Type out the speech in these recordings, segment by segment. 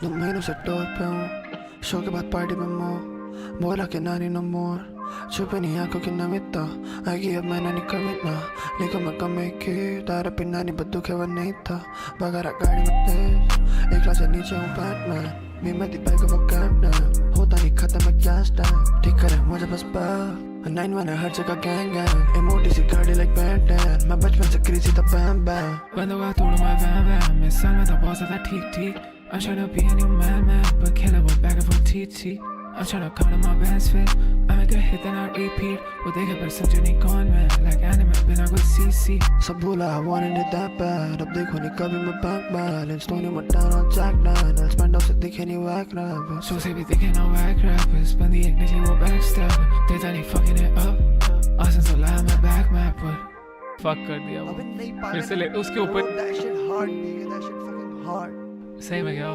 2 महीनों से टॉप पे हूँ, शो के बाद पार्टी में मोह, बोला कि नानी नो मोर, छुपे नहीं आंखों की नमिता, आएगी अब मैं नानी कविता, लिखो मैं कमी की, तारा पे नानी बद्दू के वो नहीं था, बगारा गाड़ी में तेज, एक क्लास से नीचे हूँ बैटमैन, मी मैं दी बाइक वो कैप्टन, होता नहीं खत्म मैं गैस टैंक, ठीक करे मुझे बस बैल, 9 मैंने हर जगह गैंग गैंग, ए मोटी सी गाड़ी लाइक बैंटन, मैं बचपन से क्रेजी था बैम बैम, बंदों का तोड़ मैं वैम वैम, मैं साल में था बहुत ज़्यादा ठीक ठीक, I'm tryna be a new man, but killer with back and forth TT. I'm tryna count my bands fit, I make a hit then I repeat, वो देखे पर समझे नहीं कौन मैं, like anime बिना कोई CC. सब बोला I wanted it that bad, अब देखो नहीं कभी मैं bank balance, Tony मैं down on Jack 9, I'll spend out से दिखे नहीं whack rappers. शो से भी दिखे ना whack rappers, बंदी एक निकली वो backstab, देता नहीं fucking it up, आसन से लाया मैं back map पर, fuck कर दिया वो, फिर से ले उसके ऊपर. That shit hard nigga, that shit fucking hard. सही में क्या?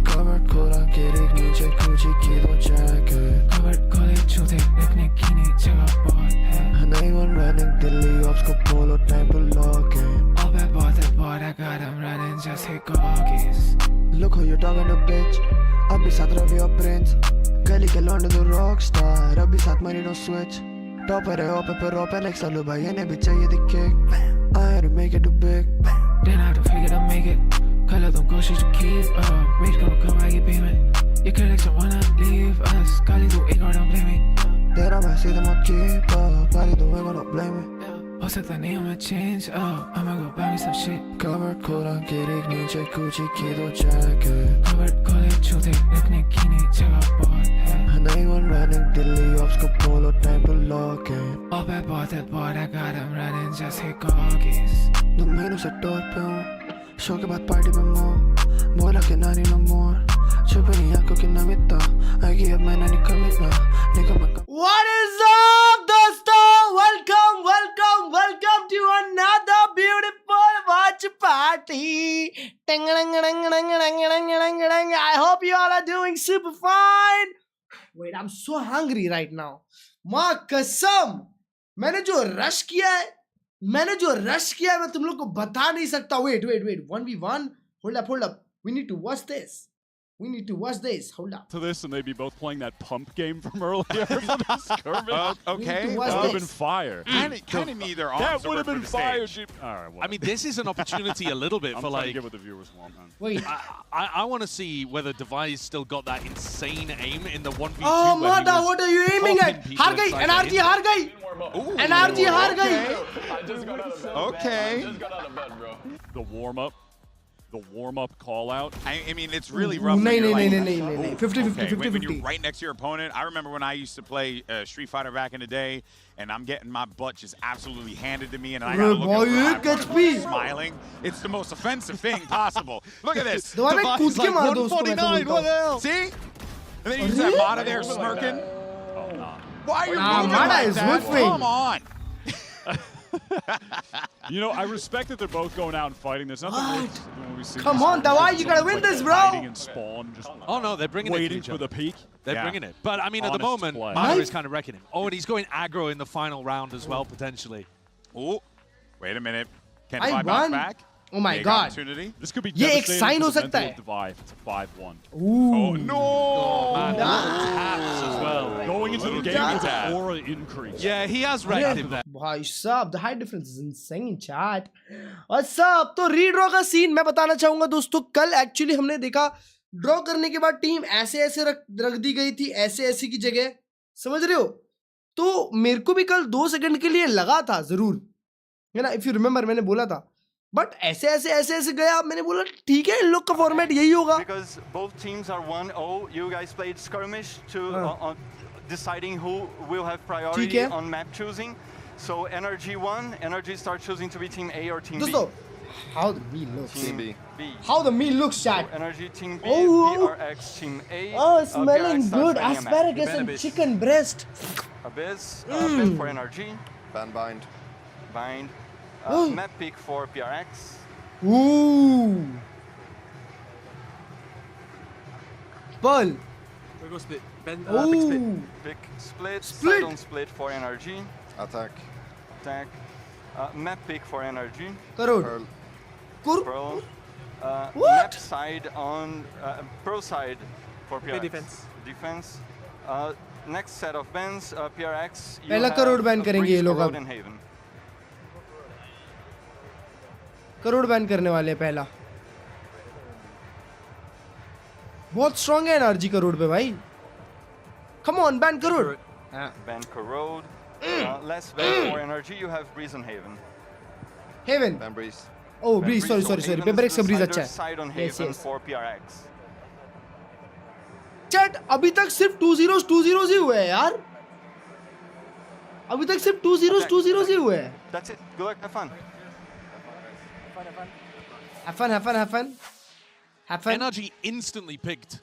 Covered खोला गिरी नीचे Gucci की दो jacket, Covered खोले छूते रखने की नहीं जगह बहुत है. नहीं one running Delhi ops को polo time to lock in. All bad boy, that boy, I got him running, just hit goggies. Look who you talking to bitch, अभी साथ रवि और प्रिंस, गली के लौंडे दो rockstar, अभी साथ मनी no switch, टॉपर है ओपे पर ओपे next सालू भाई इन्हें भी चाहिए दी kick, I had to make it too big. Then I have to figure to make it. Color don't go, she to keep up. Rage gonna come, I get payment. Your collection wanna leave us. Kali do ignore, don't blame me. तेरा मैं सीधा मत keep up, Kali do ain't gonna blame me. हो सकता नहीं हमें change up. I'ma go buy me some shit. Covered खोला गिरी नीचे Gucci की दो jacket, Covered खोले छूते रखने की नहीं जगह बहुत है. नहीं one running Delhi ops को polo time to lock in. All bad boy, that boy, I got him running, just hit goggies. 2 महीनों से टॉप पे हूँ, शो के बाद पार्टी में मोह, बोला कि नानी नो मोर, छुपे नहीं आंखों की नमिता, आएगी अब मैं नानी कविता, लिखो मैं What is up, dosto? Welcome to another beautiful watch party. I hope you all are doing super fine. Wait, I'm so hungry right now. माँ कसम, मैंने जो रश किया है मैं तुम लोग को बता नहीं सकता. Wait, 1v1. Hold up. We need to watch this. Hold up. To this, and they'd be both playing that pump game from earlier. For the skirmish. Okay. That would have been fire. Kind of need their arms That would have over been the fire. stage. All right. Well, I mean, this is an opportunity a little bit I'm for trying to like. get what the viewers want, man. Wait. I want to see whether Device still got that insane aim in the 1v2. Oh, where he Mada, was what are you aiming at? popping people हार गई. inside NRG the हार गई. Ooh, NRG हार गई. Okay. The warm up call out. I mean, it's really rough. नहीं. Ooh, 50-50. okay. When you're right next to your opponent. I remember when I used to play Street Fighter back in the day, and I'm getting my butt just absolutely handed to me, and I gotta look boy, at you the HP. smiling. It's the most offensive thing possible. Look at this. दवा में कूद के मार दो उसको. 149, what the hell? See? And then you just have Mata there smirking. Why are you moving Mata like is that? whiffing. Come on. You know, I respect that they're both going out and fighting. There's nothing worse than when we see Come these on, Dawai, you gotta win like this, bro. hiding and spawn, just Oh no, they're bringing it to waiting each for other. the peak. They're Yeah. bringing it. But I mean, at the Honest moment, play. Mata Right? is kind of wrecking him. Oh, and he's going aggro in the final round as well, potentially. Oh, wait a minute. Can I I bounce won. back? Oh my Big God. opportunity. This could be ये एक devastating sign for हो the सकता mental है. of Divide. It's a 5-1. Oh, no! Man, taps as well. Going into the Little game with jab. an aura increase. Yeah, he has wrecked him there. भाई साहब, the height difference is insane, chat. और सब तो redraw का scene मैं बताना चाहूंगा दोस्तों. कल एक्चुअली हमने देखा ड्रॉ करने के बाद टीम ऐसे रख दी गई थी, ऐसे की जगह. समझ रहे हो? तो मेरे को भी कल 2 सेकंड के लिए लगा था जरूर, है ना. इफ यू रिमेम्बर मैंने बोला था, बट ऐसे गया. मैंने बोला ठीक है, इन लोग का फॉर्मेट यही होगा. Because both teams are 1-0, you guys played skirmish to on deciding who will have priority on map choosing. So Nrg won. Nrg start choosing to be team A or team दोस्तों, B. how the meal looks. Team B. How the meal looks, chat. Nrg team B, Oh. PRX team A. Oh, smelling PRX starts good. bringing a map. Asparagus and chicken breast. Abyss, Abyss for Nrg. Bind. Bind. Oh. Map pick for PRX. Ooh. Pearl. Ooh. Pick split. Split. Side on split for Nrg. Attack. Attack. Map pick for Nrg. Karod. Pearl. Kur. Pearl. map side on pro side for PRX. Defense. Next set of bans, PRX. पहला crore ban करेंगे ये लोग अब। Crore ban करने वाले हैं पहला। बहुत स्ट्रांग है एनआरजी करोड़ पे भाई। Come on ban crore. Ban corrode. Less ban for energy. You have Breeze and Haven. Haven. Ban Breeze. Oh Breeze, sorry Paper Rex का ब्रीज अच्छा है। Side on Haven for PRX. Chat अभी तक सिर्फ 2-0s ही हुए हैं यार। अभी तक सिर्फ 2-0s ही हुए हैं। That's it. Good luck. Have fun. Have fun. Nrg instantly picked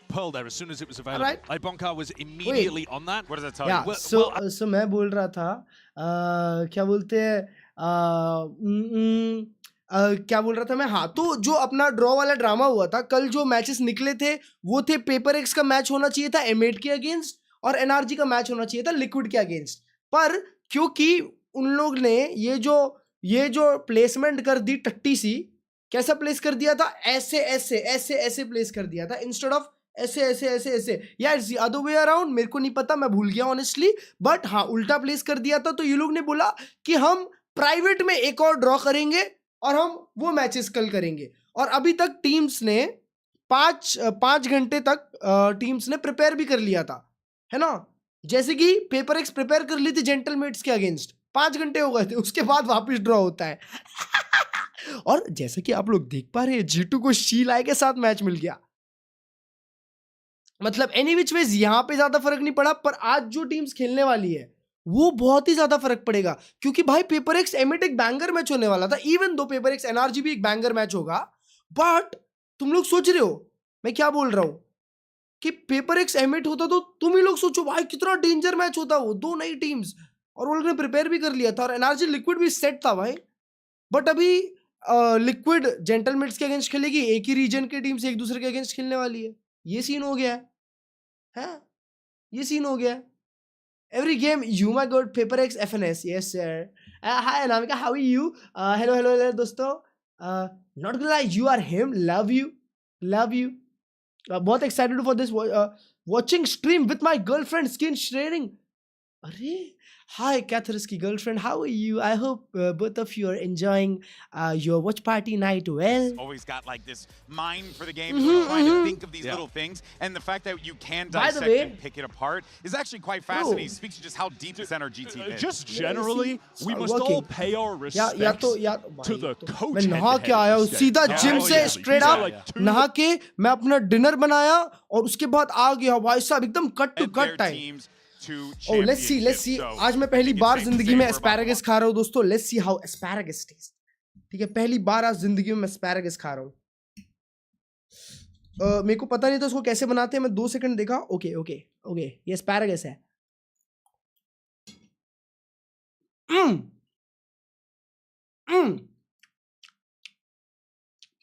Pearl there as soon as it was available. Alright. Ibonka was immediately on that. What does that tell Yeah, you? so मैं बोल रहा था क्या बोलते हैं क्या बोल रहा था मैं, हाँ, तो जो अपना ड्रॉ वाला ड्रामा हुआ था कल, जो मैचेस निकले थे वो थे पेपर एक्स का मैच होना चाहिए था M8 के अगेंस्ट और एनआरजी का मैच होना चाहिए था लिक्विड के अगेंस्ट, पर क्योंकि उन लोग ने ये जो प्लेसमेंट कर दी टट्टी सी, कैसा प्लेस कर दिया था, ऐसे प्लेस कर दिया था इंस्टेड ऑफ ऐसे या it's the other way around, मेरे को नहीं पता, मैं भूल गया ऑनेस्टली, बट हाँ उल्टा प्लेस कर दिया था। तो ये लोग ने बोला कि हम प्राइवेट में एक और ड्रॉ करेंगे और हम वो मैचेस कल करेंगे, और अभी तक टीम्स ने 5 घंटे तक टीम्स ने प्रिपेयर भी कर लिया था, है ना, जैसे कि पेपर एक्स प्रिपेयर कर ली थी जेंटलमेट्स के अगेंस्ट, 5 घंटे हो गए थे, उसके बाद वापस ड्रॉ होता है। और जैसे कि आप लोग देख पा रहे हैं G2 को शीलाई के साथ मैच मिल गया, मतलब एनी विच वेज यहाँ पे ज्यादा फर्क नहीं पड़ा, पर आज जो टीम्स खेलने वाली है वो बहुत ही ज्यादा फर्क पड़ेगा, क्योंकि भाई पेपर एक्स M8 एक बैंगर मैच होने वाला था, even though paper x NRG भी एक बैंगर मैच होगा, बट तुम लोग सोच रहे हो मैं क्या बोल रहा हूं कि पेपर एक्स M8 होता तो तुम ही लोग सोचो भाई कितना डेंजर मैच होता वो, दो नई टीम्स, और वो लोग ने प्रिपेयर भी कर लिया था, और एनआरजी लिक्विड भी सेट था भाई। बट अभी लिक्विड जेंटलमेट्स के अगेंस्ट खेलेगी, एक ही रीजन के टीम्स एक दूसरे के अगेंस्ट खेलने वाली है, ये सीन हो गया है, ये सीन हो गया है। Every game, you my god, Paper X FNS, yes sir. Hi Anamika, how are you? Hello दोस्तों. Not gonna lie, you are him. Love you. बहुत excited for this watching stream with my girlfriend skin sharing. अरे, hi Cather's की girlfriend, how are you? I hope both of you are enjoying your watch party night well. Always got like this mind for the game, trying to think of these little things, and the fact that you can dissect and pick it apart is actually quite fascinating. It speaks to just how deep this Nrg team is. Just generally, we must all pay our respects to the coach. मैं नहा के आया हूँ सीधा gym से straight up, नहा के मैं अपना डिनर बनाया और उसके बाद आ गया भाई साहब एकदम cut to cut time. Oh, let's see. आज मैं पहली बार जिंदगी में एस्पैरागस खा रहा हूँ दोस्तों। Let's see how asparagus tastes. ठीक है, पहली बार आज जिंदगी में एस्पैरागस खा रहा हूँ। मेरे को पता नहीं था उसको कैसे बनाते हैं, मैं 2 सेकंड देखा, ओके, ये एस्पैरागस है।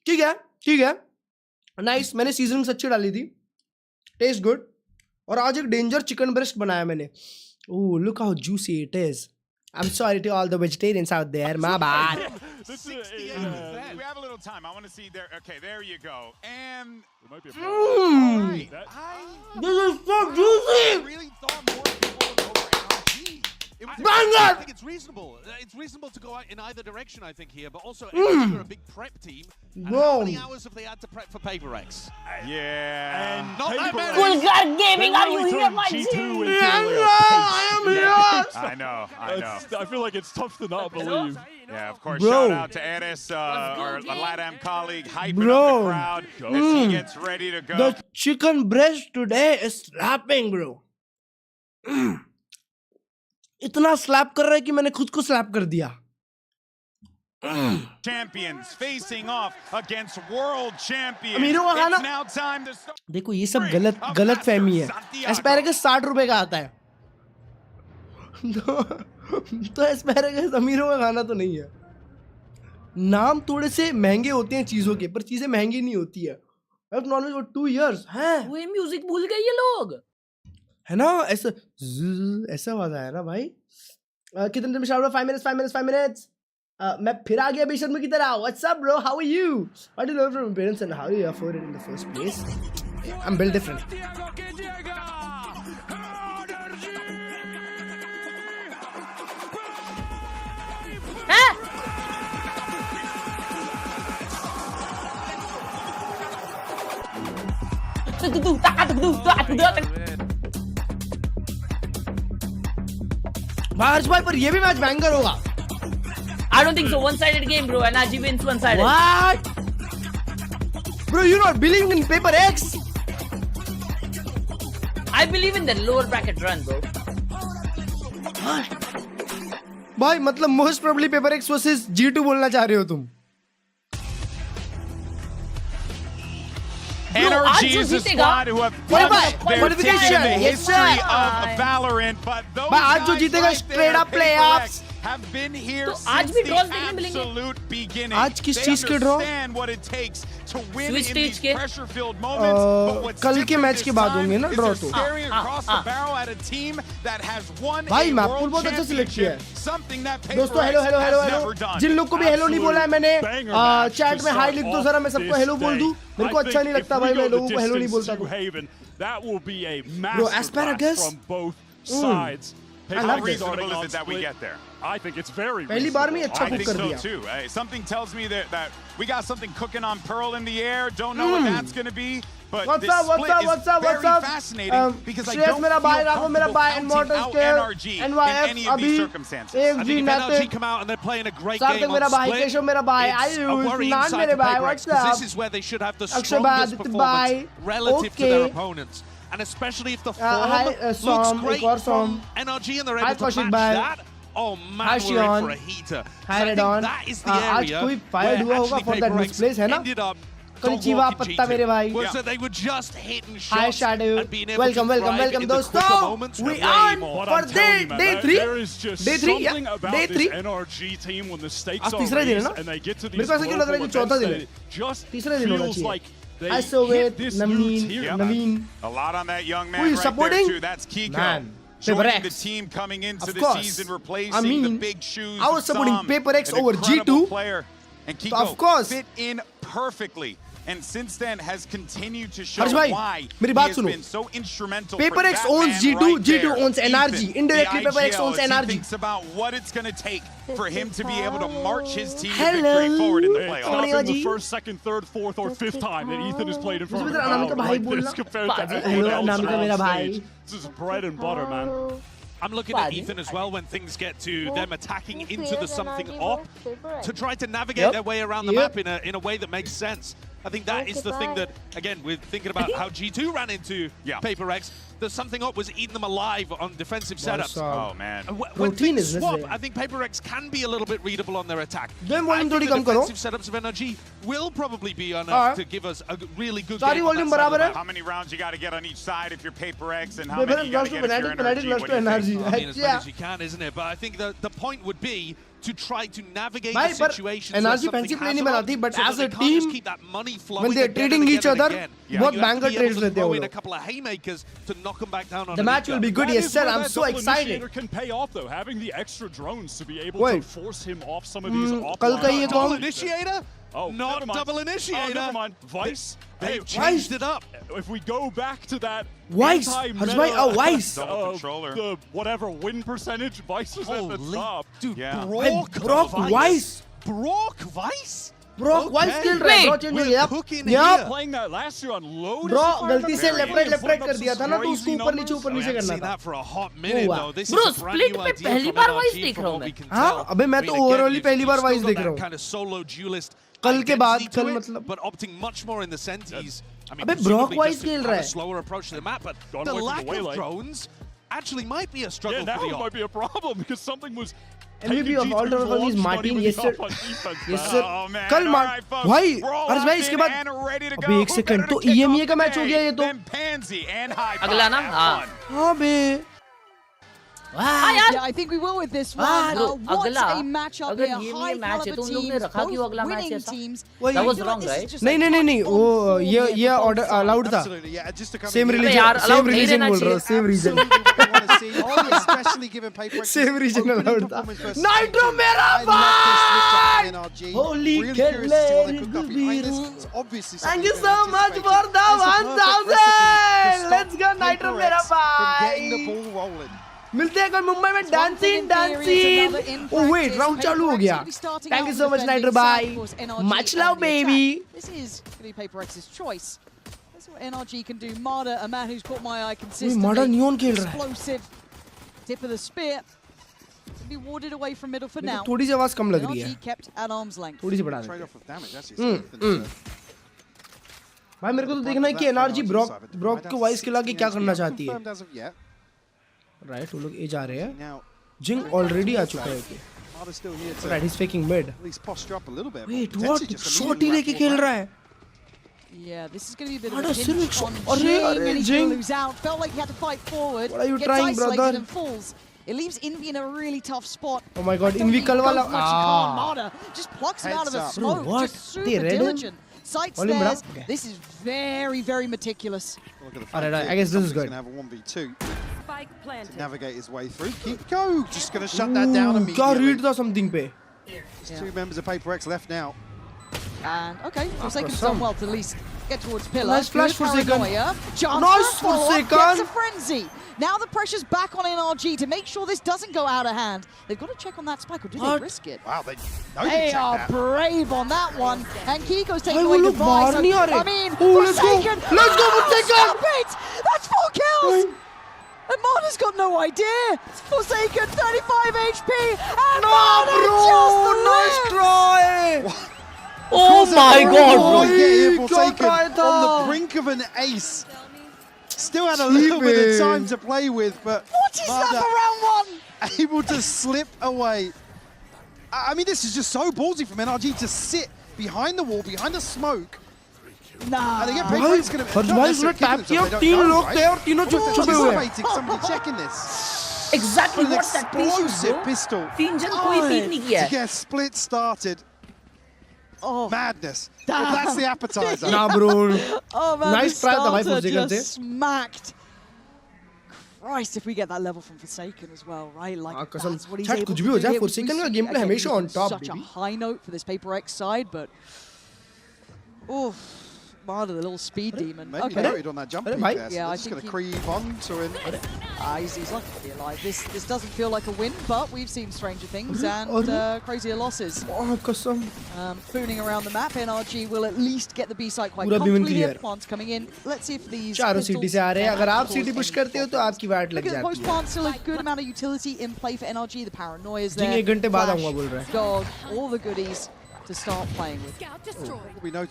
ठीक है, नाइस। मैंने सीजनिंग्स अच्छी डाली थी, टेस्ट गुड। और आज एक डेंजर चिकन ब्रेस्ट बनाया मैंने। ओह, look how juicy it is. I'm sorry to all the vegetarians out there. My bad. 68. We have a little time. I want to see there. Okay, there you go. And It might be a right. This is so juicy. I really thought more people would go for Nrg. Banger! I think it's reasonable. It's reasonable to go out in either direction, I think, here. But also, Nrg are a big prep team. And how many hours have they had to prep for Paper X? Yeah. And Not that Paper many. X, Kulgar Gaming, they are you really here, turned my G2 G? into a I am pace. here. I know. I feel like it's tough to not believe. Yeah, of course. Bro. Shout out to Eris, our LATAM colleague, hyping up the crowd as he gets ready to go. The chicken breast today is slapping, bro. इतना slab कर रहा है कि मैंने खुद को slab कर दिया। Champions facing off against world champions. अमीरों का खाना। It's now time to start. देखो ये सब गलत फहमी है। एस्पैरागस 60 रुपए का आता है। तो एस्पैरागस अमीरों का खाना तो नहीं है। नाम थोड़े से महंगे होते हैं चीजों के, पर चीजें महंगी नहीं होती है। नॉनवेज फॉर 2 years हैं। वो म्यूजिक भूल गए ये लोग, है ना, ऐसा आवाज आया ना भाई। कितने दिन में शाउट आउट? 5 minutes। मैं फिर आ गया बेशर्म की तरह. What's up, bro? How are you? What do you learn from your parents and how do you afford it in the first place? I'm built different. हर्ष भाई पर ये भी मैच बैंगर होगा. I don't think so. One-sided game, bro. Nrg wins one-sided. What? Bro, you're not believing in Paper X? I believe in the lower bracket run, bro. भाई मतलब most probably paper x versus G2 बोलना चाह रहे हो तुम. Nrg is a squad who have What their about ticket in the yes, history sir. of Valorant, but those आज जो guys जीतेगा right straight there, up playoffs. have been here तो since आज भी the draws देखने मिलेंगे. absolute beginning. आज किस They चीज के draw? understand what it takes to win Switch in stage these के? pressure-filled moments. But what's कल के different मैच this के बाद time होंगे ना is draw they're तो. staring across the barrel at a team that has won भाई a map pool world बहुत अच्छा सिलेक्ट किया championship, है. something that दोस्तों hello PaperX hello hello has hello. never done. जिन लोग को भी हेलो नहीं बोला है मैंने चैट में हाई लिख दो जरा, मैं सबको हेलो बोल दूं. मेरे को अच्छा नहीं लगता भाई मैं लोगों को हेलो नहीं बोलता. That will be a Bro, asparagus? from both sides. I How love this. reasonable is it that we get there? I think it's very पहली बार में ही अच्छा I कुक think कर so दिया. too. Something tells me that we got something cooking on Pearl in the air. Don't know what that's going to be. But What's this up, what's split up, is what's up, very what's up? fascinating because I Shreyas don't मेरा feel भाई, राघव मेरा comfortable भाई, counting Immortal out Scale, NRG in NYF any of these अभी circumstances. I AFG think if NRG Nathan come out and they're playing a great सार्थक game मेरा on भाई, split, Keshav मेरा भाई, it's a Ayush worry naan inside मेरे for भाई, PaperX what's because up? this is where they should have the Akshay strongest Bhatt, performance bye. relative to Okay. their opponents. And especially if the form hi, looks Som, great एक और from Som. NRG and they're Hi, able to Kaushik match bhai. that, oh man, Hi, we're in Shion. for a heater. Hi, So I think Redon. that is the आज area कोई fired हुआ where होगा actually for that PaperX misplace, है ना? ended up Konnichiwa, dog-walking पत्ता G2. मेरे भाई. Was that they were just hitting Hi shots Shadow. and being able Welcome, to welcome, thrive welcome in the quicker दोस्तों. moments We way on more. What for I'm telling you, man, day 3. there is just Day 3 something yeah. about Day this 3. NRG team when the stakes आज are तीसरा दिन है raised ना? and they get to मेरे these को ऐसा क्यों लग रहा है global कि चौथा events दिन that है? it just तीसरा दिन होना feels चाहिए. like they I saw hit it, this new Naveen, tier. Naveen. A lot on that young Who man is right supporting? there too. That's Kiko. Man. Joining PaperX. the team coming into Of the course. season, replacing I mean, the big shoes. I was supporting Sam, PaperX an over incredible G2. player. And So Kiko of course. fit in perfectly. And since then has continued to show हर्ष भाई, why मेरी he बात has सुनो. been so instrumental PaperX for that owns man G2, right G2 there. owns NRG. Ethan, Indirectly, the PaperX IGL, owns as he NRG. thinks about what it's going to take for him to be able to march his team to Hello. victory forward in the It's playoffs. not been ji. the first, second, third, fourth, or fifth time that Ethan has played in front of मुझे a Anamika crowd भाई like बोलना. this compared to Hello, anyone else Anamika on मेरा stage. भाई. This is bread and butter, man. I'm looking at Ethan as well when things get to them attacking into the something op to try to navigate their way around the map in a way that makes sense. I think that is the thing that, again, we're thinking about how G2 ran into PaperX. The something up was eating them alive on defensive setups. Oh, man. When Routine things is swap, necessary. I think PaperX can be a little bit readable on their attack. Game I volume think थोड़ी the कम करो. defensive setups of NRG will probably be enough to give us a really good सारी game on volume that side of the बराबर है. map. How many rounds you got to get on each side if you're PaperX, and how many PaperX you got lost to to get if you're Fnatic, NRG? lost What to do you think? NRG. I mean, as अच्छा. much as you can, isn't it? But I think the point would be to try to navigate भाई the पर situations NRG where something fancy play has नहीं a lot, बनाती, but so that as they a can't just team, keep that money flowing when they're again trading and each again and other, again. बहुत You have banger to be able trades to लेते हैं throw वो in a लोग. couple of haymakers to knock them back down on The a match will be good. That Yes, is sir. where I'm that so double excited. initiator can pay off, though. Having the extra drones to be able Wait. to force him off some of these कल का ये offline Double कौन? initiator? Oh, Not never mind. double initiator. Oh, never mind. Vice. They've Hey, changed it up. if we go back to that Vice. anti-meta Harsh bhai, oh, Vice. Double of controller. the whatever win percentage, Vice is at the Holy, top. dude, Yeah. Brock Vice. Brock Vice? Brock Vice Okay. खेल रहा है. Bro change हो We're गया. cooking Yup. here. Playing that last year on load. Bro गलती से Very left right good. कर दिया था ना, तो उसको ऊपर नीचे We करना haven't seen था. that for a hot minute, हुआ. though. This Bro, is a brand split new पे idea पहली from bar NRG Vice from देख रहा हूँ what we मैं. can हाँ, tell. अबे मैं I तो mean, again, overall ही you've पहली बार still Vice got देख that रहा हूँ. kind of solo duelist कल के बाद, identity to कल it, मतलब. but opting much more in the senses. I mean, अबे Brock presumably Vice just to खेल have रहा a है. slower approach to the map, but Gone the away from lack the of waylay. drones actually might be a struggle Yeah, now for the it op. might be a problem because something was MVP of all time is Martin. Yes sir. Yes Yes, sir. Oh, man. कल All मार right, folks. भाई We're all हर्ष भाई locked इसके in बाद and ready to अबे go. एक Who second better तो to kick EMEA off का the मैच हो day गया ये तो. than Pansy and High Five. अगला ना, Have हाँ. fun. हाँ बे. हाँ यार. Yeah, I think we will with this one. हाँ, bro, What अगला a matchup अगर here. ये High मैच है caliber तो उन लोग ने teams, रखा क्यों both अगला मैच winning ऐसा? teams. वही. That I was feel wrong, like this is right? just नहीं like नहीं नहीं touch वो on ये form here for order both sides. Allowed था. Absolutely, yeah. Just to come same in here. Religion यार, allowed same नहीं reason रहना बोल रहा हूँ. चाहिए. Same reason. Absolutely what we want want to see, especially given paper. Same region allowed था. Nitro Nitro मेरा भाई. Holy Kelly. Thank you so much for the 1000. Let's go Nitro मेरा भाई. मिलते हैं कल मुंबई में डांसिंग. Oh wait, round चालू हो गया. Thank you so much Nitro bye. Much love baby. This is going to be Paper X's choice. That's what NRG can do. Marder, a man who's caught my eye consistently. Marder neon खेल रहा है. Explosive. Tip of the spear. To be warded away from middle for now. थोड़ी सी आवाज कम लग रही है. NRG kept at arm's length. थोड़ी सी बढ़ा दे. भाई मेरे को तो देखना है कि NRG ब्रॉक को वाइस खिला के क्या करना चाहती है. राइट वो लोग ए जा रहे हैं. जिंग ऑलरेडी आ चुका है. Right, he's faking mid. Wait, what? Shot ही लेके खेल रहा है. Yeah, this is going to be a bit of a pinch on Jing, and he's going to lose out. Felt like he had to fight forward. What are you trying, brother? And falls. It leaves Envy in a really tough spot. Oh my God, Envy kal wala. Marder just plucks him out of the smoke. Bro, what? Just super diligent. Sight stairs. This is very, very meticulous. Alright, I guess this is good. Have a 1v2 to navigate his way through. Keep go. Just going to shut that down immediately. क्या read था something पे? There's 2 members of Paper X left now. And okay, Forsaken's done well to at least get towards pillar. Nice flash Forsaken. Nice Forsaken. Gets a frenzy. Now the pressure's back on NRG to make sure this doesn't go out of hand. They've got to check on that spike, or do they risk it? Wow, they are brave on that one. And Kiko's taking away the buy. I mean, Forsaken. Let's go Forsaken. That's 4 kills. And Marder's got no idea. Forsaken, 35 HP. And Marder just nice try. Oh my God, bro. Forsaken on the brink of an ace. Still had a little bit of time to play with, but what is that for round 1? Able to slip away. I mean, this is just so ballsy from NRG to sit behind the wall, behind the smoke. Nah. And again, Paper X going to tap किया 3 लोग थे और तीनों छुपे हुए हैं. Somebody checking this. Exactly what that means, bro. Pistol. 3 जन कोई पीक नहीं किया. To get split started. Oh, madness. Well, that's the appetizer. Nah, bro. Oh man, nice try the Forsaken just smacked. Christ, if we get that level from Forsaken as well, right? Like that's what he's able to do. Forsaken का gameplay हमेशा on top. Such a high note for this Paper X side, but Marder, the little speed demon. Maybe noted on that jump peak there. So yeah, just going to creep on to him. He's lucky to be alive. This doesn't feel like a win, but we've seen stranger things and crazier losses. Fooning around the map, NRG will at least get the B site quite comfortably here. Plants coming in. Let's see if these चारों city से आ रहे हैं. अगर आप city push करते हो तो आपकी वाट लग जाती है. Post plant still a good amount of utility in play for NRG. The paranoia is there. 1 घंटे बाद आऊंगा बोल रहा है. Dog, all the goodies to start playing with.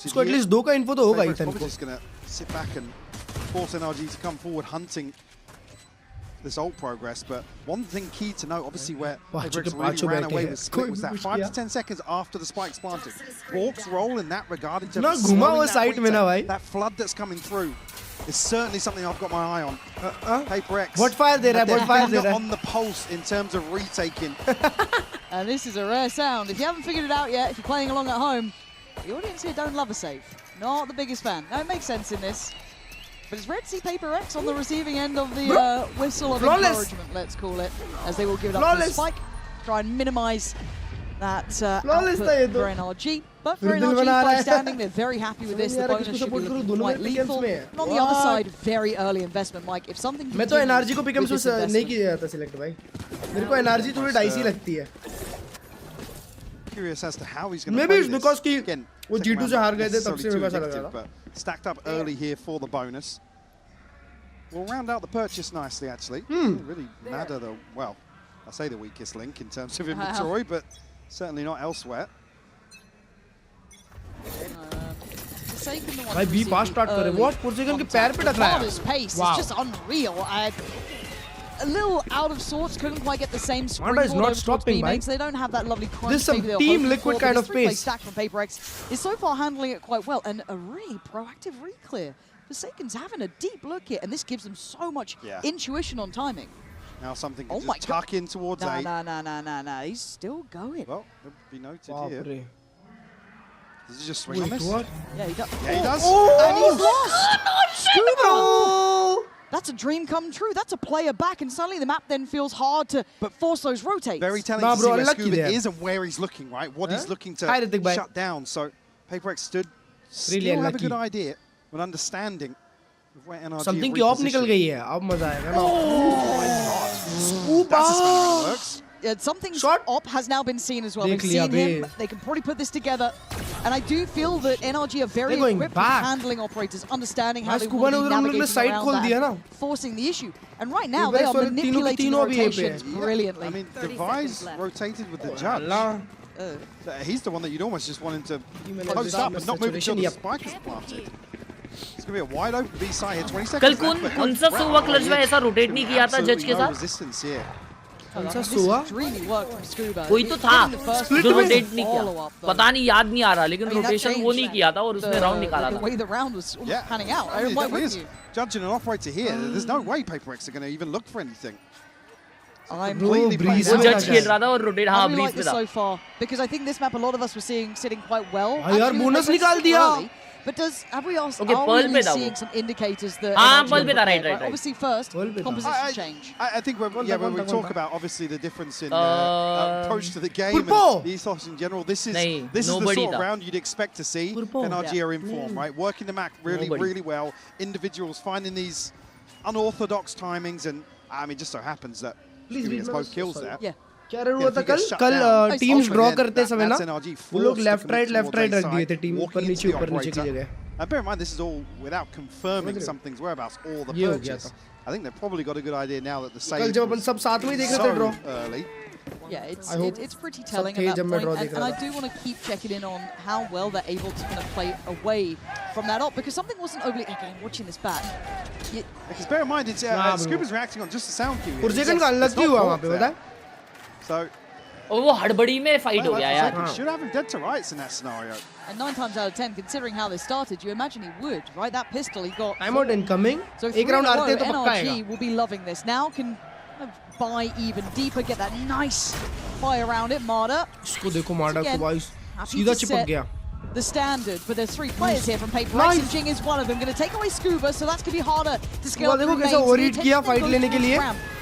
उसको at least 2 का info तो होगा ही Probably just going to sit back and force NRG to come forward hunting this ult progress. But one thing key to note, obviously, where Paper X really ran away with split was that 5 to 10 seconds after the spike's planted. Bork's role in that regard in terms of slowing that flood that's coming through is certainly something I've got my eye on. Paper X. What fire there? What fire there? On the pulse in terms of retaking. And this is a rare sound. If you haven't figured it out yet, if you're playing along at home, the audience here don't love a save. Not the biggest fan. Now it makes sense in this. But it's rare to see Paper X on the receiving end of the whistle of encouragement, let's call it, as they will give it up to the spike. Try and minimize that output for NRG. But for NRG, by standing, they're very happy with this. The bonus should be looking quite lethal. And on the other side, very early investment, Mike. If something मैं तो NRG को pickup नहीं किया जाता select भाई. मेरे को NRG थोड़ी डाइसी लगती है. Curious as to how he's going to Maybe play it's because कि वो G2 से हार गए थे तब से मेरे को ऐसा लगा था. Stacked up early here for the bonus. We'll round out the purchase nicely, actually. Really matter though. Well, I say the weakest link in terms of inventory, but certainly not elsewhere. भाई B पास start करे. What? Forsaken के पैर पे टकराया. Marder's pace is just unreal. A little out of sorts, couldn't quite get the same springboard is not stopping, so they don't have that lovely crunch. This is some Team Liquid kind of pace. Stack from Paper X is so far handling it quite well, and a really proactive re-clear. Forsaken's having a deep look here, and this gives them so much intuition on timing. Now something can just tuck in towards A. No, he's still going. Well, it'll be noted here. Does he just swing on this? What? Yeah, he does. Yeah, he does. And he's lost! That's a dream come true. That's a player back, and suddenly the map then feels hard to force those rotates. Very telling to see where Scuba is and where he's looking, right? What he's looking to shut down. So PaperX still have a good idea, an understanding of where NRG something की of निकल गई है, अब मजा आएगा ना. Works. Something op has now been seen as well. They've seen him. They can probably put this together. And I do feel that NRG are very equipped with handling operators, understanding how they want to be navigating around that, forcing the issue. And right now, they are manipulating the rotations brilliantly. I mean, the Vise rotated with the judge. He's the one that you'd almost just want him to post up and not move until the spike is planted. It's going to be a wide open B side here, 20 seconds left. कल कौन सा सोवा क्लर्ज में ऐसा rotate नहीं किया था जज के साथ? कोई तो था जो रोटेट नहीं किया, पता नहीं, याद नहीं आ रहा, लेकिन रोटेशन वो नहीं किया था और उसने राउंड निकाला था. Judging an operator here, there's no way PaperX are going to even look for anything. I'm breeze वो जज खेल रहा था और रोटेट हाँ ब्रीज पे था. So far, because I think this map a lot of us were sitting quite well. यार बोनस निकाल दिया. But are we really seeing some indicators that right. Obviously first composition change. I think when we talk about obviously the difference in approach to the game and the ethos in general, this is the sort of round you'd expect to see. NRG are in form, right? Working the map really well. Individuals finding these unorthodox timings, and I mean, just so happens that gets both kills there. Yeah. क्या हुआ था कल teams draw करते समय ना वो लोग left right रख दिए थे टीम ऊपर नीचे की जगह. Bear in mind, this is all without confirming something's whereabouts or the purchase. I think they've probably got a good idea now that the save कल जब अपन सब साथ में ही देख रहे थे draw. Yeah, it's pretty telling at that point, and I do want to keep checking in on how well they're able to kind of play away from that op, because something wasn't overly, again, watching this back. Because bear in mind, it's Scuba's reacting on just the sound cue. पुरसेकंड का अलग क्यों हुआ वहाँ पे पता है? So, वो हड़बड़ी में फाइट हो गया यार. Should have him dead to rights in that scenario. And 9 times out of 10, considering how they started, you imagine he would, right? That pistol he got. Timeout incoming. So एक round आते तो पक्का आएगा. NRG will be loving this. Now can buy even deeper, get that nice fire around it. Marder. इसको देखो मार्डा को भाई सीधा चिपक गया. The standard, but there's 3 players here from PaperX, and Jing is one of them. Going to take away Scuba, so that's going to be harder to scale up the देखो कैसा overheat किया फाइट लेने के लिए.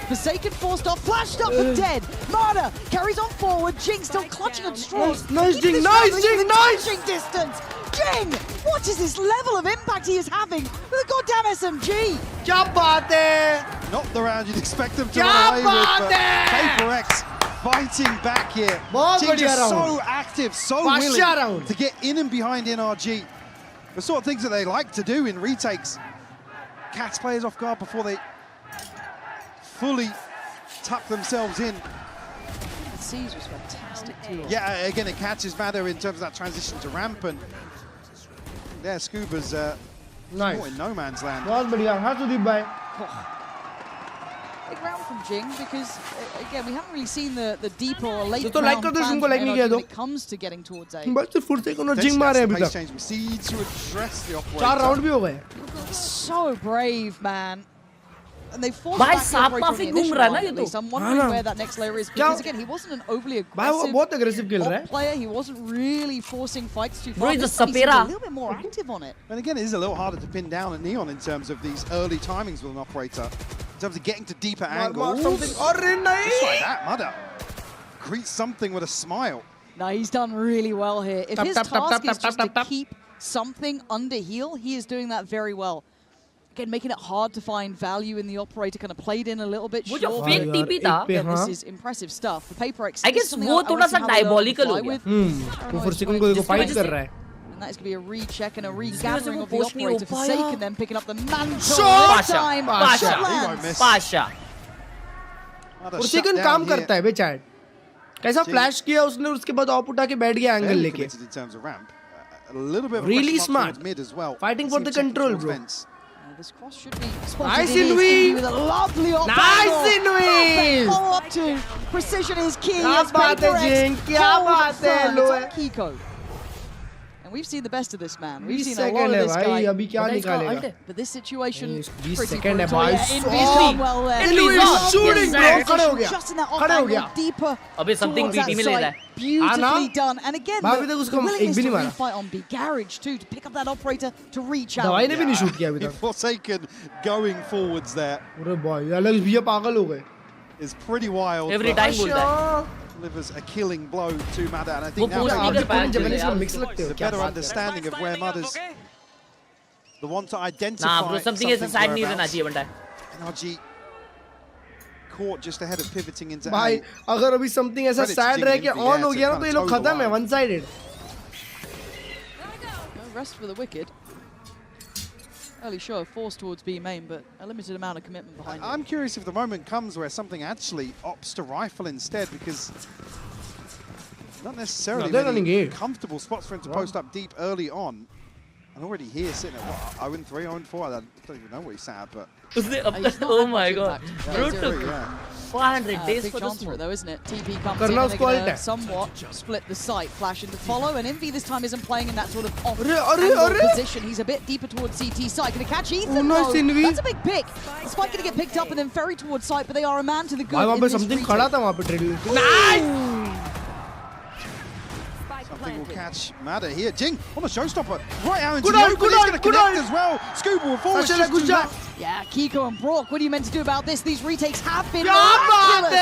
Forsaken forced off, flashed up for dead. Marder carries on forward. Jing still clutching at straws. Nice Jing, nice Touching distance. Jing, what is this level of impact he is having with a goddamn SMG? क्या बात है? Not the round you'd expect them to run away with, but PaperX fighting back here. Jing just so active, so willing to get in and behind NRG. The sort of things that they like to do in retakes. Catch players off guard before they fully tuck themselves in. The siege was fantastic too. Yeah, again, it catches matter in terms of that transition to ramp, and there Scuba's nice. In no man's land. बहुत बढ़िया. हाँ सुदीप भाई. Big round from Jing, because again we haven't really seen the deeper or late तो like कर दो जिनको like नहीं किया तो. when it comes to getting towards A. बस सिर्फ फुर्सत को Jing मारे अभी तक. Proceed to address the operator. 4 round भी हो गए. So brave, man. And they forced back the operator on the initial line, at least. I'm wondering where that next layer is, because again, he wasn't an overly aggressive player. He wasn't really forcing fights too far. He's a little bit more active on it. And again, it is a little harder to pin down a Neon in terms of these early timings with an operator. In terms of getting to deeper angles. Just like that, Mudder greets something with a smile. No, he's done really well here. If his task is just to keep something under heal, he is doing that very well. Again, making it hard to find value in the operator, kind of played in a little bit short. वो fake TP था. This is impressive stuff. The PaperX. I guess वो थोड़ा सा diabolical हो गया. वो फुर्सत को देखो fight कर रहा है. And that is going to be a recheck and a regathering of the operator. Forsaken them picking up the mantle. Pasha. फुर्सत काम करता है बेचारा. कैसा फ्लैश किया उसने, उसके बाद ऑप उठा के बैठ गया एंगल लेके. Really smart. Fighting for the control, bro. This cross should be nice Inui! With a lovely nice Inui! Follow up to precision is key. क्या बात है जिंग, क्या बात है लो है. Kiko. And we've seen the best of this man. We've seen a lot of this guy. अभी क्या निकालेगा? But this situation, 20 pretty second है brutal. भाई. Yeah, Envy's done well there. Envy's shooting, bro. खड़े हो गया. Just in that off angle, deeper. अबे something towards that BT में ले रहा side. है. Beautifully done. And again, अभी तक the उसको एक willingness भी to नहीं मारा. refight on B garage too, to pick up that operator to reach out. दवाई ने भी नहीं shoot किया अभी तक. Forsaken going forwards there. अरे भाई, अलग भैया पागल हो गए. Is pretty wild. Every time बोलता है. Delivers a killing blow to Mada, and I think now a better understanding of where Mada's the one to identify. Nah, bro, something is sad नहीं रहना चाहिए बंदा. Nrg caught just ahead of pivoting into भाई, अगर अभी something ऐसा sad रह के on हो गया ना तो ये लोग खत्म है, one sided. No rest for the wicked. Early show of force towards B main, but a limited amount of commitment behind it. I'm curious if the moment comes where something actually opts to rifle instead, because not necessarily many comfortable spots for him to post up deep early on. And already here sitting at what, 0-3, 0-4, I don't even know where he's sat at, but... Oh my god. Brutal. 400 days big for chance this for it move. though, isn't it? TP comes in and they're going to somewhat split the site. Flash into follow, and Envy this time isn't playing in that sort of off-angle position. He's a bit deeper towards CT site. Going to catch Ethan, nice, though. That's a big pick. The spike going to get picked up and then ferried towards site, but they are a man to the good in this something retake. खड़ा था वहाँ पे trade. Nice! Something will catch Mada here. Jing on the showstopper. Right out into the open. He's going to connect as well. Scuba will fall. Yeah, Kiko and Brock, what are you meant to do about this? These retakes have been miraculous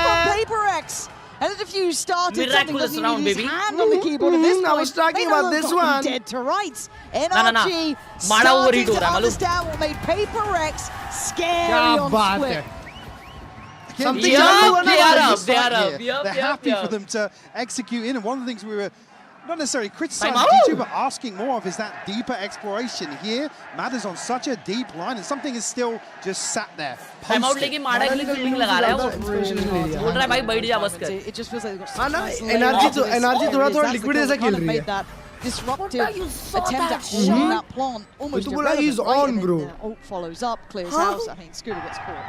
from PaperX. And the defuse started something doesn't even need his hand on the keyboard at this point. I was talking about this one. Dead to rights. Nrg starting to understand what made PaperX scary on split. Something they are happy for them to execute in, and one of the things we were not necessarily criticizing G2, but asking more of is that deeper exploration here. Mada's on such a deep line, and something is still just sat there. Timeout लेके माडा के लिए fielding लगा रहा है वो. बोल रहा है भाई बैठ जा बस कर. It just feels like हाँ ना, NRG थोड़ा लिक्विड जैसा खेल रही है. Disruptive attempt at shutting that plant almost irrelevant. He's on, bro. Ult follows up, clears house. I think Scuba gets caught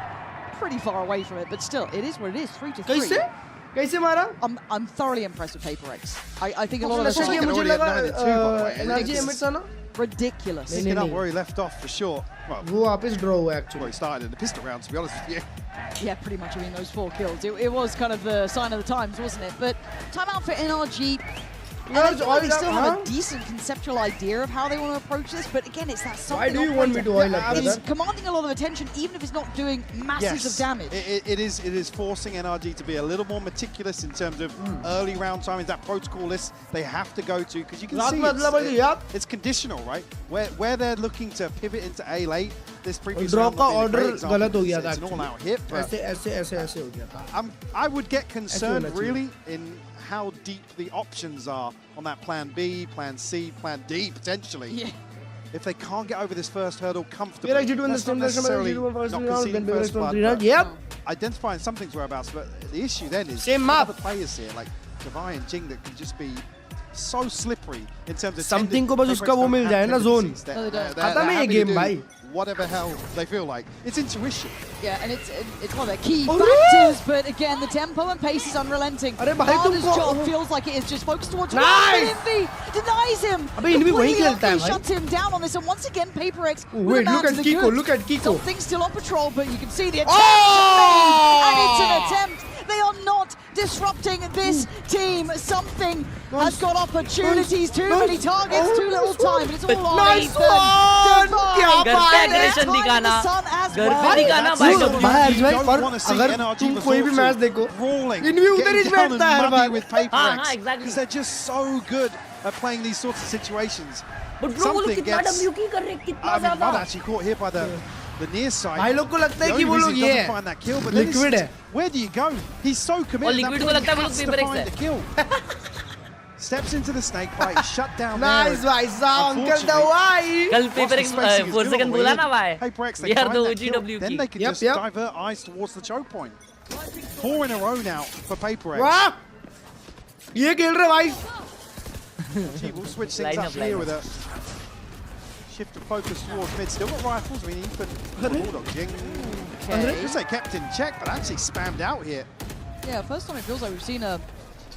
pretty far away from it, but still, it is what it is. 3-3. कैसे मारा? I'm thoroughly impressed with PaperX. I think a lot of us are मुझे लगा NRG emits है ना? Ridiculous. Picking up where he left off for sure. Well, वो वापस draw हुआ actually. Well, he started in the pistol round, to be honest with you. Yeah, pretty much. I mean, those 4 kills. It was kind of the sign of the times, wasn't it? But timeout for NRG. And I feel like they still have a decent conceptual idea of how they want to approach this, but again, it's that something. Why do you want me to oil up, brother? He's commanding a lot of attention, even if it's not doing masses of damage. It is forcing NRG to be a little more meticulous in terms of early round timings. That protocol list they have to go to, because you can see it's conditional, right? Where they're looking to pivot into A late. This previous round order गलत हो गया था. It's an all-out hit. ऐसे हो गया था. I would get concerned really in how deep the options are on that plan B, plan C, plan D, potentially. Yeah. If they can't get over this first hurdle comfortably, that's not necessarily not conceding first blood. Yep. Identifying something's whereabouts, but the issue then is same map. Other players here, like Davai and Jing, that can just be so slippery in terms of something को बस उसका वो मिल जाए ना zone. खत्म है ये game भाई. Whatever hell they feel like. It's intuition. Yeah, and it's one of their key factors, but again, the tempo and pace is unrelenting. Mada's job feels like it is just focused towards one, but Envy denies him. Completely shuts him down on this, and once again, PaperX with a man to the good. Look at Kiko. Something's still on patrol, but you can see the attempt, and it's an attempt. They are not disrupting this team. Something has got opportunities, too many targets, too little time. It's all on Ethan. aggression दिखाना, घर पे दिखाना भाई. अगर तुम कोई भी match देखो, इनवी उधर ही बैठता है हर बार. हाँ, exactly. Because they're just so good at playing these sorts of situations. But bro, वो लोग कितना WQ कर रहे हैं, कितना ज़्यादा. Not actually caught here by the near side. भाई लोग को लगता है कि वो लोग ये है, liquid है. Where do you go? He's so committed. और liquid को लगता है वो लोग PaperX है. Steps into the snake bite, shut down nice there. भाई साहब, Uncle Dawai. कल PaperX 4 second बोला ना भाई. PaperX, they are the OGW. Then they can just divert eyes towards the choke point. 4 in a row now for PaperX. वाह, ये खेल रहे भाई. Gee, we'll switch things up here with a shift of focus towards mid. Still got rifles. I mean, Ethan, Bulldog, Jing. Just say kept in check, but actually spammed out here. Yeah, first time it feels like we've seen a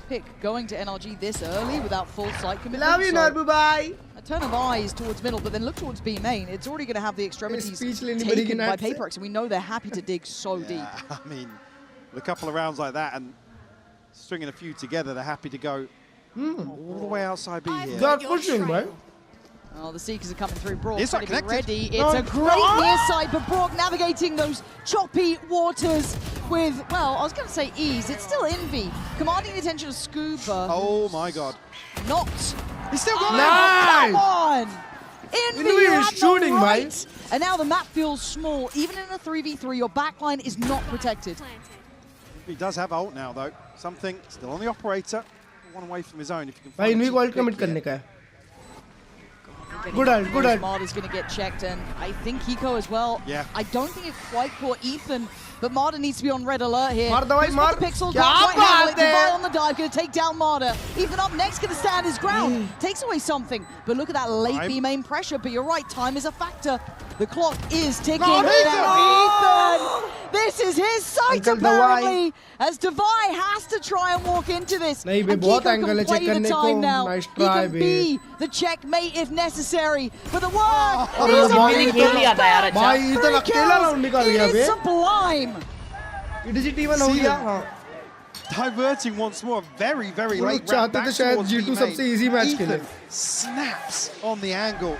pick going to NRG this early without full site commitment. Love you, Narbu, bye. A turn of eyes towards middle, but then look towards B main. It's already going to have the extremities taken by Paper X, and we know they're happy to dig so deep. I mean, with a couple of rounds like that and stringing a few together, they're happy to go all the way outside B here. They're pushing, right? Oh, the Seekers are coming through. Brock It's trying to be not connected. ready. It's a great near side, but Brock navigating those choppy waters with, well, I was going to say ease. It's still Envy, commanding the attention of Scuba. Oh my God. Not. He's still got it. Come on! Envy, you had shooting, no right. mate. And now the map feels small. Even in a 3v3, your backline is not protected. He does have ult now, though. Something still on the operator. One away from his own. If you can भाई find env को commit करने का है. Good ult. Mod is going to get checked, and I think Hiko as well. Yeah. I don't think it quite caught Ethan, but Marder needs to be on red alert here. Mar dawai, Mar. Pixel Kya can't quite handle it. baat hai? Divide on the dive, going to take down Marder. Ethan up next, going to stand his ground. Takes away something, but look at that late B main pressure. But you're right, time is a factor. The clock is ticking. Ethan! This is his sight, apparently, as Divai has to try and walk into this. नहीं बे, And बहुत Kiko angle है can play check the करने time को. now. Nice He try, can bay. be the checkmate if necessary. But the work और is भाई on खेल लिया था यार, अच्छा. भाई इतना अकेला राउंड निकाल गया It bay. is sublime. It even हो गया. हाँ. Diverting once more, very, very वो लोग late चाहते round थे back शायद towards G2 B सबसे main. easy match Ethan खेले. snaps on the angle.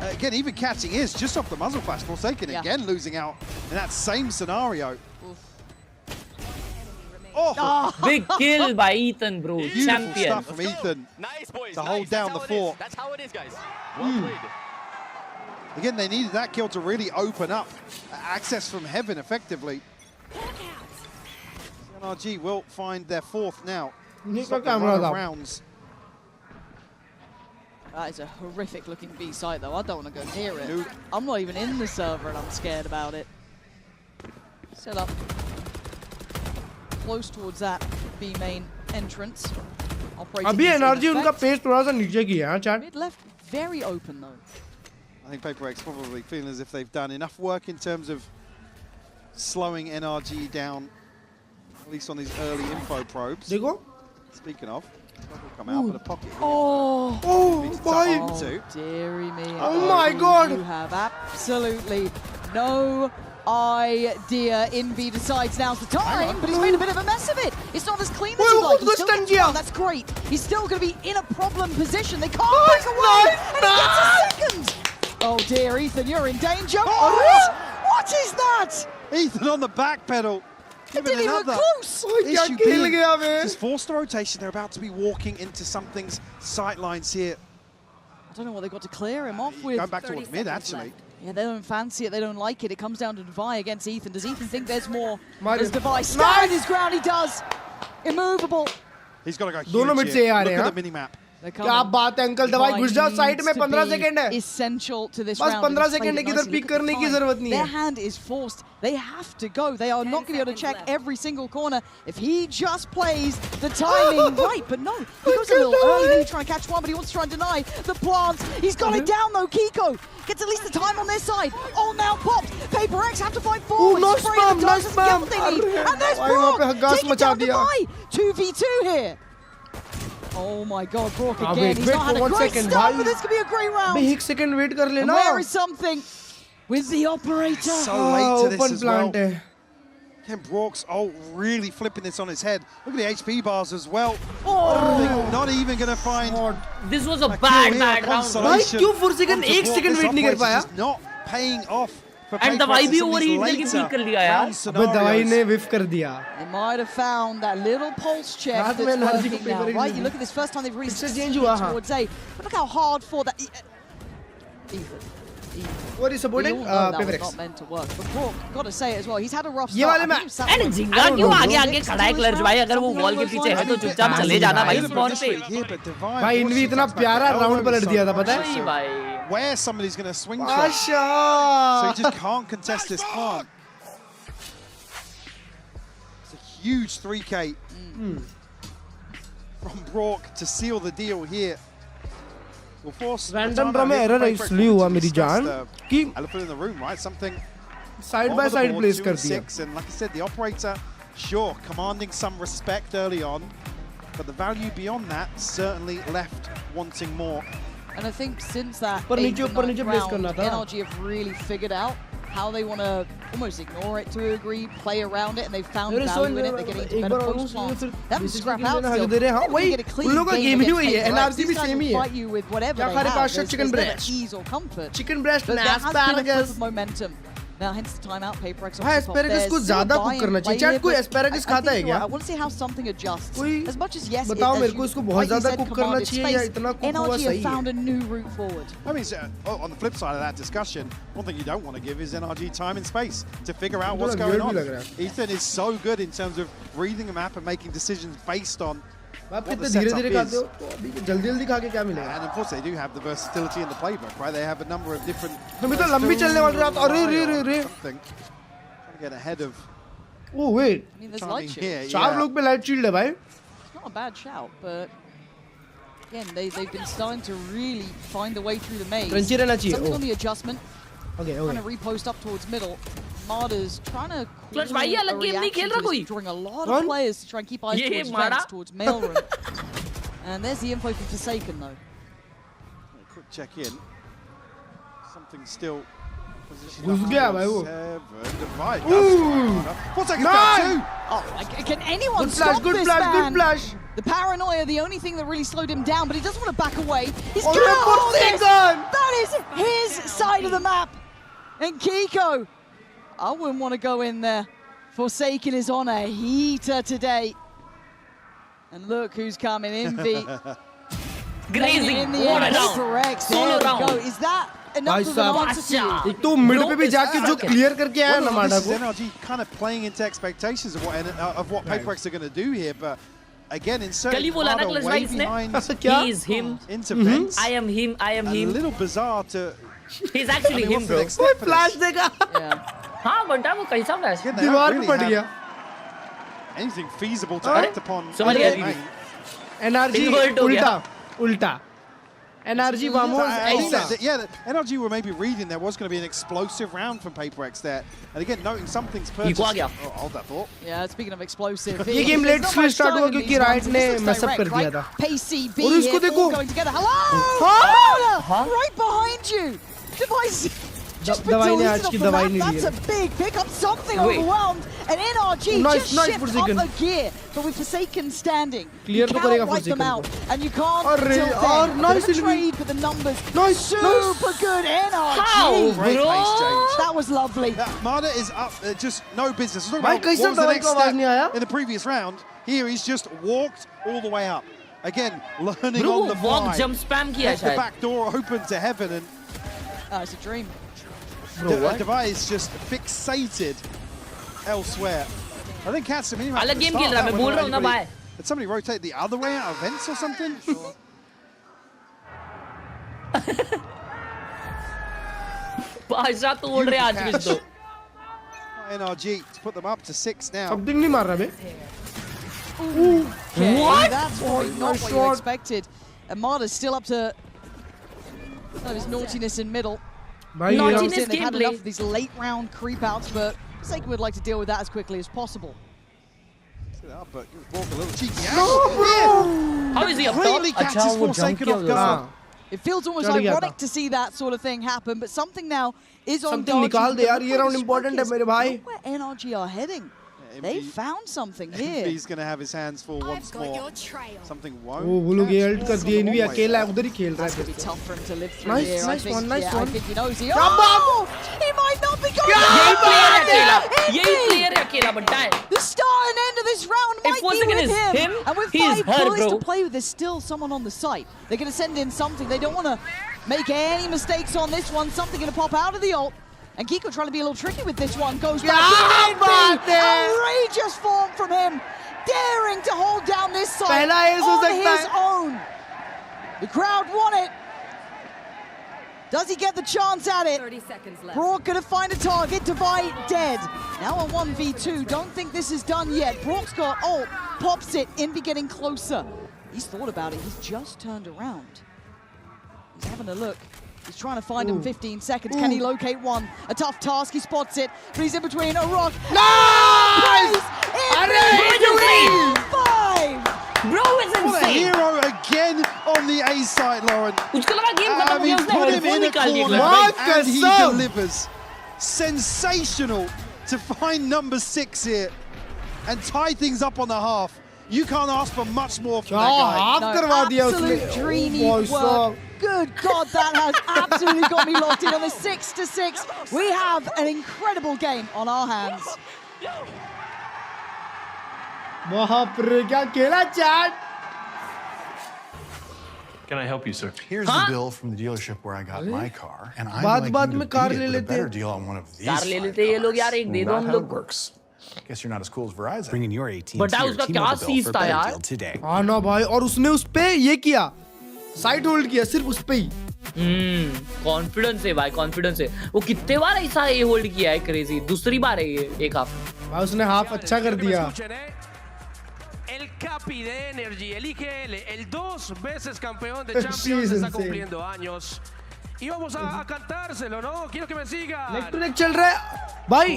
Again, even catching is just off the muzzle flash. Forsaken again losing out in that same scenario. Oh, Big kill by Ethan, bro. beautiful Champion. stuff from Ethan Nice, boys. to hold down the fort. That's how it is, guys. Well played. Again, they needed that kill to really open up access from heaven effectively. Nrg will find their fourth now. Stop the run of rounds. That is a horrific looking B site though. I don't want to go near it. I'm not even in the server and I'm scared about it. Set up close towards that B main entrance. अभी energy उनका pace थोड़ा सा नीचे किया है chat. Mid left very open though. I think Paper X probably feeling as if they've done enough work in terms of slowing Nrg down, at least on these early info probes. देखो. Speaking of, will come out, but a pocket. Oh, boy. Oh, dearie me. Oh my God. You have absolutely no idea. Envy decides now's the time, but he's made a bit of a mess of it. It's not as clean as he'd like. He still gets one. That's great. He's still going to be in a problem position. They can't break away, and he gets a second. Oh dear, Ethan, you're in danger. What is that? Ethan on the back pedal. It didn't even look close. Issue being, just forced the rotation. They're about to be walking into something's sight lines here. I don't know what they got to clear him off with. Going back towards mid, actually. Yeah, they don't fancy it. They don't like it. It comes down to Divai against Ethan. Does Ethan think there's more? Mario. Does Divai stand his ground? He does. Immovable. He's got to go huge दोनों mid से आ रहे Look हैं. at the minimap. क्या बात है uncle दवाई घुस जाओ साइड में 15 सेकंड है essential to this बस round. 15 सेकंड है किधर पिक करने की जरूरत नहीं Their है hand is forced. They have to go. They are not going to be able to check every single corner if he just plays the timing right. But no, he goes a little early. Maybe try and catch one, but he wants to try and deny the plants. He's got it down though. Kiko gets at least the time on their side. Oh, now popped. Paper X have to fight forward. nice spam, nice Get what they need. And there's Brock taking down Divai. 2v2 here. Oh my God, Brock again. He's not had a great start, but this could be a great round. एक second wait कर लेना Where is something with the operator? So late to this open as well. plant है Ken Brock's really flipping this on his head. Look at the HP bars as well. Oh, not even going to find. This was a bad round. भाई क्यों 4 second एक second wait नहीं कर पाया Not paying off. And दवाई भी overheat करके peak कर लिया यार. अबे दवाई ने whiff कर दिया. They might have found that little pulse check that's working now, right? You look at this first time they've reached towards A, but look how hard for that. Ethan. What is supporting? Paper X. Not meant to work. But Brock, got to say it as well. He's had a rough start. ये वाले में अरे जिंगा क्यों आगे खड़ा है क्लर्ज भाई अगर वो वॉल के पीछे है तो चुपचाप चले जाना भाई स्पॉन पे. भाई इनवी इतना प्यारा राउंड पलट दिया था पता है भाई. Where somebody's going to swing from. So he just can't contest this plant. It's a huge 3K from Brock to seal the deal here. We'll force random drum में एरर इसलिए हुआ मेरी जान कि elephant in the room, right? Something side by side place कर दिया. And like I said, the operator sure, commanding some respect early on, but the value beyond that certainly left wanting more. And I think since that 8th or 9th round, Nrg have really figured out how they want to almost ignore it to a degree, play around it, and they've found value in it. They're getting into better post plants. They haven't scrap out still. They get a clean game against Paper. These guys will fight you with whatever they have. There's never ease or comfort. Chicken breast, but there has been a flip of momentum. Now, hence the timeout. Paper X on the top. Asparagus को ज़्यादा cook करना चाहिए. Chat कोई asparagus खाता है क्या? I want to see how something adjusts. As much as yes, बताओ मेरे को इसको बहुत ज़्यादा cook करना चाहिए या इतना cook हुआ Nrg have found a new route forward. I mean, on the flip side of that discussion, one thing you don't want to give is Nrg time and space to figure out what's going on. Ethan is so good in terms of reading the map and making decisions based on what the setup is. And of course they do have the versatility in the playbook, right? They have a number of different something trying to get ahead of. Oh wait, I mean, there's light shield. चार लोग पे light shield है भाई. It's not a bad shout, but again they've been starting to really find the way through the maze. Something on the adjustment. Okay. Trying to repost up towards middle. Mada's trying to Klurge भाई ये अलग game नहीं खेल रहा कोई. Drawing a lot of players to try and keep eyes towards vents, towards mailroom. And there's the info for Forsaken though. Quick check in. Something still. घुस गया भाई वो. Nice. Oh, can anyone stop this man? Good flash. The paranoia, the only thing that really slowed him down, but he doesn't want to back away. He's going for this. That is his side of the map. And Kiko, I wouldn't want to go in there. Forsaken is on a heater today. And look who's coming in, V. Grazing. In the end, correct. There we go. Is that enough of an answer to you? एक तो mid पे भी जाके जो clear करके आया ना माडा को. Nrg kind of playing into expectations of what Paper X are going to do here, but again inserting Harder way behind. He is him. Into vents. I am him. I am him. A little bizarre to. He's actually him, bro. कोई flash देगा. हाँ बंटा वो कैसा flash? दीवार पे पड़ गया. Anything feasible to act upon. Nrg ulta. Nrg vamos ऐसा. Yeah, Nrg were maybe reading there was going to be an explosive round from Paper X there, and again noting something's purchased. Oh, hold that thought. Yeah, speaking of explosive. ये game late start हुआ क्योंकि Riot ने mess up कर दिया था. Pacey B और इसको देखो. going together. Hello. Right behind you. Device. दवाई ने आज की दवाई नहीं ली. That's a big pickup. Something overwhelmed. And Nrg just shift up a gear. But with Forsaken standing, you can't wipe them out. And you can't until then. Nice trade for the numbers. Super good Nrg. Great pace change. That was lovely. Marta is up, just no business. What was the next step in the previous round? Here he's just walked all the way up. Again, learning on the fly. Jump spam किया The back door open to heaven and. It's a dream. The device just fixated elsewhere. I think Cat's a minimap. अलग game खेल रहा है मैं बोल रहा हूँ ना भाई. Did somebody rotate the other way out of vents or something? भाषा तोड़ रहे आज कुछ तो. Nrg to put them up to 6 now. Something नहीं मार रहा बे. What? That's not what you expected. Amada's still up to his naughtiness in middle. Naughtiness They've had enough of these late round creep outs, but Forsaken would like to deal with that as quickly as possible. But walk a little cheeky. No, bro! How is he up Completely catches Forsaken off guard. It feels almost ironic to see that sort of thing happen, but something now is on something निकाल दे यार, ये round important है मेरे भाई. Where Nrg are heading. They found something here. He's going to have his hands full once more. Something won't. Oh, वो लोग ult कर दिए. इनवी अकेला है, उधर ही खेल रहा है. It's going to be tough for him to live through here. Nice one. I think he knows he. Oh! He might not be going. यही player है अकेला. यही player है अकेला बंटा है. The start and end of this round might be with him. And with 5 bullets to play with, there's still someone on the site. They're going to send in something. They don't want to make any mistakes on this one. Something going to pop out of the ult. And Kiko trying to be a little tricky with this one. Goes back. Outrageous form from him. Daring to hold down this side on his own. The crowd want it. Does he get the chance at it? 30 seconds left. Brock gonna find a target. Divide dead. Now a 1v2. Don't think this is done yet. Brock's got ult. Pops it. Envy getting closer. He's thought about it. He's just turned around. He's having a look. He's trying to find him 15 seconds. Can he locate one? A tough task. He spots it. But he's in between a rock. Nice! Bro is What a insane. hero again on the A side, Lauren. उसको लगा game खत्म हो गया, उसने Put him headphone in a निकाल दिया corner भाई. and he delivers. Sensational to find number 6 here and tie things up on the half. You can't ask for much more from that guy. Absolute dreamy work. Good God, that has absolutely got me locked in on the 6-6. We have an incredible game on our hands. Can I help you, sir? Here's the bill from the dealership where I got my car, and I'd like you to beat it with a better deal on one of these. Car ले लेते ये लोग यार, एक दे दो हम लोग. Works. Guess you're not as cool as Verizon. Bringing your 18 But उसका क्या सीज था यार? हाँ ना भाई, और उसने उस पे ये किया, साइड होल्ड किया सिर्फ उस पे ही. कॉन्फिडेंस है भाई, कॉन्फिडेंस है. वो कितने बार ऐसा ये होल्ड किया है, क्रेजी. दूसरी बार है ये एक हाफ. भाई उसने हाफ अच्छा कर दिया. El capi de Nrg elige el 2 veces campeón de Champions, está cumpliendo años. Y vamos a cantárselo, ¿no? Quiero que me sigan. Neck to neck चल रहा है भाई.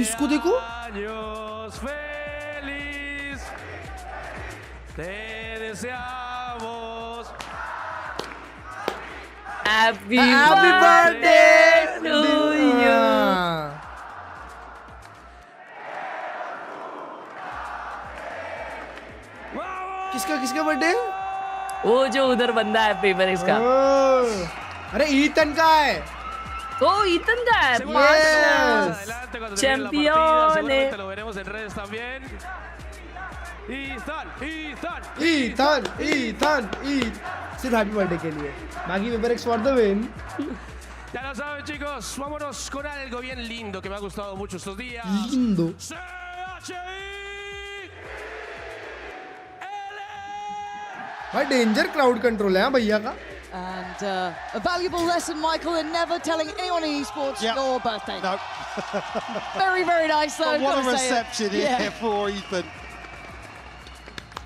इसको देखो. Años feliz. Te deseamos. Happy birthday to you. किसका birthday? वो जो उधर बंदा है पेपर इसका. अरे ईथन का है. ओ ईथन का है. चैंपियन है. ईथन सिर्फ हैप्पी बर्थडे के लिए. बाकी paper x for the win. Ya lo saben, chicos, vámonos con algo bien lindo que me ha gustado mucho estos días. Lindo. भाई डेंजर क्राउड कंट्रोल है भैया का. And a valuable lesson, Michael, in never telling anyone in esports your birthday. No. Very, very nice, though. But what a reception here for Ethan.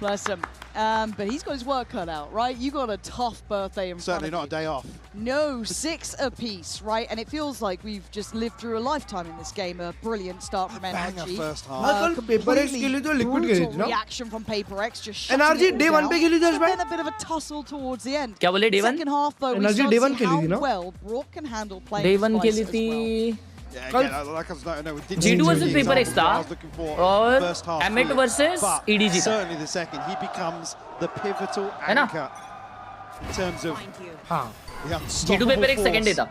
Bless him. But he's got his work cut out, right? You got a tough birthday in Certainly front of not a day off. No, 6 apiece, right? And it feels like we've just lived through a lifetime in this game. A brilliant start from NRG. First half. Paper X के लिए तो liquid गई थी ना? Reaction from Paper X, just shutting NRG it all day 1 down. पे खेली थी But भाई. then a bit of a tussle towards the end. क्या बोले day 1? Second half though, we NRG start day to 1 see खेली how थी ना? well Brock can handle playing Day this 1 device खेली as थी. well. Yeah, again, like I was no, we didn't G2 see versus the Paper X examples था I was looking for और first half Emmet here. versus But EDG था. certainly the second, he becomes the pivotal है ना? anchor in terms of हाँ. the G2 unstoppable paper एक second day था.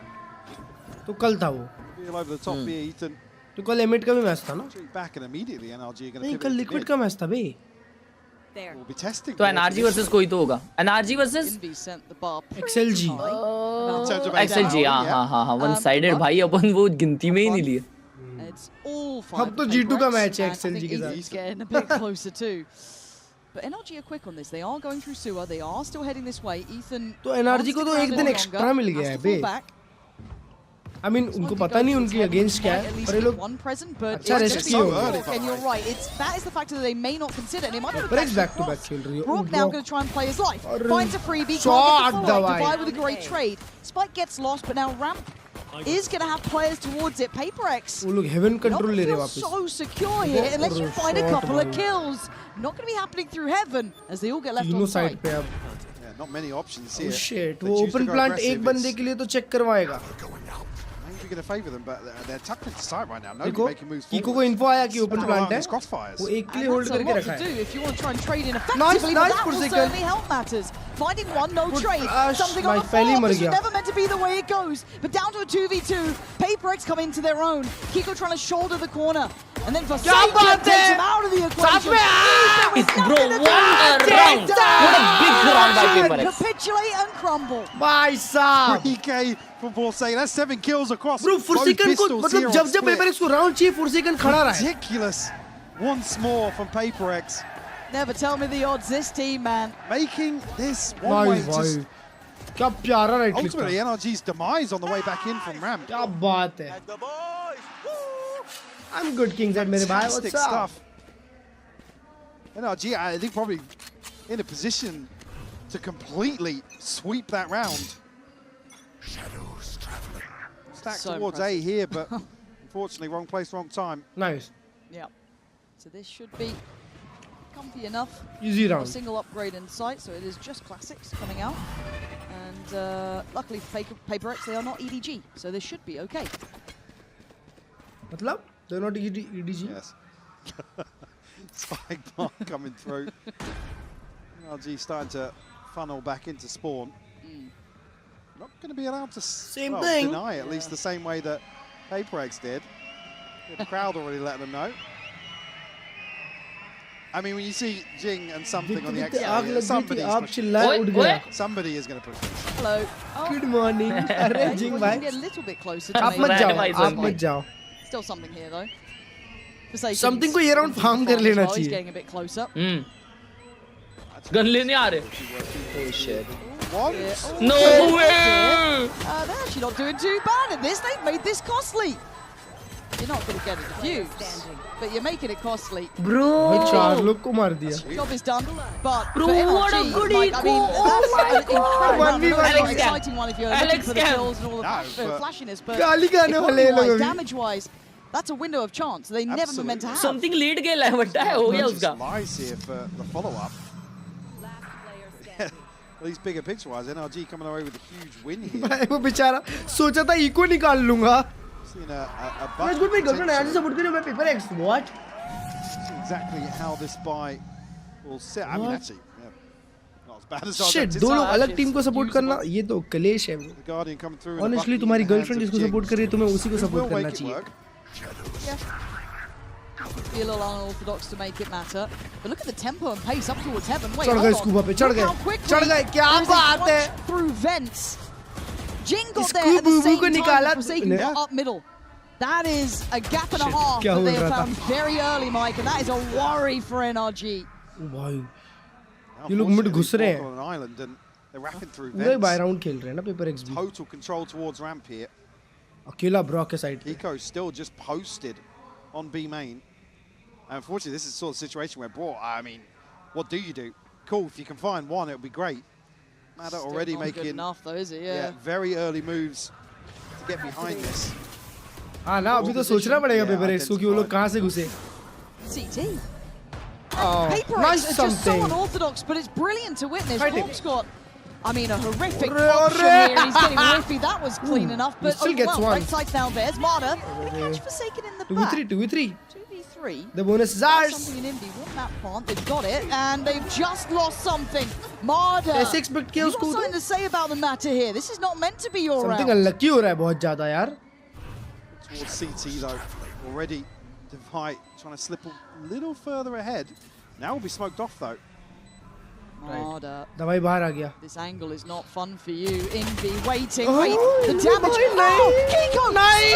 तो कल था वो. All over the top here, Ethan. तो कल एमिट का भी मैच था ना? Back and immediately NRG are going to नहीं कल लिक्विड का मैच था बे. We'll be testing. तो NRG versus कोई तो होगा. NRG versus XLG. XLG हाँ one sided भाई, अपन वो गिनती में ही नहीं लिए. It's all fine. अब तो G2 का मैच है XLG के Ethan's साथ. getting a bit closer too. But NRG are quick on this. They are going through sewer. They are still heading this way. Ethan. तो NRG को तो एक दिन एक्स्ट्रा मिल गया है बे. I mean उनको पता नहीं उनकी अगेंस्ट क्या है, पर ये लोग अच्छा रिस्क किए होंगे. And you're right. That is the factor that they may not consider. And it might be back to back खेल रही है. Brock now going to try and play his life. Finds a freebie. Shot Can't get the follow-up. Divide with a great trade. Spike gets lost, but now Ramp is going to have players towards it. Paper X. वो लोग heaven control ले रहे हैं वापस. So secure here unless you find a couple of kills. Not going to be happening through heaven as they all get left on site. पे अब. Yeah, not many options here. Oh shit, वो open plant एक बंदे के लिए तो check करवाएगा. Going to favor them, but they're tucked into side right now. Nobody making moves forward. Kiko को info आया कि open plant है. वो एक के लिए hold करके रखा है. If you want to try and trade in effectively, nice that will certainly help matters. Finding one, no trade. Something on the floor. This was never meant to be the way it goes. But down to a 2v2. Paper X come into their own. Kiko trying to shoulder the corner. And then for Sage takes him out of the equation. Bro, what a round! What a big round by Paper X. Capitulate and crumble. भाई साहब. 3K from Forsake. That's 7 kills across. Bro, Forsaken को मतलब जब Paper X को round चाहिए Forsaken खड़ा रहा है. Ridiculous. Once more from Paper X. Never tell me the odds, this team, man. Making this one way just... क्या प्यारा right click. Ultimately, NRG's demise on the way back in from Ramp. क्या बात है. I'm good, Kings and मेरे भाई. What's up? NRG, I think probably in a position to completely sweep that round. Shadows traveling. Stacked towards A here, but unfortunately, wrong place, wrong time. Nice. Yeah. So this should be comfy enough. Easy round. A single upgrade in sight, so it is just classics coming out. And luckily for Paper X, they are not EDG, so this should be okay. Matlab? They're not EDG? Yes. Spike bomb coming through. Nrg starting to funnel back into spawn. Not going to be allowed to deny, at least the same way that Paper X did. The crowd already letting them know. I mean, when you see Jing and something on the X, somebody is going to push this. Hello. Good morning. Arre Jing bhai. Get a little bit closer to Aap mat jao. Still something here though. Something को ये round farm कर लेना He's चाहिए. getting a bit closer. Gun लेने आ रहे. Oh shit. What? No way. They're actually not doing too bad in this. They've made this costly. You're not going to get a defuse, but you're making it costly. Bro. चार लोग को मार दिया. Job is done, but bro, for what a good eco! I mean, that's an incredible exciting one if you're looking for the kills and all the flashiness. But damage-wise, that's a window of chance. They never were meant to have. Something lead गेला है बट्टा है हो गया उसका. Lies here for the follow-up. At least bigger picture-wise, Nrg coming away with a huge win here. भाई वो बेचारा सोचा था इको निकाल लूँगा. That's good. My girlfriend आज support करें मैं Paper X. What? Exactly how this buy will sit. I mean, actually, yeah, not as bad as I Shit, दो लोग अलग टीम को सपोर्ट करना ये तो कलेश है. Honestly, तुम्हारी गर्लफ्रेंड जिसको सपोर्ट कर रही है तुम्हें उसी को सपोर्ट करना चाहिए. Be a little unorthodox to make it matter, but look at the tempo and pace up towards heaven. Wait, चढ़ गए स्कूबा पे, चढ़ गए. क्या बात है? Through vents. Jing got there at the same time. Forsaken got up middle. That is a gap and a half that they have found very early, Mike, and that is a worry for NRG. Wow. ये लोग mid घुस रहे हैं. They're rapping through वही bye round खेल रहे हैं ना Paper X भी. Total control towards ramp here. अकेला ब्रॉक के साइड पे. Kiko still just posted on B main. Unfortunately, this is the sort of situation where, bro, I mean, what do you do? Cool, if you can find one, it would be great. Matter already making good enough, though, is it? Yeah. Very early moves to get behind this. हाँ ना अभी तो सोचना पड़ेगा Paper X को कि वो लोग कहाँ से घुसे. CT. Oh, Paper X is just so unorthodox, but it's brilliant to witness. Bob's got, I mean, a horrific option here. He's getting whiffy. That was clean enough, but still gets one. right side's now theirs. Marta, the catch Forsaken in the back. 2v3. 2v3. The bonus is ours. Something in Indy. Want that plant? They've got it, and they've just lost something. Marta, ऐसे expect किया उसको. You've got something to say about the matter here. This is not meant to be your round. Something unlucky हो रहा है बहुत ज़्यादा यार. Towards CT though, already Divide trying to slip a little further ahead. Now will be smoked off though. Marta. दवाई बाहर आ गया. This angle is not fun for you. Invi waiting. Wait, the damage. Kiko! Nice!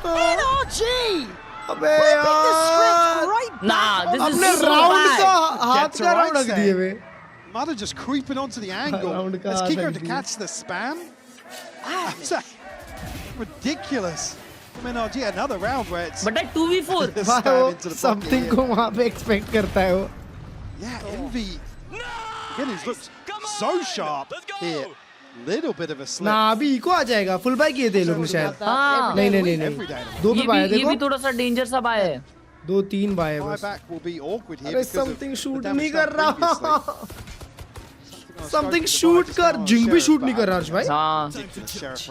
NRG! Flipping the script right back. This is so bad. हाथ का round रख दिए वे. Mother just creeping onto the angle. As Kiko to catch the spam. Ridiculous. From NRG, another round where it's. But that 2v4. Something को वहाँ पे expect करता है वो. Yeah, Envy. Again, he's looked so sharp here. Little bit of a slip. ना अभी eco आ जाएगा. Full bye किए थे लोग ने शायद. नहीं. दो पे बाय देखो. ये भी थोड़ा सा डेंजर सा बाय है. 2-3 बाय है बस. Back will be awkward here. अरे something shoot नहीं कर रहा. Something shoot कर. जिंग भी shoot नहीं कर रहा अर्श भाई. हाँ.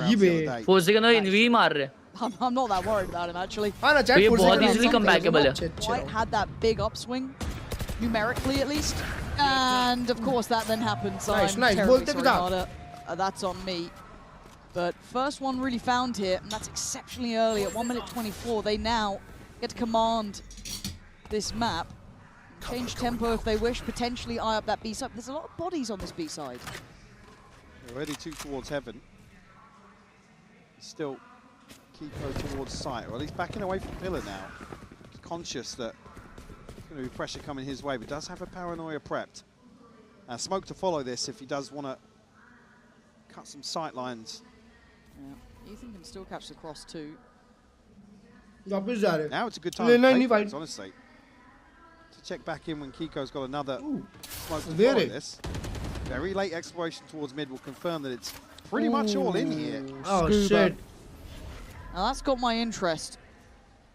ये बे. Forsaken और Envy मार रहे. I'm not that worried about him actually. हाँ ना chat. ये बहुत easily comebackable है. White had that big upswing. Numerically at least, and of course that then happens. Nice. Terribly sorry, Marta. That's on me. But first one really found here, and that's exceptionally early at 1 minute 24. They now get to command this map, change tempo if they wish, potentially eye up that B side. There's a lot of bodies on this B side. Already two towards heaven. Still Kiko towards sight, or at least backing away from pillar now. He's conscious that going to be pressure coming his way, but does have a paranoia prepped. Smoke to follow this if he does want to cut some sight lines. Yeah, Ethan can still catch the cross too. Now it's a good time to honestly. To check back in when Kiko's got another smoke to follow this. Very late exploration towards mid will confirm that it's pretty much all in here. Oh shit. Now that's got my interest.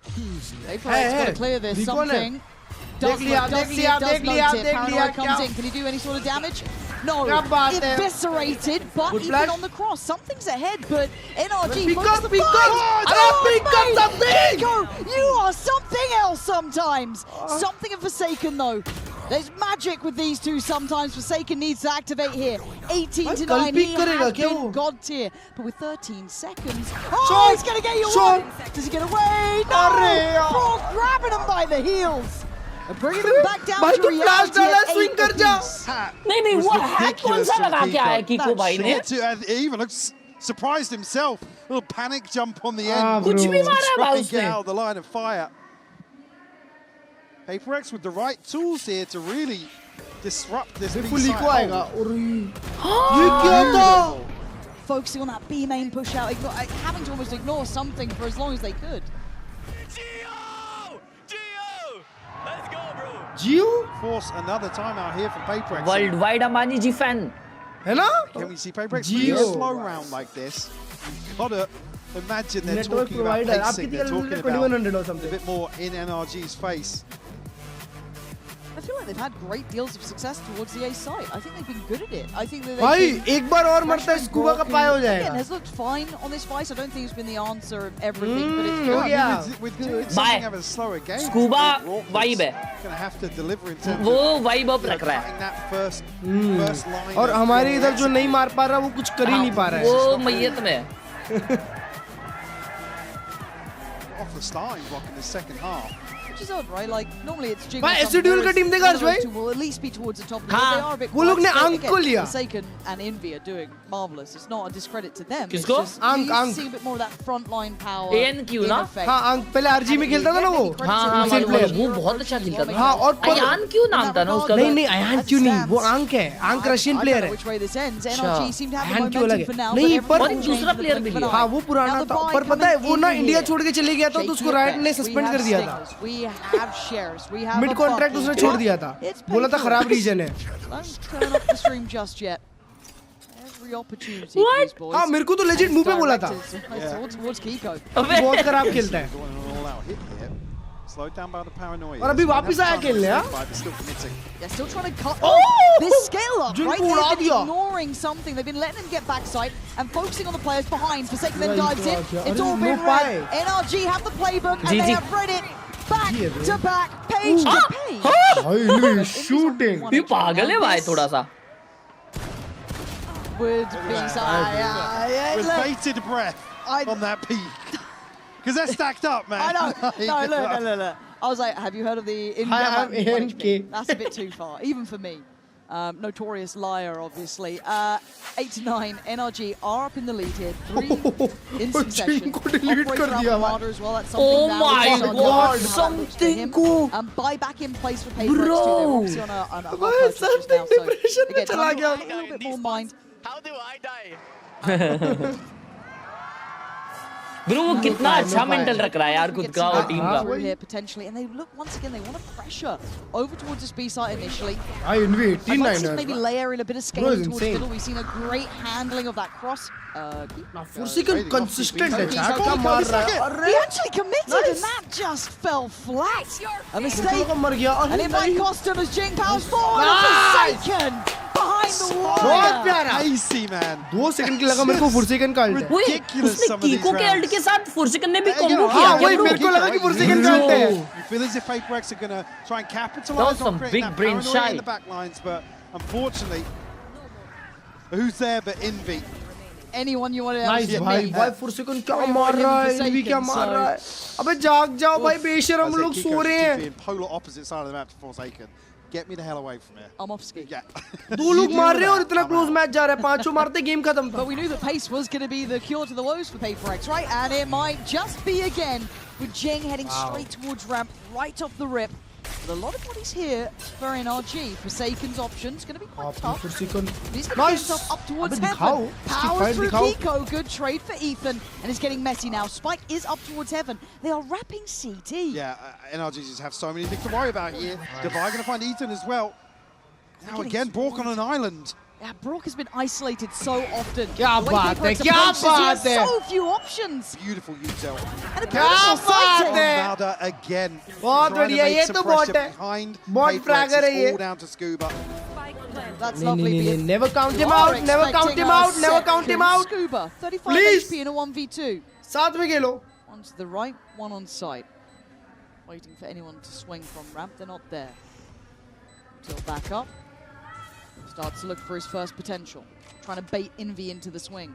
Vapor's got to clear this. Something does look it. Paranoid comes in. Can he do any sort of damage? No. Eviscerated, but even on the cross. Something's ahead, but Nrg pick up something! Pico, you are something else sometimes. Something of Forsaken, though. There's magic with these two sometimes. Forsaken needs to activate here. 18 to 9. He has been God tier. But with 13 seconds. Oh, he's going to get you one. Does he get away? No! Brock grabbing him by the heels. And bringing him back down to reality at 8 नहीं what hack कौन सा लगा के आया Kiko भाई ने? He even looks surprised himself. A little panic jump on the end. कुछ भी मारा है भाई उसने. Get out of the line of fire. Prx with the right tools here to really disrupt this B side. Focusing on that B main push out, having to almost ignore something for as long as they could. Gio? Force another timeout here from Prx. Worldwide Amani G fan. Hello? Can we see Prx in a slow round like this? You've got to imagine they're talking about pacing, they're talking about a bit more in Nrg's face. I feel like they've had great deals of success towards the A side. I think they've been good at it. I think that भाई एक बार और मरता है scuba का पाया हो जाएगा. Again, has looked fine on this fight. I don't think it's been the answer of everything, but it's good. With something of a slower game. Scuba vibe है. Gonna have to deliver in terms वो of vibe up रख रहा है. that first line. और हमारे इधर जो नहीं मार पा रहा वो कुछ कर ही नहीं पा रहा है. वो मैयत में. Off the starting block in the second half. Which is odd, right? Like normally it's Jing. भाई ऐसे ड्यूल का टीम देखा आज भाई? Will at least be towards the top. They are a bit. वो लोग ने अंक को लिया. Forsaken and Envy are doing marvelous. It's not a discredit to them. किसको? अंक. See a bit more of that front line power. ANQ ना? हाँ अंक पहले RG में खेलता था ना वो. हाँ वो बहुत अच्छा खेलता था. हाँ और अयान क्यों नाम था ना उसका? नहीं अयान क्यों नहीं? वो अंक है. अंक रशियन प्लेयर है. Which way this ends? Nrg seem to have अयान क्यों momentum for now. नहीं पर दूसरा प्लेयर भी लिया. हाँ वो पुराना था. पर पता है वो ना इंडिया छोड़ के चले गया था तो उसको राइट ने सस्पेंड कर दिया था. मिड कॉन्ट्रैक्ट उसने छोड़ दिया था. बोला था खराब रीजन है. हाँ मेरे को तो लेजिट मुंह पे बोला था. बहुत खराब खेलता है. और अभी वापस आया खेलने यार. जिनको उड़ा दिया. Ignoring something, they've been letting him get backside and focusing on the players behind. Forsaken then dives in. It's all been read. Nrg have the playbook and they have read it. Back to back, page to page. भाई shooting. ये पागल है भाई थोड़ा सा. Would be with bated breath on that peak. Because they're stacked up, man. I know. No, look. I was like, have you heard of the ANK? That's a bit too far, even for me. Notorious liar, obviously. 8 to 9, Nrg are up in the lead here. 3 in succession. Operator Armada as well. That's something oh my god, something cool. Buy back in place for Prx too. They're obviously on a purchase just now. So again, a little bit more mind. How do I die? Bro वो कितना अच्छा mental रख रहा है यार खुद का और टीम का. Here potentially, and they look once again. They want to pressure over towards this B site initially. I envy 18-9. Maybe layer in a bit of scaling towards middle. We've seen a great handling of that cross. Forsaken consistent है. क्या मार रहा है? He actually committed, and that just fell flat. A mistake, and it might cost him as Jing powers forward. Forsaken behind the wall. बहुत प्यारा. Icy man. 2 second की लगा मेरे को Forsaken का अल्ट. उसने कीको के अल्ट के साथ Forsaken ने भी कॉम्बो किया. हाँ वही मेरे को लगा कि Forsaken का अल्ट है. You feel as if Prx are going to try and capitalize on creating that paranoia in the backlines, but unfortunately, who's there but Envy? Anyone you want to nice भाई Forsaken क्या मार रहा है? Envy क्या मार रहा है? अबे जाग जाओ भाई बेशरम लोग सो रहे हैं. Polar opposite side of the map to Forsaken. Get me the hell away from here. I'm off ski. Yeah. 2 लोग मार रहे हैं और इतना क्लोज मैच जा रहा है. 5 मारते गेम खत्म. But we knew that pace was going to be the cure to the woes for Prx, right? And it might just be again with Jing heading straight towards ramp right off the rip. But a lot of bodies here for Nrg. Forsaken's options going to be quite tough. He's going to get himself up towards heaven. Powers through Kiko. Good trade for Ethan. And it's getting messy now. Spike is up towards heaven. They are wrapping CT. Yeah, Nrg just have so many things to worry about here. Divide going to find Ethan as well. Now again, Bork on an island. Yeah, Brock has been isolated so often. क्या बात है, क्या बात है? So few options. Beautiful util. And a क्या बात है? Mada again. बहुत बढ़िया, ये तो bot है. Bot fragger है ये. All down to Scuba. That's lovely. Never count him out. Never count him out. Never count him out. Scuba, 35 Please. HP in a 1v2. साथ में खेलो. One to the right, one on site. Waiting for anyone to swing from ramp. They're not there. Till back up. Starts to look for his first potential. Trying to bait Envy into the swing.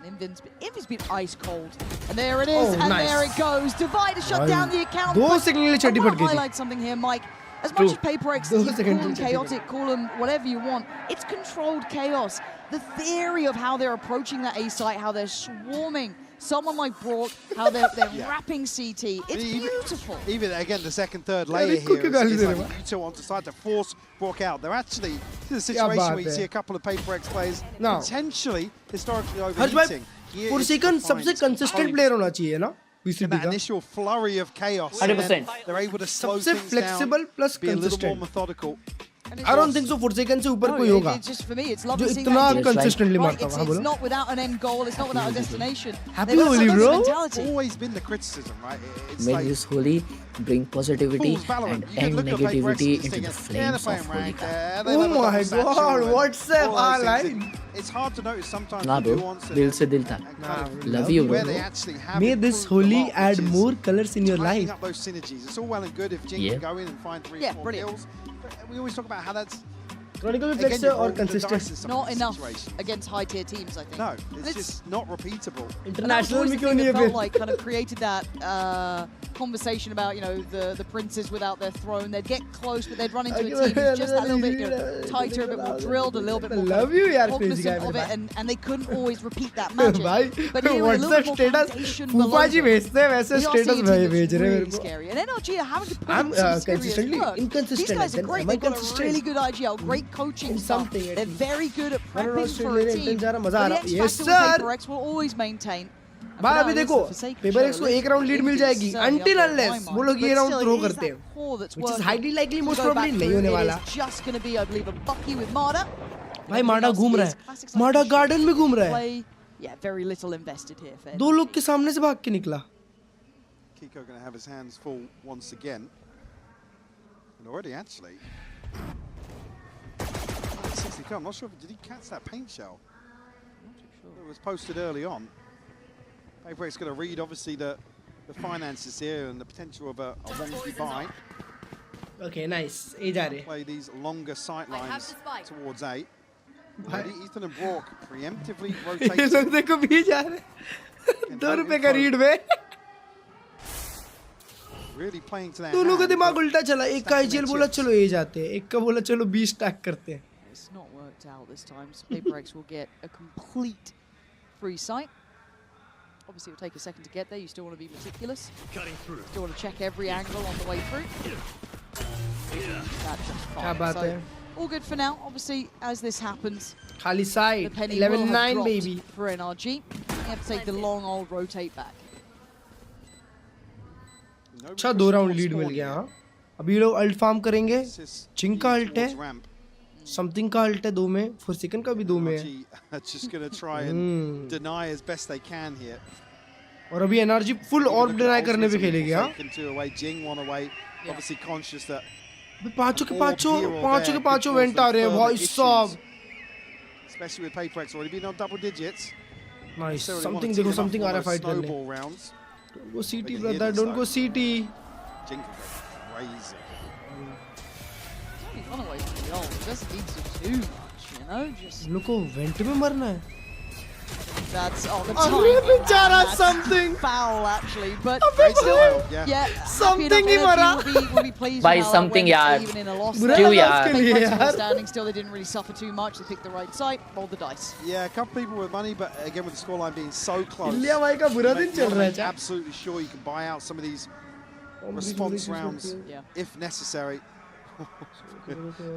And Envy's been ice cold. And there it is, and nice. there it goes. Divider shut down the account. दो second के लिए छठी I पड़ want to गई थी. highlight something here, Mike. As much as Paper X, दो you call second के them लिए छठी chaotic, call them whatever you want, it's controlled chaos. The theory of how they're approaching that A site, how they're swarming someone like Brock, how they're wrapping CT, it's beautiful. Even again, the second, third layer here is like Vito on the side to force Brock out. They're actually in a situation where you see a couple of Paper X players potentially historically overheating. Fursikan सबसे consistent player होना चाहिए ना? That initial flurry of chaos. 100%. They're able to slow सबसे things flexible down, plus be a little more consistent. methodical. I don't think so. Fursikan से ऊपर कोई होगा. It's just for me, it's जो lovely seeing इतना that. consistently Right, मारता है. हाँ it's बोलो. not without an end goal, it's not without a destination. Happy They've got Holi, such a bro. mentality. Always been the criticism, right? It's Make like this holy, bring positivity Fools Valorant. and You can end look at Paper X negativity and into think, the yeah, flames they're of playing ranked, Holy. they Oh have a my double satchel God, and WhatsApp all those I things. like. It's hard to notice sometimes Nah, the bro. nuance Dil se dil tha. Love you, where bro. they actually have May this improved a Holi lot, add which is more colors in your tightening life. up those synergies. It's all well and good if Jing Yeah. can go in and find 3 or 4 brilliant. kills. But we always talk about how that's Chronicle again, flex you're और rolling the dice consistent. in some Not of these enough situations. against high tier teams, I think. No, And it's just not repeatable. International में क्यों thing नहीं है that felt फिर? like kind of created that conversation about, you know, the princes without their throne. They'd get close, but they'd run into a team who's just that little bit, you know, tighter, a bit more drilled, a little bit more Love you, यार, crazy cognizant guy of मेरे it, and they couldn't always repeat that magic. भाई, But here with a little bit more WhatsApp foundation status below फूफा जी them, भेजते हैं वैसे we are seeing status a team भाई that's भेज रहे हैं मेरे really को. scary. And NRG are having to put I'm in some serious consistently work. inconsistent. These guys are Then great. am I They've got a consistent? really good IGL, great coaching In stuff. something, at They're least. very good at One prepping Australia for a intent team. जा रहा, मजा आ But रहा. the X Yes, factor with sir. Paper X will always maintain. भाई अभी देखो paper x को एक round lead मिल जाएगी until unless वो लोग ये राउंड थ्रो करते हैं, which is highly likely most probably नहीं होने वाला. Just going to be, I believe, a Bucky with Marda. भाई माडा घूम रहा है, माडा गार्डन में घूम रहा है. Yeah, very little invested here. For दो लोग के सामने से भाग के निकला. Kiko going to have his hands full once again. And already, actually. 60 I'm not sure, did he catch that paint shell? Not too sure. It was posted early on. Paper X going to read, obviously, the finances here and the potential of a wonky buy. Okay, nice. ए जा रहे. Play these longer sight lines towards A. Ready? Ethan and Brock preemptively ये rotating. लोग देखो भी जा रहे. 2 रुपए का रीड में. Really playing to their दोनों का hand, दिमाग but उल्टा चला. एक का आईजीएल बोला चलो ए जाते हैं, एक का बोला चलो 20 स्टैक करते हैं. It's not worked out this time, so Paper X will get a complete free sight. Obviously, it'll take a second to get there. You still want to be meticulous. Still want to check every angle on the way through. That's just fine. क्या बात So, है? all good for now. Obviously, as this happens, खाली the side penny will have 11-9 dropped baby. for NRG. You have to take the long old rotate back. अच्छा 2 round lead मिल गया. हाँ अभी लोग alt farm करेंगे. चिंग का alt है, something का अल्ट है 2 में, फॉरसेकन का भी 2 में है. just going to try and deny as best they can here. और अभी एनर्जी फुल ऑर्ब डिनाई करने पे खेलेगी. हाँ away, Jing one away. Obviously conscious that पांचों के पांचों वेंट आ रहे हैं भाई साहब. especially with Paper X already been on double digits. Nice. Something देखो, समथिंग आ रहा है फाइट करने. rounds. Don't go CT brother, don't go CT. Jing can go crazy. He's run away from the ult. Just needs to do much, you know? Just इन लोग को went में मरना है. that's the अरे time. बेचारा something. Foul actually, but अबे still, yeah. yeah. Something ही मरा. Will be pleased By with how that something, went, यार. even in a loss. बुरा there. लगा यार. उसके लिए Paper X were यार. standing still, they didn't really suffer too much. They picked the right side, rolled the dice. Yeah, a couple people with money, but again with the scoreline being so close. India भाई का बुरा दिन चल रहा है. Make absolutely sure you can buy out some of these response rounds if necessary.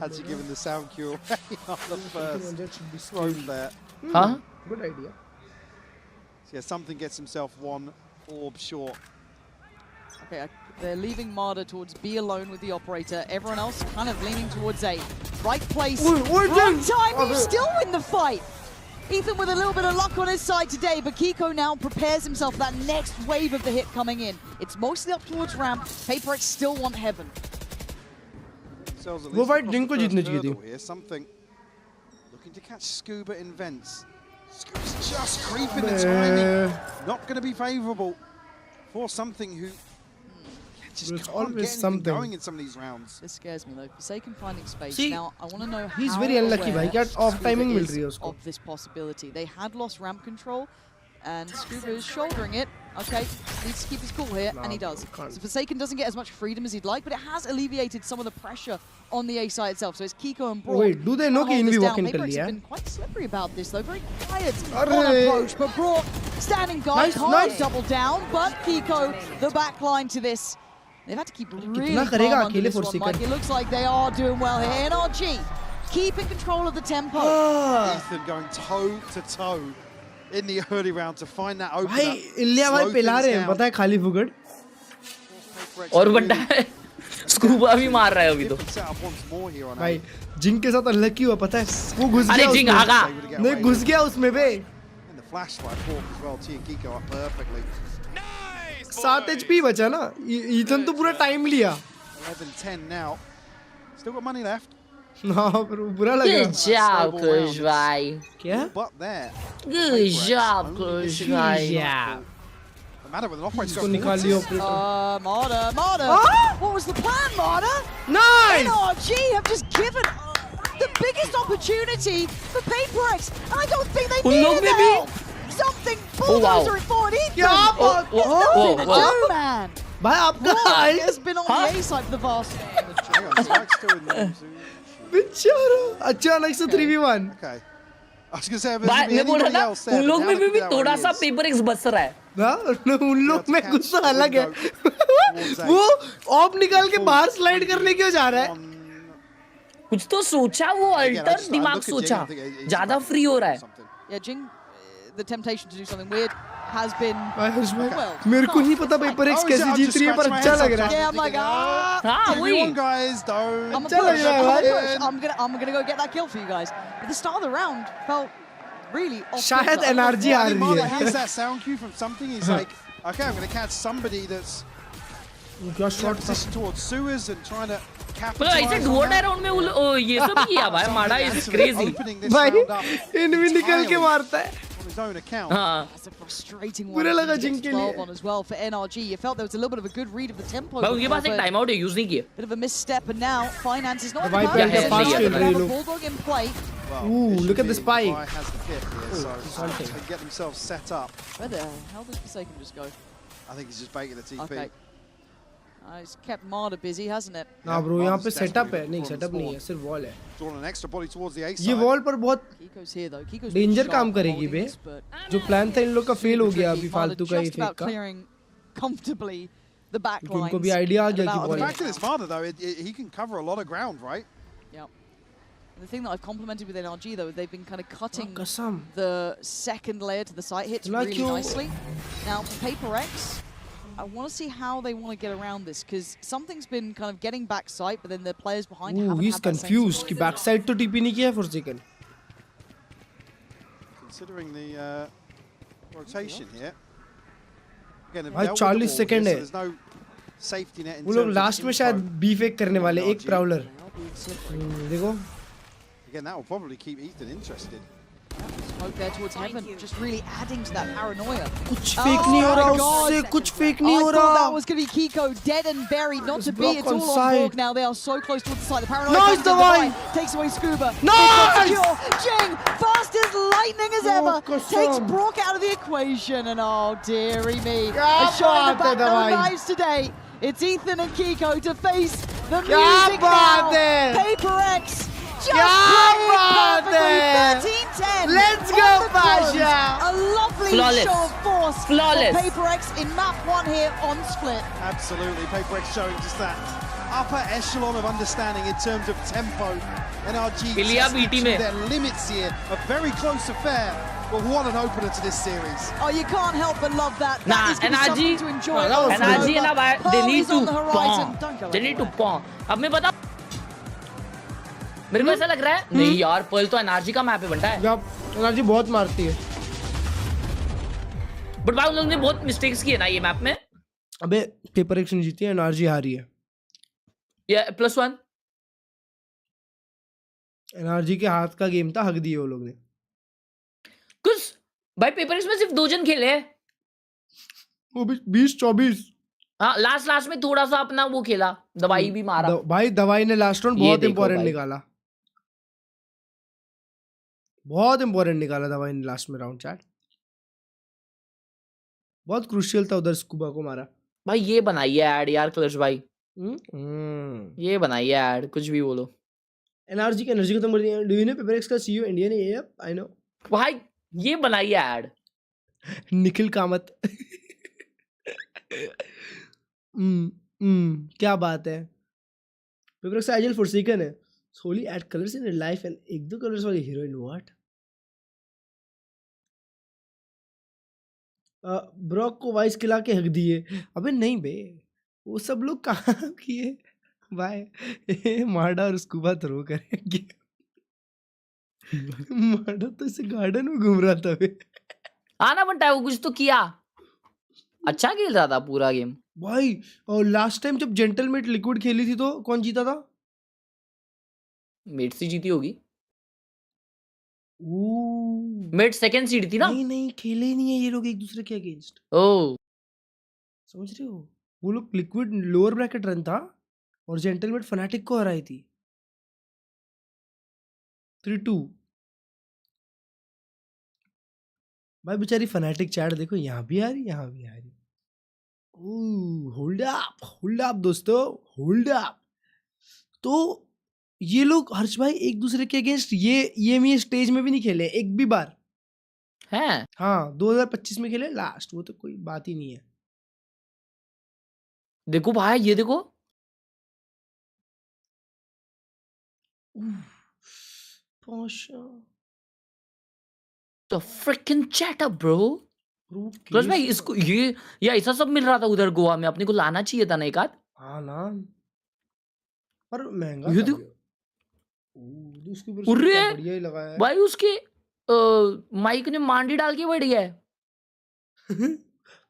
Actually given the sound cue away on the first thrown there. Huh? Good idea. So yeah, something gets himself 1 orb short. Okay, they're leaving Marder towards B alone with the operator. Everyone else kind of leaning towards A. Right place, wrong time, you still win the fight. Ethan with a little bit of luck on his side today, but Kiko now prepares himself for that next wave of the hit coming in. It's mostly up towards ramp. Paperx still want heaven. वो fight जिनको जीतनी चाहिए थी. Something looking to catch Scuba in vents. Scuba's just creeping the timing. Not going to be favourable for something who just always something going in some of these rounds. This scares me though. Forsaken finding space. See, now I want to know he's very unlucky. Bhai, क्या off timing मिल रही है उसको. Of this possibility, they had lost ramp control, and Scuba is shouldering it. Okay, needs to keep his cool here, and he does. So Forsaken doesn't get as much freedom as he'd like, but it has alleviated some of the pressure on the A side itself. So it's Kiko and Broad. Wait, do they know कि env walk in कर लिया? They've been quite slippery about this though. Very quiet on approach, but Broad standing guard, can't double down. But Kiko, the back line to this. They've had to keep really calm under this one, Mike. It looks like they are doing well here. Nrg keeping control of the tempo. Ethan going toe to toe in the early round to find that opener. भाई इल्लिया भाई पिला रहे हैं पता है खाली फुकट. और बंदा है स्कूबा भी मार रहा है अभी तो. भाई जिंग के साथ अनलकी हुआ पता है वो घुस गया. अरे जिंग आगा नहीं घुस गया उसमें बे. Flashlight fork as well, T and Kiko up perfectly. 7 HP बचा ना. ईथन तो पूरा टाइम लिया. 11-10 now. Still got money left. हाँ पर बुरा लगा. Good job, Klurge भाई. क्या? But there. Good job, Klurge भाई. No matter with an operator. इसको निकाल लियो operator. Marder. What was the plan, Marder? Nice. Nrg have just given the biggest opportunity for Paperx, and I don't think they need it. Something bulldozer it forward. क्या बात? Man. भाई आपका has been on the A side for the vast. बेचारा अचानक से 3v1. Okay. I was going to say, मैं बोल रहा था उन लोग में भी थोड़ा सा Paperx बस रहा है. ना उन लोग में गुस्सा अलग है. वो ऑफ निकाल के बाहर स्लाइड करने क्यों जा रहा है? कुछ तो सोचा वो अल्टर दिमाग सोचा ज्यादा फ्री हो रहा है. Yeah, Jing, the temptation to do something weird has been मेरे को नहीं पता Paperx कैसे जीत रही है पर अच्छा लग रहा है. Yeah, I'm like, हाँ वही. Guys, don't. अच्छा लग रहा है. I'm gonna go get that kill for you guys. But the start of the round felt really off. शायद Nrg आ रही है. Here's that sound cue from something. He's like, okay, I'm gonna catch somebody that's positioned towards sewers and trying to capitalize. ऐसे Duo round में ये सब किया भाई. माड़ा is crazy. भाई इनवी निकल के मारता है. His own account. That's a frustrating one. On as well for Nrg. You felt there was a little bit of a good read of the tempo. भाई उनके पास एक टाइम आउट है use नहीं किया. Bit of a misstep, and now finance is not. Bulldog in play. Ooh, look at the spike. Has the kit here, so they get themselves set up. Where the hell does Forsaken just go? I think he's just baiting the TP. Okay. It's kept Marder busy, hasn't it? ना bro यहाँ पे setup है. नहीं setup नहीं है सिर्फ wall है. Drawn an extra body towards the A side. ये wall पर बहुत Kiko's here though. Kiko's danger काम करेगी बे. जो plan था इन लोग का fail हो गया अभी फालतू का ये फेक का. Clearing comfortably the back lines. उनको भी idea आ गया कि The fact that his father though, he can cover a lot of ground, right? Yeah. And the thing that I've complimented with Nrg though, they've been kind of cutting the second layer to the site hits really nicely. Now for Paperx, I want to see how they want to get around this, because something's been kind of getting back sight, but then the players behind haven't he's had that confused कि back side तो TP नहीं किया Forsaken. Considering the rotation here. Again, 40 second है. There's no safety net. वो लोग last में शायद B fake करने वाले एक प्राउलर. देखो. Again, that will probably keep Ethan interested. Smoke there towards heaven, just really adding to that paranoia. कुछ फेक नहीं हो रहा उससे, कुछ फेक नहीं हो रहा. I thought that was going to be Kiko dead and buried, not to be. It's all on Borg now. They are so close towards the side. The paranoia nice comes takes away Scuba. Nice! Jing, fast as lightning as ever, takes Brock out of the equation, and oh dearie me, a shot in the back, no knives today. It's Ethan and Kiko to face the music now. Paperx. Just perfectly, 13-10. Let's go, Pasha! A lovely show of force for Paperx in map 1 here on Split. Absolutely, Paperx showing just that upper echelon of understanding in terms of tempo. Nrg testing to their limits here. A very close affair. But what an opener to this series. Oh, you can't help but love that. That is going to be something to enjoy. Nrg है ना, they need to pong. They need to pong. अब मैं बता मेरे को ऐसा लग रहा है नहीं यार, पर्ल तो एनआरजी का मैप है बनता है। एनआरजी बहुत मारती है, बट भाई उन लोगों ने बहुत मिस्टेक्स किए ना ये मैप में। अबे पेपर एक्स नहीं जीती है, एनआरजी हारी है। ये +1 एनआरजी के हाथ का गेम था, हक दिए वो लोग ने कुछ। भाई पेपर एक्स में सिर्फ 2 जन खेले हैं, वो भी 20-24। हाँ लास्ट में थोड़ा सा अपना वो खेला, दवाई भी मारा। भाई दवाई ने लास्ट राउंड बहुत इंपॉर्टेंट निकाला, बहुत इंपॉर्टेंट निकाला दवाई ने लास्ट में राउंड। चैट बहुत क्रूशियल था उधर, स्कूबा को मारा। भाई ये बनाइए ऐड यार क्लर्ज भाई, ये बनाइए ऐड, कुछ भी बोलो। एनआरजी की एनर्जी खत्म कर दी है। Do you know Paper Rex का सीईओ इंडियन है? Yup I know. भाई ये बनाइए ऐड। निखिल कामत। क्या बात है। पेपर एक्स एजल फॉरसेकन है, सोली ऐड colours in life and 1-2 colours वाली हीरोइन। व्हाट? ब्रॉक को वाइस खिला के हक दिए। अबे नहीं बे, वो सब लोग कहाँ किए भाई। मार्डा और स्कूबा थ्रो करेंगे। मार्डा तो इसे गार्डन में घूम रहा था बे। आना बनता है, वो कुछ तो किया, अच्छा खेल रहा था पूरा गेम भाई। और लास्ट टाइम जब जेंटलमेट लिक्विड खेली थी तो कौन जीता था? मेट सी जीती होगी। मेट सेकंड सीड थी ना? नहीं खेले ही नहीं है ये लोग एक दूसरे के अगेंस्ट। ओ समझ रहे हो, वो लोग लिक्विड लोअर ब्रैकेट रन था और जेंटलमेट फनाटिक को हराई थी 3-2। भाई बेचारी फनाटिक चैट देखो, यहाँ भी आ रही, यहाँ भी आ रही। होल्ड अप दोस्तों, होल्ड अप। तो ये लोग हर्ष भाई एक दूसरे के अगेंस्ट ये स्टेज में भी नहीं खेले एक भी बार हैं? हाँ 2025 में खेले लास्ट, वो तो कोई बात ही नहीं है। देखो भाई ये देखो, the freaking chat up bro। क्लर्ज भाई इसको ये ऐसा सब मिल रहा था उधर गोवा में, अपने को लाना चाहिए था ना एक आध। हाँ ना, पर महंगा ये था। देखो उसकी बढ़िया ही लगा है भाई, उसके माइक ने मांडी डाल के बैठ गया है।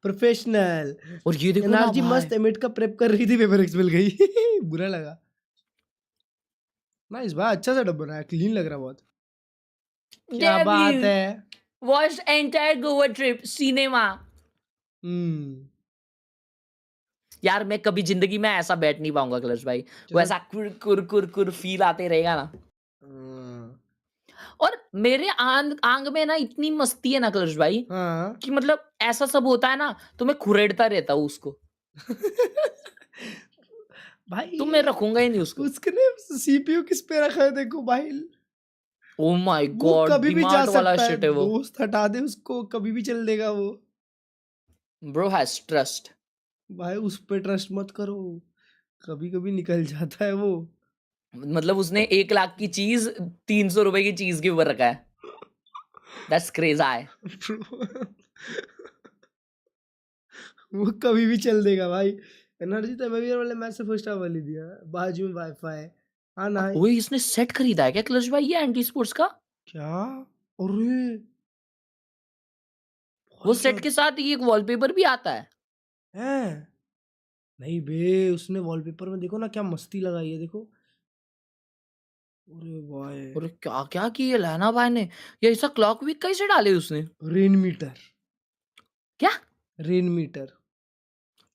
प्रोफेशनल। और ये देखो एनआरजी मस्त एमिट का प्रेप कर रही थी, पेपर एक्स मिल गई। बुरा लगा। नाइस भाई, अच्छा सेटअप बना है, क्लीन लग रहा बहुत। क्या बात है। Watched entire Goa trip cinema। यार मैं कभी जिंदगी में ऐसा बैठ नहीं पाऊंगा क्लर्ज भाई, वो ऐसा कुर फील आते रहेगा ना। और मेरे आंग में ना इतनी मस्ती है ना क्लर्ज भाई, कि मतलब ऐसा सब होता है ना तो मैं खुरेड़ता रहता हूँ उसको। भाई तो मैं रखूंगा ही नहीं उसको। उसने सीपीयू किस पे रखा है देखो भाई। ओ माय गॉड, कभी भी जा वाला सकता शिट है, है वो। दोस्त हटा दे उसको, कभी भी चल देगा वो। Bro has trust. भाई उस पे ट्रस्ट मत करो, कभी कभी निकल जाता है वो। मतलब उसने 1 लाख की चीज 300 रुपए की चीज के ऊपर रखा है। That's crazy। वो कभी भी चल देगा भाई। एनर्जी तो मैं भी वाले मैच से फर्स्ट हाफ वाली दिया, बाजू में वाईफाई। हाँ ना, ओए इसने सेट खरीदा है क्या क्लच भाई ये एंटी स्पोर्ट्स का? क्या? अरे वो सेट के साथ ही एक वॉलपेपर भी आता है। हैं? नहीं बे, उसने वॉलपेपर में देखो ना क्या मस्ती लगाई है, देखो। अरे भाई, अरे क्या क्या किया लहना भाई ने, ये ऐसा क्लॉक वीक कैसे डाले उसने? Rain meter. क्या रेन मीटर?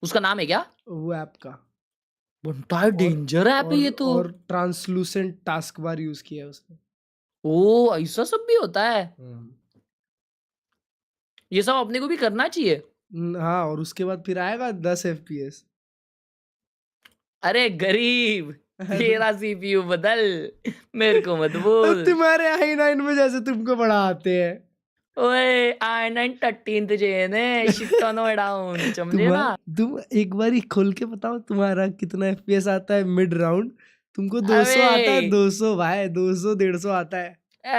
उसका नाम है क्या वो ऐप का? बंटा डेंजर ऐप है ये तो। और ट्रांसलूसेंट टास्क बार यूज किया है उसने। ओ ऐसा सब भी होता है, ये सब अपने को भी करना चाहिए। हाँ, और उसके बाद फिर आएगा 10 FPS। अरे गरीब, तेरा सीपीयू बदल, मेरे को मत बोल। तुम्हारे i9 में जैसे तुमको बढ़ाते हैं। ओए i9 13th जेन है, शिफ्ट ऑन डाउन, समझे ना? तुम एक बार ही खोल के बताओ तुम्हारा कितना FPS आता है मिड राउंड। तुमको 200 आता है, 200 भाई, 200-150 आता है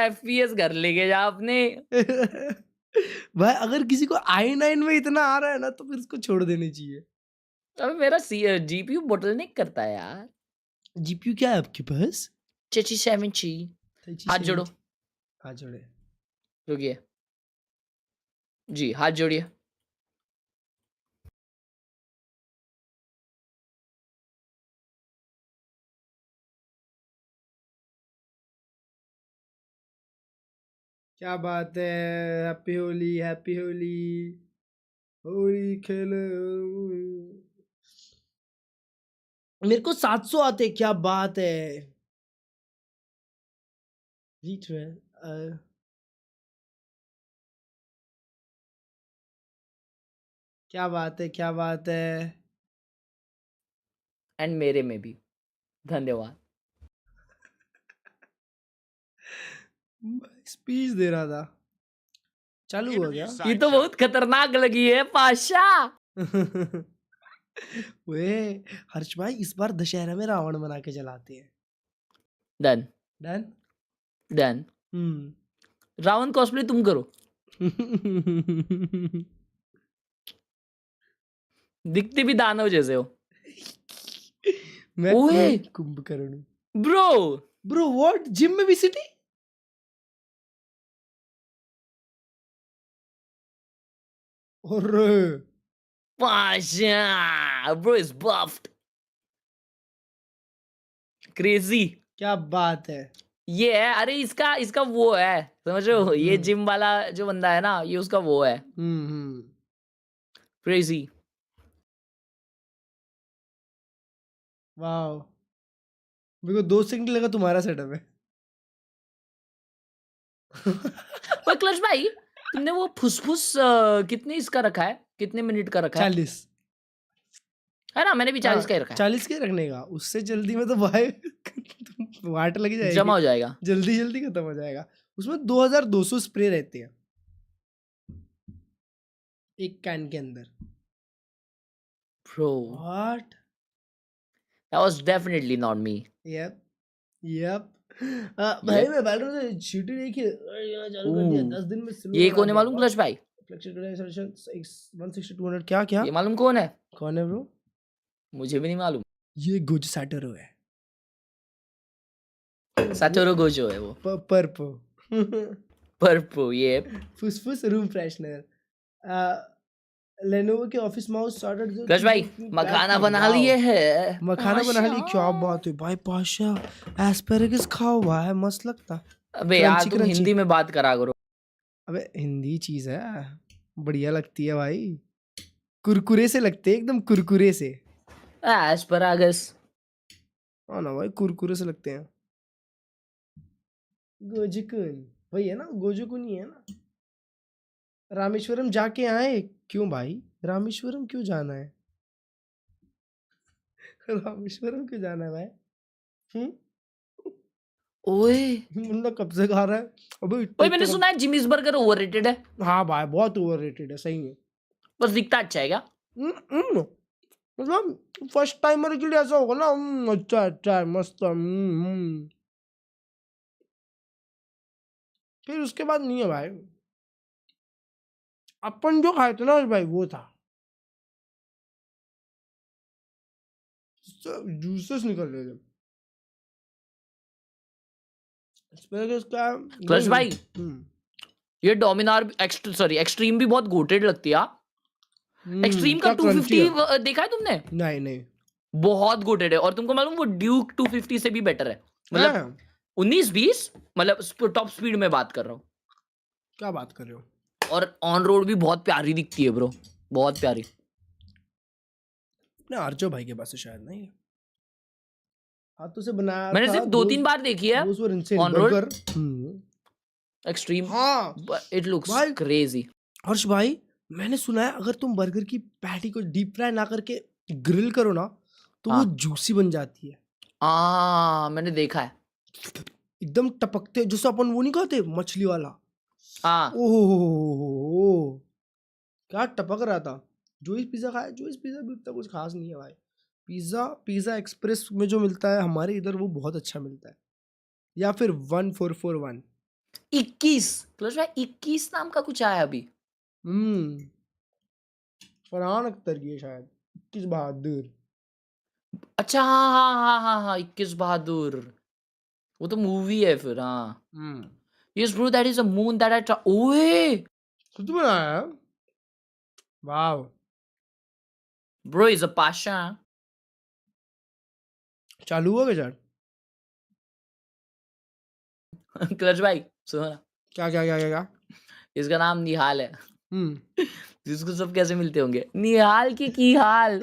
FPS घर लेके जा अपने। भाई अगर किसी को i9 में इतना आ रहा है ना तो फिर उसको छोड़ देनी चाहिए। अबे मेरा जीपीयू बोटलनेक करता है यार। जीपीयू क्या है आपके पास? चेची 70 हाथ जोड़ो। हाथ जोड़े। रुकिए जी, हाथ जोड़िए। क्या बात है, हैप्पी होली, हैप्पी होली, होली खेलो। मेरे को 700 आते, क्या बात है। रीच में क्या बात है, क्या बात है। एंड मेरे में भी धन्यवाद। स्पीच दे रहा था, चालू हो गया। ये तो बहुत खतरनाक लगी है पाशा। वे हर्ष भाई, इस बार दशहरा में रावण बना के जलाते हैं। Done done done. Ravan cosplay तुम करो। दिखते भी दानव जैसे हो। मैं ओए Kumbhkaran. Bro bro what, gym में वीसीटी? और Pasha bro is buffed crazy. क्या बात है। ये है, अरे इसका इसका वो है, समझ रहे हो, ये जिम वाला जो बंदा है ना, ये उसका वो है। क्रेजी। वाओ, मेरे को 2 सेकंड लगा तुम्हारा सेटअप है। ओए क्लच भाई, तुमने वो फुसफुस कितने इसका रखा है, कितने मिनट का रखा है? 40 है ना, मैंने भी 40 का ही रखा है। 40 के रखने का, उससे जल्दी में तो भाई वाट लग जाएगी, जमा हो जाएगा, जल्दी जल्दी खत्म हो जाएगा। उसमें 2200 स्प्रे रहते हैं एक कैन के अंदर। Bro, What? that was definitely not me. Yep. Yep. भाई मैं वैलोरेंट शूटर देखिए चालू कर दिया 10 दिन में। ये कौन है मालूम क्लच भाई? 160 200 क्या क्या? ये मालूम कौन है? कौन है ब्रो? मुझे भी नहीं मालूम। ये गोजो सैटोरो है। सैटोरो गोजो है वो। परपो। परपो ये फुसफुस रूम फ्रेशनर। लेनोवो के ऑफिस माउस सॉर्टेड। क्लच भाई मखाना बना लिए है। मखाना बना लिए, क्या बात है भाई। पाशा एस्पेरेगस खा हुआ है, मस्त लगता। अबे यार तुम हिंदी में बात करा करो। अबे हिंदी चीज है, बढ़िया लगती है भाई, कुरकुरे से लगते हैं, एकदम कुरकुरे से। एस्पेरागस हाँ ना भाई, कुरकुरे से लगते हैं। गोजुकुन वही है ना, गोजुकुन ही है ना। रामेश्वरम जाके आए क्यों भाई? रामेश्वरम क्यों जाना है? रामेश्वरम क्यों जाना है भाई? ओए मुन्ना कब से खा रहा है? अबे ओए मैंने सुना है जिमीज बर्गर ओवररेटेड है। हाँ भाई बहुत ओवररेटेड है, सही में। बस दिखता अच्छा है क्या? मतलब फर्स्ट टाइमर के लिए ऐसा होगा ना, अच्छा अच्छा है, मस्त है। फिर उसके बाद नहीं है भाई। अपन जो खाए थे ना भाई वो था, जूसेस निकल रहे थे। क्लच भाई ये डोमिनार एक्सट्रीम भी बहुत गोटेड लगती है। एक्सट्रीम का 250 देखा है तुमने? नहीं नहीं, बहुत गोटेड है। और तुमको मालूम वो ड्यूक 250 से भी बेटर है, मतलब 19-20, मतलब टॉप स्पीड में बात कर रहा हूँ। क्या बात कर रहे हो? और ऑन रोड भी बहुत प्यारी दिखती है ब्रो, बहुत प्यारी। अपने आर्चो भाई के पास है शायद, नहीं हाथों से बनाया। मैंने सिर्फ 2-3 बार देखी है ऑन रोड एक्सट्रीम। हाँ इट लुक्स क्रेजी। हर्ष भाई मैंने सुना है अगर तुम बर्गर की पैटी को डीप फ्राई ना करके ग्रिल करो ना तो वो जूसी बन जाती है। मैंने देखा है, एकदम टपकते, जैसे अपन वो नहीं कहते मछली वाला। ओह क्या टपक रहा था। जोइस पिज्जा खाया, जोइस पिज्जा भी उतना कुछ खास नहीं है भाई। पिज्जा एक्सप्रेस में जो मिलता है हमारे इधर वो बहुत अच्छा मिलता है, या फिर 1441 21 क्लच भाई 21 नाम का कुछ आया अभी। फरहान अख्तर की है शायद, 21 बहादुर। अच्छा हाँ 21 बहादुर। वो तो मूवी है फिर हाँ Yes bro, that is a moon that I ओए खुद बनाया वाव bro is a pasha चालू हुआ क्या क्लच भाई सुनो ना क्या इसका नाम निहाल है जिसको सब कैसे मिलते होंगे निहाल की हाल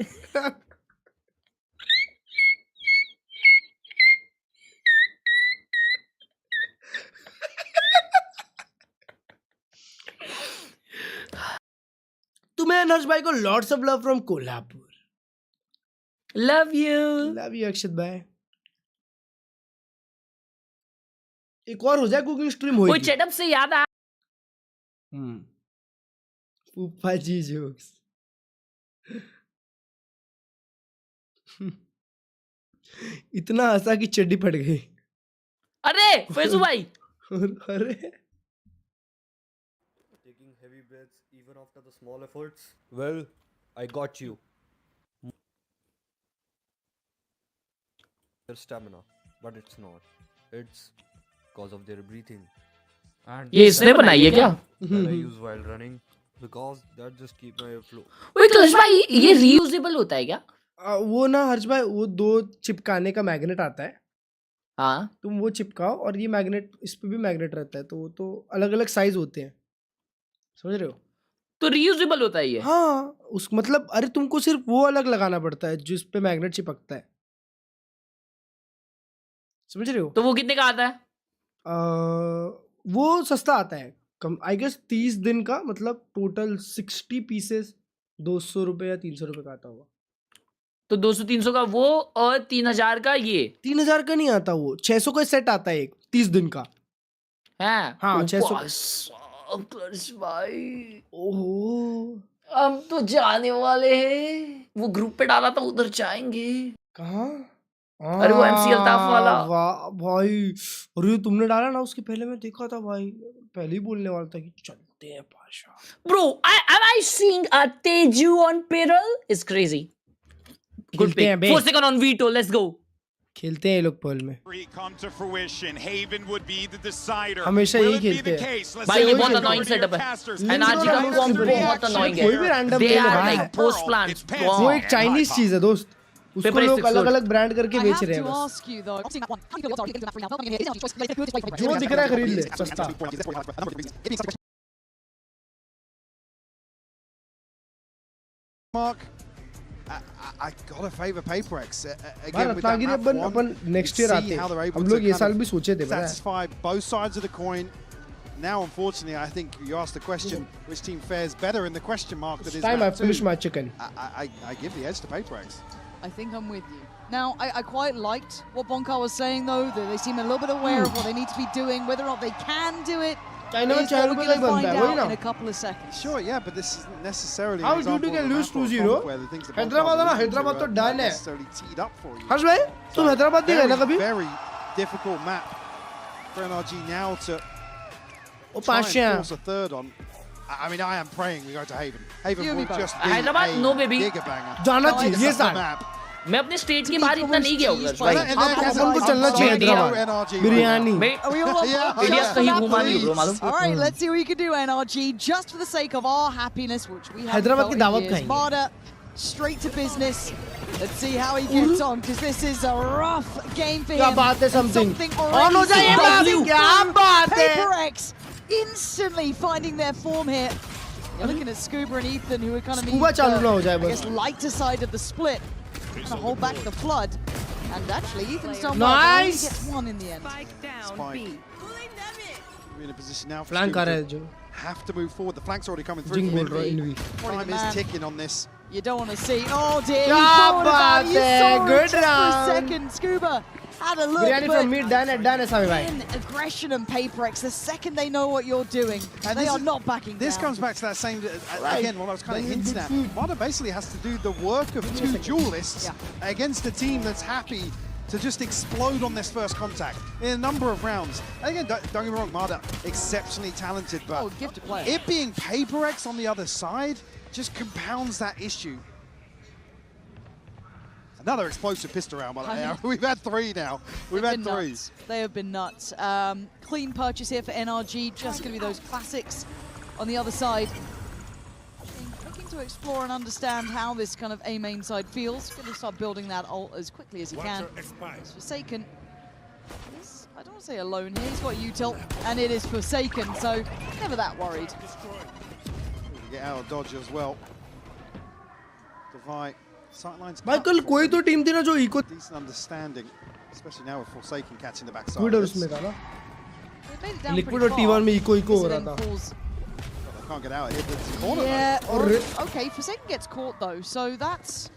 तुम्हें नर्स भाई को lots of love from Kolhapur love you अक्षित भाई एक और हो जाए कुकिंग स्ट्रीम होगी कोई चैटअप से याद आ फूफा जी जोक्स इतना हंसा कि चड्डी फट गई अरे फैजू भाई अरे taking heavy breaths even after the small efforts. Well, I got you. Their stamina, but it's not. It's because of their breathing. And ये इसने बनाई है क्या? that I use while running because that just keep my flow. ओए clutch भाई ये reusable होता है क्या? वो ना हर्ष भाई वो 2 चिपकाने का मैग्नेट आता है हाँ तुम वो चिपकाओ और ये मैग्नेट इस पे भी मैग्नेट रहता है तो वो तो अलग अलग साइज होते हैं समझ रहे हो तो रीयूजेबल होता है ये हाँ उस मतलब अरे तुमको सिर्फ वो अलग लगाना पड़ता है जिस पे मैग्नेट चिपकता है समझ रहे हो तो वो कितने का आता है वो सस्ता आता है कम आई गेस 30 दिन का मतलब टोटल 60 पीसेस 200 रुपए या 300 रुपए का आता होगा तो 200-300 का वो और 3000 का ये 3000 का नहीं आता वो 600 का सेट आता है एक 30 दिन का है हाँ 600 क्लच भाई ओहो हम तो जाने वाले हैं वो ग्रुप पे डाला था उधर जाएंगे कहाँ अरे वो MC अल्ताफ वाला वाह भाई अरे तुमने डाला ना उसके पहले मैं देखा था भाई पहले ही बोलने वाला था कि चलते हैं Pasha bro I seeing a Teju on Peril is crazy good pick 4 second on veto let's go खेलते हैं ये लोग पर्ल में हमेशा यही खेलते हैं भाई ये बहुत अनोइंग सेटअप है एनआरजी का कॉम्बो बहुत अनोइंग है कोई भी random they are like post plan वो एक चाइनीज चीज है दोस्त उसको लोग अलग अलग ब्रांड करके बेच रहे हैं बस जो दिख रहा है खरीद ले सस्ता Mark, I gotta favor PaperX again with that upon next year आते हैं हम लोग ये साल भी सोचे थे satisfy both sides of the coin. Now, unfortunately, I think you asked the question, which team fares better in the question mark that is time I finish my chicken. I give the edge to PaperX. I think I'm with you. Now, I quite liked what Bonkar was saying, though, that they seem a little bit aware of what they need to be doing, whether or not they can do it. China में 4 रुपए का ही बनता है वही ना in a couple of seconds. Sure, yeah, but this isn't necessarily how do you can lose 2-0 Hyderabad है ना हैदराबाद तो डन है हर्ष भाई तुम हैदराबाद नहीं गए ना कभी very difficult map for NRG now to try and force a third on. I mean, I am praying we go to Haven. Haven will just be Hyderabad no baby जाना चाहिए सर मैं अपने स्टेट के बाहर इतना नहीं गया हूँ भाई अपन को चलना चाहिए हैदराबाद बिरयानी इंडिया कहीं घुमा नहीं ब्रो मालूम All right, let's see what we can do NRG just for the sake of our happiness which we have Hyderabad की दावत खाएंगे straight to business. Let's see how he gets on because this is a rough game for him. क्या बात है something on हो जाए बाबू क्या बात है PaperX instantly finding their form here. You're looking at Scuba and Ethan who are kind of Scuba चालू ना हो जाए I बस guess lighter side of the split. Trying to hold back the flood. And actually Ethan's done nice. He gets one in the end. Spike. We're in a position now for flank आ रहा है जो have to move forward. The flank's already coming through from Envy. Time is ticking on this. You don't want to see. Oh dear. क्या बात है good round. Second Scuba had a look. Biryani from mid done है सामी भाई. Aggression and PaperX. The second they know what you're doing, and they are not backing down. This comes back to that same again. What I was kind of hinting at. Mada basically has to do the work of 2 duelists against a team that's happy to just explode on this first contact in a number of rounds. And again, don't get me wrong, Mada exceptionally talented, but it being PaperX on the other side just compounds that issue. Another explosive pistol round, by the way. We've had 3 now. We've had 3. Nuts. They have been nuts. Clean purchase here for NRG. Just going to be those classics on the other side. Looking to explore and understand how this kind of A main side feels. Going to start building that ult as quickly as he can. Forsaken. I don't want to say alone here. He's got util, and it is Forsaken, so never that worried. Get out of dodge as well. Divide. Michael, कोई तो team थी ना जो eco decent understanding, especially now with Forsaken catching the backside. Liquid उसमें था ना. Liquid और T1 में इको हो रहा था. They can't get out of here. Yeah. Okay, Forsaken gets caught though, so that's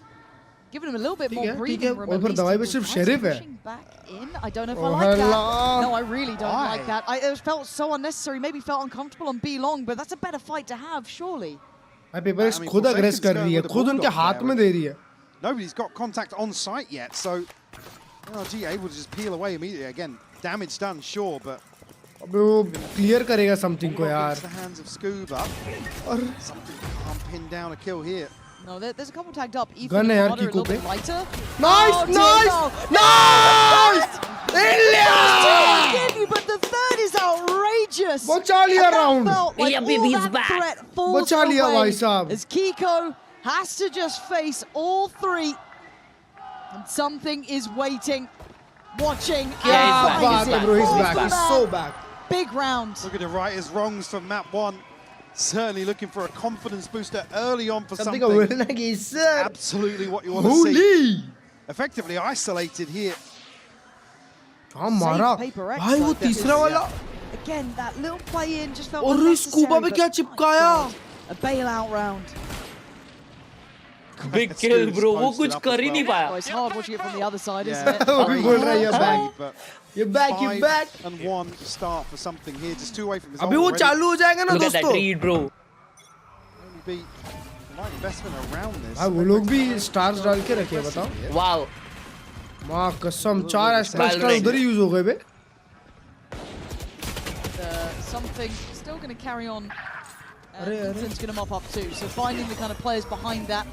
giving him a little bit more breathing room. और फिर दवाई पे सिर्फ शेरिफ है. Back in. I don't know if I like that. No, I really don't like that. It felt so unnecessary. Maybe felt uncomfortable on B long, but that's a better fight to have, surely. I paper खुद aggress कर रही है, खुद उनके हाथ में दे रही है. Nobody's got contact on site yet, so NRG able to just peel away immediately. Again, damage done, sure, but अबे वो clear करेगा something को यार. The hands of Scuba. और something can't pin down a kill here. No, there's a couple tagged up. Gun है यार Kiko पे. Nice, nice. But the third is outrageous. बचा लिया round. Yeah, baby's back. बचा लिया भाई साहब. As Kiko has to just face all 3. And something is waiting, watching. Yeah, bro, he's back. He's so back. Big round. Look at the right his wrongs from map 1. Certainly looking for a confidence booster early on for something. Absolutely what you want to see. Effectively isolated here. हाँ मारा. भाई वो तीसरा वाला. Again, that little play in just felt और scuba पे क्या चिपकाया? A bailout round. Big kill, bro. वो कुछ कर ही नहीं पाया. It's hard watching it from the other side, isn't it? बोल रहा है you're back. You're back, you're back. 5 and 1 start for something here, just 2 away from his. अभी वो चालू हो जाएगा ना दोस्तों. Look at that read, bro. Only be the right investment around this. हाँ वो लोग भी stars डाल के रखे हैं बताओ. Wow. माँ कसम 4 stars उधर ही use हो गए बे. Something still going to carry on. Ethan's going to mop up too. So finding the kind of players behind that.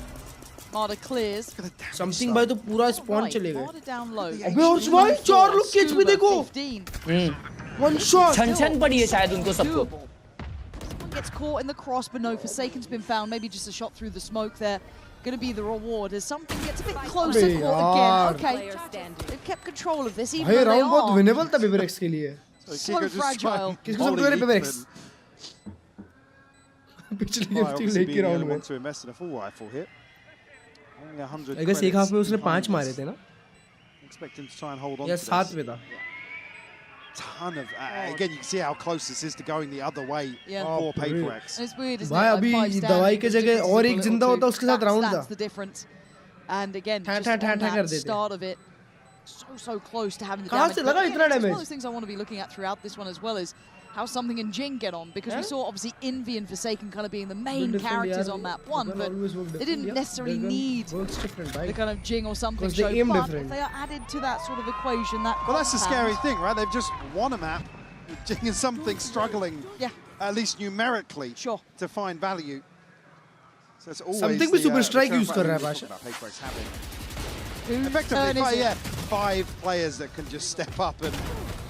Marder clears. Something by तो पूरा spawn चले गए. Marder down low. अबे और भाई 4 लोग catch भी देखो. 15. One shot. छन पड़ी है शायद उनको सबको. Someone gets caught in the cross, but no, Forsaken's been found. Maybe just a shot through the smoke there. Going to be the reward as something gets a bit closer caught again. Okay, they've kept control of this, even though they round बहुत winnable था Prx के लिए. So fragile. किसको सब करे Prx? पिछली gift लेके round में. To invest in a full rifle here. Only 100. I guess एक हाफ में उसने 5 मारे थे ना? Expect him to try and hold on. या 7 में था. Ton of again you can see how close this is to going the other way for Prx. It's weird, isn't भाई अभी दवाई के जगह और एक जिंदा होता उसके साथ राउंड था. That's the difference. And again, just on that start of it, so close to having the damage. कहाँ से लगा इतना damage? One damage? of those things I want to be looking at throughout this one as well is how Something and Jing get on, because we saw obviously Envy and Forsaken kind of being the main characters on map 1, but they didn't necessarily need the kind of Jing or Something show. But if they are added to that sort of equation, that well, that's the scary thing, right? They've just won a map with Jing and Something struggling, at least numerically, to find value. So it's always Something भी super strike use कर रहा है बादशाह. Effectively, 5 players that can just step up and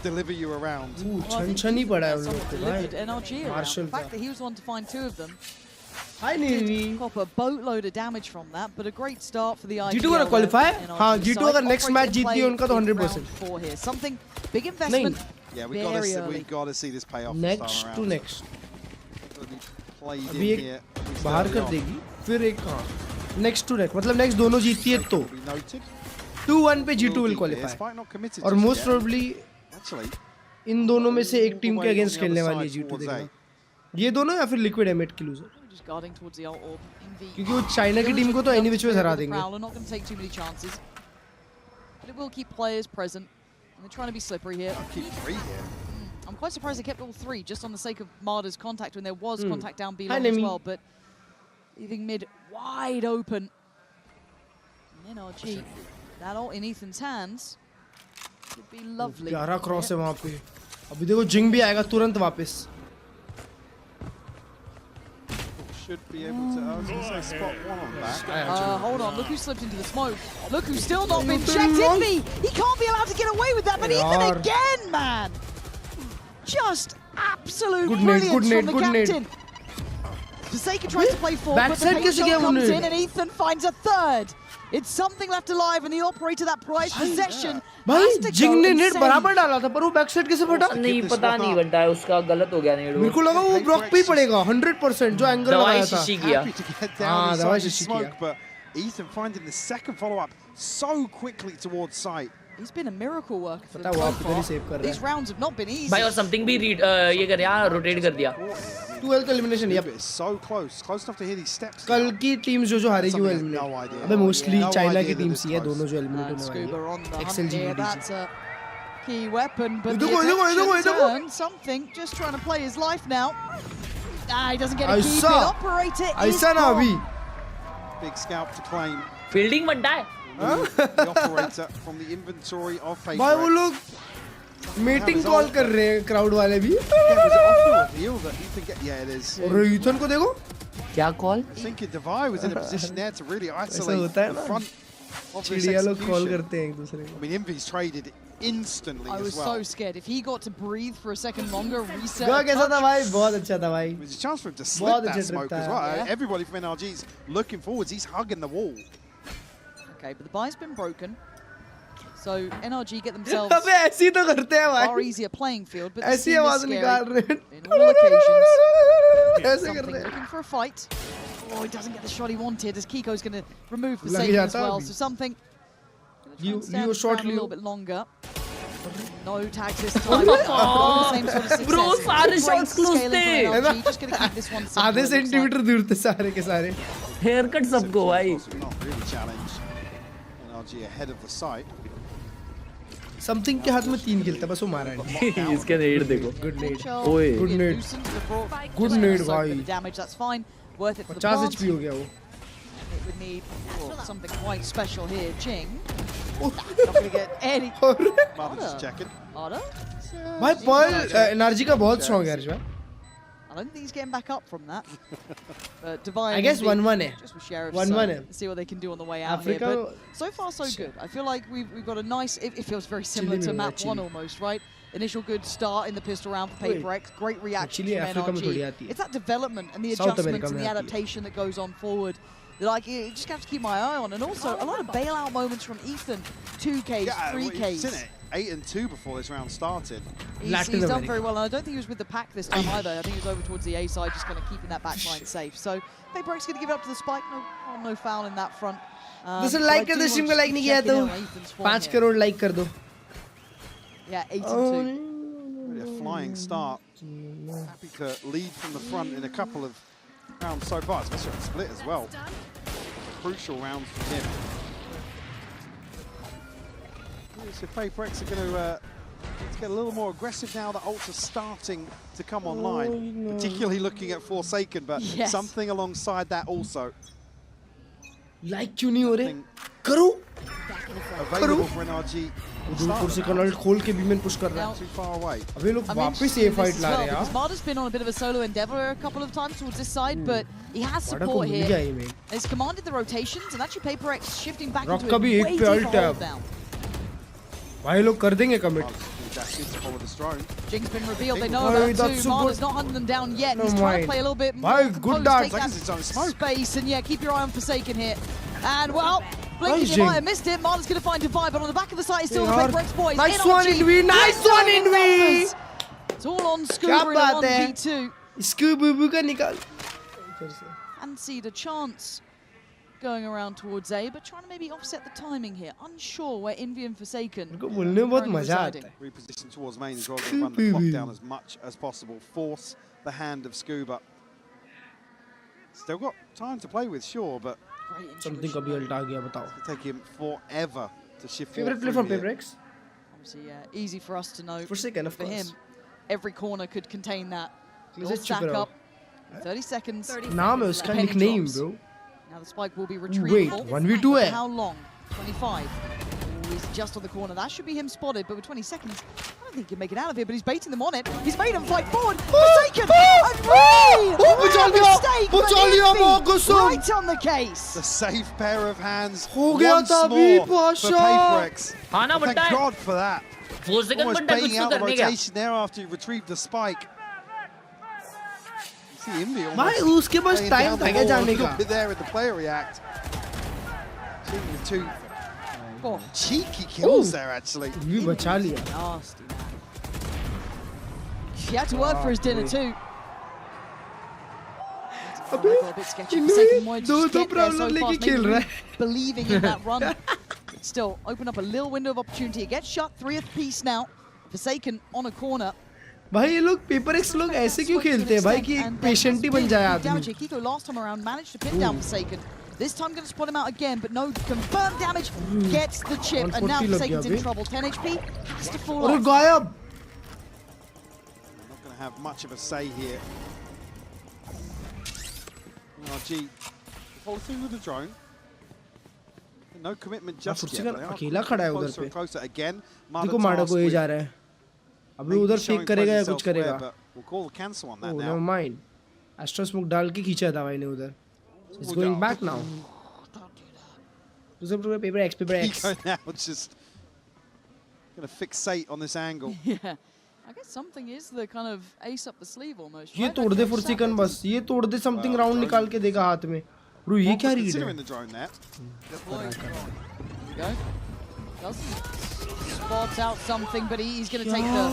deliver you around. छन ही पड़ा है उन लोग को भाई. NRG Marshall the fact that he was one to find 2 of them. Hi Nrg. Cop a boatload of damage from that, but a great start for the IGL. G2 का qualify? हाँ G2 अगर next match जीती है उनका तो 100%. Something big investment. Yeah, we got to see this pay off. Next to next. अभी एक बाहर कर देगी, फिर एक हाँ. Next to next, मतलब next दोनों जीतती है तो 2-1 पे G2 will qualify. और most probably इन दोनों में से एक टीम के अगेंस्ट खेलने वाली है G2 देखना. ये दोनों या फिर लिक्विड एमिट की लूजर. क्योंकि वो चाइना की टीम को तो एनी विच वे हरा देंगे. But it will keep players present. And they're trying to be slippery here. Keep 3 here. I'm quite surprised they kept all 3 just on the sake of Marder's contact when there was contact down B long as well, but leaving mid wide open. NRG, that ult in Ethan's hands would be lovely. 11 cross है वहाँ पे. अभी देखो जिंग भी आएगा तुरंत वापस. should be able to. I was going to say spot one on that. Hold on, look who slipped into the smoke. Look who's still not been checked. Envy, he can't be allowed to get away with that, but Ethan again, man. Just absolute brilliance from the captain. Forsaken tries to play forward, but the paint shot comes in and Ethan finds a third. It's something left alive, and the operator that prized possession has to go net बराबर डाला था, पर वो back side कैसे फटा? नहीं पता नहीं बनता है उसका, गलत हो गया नेट। मेरे को लगा वो ब्लॉक पे ही पड़ेगा 100% जो एंगल लगाया था। शीशी किया। हाँ, दवाई शीशी किया। But Ethan finding the second follow-up so quickly towards sight. He's been a miracle worker for them so far. These rounds have not been easy. भाई और something भी ये कर यार रोटेट कर दिया। 12th elimination, yep. It's so close enough to hear these steps. कल की टीम्स जो हारेगी वो eliminate। अबे mostly चाइना की टीम्स ही है दोनों जो eliminate होने वाली है। XLG That's a key weapon, but the something just trying to play his life now. He doesn't get a keep. The operator is gone. Big scalp to claim. Fielding बनता है। The operator from the inventory of Paper. भाई वो लोग meeting call कर रहे हैं crowd वाले भी। Yeah, it is. और ईथन को देखो क्या call? I think Divide was in a position there to really isolate the front of this चिड़िया लोग कॉल execution. करते हैं एक दूसरे को। I mean, Envy's traded instantly I was as well. so scared. If he got to breathe for a second longer, reset. Goa कैसा था भाई? बहुत अच्छा था भाई। There's a chance for him to slip that smoke as well. Yeah. Everybody from NRG's looking forwards. He's hugging the wall. Okay, but the buy's been broken. So NRG get themselves अबे ऐसी तो करते हैं भाई। far easier playing field, but ऐसी आवाज निकाल रहे हैं। in all occasions. ऐसे कर रहे हैं। Looking for a fight. Oh, he doesn't get the shot he wanted, as Kiko's going to remove the save as well. So something. Leo short a little bit longer. No tags this time. Same sort of success. Bro, सारे shots close थे। Just going to keep this one simple. आधे centimetre दूर थे सारे के सारे। Hair cut सबको भाई। Not really challenge. NRG ahead of the site. Something के हाथ में 3 किल था, बस वो मारा नहीं। इसके नेड देखो। गुड नेड। ओए। गुड नेड। गुड नेड भाई। Damage, that's fine. Worth it for the 50 HP हो गया वो। It would need something quite special here. Jing. Not going to get any. Mother's checking. Ada? भाई पर्ल एनर्जी का बहुत स्ट्रांग है यार। I don't think he's getting back up from that. But Divine, I guess 1-1 है। Just with Sheriff, 1-1 है। see what they can do on the way out here. But so far so good. I feel like we've got a nice. It feels very similar to map 1 almost, right? Initial good start in the pistol round for Paper X. Great reaction from NRG. It's that development and the adjustments and the adaptation that goes on forward. Like, you just have to keep my eye on, and also a lot of bailout moments from Ethan. 2Ks, 3Ks. 8 and 2 before this round started. He's done very well, and I don't think he was with the pack this time either. I think he was over towards the A side, just kind of keeping that back line safe. So Paper X going to give it up to the spike. No foul in that front. दोस्तों like कर दो, stream को like नहीं किया तो 5 crore like कर दो। Yeah, 8 and 2. Really a flying start. Happy to lead from the front in a couple of rounds so far, especially on split as well. Crucial rounds for him. So Paper X are going to get a little more aggressive now. The ults are starting to come online, particularly looking at Forsaken, but something alongside that also. Like क्यों नहीं हो रहे? करो। Available for NRG. दूर से कनल खोल के भी मैं पुश कर रहा है। Too far away. अबे लोग वापस ये फाइट ला रहे हैं यार। Marta's been on a bit of a solo endeavor a couple of times towards this side, but he has support here. He's commanded the rotations, and actually Paper X shifting back into a way deeper hold down. भाई लोग कर देंगे commit. Jing's been revealed. They know about two. Marta's not hunting them down yet. He's trying to play a little bit more. Good dart. Take that space, and yeah, keep your eye on Forsaken here. And well, blinking, you might have missed it. Marta's going to find Divide, but on the back of the site is still the Paper X boys. Nice one, Envy. Nice one, Envy. It's all on Scuba in the 1v2. Scuba का निकाल. Fancied a chance going around towards A, but trying to maybe offset the timing here. Unsure where Envy and Forsaken को बोलने में बहुत मजा आता है. Reposition towards main as well, to run the clock down as much as possible. Force the hand of Scuba. Still got time to play with, sure, but something कभी अल्टा गया बताओ. It'll take him forever to shift. Favorite play from Paper X? Obviously, easy for us to know. Forsaken, of course. For him, every corner could contain that. He'll stack up. 30 seconds. नाम है उसका nickname, bro. Now the spike will be retrievable. Wait, 1v2 है. How long? 25. He's just on the corner. That should be him spotted, but with 20 seconds, I don't don't think he can make it out of here, but he's baiting them on it. He's made them fight forward. Forsaken! And Ray! Mistake, but Envy right on the case. The safe pair of hands once more for Paperx. Thank God for that. Almost baiting out the rotation there after he retrieved the spike. You see Envy almost laying down the wall a little bit there at the player react. Seeing the two cheeky kills there actually. Nasty, man. He had to work for his dinner too. A bit sketchy for second wide to get there so fast, maybe believing in that run. But still, open up a little window of opportunity. It gets shut, 3th piece now. Forsaken on a corner. भाई ये लोग Paperx लोग ऐसे क्यों खेलते हैं भाई कि एक पेशेंट ही बन जाए आदमी. Kiko last time around managed to pin down Forsaken. This time going to spot him out again, but no confirmed damage. Gets the chip, and now Forsaken's in trouble. 10 HP, has to fall off. गायब. Not going to have much of a say here. Nrg follow through with the drone. No commitment just yet. अकेला खड़ा है उधर पे. Closer again. देखो माडा को ये जा रहा है. अभी उधर फेक करेगा या कुछ करेगा. We'll call the cancel on that now. Never mind. Astro smoke डाल के खींचा था भाई ने उधर. It's going back now. Paperx. Now just gonna fixate on this angle. Yeah. I guess something is the kind of ace up the sleeve almost. ये तोड़ दे Forsaken बस. ये तोड़ दे something round निकाल के देगा हाथ में. Bro ये क्या read है? The drone there. Here we go. Doesn't spot out something, but he's going to take the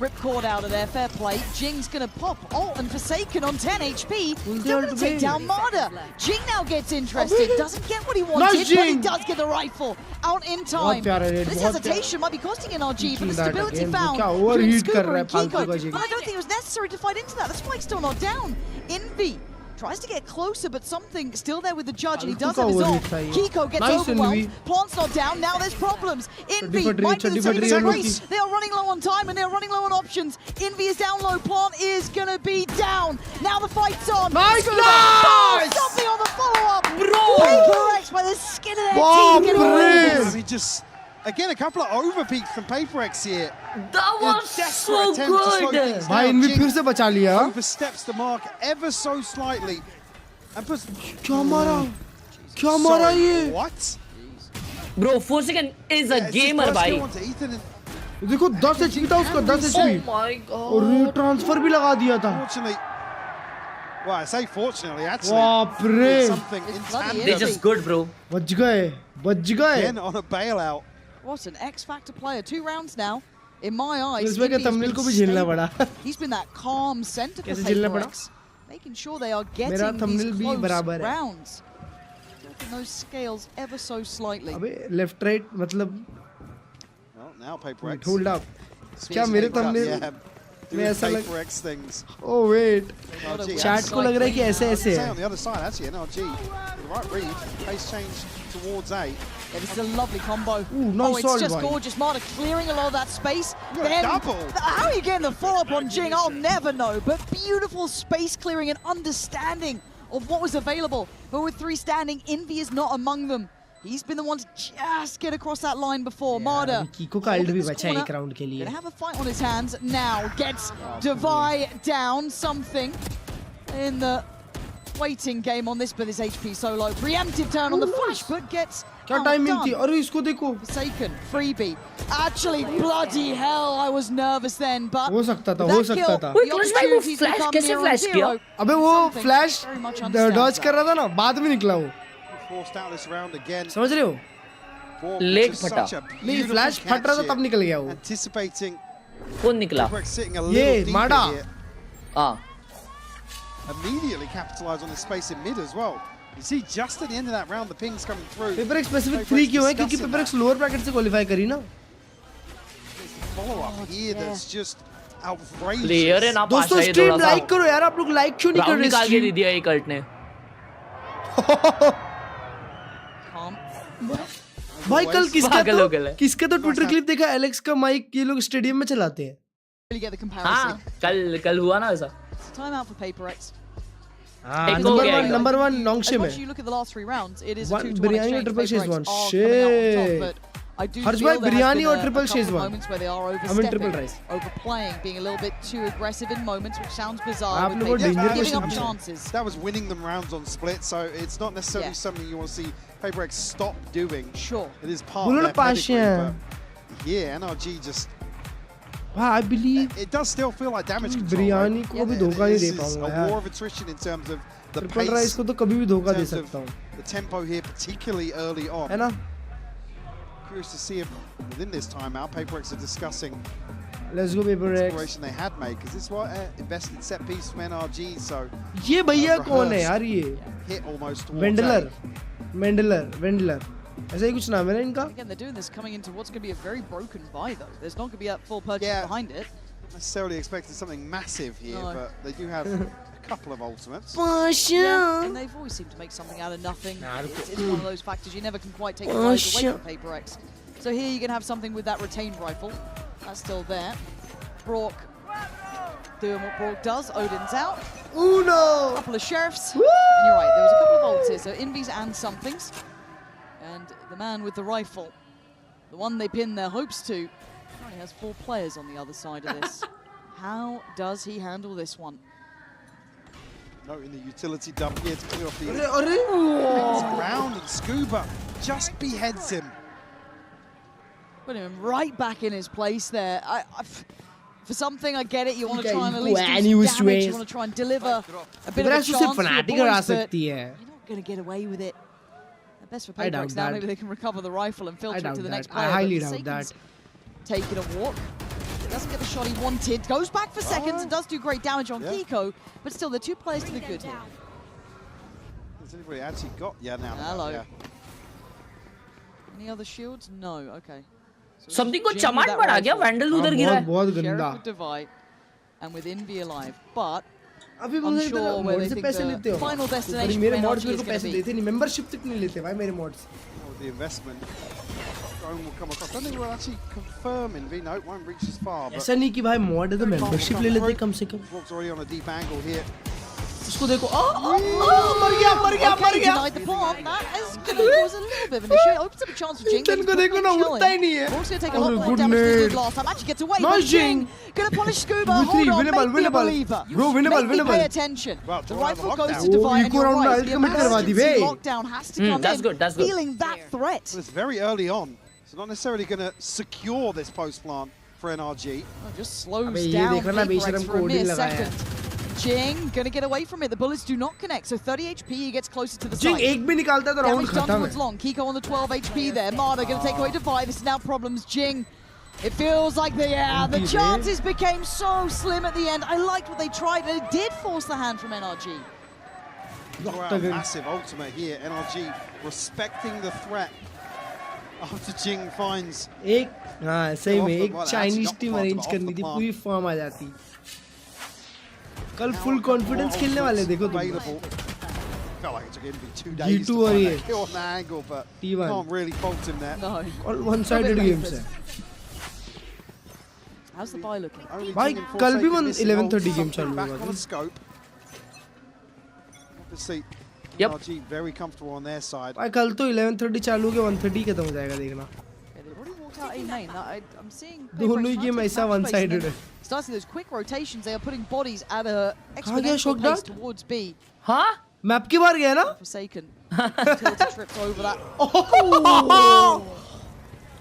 ripcord out of there. Fair play. Jing's going to pop ult and Forsaken on 10 HP. He's going to take down Marder. Jing now gets interested. Doesn't get what he wanted, but he does get the rifle out in time. This hesitation might be costing Nrg, but the stability found between Scooper and Kiko. But I don't think it was necessary to fight into that. The spike's still not down. Envy tries to get closer, but something still there with the judge, and he does have his ult. Kiko gets overwhelmed. Plant's not down. Now there's problems. Envy might be the saving grace. They are running low on time, and they are running low on options. Envy is down low. Plant is going to be down. Now the fight's on. Nice! Something on the follow-up. Paperx by the skin of their teeth. I mean, just again a couple of overpeaks from Paperx here. That was so good. भाई env फिर से बचा लिया. Oversteps the mark ever so slightly and puts. क्या मारा ये? What? Bro, Forsaken is a gamer भाई. देखो 10 HP था उसका 10 HP. Oh my god. और ट्रांसफर भी लगा दिया था. Fortunately. Well, I say fortunately, actually. बाप रे. Something in tandem. They're just good, bro. बच गए. Again on a bailout. What an X-Factor player. 2 rounds now. In my eyes, इसमें क्या thumbnail को भी झेलना पड़ा. He's been that calm center for Paperx, making sure they are getting these close rounds. Dropping those scales ever so slightly. अबे left right मतलब. Well, now Paperx. Hold up. क्या मेरे thumbnail? मैं ऐसा लग. Paperx things. Oh wait. Chat को लग रहा है कि ऐसे है. On the other side, actually, Nrg with the right read, pace change towards A. Yeah, this is a lovely combo. No it's just gorgeous. Marta clearing a lot of that space. Then, double. How are you getting the follow-up on Jing? I'll never know. But beautiful space clearing and understanding of what was available. But with 3 standing, Envy is not among them. He's been the one to just get across that line before. Marta. Kiko का ult भी बचा एक round के लिए. Gonna have a fight on his hands now. Gets Devi down. Something in the waiting game on this, but his HP so low. Preemptive turn on the flash, but gets क्या timing थी? अरे इसको देखो. Forsaken, freebie. Actually, bloody hell, I was nervous then, but हो सकता था. Wait, Klurge भाई वो flash कैसे flash किया? अबे वो flash dodge कर रहा था ना, बाद में निकला वो. Forced out this round again. समझ रहे हो? Leg फटा. नहीं flash फट रहा था तब निकल गया वो. Anticipating. कौन निकला? ये माडा. हाँ. Immediately capitalize on the space in mid as well. You see, just at the end of that round, the pings coming through. Paperx specific 3 क्यों है? क्योंकि Paperx lower bracket से qualify करी ना. Follow up here that's just outrageous. Player है ना दोस्तों stream like करो यार, आप लोग like क्यों नहीं कर रहे? निकाल के दे दिया एक अल्ट ने. भाई कल किसका तो ट्विटर क्लिप देखा एलेक्स का माइक ये लोग स्टेडियम में चलाते हैं. हाँ कल हुआ ना ऐसा. Time out for Paperx. Number one Nongshim है. You look at the last 3 rounds. It is a 2-1 biryani exchange. triple chase one. Shit. I do Harsh feel bhai, there has biryani been or a triple couple of Shezwan? moments where they are I'm in overstepping, triple rice. overplaying, being a little bit too aggressive in moments, which sounds bizarre. Aapne With wo Paper dangerous giving up question chances. That was winning them rounds on split, so it's not necessarily something you want to see PaperX stop doing. Sure. It is part of their pedigree, but yeah, Nrg just... I believe it does still feel like damage control. biryani ko bhi dhoka nahi de This is paunga a war of attrition in terms of the triple pace, rice ko to kabhi bhi dhoka de in terms sakta of hu the tempo here, particularly early on. hai na Curious to see if within this timeout, PaperX are discussing let's go PaperX exploration they had made, because this was an invested set piece from Nrg, so ye bhaiya kaun hai yaar ye hit almost towards Wendler ऐसा ही कुछ नाम है ना इनका Again, they're doing this coming into what's going to be a very broken buy, though. There's not going to be that full purchase behind it. necessarily expecting something massive here, but they do have a couple of ultimates. Yeah, and they've always seemed to make something out of nothing. It's one of those factors you never can quite take your eyes away from PaperX. So here you can have something with that retained rifle. That's still there. Brock doing what Brock does. Odin's out. Uno! A couple of sheriffs. And you're right, there was a couple of ults here. So Invis and somethings. And the man with the rifle, the one they pin their hopes to, only has 4 players on the other side of this. How does he handle this one? Noting the utility dump here to clear off the ground, and Scuba just beheads him. Putting him right back in his place there. For something, I get it. You want to try and at least do some damage. You want to try and deliver a bit of a chance to your boys, but you're not going to get away with it. Best for PaperX now. Maybe they can recover the rifle and filter it to the next player. I highly doubt that. Taking a walk. Doesn't get the shot he wanted. Goes back for seconds and does do great damage on Kiko. But still, they're 2 players to the good here. Has anybody actually got? Yeah, now. Hello. Yeah. Any other shields? No. Okay. Something को चमाट बढ़ा गया. Vandal उधर गिरा है. बहुत गंदा. Sheriff with Divide and with Envy alive, but अभी बोल रहे थे मोड से पैसे लेते हो final destination मेरे मॉड्स मेरे को पैसे देते नहीं मेंबरशिप तक नहीं लेते भाई मेरे mods The investment drone will come across. I don't think we'll actually confirm in Vino. It won't reach as far. ऐसा नहीं कि भाई मॉड है तो मेंबरशिप ले लेते कम से कम. Walks already on a deep angle here. उसको देखो मर गया denied the bomb. That is going to cause a little bit of an issue. It opens up a chance for Jing. इनको देखो ना उठता ही नहीं है. Brock's going to take a lot more damage than he did last time. Actually gets away. But Jing going to punish Scuba. Hold on, make me a believer. Bro, winnable. Pay attention. The rifle goes to Divide and you're right. The emergency lockdown has to come in. That's good. Feeling that threat. Well, it's very early on. So not necessarily going to secure this post plant for Nrg. Just slows down PaperX for a mere second. Jing going to get away from it. The bullets do not connect. So 30 HP, he gets closer to the site. Jing एक भी निकालता है तो round खत्म है. Damage है. long. Kiko on the 12 HP there. Marder going to take away Divide. This is now problems. Jing. It feels like the chances became so slim at the end. I liked what they tried, and it did force the hand from Nrg. Massive ultimate here. Nrg respecting the threat after Jing finds. हाँ सही में एक Chinese team arrange करनी थी पूरी form आ जाती. कल full confidence खेलने वाले देखो तुम. Felt like it took Envy 2 days to find that kill on the angle, but can't really fault him there. No. All one-sided games है. How's the buy looking? भाई कल भी 11:30 game चालू Back हुआ on था. the scope. Obviously, Nrg very comfortable on their side. भाई कल तो 11:30 चालू के 1:30 खत्म हो जाएगा देखना. They've already walked out A main. I'm seeing दोनों ही game ऐसा one-sided है. Starting those quick rotations, they are putting bodies at a exponential pace towards B. हाँ? Map के बाहर गया ना? Forsaken. Tilted trips over that. Oh!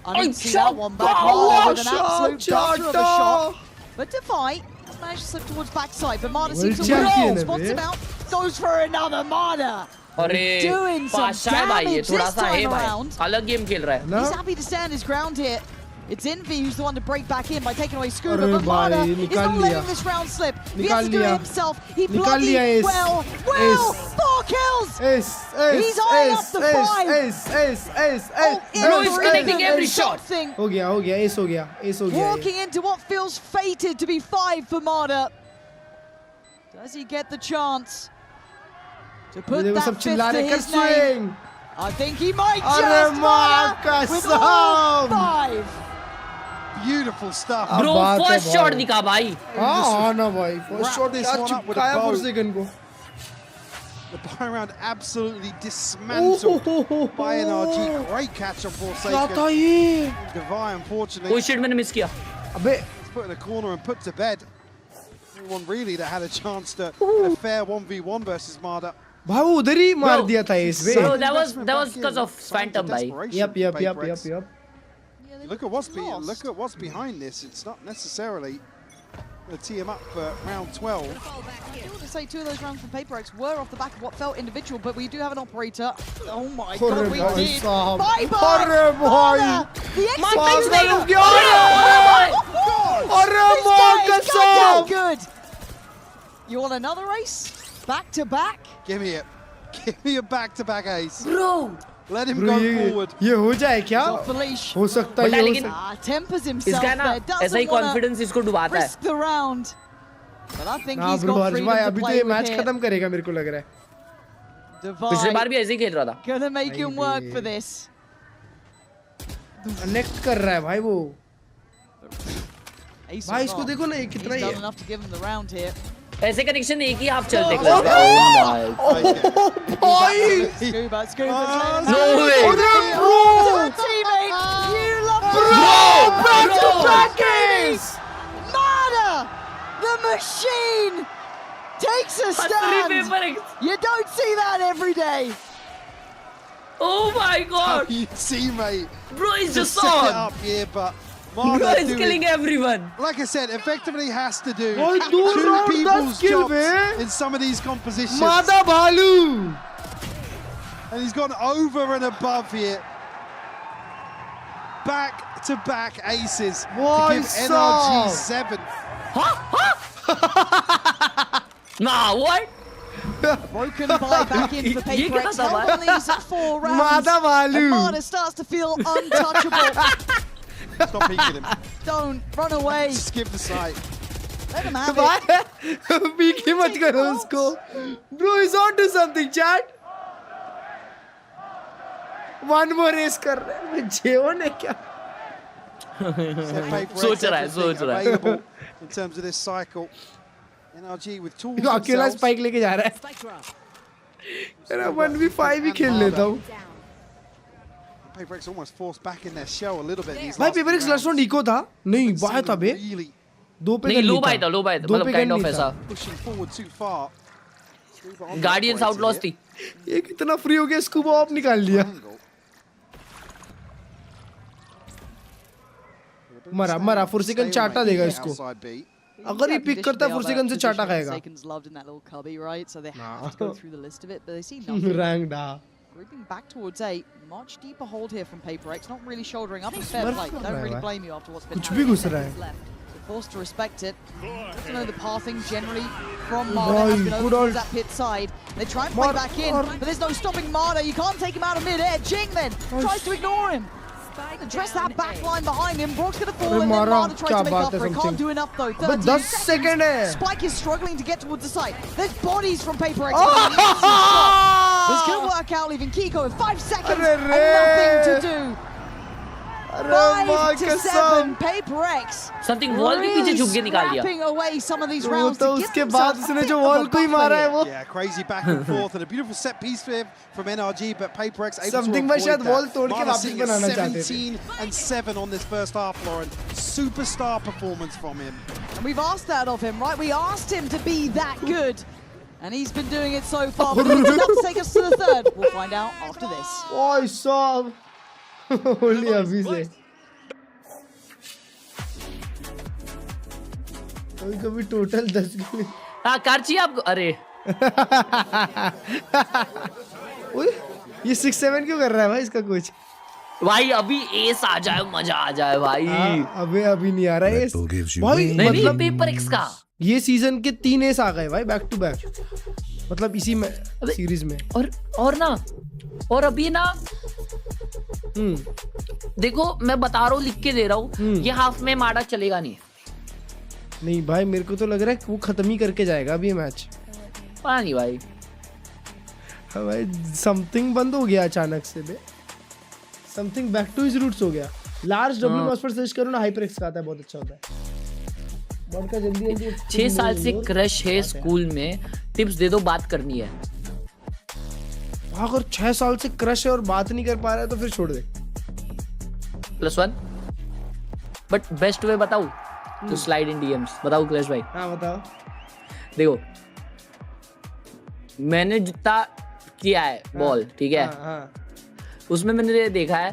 I didn't see that one back. With an absolute buster of a shot. But Defy has managed to slip towards backside, but Marder seems to win. Spots him out. Goes for another Marder. Doing some damage this time around. अलग game खेल रहा है. He's happy to stand his ground here. It's Envy who's the one to break back in by taking away Scuba, but Marder is not letting this round slip. He has to do it himself. He bloody well. 4 kills! He's eyeing up the 5. Bro, he's connecting every shot. हो गया, ace हो गया. Walking into what feels fated to be 5 for Marder. Does he get the chance to put that 5th to his name? I think he might just Marder with all 5. Beautiful stuff. Bro, first shot दिखा भाई. हाँ ना भाई. First shot क्या चिपकाया Forsaken को. The buy round absolutely dismantled by Nrg. Great catch on Forsaken. Divine, unfortunately. Oh shit, मैंने miss किया. अबे. Put in a corner and put to bed. Anyone really that had a chance to get a fair 1v1 versus Marder. भाई वो उधर ही मार दिया था इसमें. So that was because of Phantom भाई. Yep. Look at what's behind this. It's not necessarily going to tee him up for round 12. I want to say 2 of those rounds from PaperX were off the back of what felt individual, but we do have an operator. Oh my god, we did! Bye-bye! The X-Factor! Good! You want another ace? Back to back? Give me it. Give me a back-to-back ace. Bro! Let him go forward. ये हो जाए क्या? हो सकता है लेकिन tempers himself. इसका ना ऐसा ही confidence इसको डुबाता है. Risk the round. But I think he's bro, got freedom भाई to अभी तो play ये with मैच it. खत्म करेगा मेरे को लग रहा है. पिछले बार भी ऐसे ही खेल रहा था. Gonna make him work for this. Connect कर रहा है भाई वो. भाई इसको देखो ना ये कितना ही है. enough to give him the round here. ऐसे कनेक्शन एक ही हाफ चलते हैं. Scuba. No way. Teammate, you love back to back ace. Marder, the machine, takes a stand. You don't see that every day. Oh my god. You teammate. Bro, he's just set it on. up here, but Bro is killing everyone. Like I said, effectively has to do Oh, 2 people's skill, jobs in some of these compositions. Mada Bhalu. And he's gone over and above here. Back-to-back aces to give Nrg 7. Nah, what? Broken by back in for PaperX. Held on these 4 rounds. Mada Bhalu. And Marder starts to feel untouchable. Stop peeking him. Don't run away. Just give the sight. Let him have it. Peek ही मत करो उसको. Bro is on to something, chat. One more race कर रहे हैं. जेवन है क्या? सोच रहा है. In terms of this cycle, Nrg with tools. अकेला स्पाइक लेके जा रहा है. मेरा 1v5 ही खेल लेता हूँ. PaperX almost forced back in their shell a little bit. भाई PaperX लास्ट राउंड इको था. नहीं बाय था बे. 2 पे नहीं लो बाय था मतलब काइंड ऑफ ऐसा. Pushing forward too far. Guardians outlaws थी. ये कितना फ्री हो गया. स्कूबा ऑफ निकाल लिया. मरा फुर्सिकन चाटा देगा इसको. अगर ये पिक करता है फुर्सिकन से चाटा खाएगा. रैंक डा. Grouping back towards A, much deeper hold here from PaperX, not really shouldering up. Fair play, don't really blame you after what's been happening. Forced to respect it. To know the pathing generally from Marder has been over towards that pit side. They try and play back in, but there's no stopping Marder. You can't take him out of mid-air. Jing then tries to ignore him. Address that back line behind him. Brock's gonna fall and then Marder tries to make up for it. Can't do enough though. 30 seconds. Spike is struggling to get towards the site. There's bodies from PaperX. This could work out, leaving Kiko with 5 seconds and nothing to do. 5 to 7, PaperX. Something wall के पीछे झुक के निकाल दिया. Scrapping away some of these rounds तो उसके बाद उसने जो wall को ही मारा है वो. Yeah, crazy back and forth and a beautiful set piece from Nrg, but PaperX able Something to avoid शायद wall that. तोड़ के वापस बनाना चाहते थे. 17 and 7 on this first half, Lauren. Superstar performance from him. And we've asked that of him, right? We asked him to be that good. And he's been doing it so far. But it's enough to take us to the third. We'll find out after this. Oh, saw. Only अभी से. कभी total 10 kilo. हाँ कार्ची आप अरे. ये 6-7 क्यों कर रहा है भाई इसका कोच? भाई अभी एस आ जाए मजा आ जाए भाई. अभी नहीं आ रहा है एस. भाई मतलब PaperX का. ये सीजन के 3 एस आ गए भाई बैक टू बैक. मतलब इसी में सीरीज में. और ना और अभी ना देखो मैं बता रहा हूँ लिख के दे रहा हूँ ये हाफ में मार्डर चलेगा नहीं भाई मेरे को तो लग रहा है वो खत्म ही करके जाएगा अभी ये मैच. पता नहीं भाई. भाई समथिंग बंद हो गया अचानक से बे. Something back to his roots हो गया. लार्ज डब्ल्यू माउस पर सर्च करो ना HyperX का आता है बहुत अच्छा होता है. बॉट का जल्दी 6 साल से क्रश है स्कूल में. टिप्स दे दो बात करनी है. अगर 6 साल से क्रश है और बात नहीं कर पा रहा है तो फिर छोड़ दे। +1 बट बेस्ट वे बताऊं तो स्लाइड इन डीएम्स। बताओ क्लर्ज भाई। हाँ बताओ। देखो मैंने जितना किया है बॉल, ठीक है, उसमें मैंने ये देखा है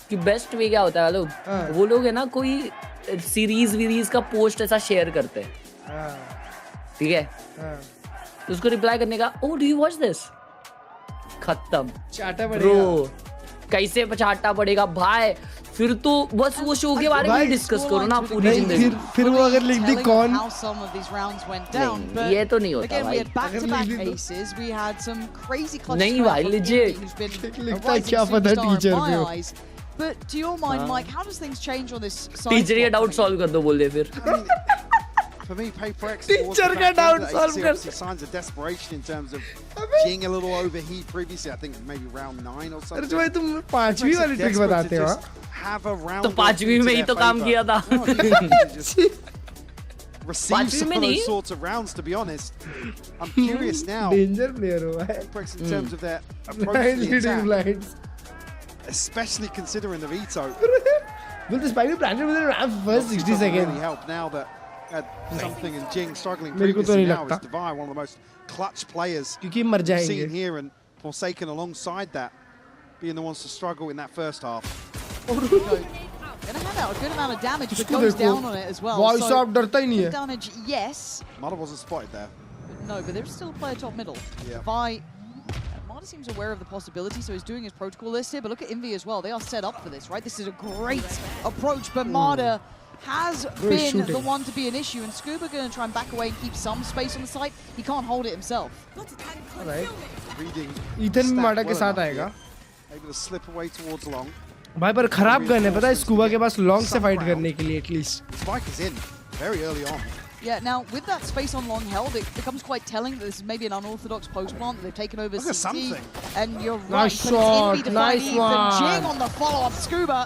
कि बेस्ट वे क्या होता है लोग, वो लोग है ना कोई सीरीज का पोस्ट ऐसा शेयर करते हैं, ठीक है, तो उसको रिप्लाई करने का, ओह डू यू वॉच दिस, खत्म, चाटा पड़ेगा ब्रो, कैसे चाटा पड़ेगा भाई, फिर तो बस वो शो के बारे में डिस्कस करो ना पूरी जिंदगी। फिर वो अगर लिख दी कौन, ये तो नहीं होता भाई। नहीं भाई लिजिट लिखता क्या पता टीचर को। But to your mind, Mike, how does things change on this side? Teacher ये डाउट सॉल्व कर दो बोल दे फिर। For me, Paper X teacher का डाउट सॉल्व कर। Signs of desperation in terms of being a little overheat previously. I think maybe round 9 or something. अरे भाई तुम 5वीं वाली ट्रिक बताते हो? तो 5वीं में ही तो काम किया था। Receive some of those sorts of rounds, to be honest. I'm curious now. Danger player हो भाई। Paper X in terms of their approach to the attack. Blinds. Especially considering the veto. Will this spike be planted within around first 60 seconds? Really help now that something and Jing struggling previously now is Divine, one of the most clutch players we've seen here, and Forsaken alongside that, being the ones to struggle in that first half. Gonna hand out a good amount of damage, but goes down on it as well. Voice of डरता ही नहीं है. Damage, yes. Mother wasn't spotted there. No, but there's still a player top middle. Yeah. Mother seems aware of the possibility, so he's doing his protocol list here. But look at Envy as well. They are set up for this, right? This is a great approach, but Mada has been the one to be an issue, and Scuba going to try and back away and keep some space on the site. He can't hold it himself. Right. Reading. Ethan भी Mada के साथ आएगा. Able to slip away towards long. भाई पर खराब gun है पता है स्कूबा के पास लॉन्ग से फाइट करने के लिए at least. Spike is in very early on. Yeah, now with that space on long held, it becomes quite telling that this is maybe an unorthodox post plant that they've taken over CT. And you're right, nice shot, nice one. Jing on the follow-up, Scuba.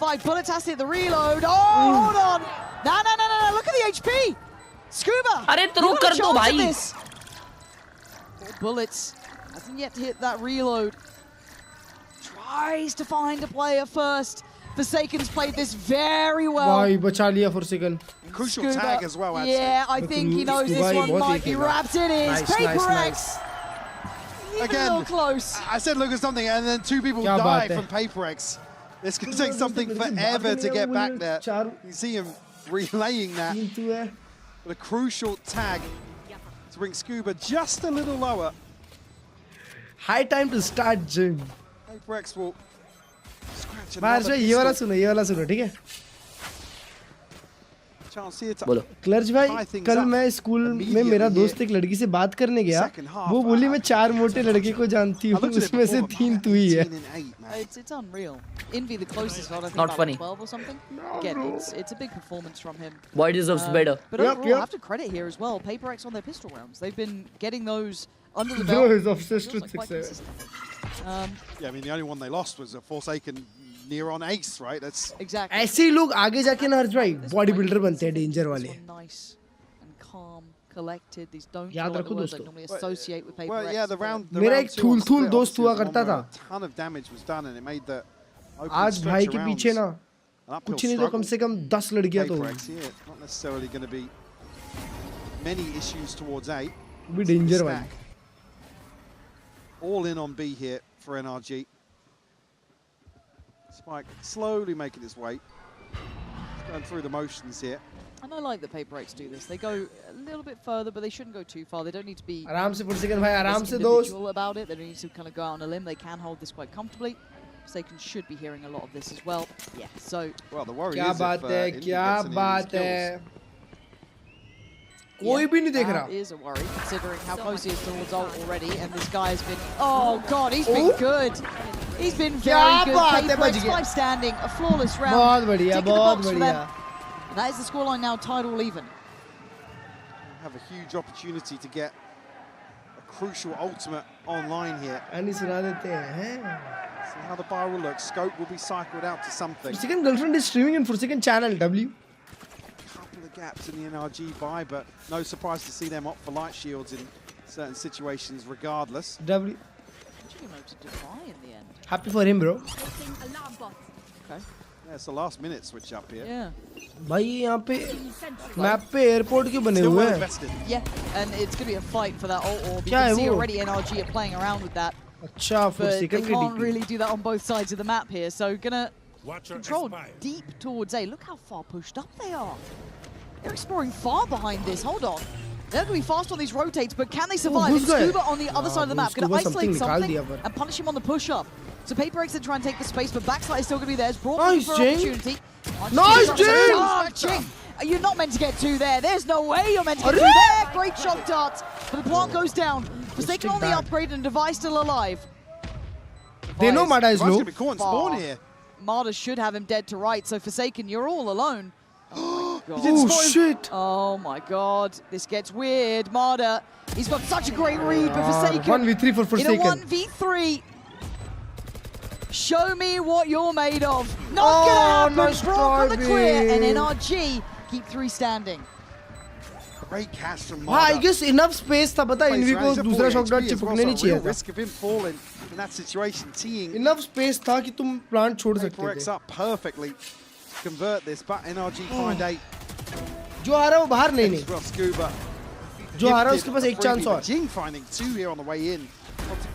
5 bullets has to hit the reload. Oh, hold on. No, look at the HP. Scuba. अरे तो रुक कर दो भाई. 4 bullets. Hasn't yet hit that reload. Tries to find a player first. Forsaken's played this very well. भाई बचा लिया Forsaken. Crucial tag as well. Yeah, I think he knows this one might be wrapped in his. Paper X. Again, a little close. I said look at something, and then 2 people die from Paper X. This could take something forever to get back there. You see him relaying that. But a crucial tag to bring Scuba just a little lower. High time to start Jing. Paper X will scratch बाहर another से ये वाला सुनो ठीक है? बोलो। क्लर्ज भाई कल मैं स्कूल में मेरा दोस्त एक लड़की से बात करने गया, वो बोली मैं 4 मोटे लड़के को जानती हूँ, उसमें से 3 तू ही है। It's unreal. Envy the closest one, I think Not funny. 12 or something. Again, it's a big performance from him. Boy deserves better. But overall, I have to credit here as well. Paper X on their pistol rounds. They've been getting those under the belt. Bro is obsessed with 6. Yeah, I mean the only one they lost was a Forsaken near on ace, right? That's exactly. ऐसे ही लोग आगे जाके ना हर्ष भाई body builder बनते हैं danger वाले। Nice and calm, collected. These don't याद feel like रखो the words I दोस्तों। normally associate with Paper well, X. yeah, the round. मेरा एक थूल दोस्त हुआ करता था। A ton of damage was done, and it made the आज भाई के पीछे ना कुछ नहीं तो कम से कम 10 लड़कियां तो not necessarily going to be many issues towards A. भी डेंजर वाली। All in on B here for Nrg. Spike slowly making its way. Going through the motions here. And I like that Paper X do this. They go a little bit further, but they shouldn't go too far. They don't need to be आराम से Forsaken भाई आराम से दोस्त about it. They don't need to kind of go out on a limb. They can hold this quite comfortably. Forsaken should be hearing a lot of this as well. Yeah, so well the worry क्या is बात है क्या बात है कोई भी नहीं देख रहा. Is a worry considering how close he is towards ult already, and this guy has been. Oh God, he's been good. He's been very good. Paper X 5 standing, a flawless round. बहुत बढ़िया, बहुत बढ़िया. And that is the scoreline now, tied all even. Have a huge opportunity to get a crucial ultimate online here. And सुना देते हैं. See how the bar will look. Scope will be cycled out to something. Forsaken girlfriend is streaming in Forsaken channel W. Gaps in the Nrg buy, but no surprise to see them opt for light shields in certain situations regardless. W. Eventually moved to defy in the end. Happy for him, bro. Okay. Yeah, it's the last minute switch up here. Yeah. भाई यहाँ पे map पे airport क्यों बने हुए हैं? Yeah, and it's going to be a fight for that ult orb. You क्या है can see वो? already NRG are playing around with that. अच्छा, for But they second can't really do that on both sides of the map here. So gonna control deep towards A. Look how far pushed up they are. They're exploring far behind this. Hold on. They're going to be fast on these rotates, but can they survive? घुस And गए। Scuba on the other side of the map. Going to isolate निकाल something दिया पर। and punish him on the push-up. So Paper X try and take the space, but Backslide is still going to be there. It's brought Nice, for Jing. opportunity. Nice, Jing! Jing! You're not meant to get two there. There's no way you're meant to get two there. Great shock darts. But the plant goes down. Forsaken on the upgrade and Device still alive. They know Mada is low. Spawn here. Mada should have him dead to right, so Forsaken, you're all alone. Oh, my God. Oh shit! Oh my God, this gets weird. Mada, he's got such a great read, but Forsaken 1v3 for Forsaken. in a 1v3. Show me what you're made of. Not gonna happen. Nice Brock on the try, clear, and babe. NRG keep three standing. Great catch from हाँ, I Mada. guess enough space था पता env को दूसरा shot doubt चिपकने नहीं चाहिए था. Risk of him falling in that situation, teeing Enough space था कि तुम प्लांट छोड़ सकते Prx थे. up perfectly to convert this, but NRG find a जो आ रहा है वो बाहर नहीं extra Scuba. जो आ रहा है उसके पास एक चांस और. Jing finding two here on the way in.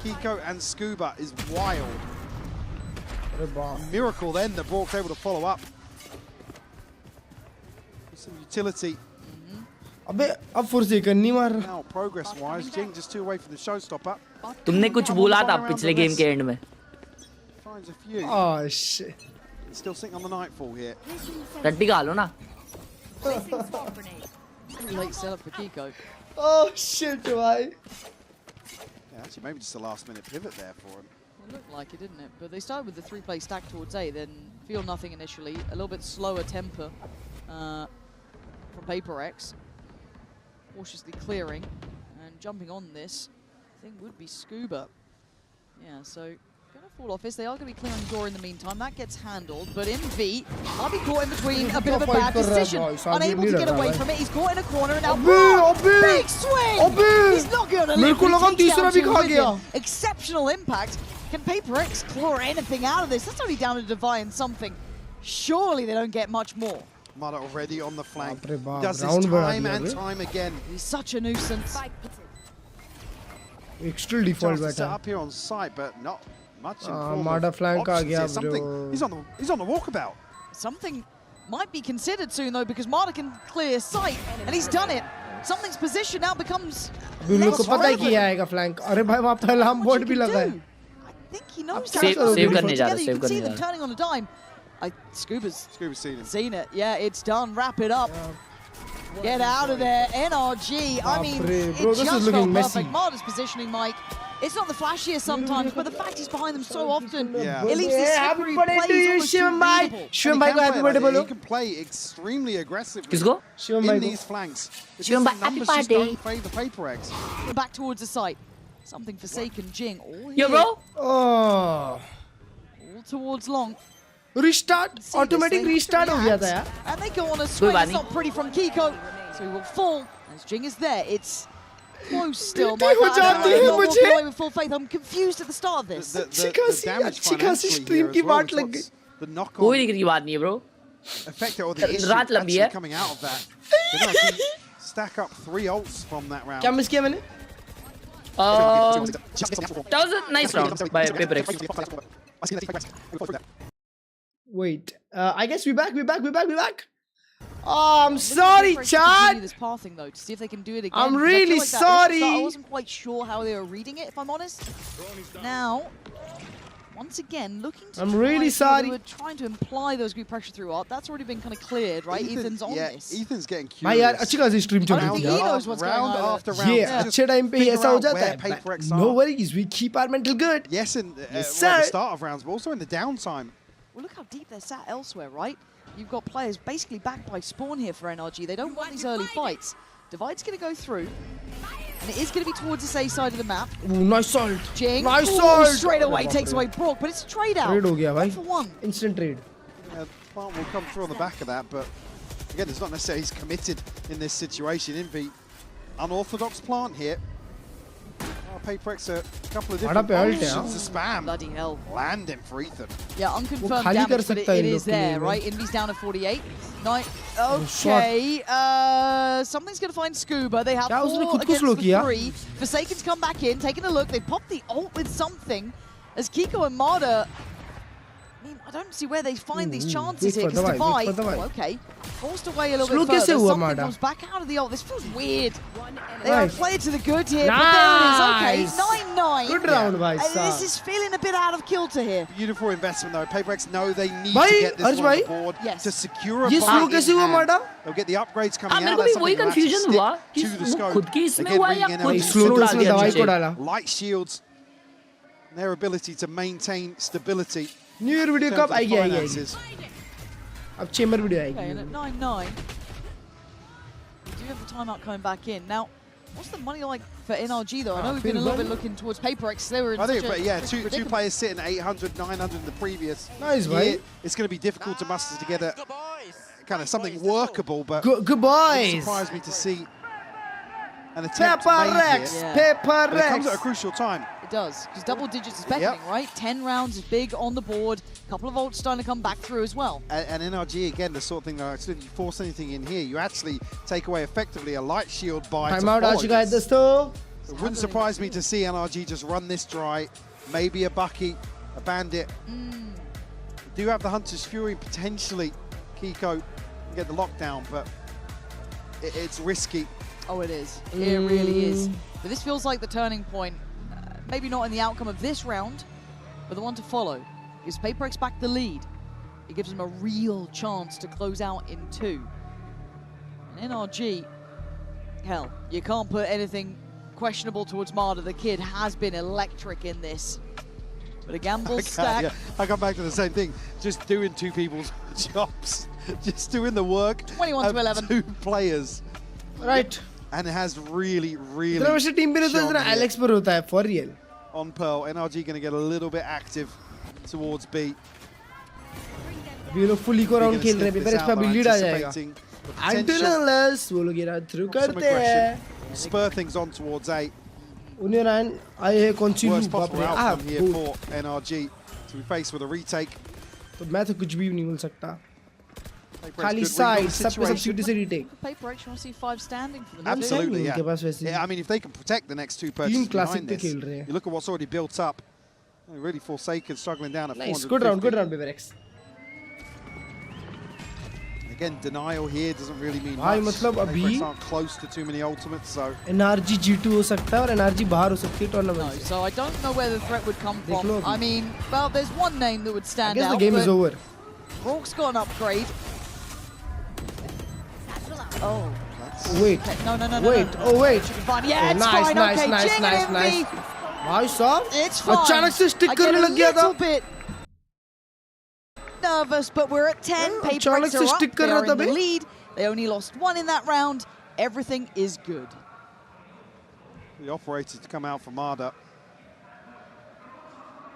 Kiko and Scuba is wild. अरे बाप. Miracle then that Bork's able to follow up. Some utility. अबे अब Forsaken नहीं मार रहा. Now progress wise, Jing just two away from the showstopper. तुमने कुछ बोला था पिछले गेम के एंड में. Finds a few. Oh shit. Still sitting on the nightfall here. रट्टी खा लो ना. Late setup for Kiko. Oh shit, भाई. Yeah, actually maybe just a last minute pivot there for him. It looked like it, didn't it? But they started with the three-play stack towards A, then feel nothing initially. A little bit slower temper from Paper X. Cautiously clearing and jumping on this, I think would be Scuba. Yeah, so gonna fall off this. They are gonna be clearing door in the meantime. That gets handled, but Nrg might be caught in between a bit of a bad decision. Unable to get away from it. He's caught in a corner and now big swing! He's not gonna live. Exceptional impact. Can Paper X claw anything out of this? That's only down to Divine something. Surely they don't get much more. Mada already on the flank. Does this time and time again. He's such a nuisance. Extra default Set बैठा. up here on site, but not much. In Mada flank आ गया bro. He's on the walkabout. Something might be considered soon though, because Mada can clear sight, and he's done it. Something's position now becomes. अभी उन लोग को पता है कि आएगा flank. अरे भाई वहाँ पे alarm board भी लगा है. I think he knows that. Save करने जा रहा है. You Save can see करने them जा रहा है. turning on a dime. Scuba's seen seen it. Yeah, it's done. Wrap it up. Get out of there, NRG. I mean, it just felt perfect. Mada's positioning, Mike. It's not the flashiest sometimes, but the fact he's behind them so often, it leaves this slippery play almost unreadable. He can play extremely aggressively किसको? in these flanks. Shivam bhai, happy Numbers just party. don't favour Paper X. Back towards the site. Something Forsaken, Jing. All Yo, here. bro. Oh. All towards long. Restart. Automatic restart हो गया था यार. And they go on a swing. It's not pretty from Kiko, so he will fall. As Jing is there, it's close still. Mike, away with full faith. I'm confused at the start of this. अच्छी खासी stream की बात लग गई. The knock कोई दिक्कत की बात नहीं है bro. Effect or the issue रात लंबी है. coming out of that. Stack up 3 ults from that round. क्या miss किया मैंने? That was a nice round by Paper X. Wait, I guess we're back. Oh, I'm sorry, chat. This pathing though, to see if they can do it again. I'm really sorry. I wasn't quite sure how they were reading it, if I'm honest. Now, once again, looking to. I'm really sorry. They were trying to imply those group pressure through art. That's already been kind of cleared, right? Ethan's on this. Ethan's getting curious. भाई यार अच्छी खासी stream चल रही He knows what's going on. Round after round. ये अच्छे time पे ऐसा हो जाता है. No worries, we keep our mental good. Yes, in the start of rounds, but also in the downtime. Well, look how deep they're sat elsewhere, right? You've got players basically backed by Spawn here for NRG. They don't want these early fights. Divide's going to go through, and it is going to be towards the A side of the map. Ooh, nice salt. Jing, nice salt. Straight away takes away Brock, but it's a trade out. Trade हो गया भाई. 1-for-1. Instant trade. Yeah, Plant will come through on the back of that, but again, it's not necessarily he's committed in this situation. Envy, unorthodox Plant here. Paper X a couple of different options to spam. Bloody hell. Land him for Ethan. Yeah, unconfirmed damage, but it is there, right? Envy's down to 48. Okay, something's going to find Scuba. They have 4 against the 3. Forsaken's come back in, taking a look. They popped the ult with something. As Kiko and Marder, I mean, I don't see where they find these chances here. Because Divide, okay, forced away a little bit further. Something comes back out of the ult. This feels weird. They are played to the good here, but there it is. Okay, 9-9. Good round, guys. This is feeling a bit out of kilter here. Beautiful investment, though. Paper X know they need to get this one on the board to secure a fight in hand. They'll get the upgrades coming out. That's something that stick to the scope. Again, light shields. Their ability to maintain stability. New Year video कब आएगी अब chamber video आएगी. Okay, and at 9-9, we do have the timeout coming back in. Now, what's the money like for NRG though? I know we've been a little bit looking towards Paper X. They were in two players sitting at 800, 900 in the previous. Nice, right? It's going to be difficult to muster together kind of something workable, but good boys. It surprised me to see an attempt made here. Paper X. It comes at a crucial time. Does, because double digits is beckoning, right? 10 rounds is big on the board. A couple of ults starting to come back through as well. And NRG, again, the sort of thing that if you force anything in here, you actually take away effectively a light shield by Timeout, Archie. It wouldn't surprise me to see NRG just run this dry. Maybe a Bucky, a Bandit. Do have the Hunter's Fury, potentially Kiko can get the lockdown, but it's risky. Oh, it is. It really is. But this feels like the turning point. Maybe not in the outcome of this round, but the one to follow. Gives Paper X back the lead. It gives them a real chance to close out in 2. And NRG, hell, you can't put anything questionable towards Marder. The kid has been electric in this. But a gamble stack. Yeah. I come back to the same thing. Just doing 2 people's jobs. Just doing the work 21 to 11. 2 players. Right. And it has really team Alex पर होता है for real. On Pearl, NRG going to get a little bit active towards B. ये लोग full eco round खेल रहे हैं. Paper X पे lead आ जाएगा. Until unless वो लोग ये रात through करते हैं. Spur things on towards A. उन्हें रान आए हैं continue. Worst possible outcome here for NRG to be faced with a retake. तो मैं तो कुछ भी नहीं बोल सकता. Khali side, substitute से retake. Paper X, you want to see 5 standing for them? Absolutely, yeah. I mean, if they can protect the next 2 purchases behind this, you look at what's already built up. Really Forsaken struggling down at 450. Good round, Paper X. Again, denial here doesn't really mean much. Paper X aren't close to too many ultimates, so NRG G2 हो सकता है और NRG बाहर हो सकती है tournament से. So I don't know where the threat would come from. I mean, well, there's one name that would stand out. I guess the game is over. Rourke's got an upgrade. Oh. Wait. No. Wait. Oh, wait. Yeah, it's fine. Okay, nice. Nice off. It's fine. अचानक से stick करने लग गया था. A little bit nervous, but we're at 10. Paper X are up. They are in the lead. They only lost 1 in that round. Everything is good. The operators to come out for Marder.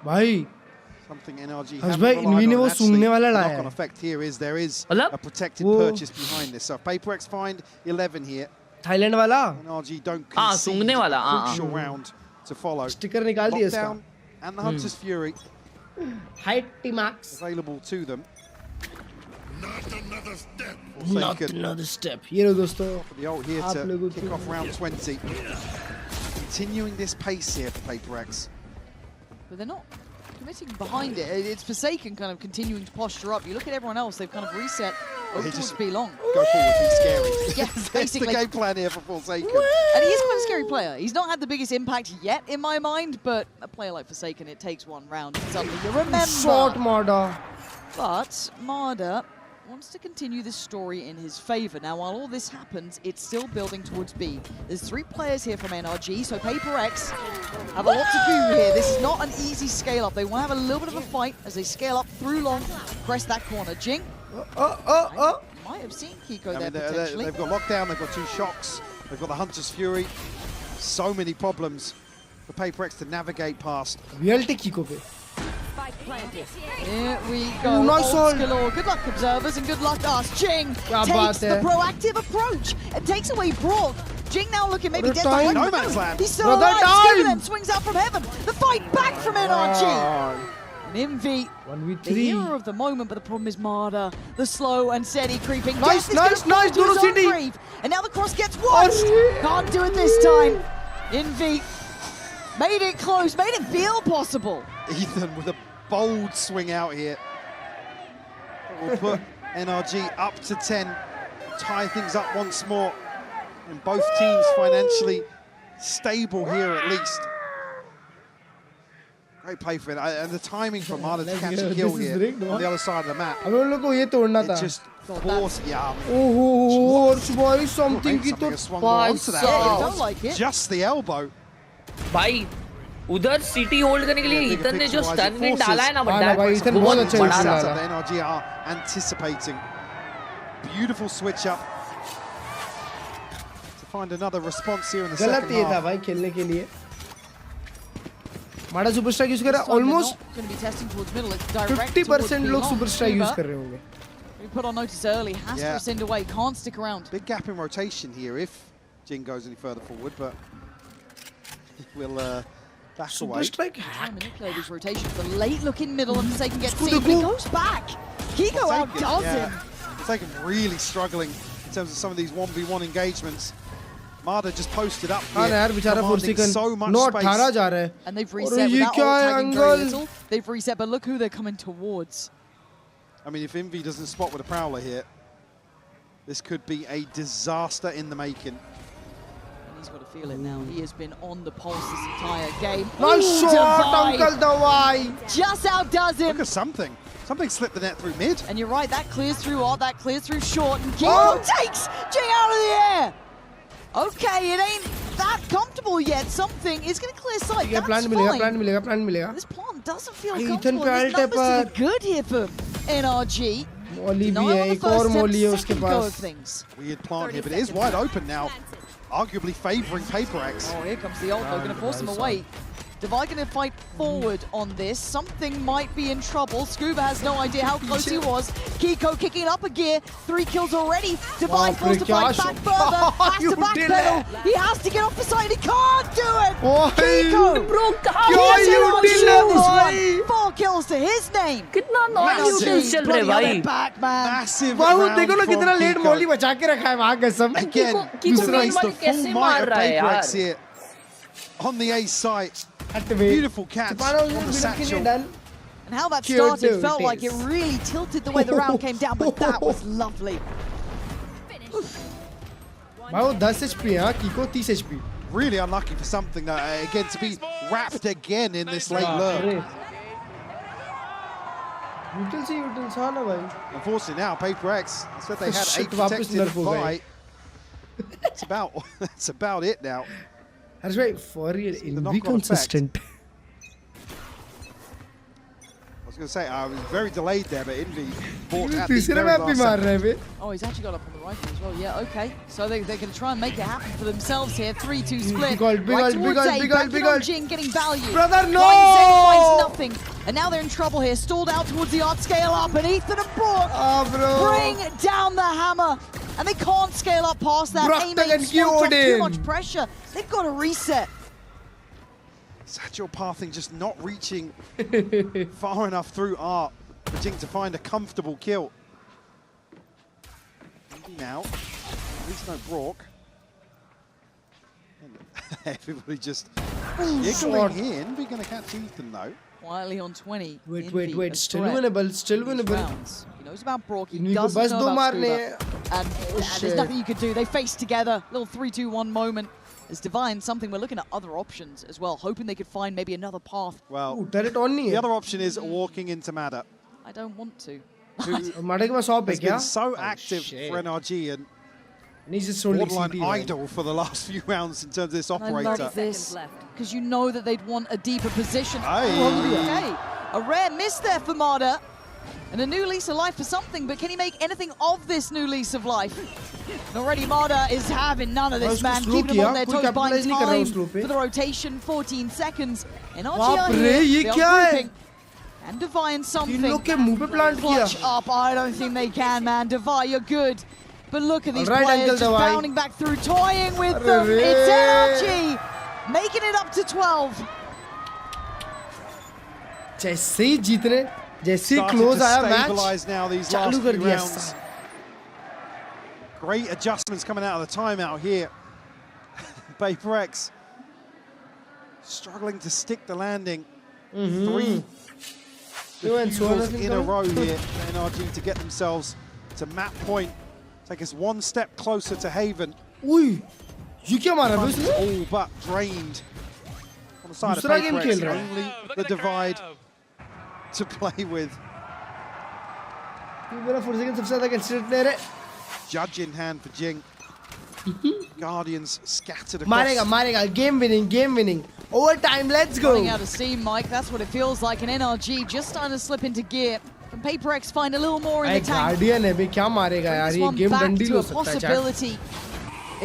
Bhai. Something NRG has knock-on effect here is there is a protected purchase behind this. So Paper X find 11 here. Thailand wala. NRG don't concede a crucial round to follow. Sticker निकाल दिया इसका. And the Hunter's Fury. Height T-Max. Available to them. Not another step. ये लो दोस्तों. The ult here to kick off round 20. Continuing this pace here for Paper X. But they're not committing behind it. It's Forsaken kind of continuing to posture up. You look at everyone else, they've kind of reset over towards B long. Go forward, be scary. Yeah, That's the game plan here for Forsaken. And he is quite a scary player. He's not had the biggest impact yet in my mind, but a player like Forsaken, it takes 1 round and suddenly you remember. Short Marder. But Marder wants to continue this story in his favor. Now, while all this happens, it's still building towards B. There's 3 players here from NRG, so Paper X have a lot to do here. This is not an easy scale up. They want to have a little bit of a fight as they scale up through long, press that corner. Jing. Might have seen Kiko there potentially. They've got lockdown, they've got 2 shocks, they've got the Hunter's Fury. So many problems for Paper X to navigate past. We'll take Kiko pe. Here we go. Nice one. Good luck, observers, and good luck us. Jing takes the proactive approach and takes away Brock. Jing now looking maybe dead time. behind. No man's land. He's still Brother, alive. time. Scuba then swings out from heaven. The fight back from Nrg. And Nrg, the hero of the moment, but the problem is Marder, the slow and steady creeping. Nice, Death nice, is gonna fall to his nice, own City. grave. And now the cross gets watched. Can't do it this time. Nrg made it close, made it feel possible. Ethan with a bold swing out here. Will put Nrg up to 10, tie things up once more. And both teams financially stable here at least. Great play for it, and the timing for Marder to catch a kill here on the other side of the map. It just forced, something swung onto that. Yeah, don't like it. Just the elbow. भाई उधर city hold करने के लिए Ethan ने जो stun win डाला है ना बड़ा ईथन बहुत अच्छा Well डाला set up, the NRG are anticipating. Beautiful switch up to find another response here in the second गलत ये था half. भाई खेलने के लिए माड़ा सुपरस्टार यूज कर रहा है ऑलमोस्ट 50% लोग सुपरस्टार यूज कर रहे होंगे We put on notice early, has to rescind away, can't stick around. Big gap in rotation here if Jing goes any further forward, but we'll back away. Try and manipulate his rotation for the late look in middle and Forsaken gets seen, but he goes back. Kiko outdoes him. Forsaken really struggling in terms of some of these 1v1 engagements. Marder just posted up here, commanding so much space. And they've reset without all tagging very little. They've reset, but look who they're coming towards. I mean, if Envy doesn't spot with a Prowler here, this could be a disaster in the making. And he's got to feel it now. He has been on the pulse this entire game. Nice shot, Uncle Dawai! Just outdoes him. Look at something. Something slipped the net through mid. And you're right, that clears through art, that clears through short, and Kiko takes Jing out of the air! Okay, it ain't that comfortable yet. Something is going to clear sight. That's fine. This plant doesn't feel comfortable. These numbers are good here for Nrg. Weird plant here, but it is wide open now. Arguably favouring Paper X. Oh, here comes the ult, though, going to force him away. Devi going to fight forward on this. Something might be in trouble. Scuba has no idea how close he was. Kiko kicking it up a gear. 3 kills already. Devi forced to fight back further. Has to backpedal. He has to get off the side. He can't do it. Kiko! He 4 kills to his name. कितना non-neutral चल रहे भाई. Back, man. Massive वाह round देखो ना कितना from late Kiko. Molly बचा के रखा है वहां कसम. Again, Kiko use the कैसे full मार might of रहा है Paper यार. X here on the A site. Beautiful catch on the satchel. And how that started felt like it really tilted the way the round came down, but that was lovely. भाई वो 10 HP है Kiko 30 HP. Really unlucky for something again to be wrapped again in this late lurk. Utils हाँ ना भाई. Unfortunately now Paper X said they had a protected fight. That's about it now. Harsh bhai, for real, Envy consistent. I was going to say, I was very delayed there, but Envy bought at the very last second. Oh, he's actually got up on the rifle as well. Yeah, okay. So they're going to try and make it happen for themselves here. 3-2 split. Big ult. Jing getting value. Brother, no! Finds nothing. And now they're in trouble here. Stalled out towards the art, scale up, and Ethan and Brook bring down the hammer. And they can't scale up past that. Aiming too much pressure. They've got to reset. Satchel pathing just not reaching far enough through art for Jing to find a comfortable kill. Now, at least no Brock. And everybody just giggling in. We're going to catch Ethan though. Quietly on 20. Wait. Still winnable. He knows about Brock. He doesn't know about Scuba. And there's nothing you could do. They face together. Little 3-2-1 moment. As Divine, something we're looking at other options as well, hoping they could find maybe another path. Well, the other option is walking into Mada. I don't want to. Has been so active for Nrg and he's just borderline idle for the last few rounds in terms of this operator. I love this, because you know that they'd want a deeper position. Aye. Okay, a rare miss there for Marder. And a new lease of life for something, but can he make anything of this new lease of life? And already Marder is having none of this, man. Keeping them on their toes, buying time for the rotation, 14 seconds. And Nrg they are grouping. And Divine something. Clutch up, I don't think they can, man. Divine, you're good. but look at these players just bounding back through, toying with them. It's Nrg making it up to 12. जैसे ही जीतने, जैसे ही close आया match, चालू कर दिया. Great adjustments coming out of the timeout here. Prx struggling to stick the landing. Three defusals in a row here for Nrg to get themselves to map point. Take us one step closer to Haven. Ui, ये क्या मारा Front is all but drained on the side of Prx. Only the divide to play with. Judge in hand for Jing. Guardians scattered across. Marega. Game winning. Overtime, let's go. Running out of steam, Mike. That's what it feels like. And Nrg just starting to slip into gear. Can Prx find a little more in the tank? Guardian है बे, क्या मारेगा यार, ये game डंडी हो सकता है possibility.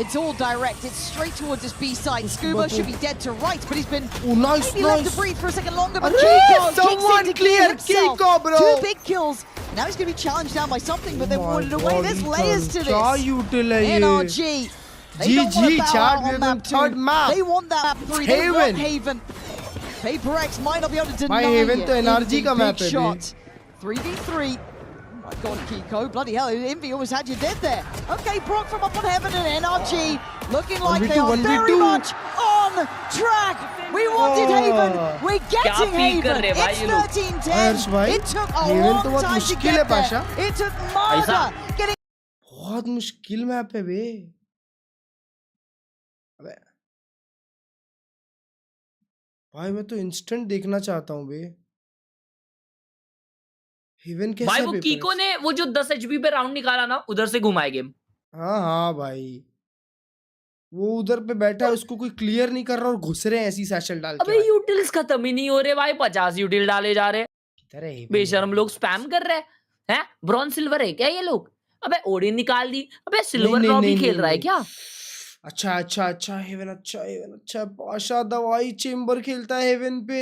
It's all direct. It's straight towards his B side. Scuba should be dead to right, but he's been maybe left to breathe for a second longer. But Kiko someone clear Kiko, bro. 2 big kills. Now he's going to be challenged down by something, but they wanted away. There's layers to this. Nrg. GG, chat. We're going third map. They want that map 3. They want Haven. Prx might not be able to deny Haven it. तो Nrg का map है shot. 3v3. Oh my god, Kiko. Bloody hell, Envy almost had you dead there. Okay, Brock from up on Heaven and Nrg looking like they are very much on track. We wanted Haven. We're getting Haven. It's 13-10. It took a long time to get there. It took Marga getting... बहुत मुश्किल map है बे. अबे भाई मैं तो instant देखना चाहता हूँ बे. हेवन कैसा भाई वो कीको ने वो जो 10 एचपी पे राउंड निकाला ना, उधर से घुमाया गेम. हाँ भाई, वो उधर पे बैठा है, उसको कोई क्लियर नहीं कर रहा और घुस रहे हैं ऐसी सैशल डाल के. अबे यूटिल्स खत्म ही नहीं हो रहे भाई, 50 यूटिल डाले जा रहे. बेशरम लोग स्पैम कर रहे हैं. ब्रॉन्ज सिल्वर है क्या ये लोग? अबे ओडिन निकाल दी. अबे सिल्वर लॉबी खेल रहा है क्या? अच्छा हेवन अच्छा पाशा दवाई चेंबर खेलता है हेवन पे.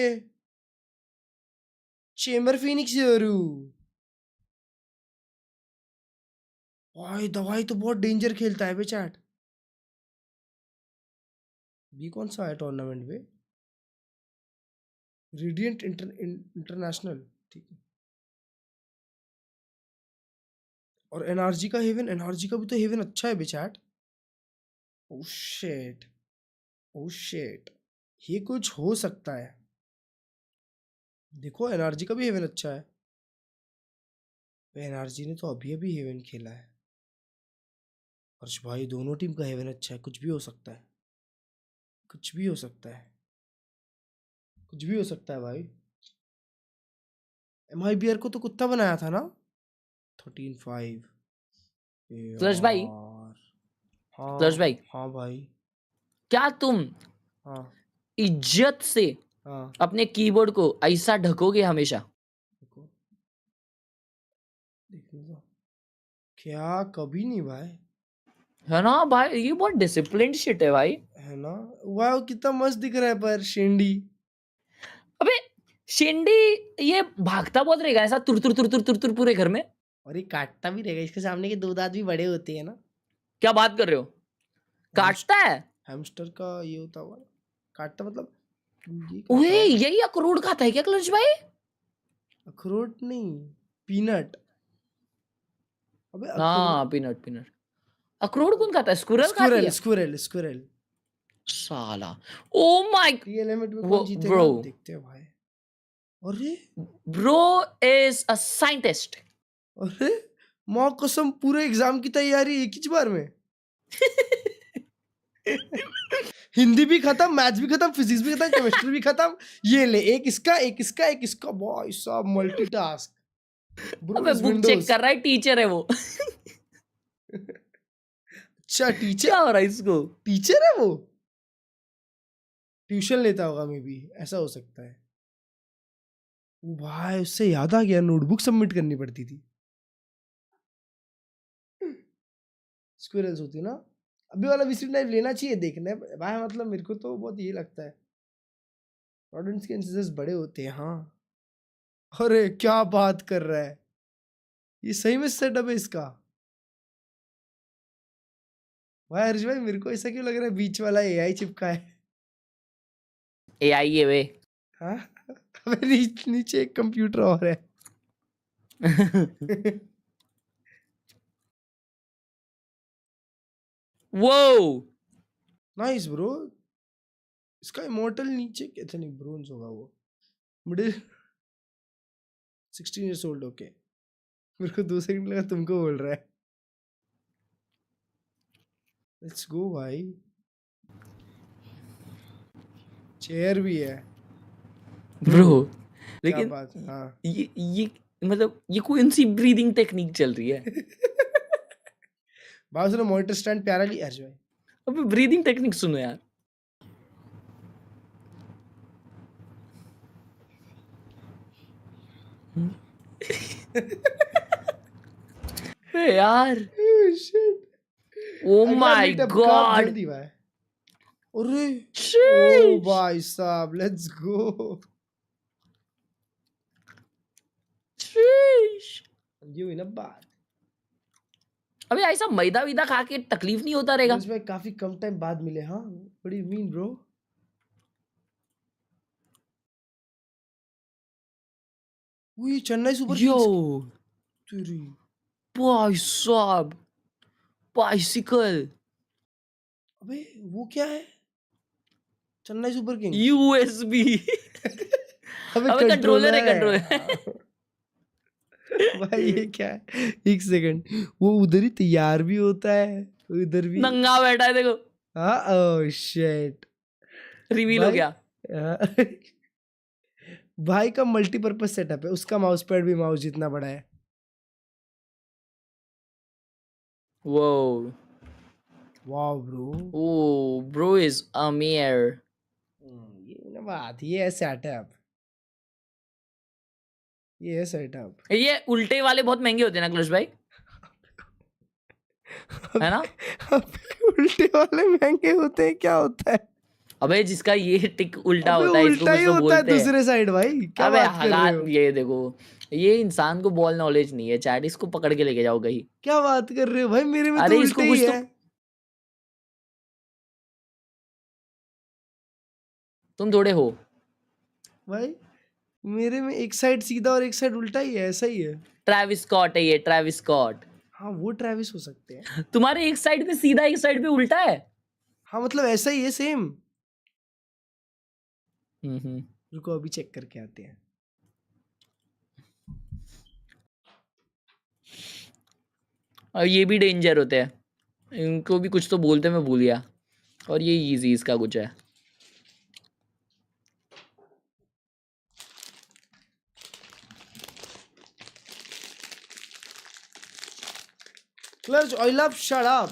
चेंबर फिनिक्स भाई दवाई तो बहुत डेंजर खेलता है बे चैट. बी कौन सा है टूर्नामेंट पे? रेडिएंट इंटरनेशनल, ठीक है. और एनआरजी का हेवन, एनआरजी का भी तो हेवन अच्छा है बे चैट. ओह शिट, ये कुछ हो सकता है. देखो एनआरजी का भी हेवन अच्छा है. एनआरजी ने तो अभी हेवन खेला है. हर्ष भाई दोनों टीम का हेवन अच्छा है. कुछ भी हो सकता है भाई. MIBR को तो कुत्ता बनाया था ना. 13-5. क्लर्ज भाई, हाँ भाई, क्या तुम इज्जत से अपने कीबोर्ड को ऐसा ढकोगे हमेशा? क्या कभी नहीं भाई, है ना भाई. ये बहुत डिसिप्लिन्ड शिट है भाई, है ना. वाह कितना मस्त दिख रहा है. पर शेंडी, अबे शेंडी ये भागता बहुत रहेगा ऐसा तुर पूरे घर में. और ये काटता भी रहेगा. इसके सामने के 2 दांत भी बड़े होते हैं ना. क्या बात कर रहे हो? काटता है? हैमस्टर का ये होता हुआ काटता मतलब. ओए यही अखरोट खाता है क्या क्लर्ज भाई? अखरोट नहीं, पीनट. अबे हाँ पीनट. अखरोट कौन खाता है? स्क्विरल साला. ओ माय एलिमेंट में कौन जीतेगा देखते हैं भाई. अरे ब्रो इज अ साइंटिस्ट. अरे माँ कसम, पूरे एग्जाम की तैयारी एक ही बार में. हिंदी भी खत्म, मैथ्स भी खत्म, फिजिक्स भी खत्म, केमिस्ट्री भी खत्म. ये ले एक इसका. भाई साहब मल्टीटास्क. अबे बुक चेक कर रहा है, टीचर है वो. अच्छा टीचर क्या हो रहा है इसको? टीचर है वो, ट्यूशन लेता होगा मे बी, ऐसा हो सकता है. भाई उससे याद आ गया, नोटबुक सबमिट करनी पड़ती थी. स्क्विरल्स होती ना. अभी वाला विजिट लाइव लेना चाहिए देखने भाई. मतलब मेरे को तो बहुत ये लगता है रॉडेंट्स के इंसिडेंट्स बड़े होते हैं. हाँ अरे क्या बात कर रहा है, ये सही में सेटअप है इसका. भाई हर्ष भाई मेरे को ऐसा क्यों लग रहा है बीच वाला एआई चिपका है? एआई है वे। हाँ अबे नीचे एक कंप्यूटर और है। वो नाइस ब्रो। इसका इमोर्टल नीचे कैसे नहीं ब्रोंज होगा वो मिडिल 16 years old ओके। मेरे को 2 सेकंड लगा तुमको बोल रहा है। लेट्स गो भाई। चेयर भी है ब्रो क्या लेकिन बात। हाँ ये मतलब ये कौन सी ब्रीदिंग टेक्निक चल रही है? भाई उसने मॉनिटर स्टैंड प्यारा लिया हर्ष भाई। अबे ब्रीदिंग टेक्निक सुनो यार। यार ओ माय गॉड। जल्दी भाई। अरे ओ भाई साहब लेट्स गो। ये हुई ना बात। अबे ऐसा मैदा वैदा खा के तकलीफ नहीं होता रहेगा? इसमें काफी कम टाइम बाद मिले। हाँ बड़ी मीन ब्रो। वही चेन्नई सुपर यो तेरी भाई साहब बाइसिकल। अबे वो क्या है? Chennai super Kings USB. अबे कंट्रोलर है कंट्रोलर। भाई ये क्या है? एक सेकंड वो उधर ही तैयार भी होता है उधर भी नंगा बैठा है देखो। हाँ ओह शिट रिवील हो गया। भाई का मल्टीपर्पज सेटअप है। उसका माउस पैड भी माउस जितना बड़ा है। वो wow bro. Oh bro is अमेयर। ये ना बात ये है सेटअप। ये है सेटअप। ये उल्टे वाले बहुत महंगे होते हैं ना क्लच भाई, है ना? उल्टे वाले महंगे होते हैं क्या होता है? अबे जिसका ये टिक उल्टा अबे होता है इसको उल्टा कुछ ही तो होता है बोलते हैं। दूसरे साइड भाई। क्या अबे बात कर रहे हो? ये देखो ये इंसान को बॉल नॉलेज नहीं है चैट, इसको पकड़ के लेके जाओ कहीं। क्या बात कर रहे हो भाई? मेरे में अरे तो इसको उल्टे ही कुछ तो है। तुम थोड़े हो भाई मेरे में एक साइड सीधा और एक साइड उल्टा ही है। ऐसा ही है। ट्रेविस स्कॉट है ये, ट्रेविस स्कॉट। हाँ वो ट्रेविस हो सकते हैं। तुम्हारे एक साइड पे सीधा एक साइड पे उल्टा है। हाँ मतलब ऐसा ही है सेम। हम्म। रुको अभी चेक करके आते हैं। और ये भी डेंजर होते हैं, इनको भी कुछ तो बोलते मैं भूल गया। और ये इजी इसका कुछ है। क्लर्ज आई लव शट अप।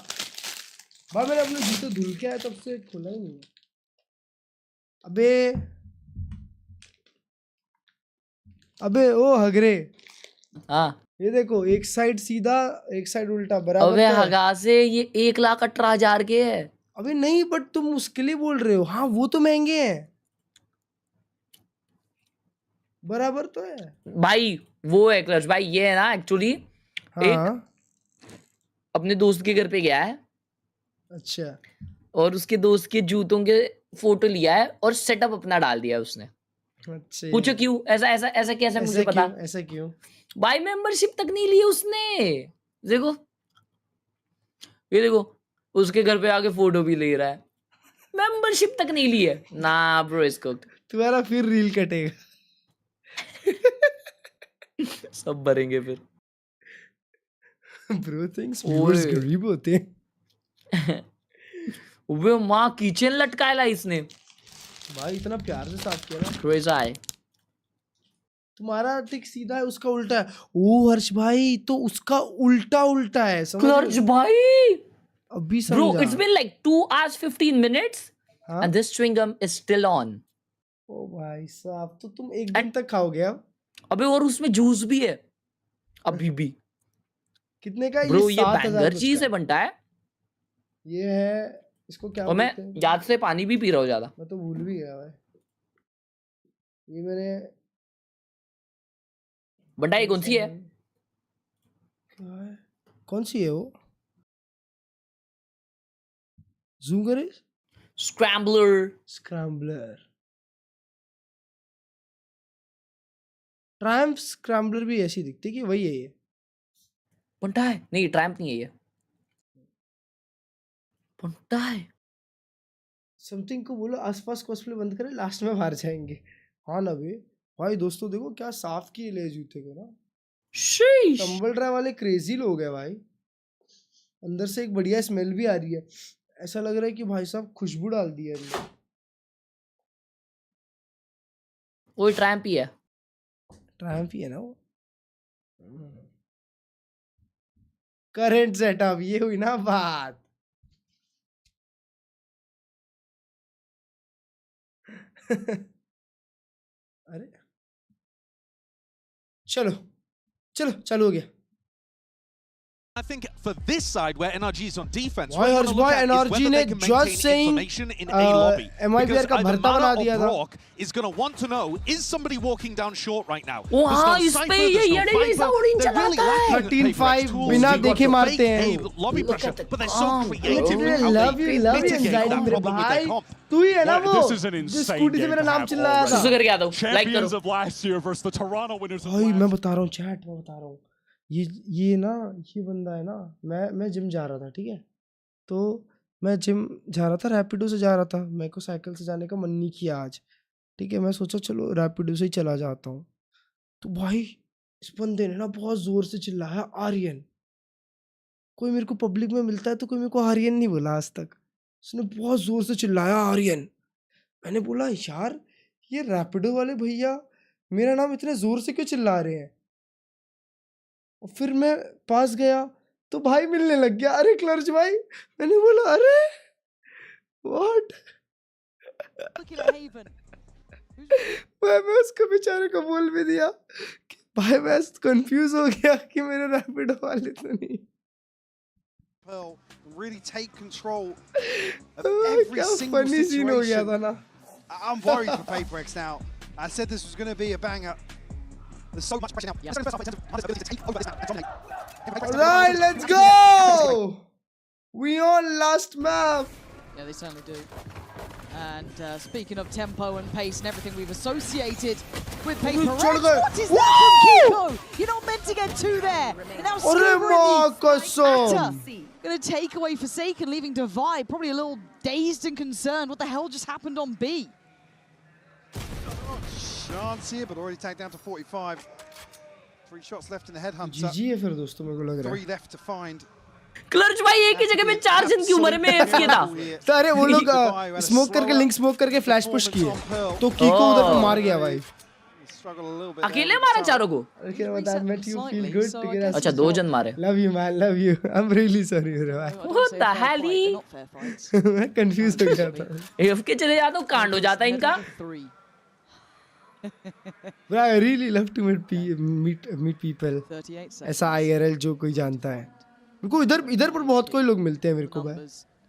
भाई मैंने अपने जूते धुल के आया तब से खोला ही नहीं है। अबे ओ हगरे। हाँ ये देखो एक साइड सीधा एक साइड उल्टा बराबर। अबे हगा से ये 1,18,000 के है। अबे नहीं बट तुम उसके लिए बोल रहे हो। हाँ वो तो महंगे हैं। बराबर तो है भाई वो है क्लच भाई। ये है ना एक्चुअली एक अपने दोस्त के घर पे गया है। अच्छा। और उसके दोस्त के जूतों के फोटो लिया है और सेटअप अपना डाल दिया उसने। अच्छा पूछो क्यों? ऐसा ऐसा ऐसा कैसे मुझे पता? ऐसा क्यों? भाई मेंबरशिप तक नहीं ली उसने। देखो ये देखो उसके घर पे आके फोटो भी ले रहा है। मेंबरशिप तक नहीं ली है ना ब्रो। इसको तुम्हारा फिर रील कटेगा। सब भरेंगे फिर। ब्रो थिंग्स व्यूअर्स गरीब होते हैं। वो माँ किचन लटकाया इसने। भाई इतना प्यार से साफ किया ना। कैसा है? तुम्हारा टिक सीधा है उसका उल्टा है। ओ हर्ष भाई तो उसका उल्टा उल्टा है। क्लर्ज भाई अभी समझा। Bro, it's been like 2 hours 15 minutes and this chewing gum is still on. ओ भाई साहब तो तुम एक दिन तक खाओगे अब? अबे और उसमें जूस भी है अभी भी। कितने का? ब्रो ये बैंगर चीज से बनता है। ये है इसको क्या और मैं याद से पानी भी पी रहा हूँ ज्यादा। मैं तो भूल भी गया भाई। ये मैंने बंटा ये कौन सी है? कौन सी है वो? जूम करे, स्क्रैम्बलर ट्रायम्फ स्क्रैम्बलर भी ऐसी दिखती है कि वही है ये। पंटा है नहीं, ट्रायम्फ नहीं है ये, पंटा है। समथिंग को बोलो आसपास कॉस्प्ले बंद करे, लास्ट में बाहर जाएंगे। हाँ ना भाई दोस्तों देखो क्या साफ किए ले जूते को ना। टम्बल ड्राइव वाले क्रेजी लोग हैं भाई। अंदर से एक बढ़िया स्मेल भी आ रही है, ऐसा लग रहा है कि भाई साहब खुशबू डाल दी है अंदर। वो ट्रायम्फ ही है, ट्रायम्फ ही है ना वो। करंट सेटअप ये हुई ना बात। अरे चलो चलो चालू हो गया। I think for this side where NRG is on defense, why NRG ने just saying MIBR का भरता बना दिया था। is going to want to know, is somebody walking down short right now? वो हाँ इस पे ये जैसा उड़ीन चलाता है। 13-5 बिना देखे मारते हैं। Lobby pressure, but they're so creative. Love you anxiety मेरे भाई। तू ही है ना वो जो स्कूटी से मेरा नाम चिल्ला रहा था। करके आता हूँ, लाइक करो। भाई मैं बता रहा हूँ चैट, मैं बता रहा हूँ ये ना ये बंदा है ना। मैं जिम जा रहा था, ठीक है, तो मैं जिम जा रहा था, रैपिडो से जा रहा था। मेरे को साइकिल से जाने का मन नहीं किया आज, ठीक है। मैं सोचा चलो रैपिडो से ही चला जाता हूँ। तो भाई इस बंदे ने ना बहुत जोर से चिल्लाया आर्यन। कोई मेरे को पब्लिक में मिलता है तो कोई मेरे को आर्यन नहीं बोला आज तक। उसने बहुत जोर से चिल्लाया आर्यन। मैंने बोला यार ये रैपिडो वाले भैया मेरा नाम इतने जोर से क्यों चिल्ला रहे हैं। और फिर मैं पास गया तो भाई मिलने लग गया। अरे क्लर्ज भाई, मैंने बोला अरे व्हाट। मैं उसको बेचारे को बोल भी दिया कि भाई मैं कंफ्यूज हो गया कि मेरे रैपिडो वाले तो नहीं। Really take control of every single funny scene हो गया था ना। I'm worried for PaperX now. I said this was going to be a banger. There's so much pressure now. Alright, let's go! We on last map. Yeah, they certainly do. And speaking of tempo and pace and everything we've associated with PaperX, what is that from Kiko? You're not meant to get two there. And now going to take away Forsaken, leaving Divide probably a little dazed and concerned. What the hell just happened on B? Chance here, but already tagged down to 45. 3 shots left in the headhunter. GG है फिर दोस्तों, मेरे को लग रहा है। 3 left to find. क्लर्ज भाई एक ही जगह पे 4 जन क्यों मरे? में एफ किया था। तो अरे वो लोग स्मोक करके लिंक स्मोक करके फ्लैश पुश किए तो कीको उधर पे मार गया भाई। अकेले मारा चारों को। Okay, but that made you feel good to get us. अच्छा 2 जन मारे। Love you man, love you. I'm really sorry मेरे भाई। What the hell? मैं कंफ्यूज हो गया था। एफ के चले जाता हूँ, कांड हो जाता इनका। But I really love to meet people. ऐसा IRL जो कोई जानता है। मेरे को इधर पर बहुत कोई लोग मिलते हैं मेरे को भाई,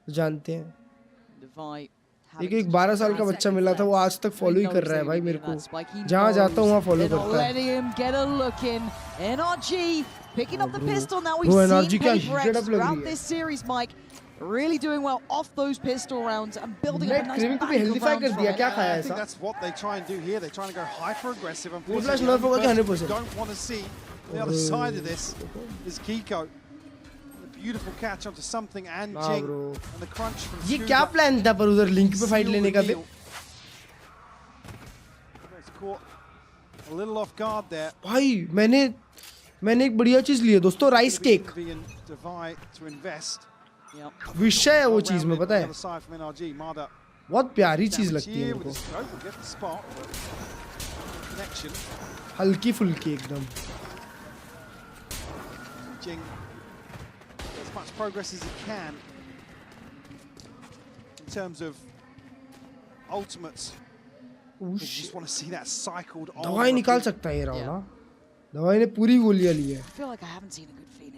जानते हैं। एक 12 साल का बच्चा मिला था, वो आज तक फॉलो ही कर रहा है भाई मेरे को। जहाँ जाता हूँ वहाँ फॉलो करता है। वो एनर्जी क्या हिट अप लग रही है। Really doing well off those pistol rounds and building up a nice back कर दिया, क्या खाया ऐसा? That's what they try and do here. They're trying to go hyper aggressive and flash nerf होगा क्या 100%? Don't want to see the other side of this is Kiko. The beautiful catch onto something and Jing and the crunch from ये क्या plan था पर उधर link पे fight लेने का भी? A little off guard there. भाई मैंने एक बढ़िया चीज ली है दोस्तों, राइस केक। विषय है वो चीज में, पता है बहुत प्यारी चीज लगती है मेरे को, हल्की फुल्की एकदम। दवाई निकाल सकता है ये राउंड ना। दवाई ने पूरी गोलियां ली है।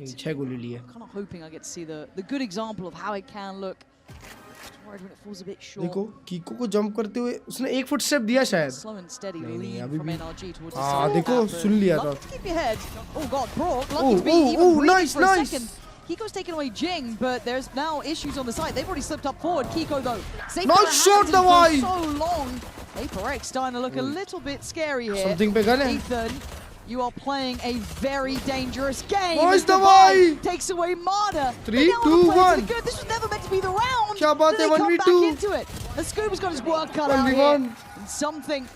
6 गोली ली है। Kind of hoping I get to see the good example of how it can look. Just worried when it falls a bit short. देखो कीको को जंप करते हुए उसने एक फुट स्टेप दिया शायद। Slow and steady lead from NRG towards the हाँ देखो सुन लिया था। Keep your head. Oh god, Brock, lucky to be even breathing for a second. Kiko's taken away Jing, but there's now issues on the side. They've already slipped up forward. Kiko, though, safe Nice shot, for Dawai! so long. Prx starting to look a little bit scary here. Something bigger. Ethan, you are playing a very dangerous game. Nice, Dawai! Takes away Marta. 3, 2, 1. This was never meant to be the round. Kya baat hai, 1v2. Into it. And Scuba's got his work cut out here. And something.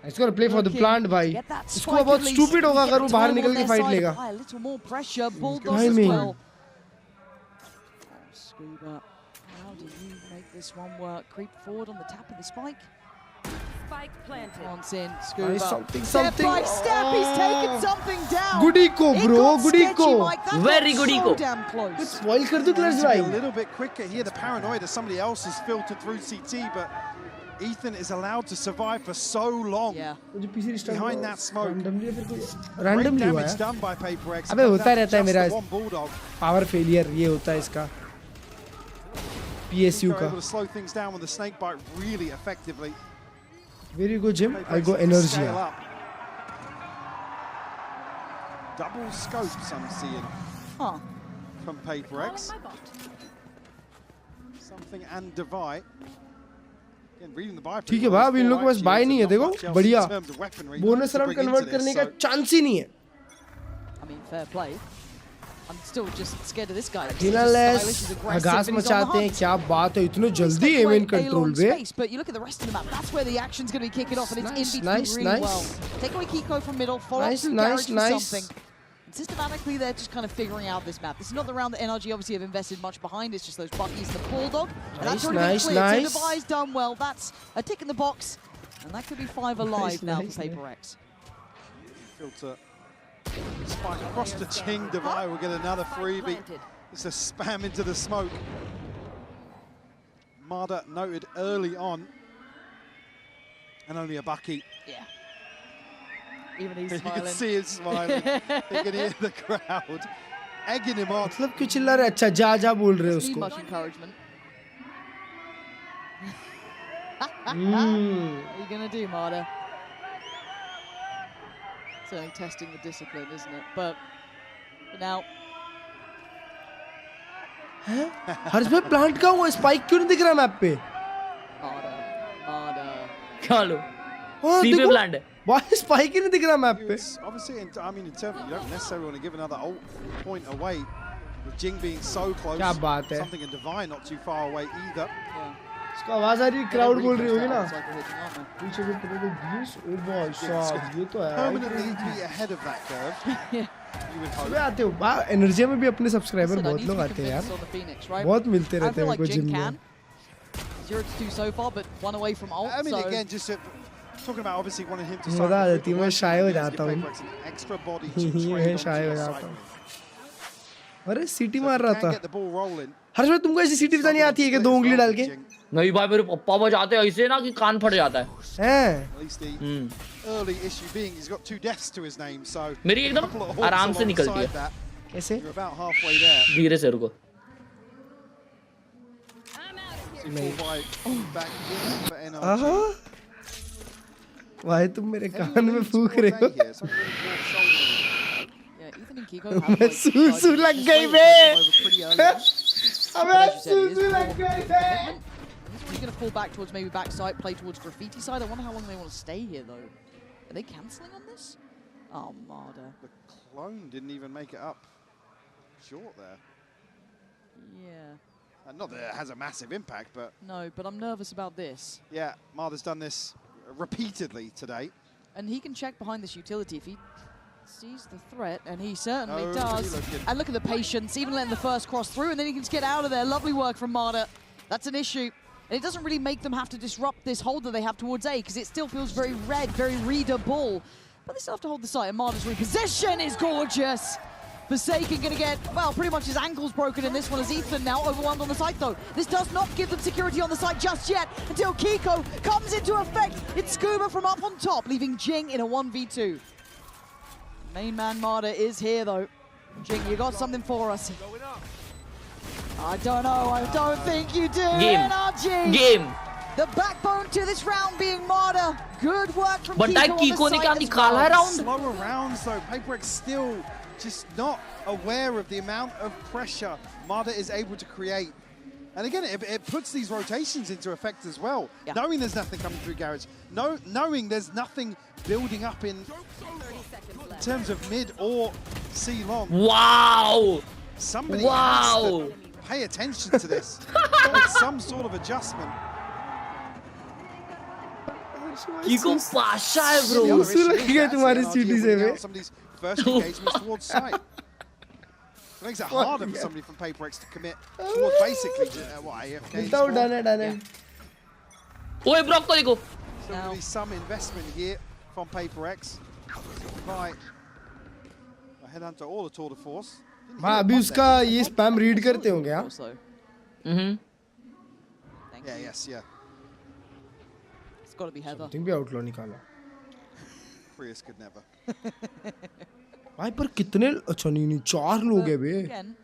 He's gonna play for the plant, भाई. इसको बहुत stupid होगा अगर वो बाहर निकल के fight लेगा. A little more pressure, Bulldogs as well. Scuba, how do you make this one work? Creep forward on the tap of the spike. Spike planted. Once in, Scuba. Something. Step by step, he's taken something down. Good eco, bro. Good eco. Very good eco. So damn close. Spoil कर दो Klurge भाई. A little bit quicker here. The paranoia somebody else has filtered through CT, but Ethan is allowed to survive for so long. Yeah. Behind that smoke. Randomly हुआ damage है. done by Prx. अबे होता रहता है मेरा power failure ये होता है इसका. PSU का. Able to slow things down with the snake bite really effectively. Where you go, Jim? I go Nrg. Double scopes I'm seeing from Prx. Something and divide. ठीक है भाई, अभी इन लोगों के पास बाय नहीं है, देखो बढ़िया बोनस राउंड कन्वर्ट करने का चांस ही नहीं है. I mean, fair play. I'm still just scared of this guy. Dinaless आगाज मचाते हैं, क्या बात है, इतने जल्दी एम इन कंट्रोल पे. But you look at the rest of the map, that's where the action's going to be kicking off, and it's in between really well. Take away Kiko from middle, follow up through Garage for something. And systematically, they're just kind of figuring out this map. This is not the round that Nrg obviously have invested much behind. It's just those Buckies and the Bulldog. And that's already been cleared. So Devi's done well. That's a tick in the box. And that could be 5 alive now for Prx. Filter. Spike across the Ching. Devi will get another freebie. It's a spam into the smoke. Marta noted early on. And only a Bucky. Yeah. Even he's smiling. You can see him smiling. You can hear the crowd egging him on. मतलब क्यों चिल्ला रहे? अच्छा जा जा बोल रहे उसको. Much encouragement. What are you gonna do, Marta? Certainly testing the discipline, isn't it? But now. हैं? हर्ष भाई प्लांट का हुआ स्पाइक क्यों नहीं दिख रहा मैप पे? Marta. क्या लो? सीधे प्लांट है. Why spike ही नहीं दिख रहा मैप पे? Obviously, I mean, in terms of, you don't necessarily want to give another ult point away. With Jing being so close. क्या बात है? Something in Divine not too far away either. इसका आवाज आ रही है, crowd बोल रही होगी ना? पीछे भी पता नहीं बीस. Oh boy, साहब ये तो है. Permanently be ahead of that curve. सुबह आते हो, एनर्जी में भी अपने सब्सक्राइबर बहुत लोग आते हैं यार. बहुत मिलते रहते हैं उनको जिम में. 0-2 so far, but 1 away from ult. I mean, again, just talking about obviously wanting him to. मजा आ जाती है, मैं शाय हो जाता हूँ. Extra body. मैं शाय हो जाता हूँ. अरे सीटी मार रहा था. हर्ष भाई तुमको ऐसी सीटी बजानी आती है कि 2 उंगली डाल के? नहीं भाई, मेरे पापा बजाते हैं ऐसे ना कि कान फट जाता है. हैं? Early issue being he's got 2 deaths to his name, so. मेरी एकदम आराम से निकलती है. कैसे? You're about halfway there. धीरे से रुको. भाई तुम मेरे कान में फूक रहे हो. मैं सूसू लग गई बे. अबे सूसू लग गई बे. He's going to fall back towards maybe backside, play towards graffiti side. I wonder how long they want to stay here though. Are they cancelling on this? Oh, Marta. The clone didn't even make it up short there. Yeah. Not that it has a massive impact, but... No, but I'm nervous about this. Yeah, Marta's done this repeatedly today. And he can check behind this utility if he sees the threat, and he certainly does. And look at the patience, even letting the first cross through, and then he can just get out of there. Lovely work from Marta. That's an issue. And it doesn't really make them have to disrupt this hold that they have towards A, because it still feels very red, very readable. But they still have to hold the site, and Marta's reposition is gorgeous. Forsaken going to get, well, pretty much his ankles broken in this one as Ethan now overwhelmed on the site, though. This does not give them security on the site just yet until Kiko comes into effect. It's Scuba from up on top, leaving Jing in a 1v2. Main man Marta is here, though. Jing, you got something for us. I don't know. I don't think you do. Nrg. Game. The backbone to this round being Marta. Good work from But Kiko Kiko on the site निकाला round. Slower rounds though. Prx still just not aware of the amount of pressure Mada is able to create. And again, it puts these rotations into effect as well. Yeah. Knowing there's nothing coming through garage, knowing there's nothing building up in terms of mid or C long. Wow! Somebody has to pay attention to this. Make some sort of adjustment. Kiko Pasha hai bro. लगेगा तुम्हारी चीटी से में. Somebody's first engagements towards sight. It makes it harder for somebody from PaperX to commit towards basically what AFK. Done. Oi, Brock ko dekho. So there'll be some investment here from PaperX. By a headhunter or the tour de force. हाँ अभी उसका ये spam read करते होंगे हाँ. Yeah. It's got to be Heather. Something भी outlaw निकाला. Prius could never. भाई पर कितने अच्छा नहीं 4 लोग हैं बे. Again,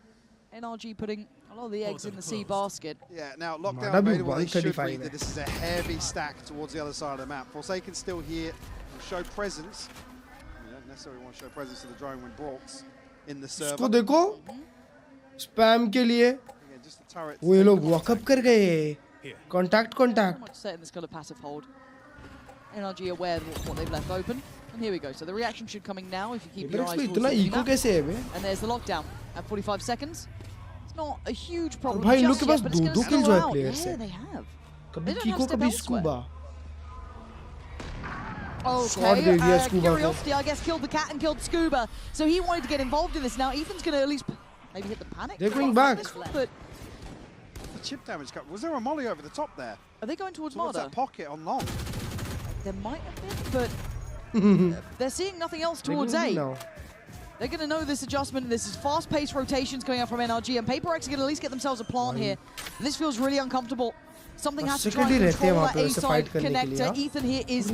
NRG putting a lot of the eggs in the C basket. Yeah, now lockdown available. They should read that this is a heavy stack towards the other side of the map. Forsaken still here, will show presence. You don't necessarily want to show presence to the drone when Brock's in the server. इसको देखो, spam के लिए. वो ये लोग walk up कर गए. Contact. Much set in this kind of passive hold. NRG aware of what they've left open. And here we go. So the reaction should coming now if you keep your eyes towards the map. And there's the lockdown at 45 seconds. It's not a huge problem just yet, but it's going to slow out. Yeah, they have. They don't have step elsewhere. Okay, Curiosity, I guess, killed the cat and killed Scuba. So he wanted to get involved in this. Now Ethan's going to at least maybe hit the panic. They're going back. But chip damage. Was there a molly over the top there? Are they going towards that pocket on long? There might have been, but they're seeing nothing else towards A. They're going to know this adjustment. This is fast-paced rotations coming out from NRG, and PaperX are going to at least get themselves a plant here. And this feels really uncomfortable. Something has to try and control that A-side connector. Ethan here is,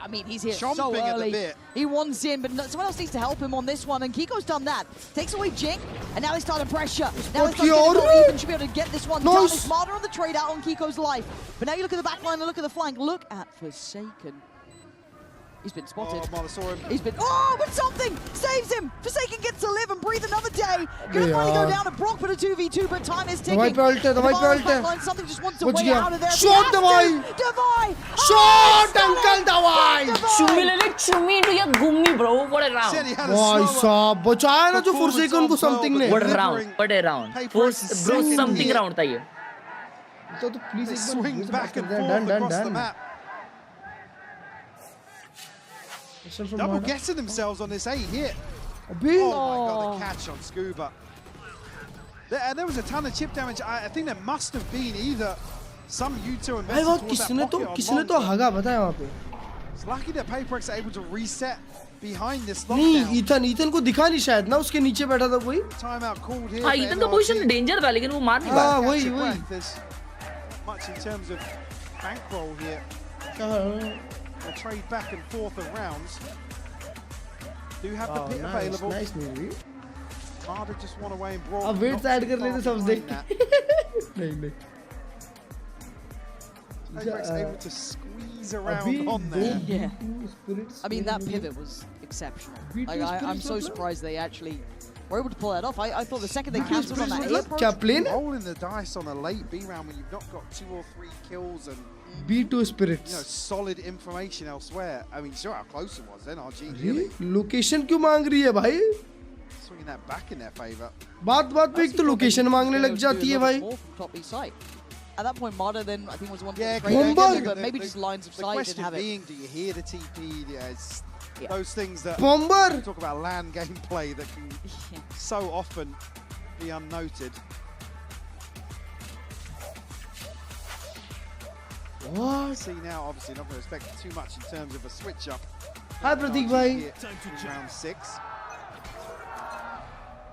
I mean, he's here so early. He wants in, but someone else needs to help him on this one, and Kiko's done that. Takes away Jink, and now they start to pressure. Now they start getting Ethan should be able to get this one done. It's smarter on the trade out on Kiko's life. But now you look at the back line and look at the flank. Look at Forsaken. He's been spotted. He's been, but something saves him. Forsaken gets to live and breathe another day. Gonna finally go down to Brock, but a 2v2, but time is ticking. Something just wants to way out of there. Shot Davai! Shot, Uncle Davai! Chumi le chumi to ya gummi, bro. What a round. भाई साहब बचाया ना जो Forsaken को something ने. What a round. Bro, something round था ये. तो please swing back and forth across the map. Double getting themselves on this A hit. Oh my god, the catch on Scuba. There was a ton of chip damage. I think there must have been either some U2 invested towards that pocket किसने तो हगा बताया वहाँ पे. It's lucky that PaperX are able to reset behind this lockdown. नहीं, Ethan को दिखा नहीं शायद ना उसके नीचे बैठा था कोई. Timeout called here. हाँ, Ethan का position danger था लेकिन वो मार नहीं पाया. हाँ, वही. There's much in terms of bankroll here. We'll trade back and forth of rounds. Do have the pit available. Nice movie. Harder just one away and Broad. अब वेट ऐड कर लेते सब देख. नहीं. PaperX able to squeeze around on there. Yeah. I mean, that pivot was exceptional. Like, I'm so surprised they actually were able to pull that off. I thought the second they cancelled on that A approach. Rolling the dice on a late B round when you've not got 2 or 3 kills and B2 spirits. You know, solid information elsewhere. I mean, sure how close it was. NRG really. Location क्यों मांग रही है भाई? Swinging that back in their favor. बात पे एक तो location मांगने लग जाती है भाई. Top B site. At that point, Mada then I think was the one to trade, but maybe just lines of sight didn't have it. The question being, do you hear the TP? Yeah, those things that Bomber. We talk about LAN gameplay that can so often be unnoted. What? See now, obviously not going to expect too much in terms of a switch up. Hi, Pratik bhai. Round 6.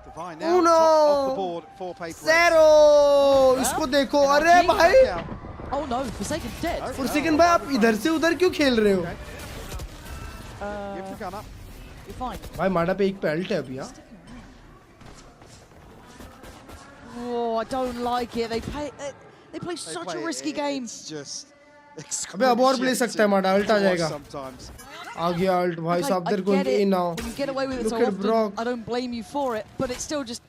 Divine now off the board for PaperX. Zero. इसको देखो, अरे भाई. Oh no, Forsaken dead. Forsaken भाई आप इधर से उधर क्यों खेल रहे हो? Give the gun up. You're fine. भाई माडा पे एक पेल्ट है अभी हाँ. Oh, I don't like it. They play such a risky game. It's just अबे अब और प्ले सकता है माडा, अल्ट आ जाएगा. Sometimes. आ गया ult भाई साहब they're going in now. When you get away with it so often, I don't blame you for it, but it still just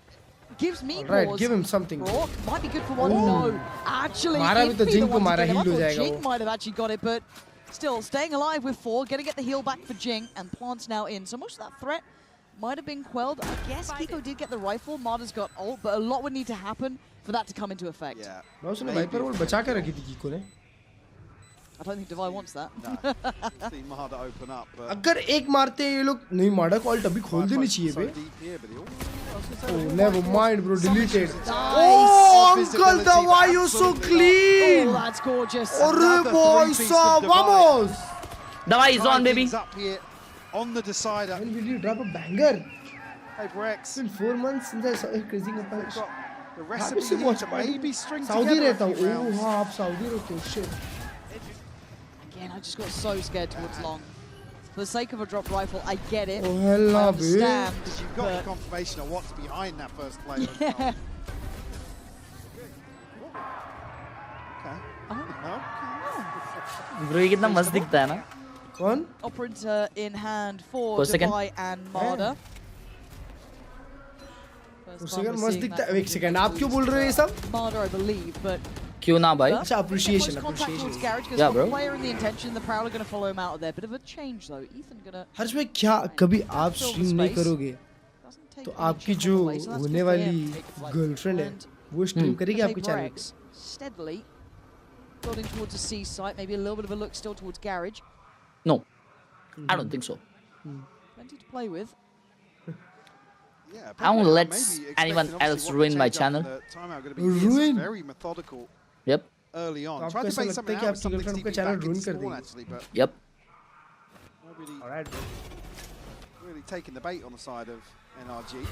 gives me pause. Right, give him something. Brock might be good for one. No, actually, मारा भी तो Jing को मारा heal हो जाएगा वो. Jing might have actually got it, but still staying alive with 4, gonna get the heal back for Jing, and Plant's now in. So most of that threat might have been quelled. I guess Kiko did get the rifle. Marta's got ult, but a lot would need to happen for that to come into effect. Yeah. मैं उसने Viper ult बचा के रखी थी Kiko ने. I don't think Devi wants that. No. See Marta open up. But अगर एक मारते हैं ये लोग नहीं मारा को ult अभी खोल देनी चाहिए बे. Oh, never mind, bro. Deleted. Oh, Uncle, why are you so clean? Oh, that's gorgeous. Arre boy, saab, vamos. Dawa is on, baby. Up here on the decider. When will you drop a banger? Hey, Prx. It's been 4 months since I saw you crazy up. The recipe here to maybe string Saudi together रहता a few हूँ. rounds. Oh, हाँ आप Saudi रहते हो. Shit. Again, I just got so scared towards long. For the sake of a dropped rifle, I get it. Oh, hell I no, understand. Because you've got the confirmation of what's behind that first player. Yeah. Bro, ये कितना मस्त दिखता है ना? कौन? Operator in hand for second. Devi and Marta. Second मस्त दिखता है. एक सेकंड आप क्यों बोल रहे हो ये सब? Marta, I believe, but क्यों ना भाई? अच्छा appreciation. Yeah, bro. Player in the intention, the Prowler going to follow him out of there. Bit of a change though. Ethan gonna. हर्ष भाई क्या कभी आप स्ट्रीम नहीं करोगे तो आपकी जो होने वाली गर्लफ्रेंड है वो स्ट्रीम करेगी आपके चैनल पे? Steadily building towards the C site, maybe a little bit of a look still towards Garage. No, I don't think so. Plenty to play with. Yeah, I won't let anyone else ruin my channel. Ruin? Very methodical. Yep. Early on. आपको Tried to ऐसा bait लगता something है कि out, आपकी something girlfriend का TP channel back ruin into कर spawn देगी? actually, but Yep. Alright. really taking the bait on the side of NRG.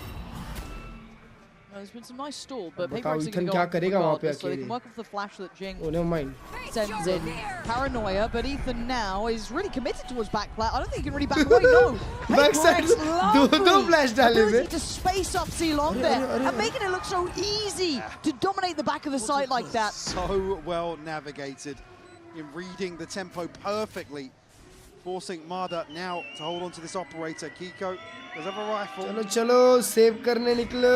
There's been some nice stall, but बताओ Paper X Ethan are क्या going करेगा वहाँ पे regardless, so they अकेले? can work off the flash that Jing Oh, never mind. sends in. Paranoia, but Ethan now is really committed towards backplat. I don't think he can really back away, no. Backside, दो flash डाले हुए. Ability to space up C-Long there, and making it look so easy to dominate the back of the site like that. So well navigated in reading the tempo perfectly, forcing Marta now to hold on to this operator. Kiko does have a rifle. चलो चलो save करने निकलो.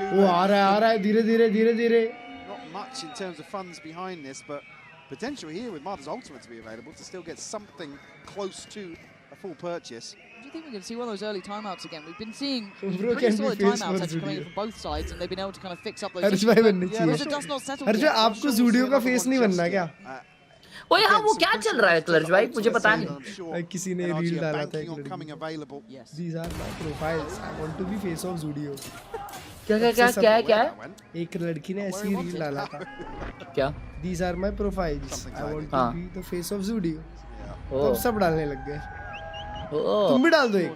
वो आ रहा है धीरे धीरे. Not much in terms of funds behind this, but potential here with Marta's ultimate to be available to still get something close to a full purchase. Do you think we can see one of those early timeouts again? We've been seeing Bro, pretty can solid we face timeouts one actually coming in video? from both sides, and they've been able to kind of fix up those Harsh issues. भाई But बननी yeah, चाहिए. it does not settle Harsh yet. भाई आपको video का face नहीं बनना क्या? ओए हाँ वो क्या चल रहा है क्लर्ज भाई मुझे पता नहीं. किसी ने रील डाला था एक coming लड़की. available. These are my profiles. I want to be face of Zudio. क्या है? एक लड़की ने ऐसी रील डाला था. क्या? These are my profiles. I want to हाँ. be the face of Zudio. Oh. तो सब डालने लग गए. Oh. तुम भी डाल दो एक.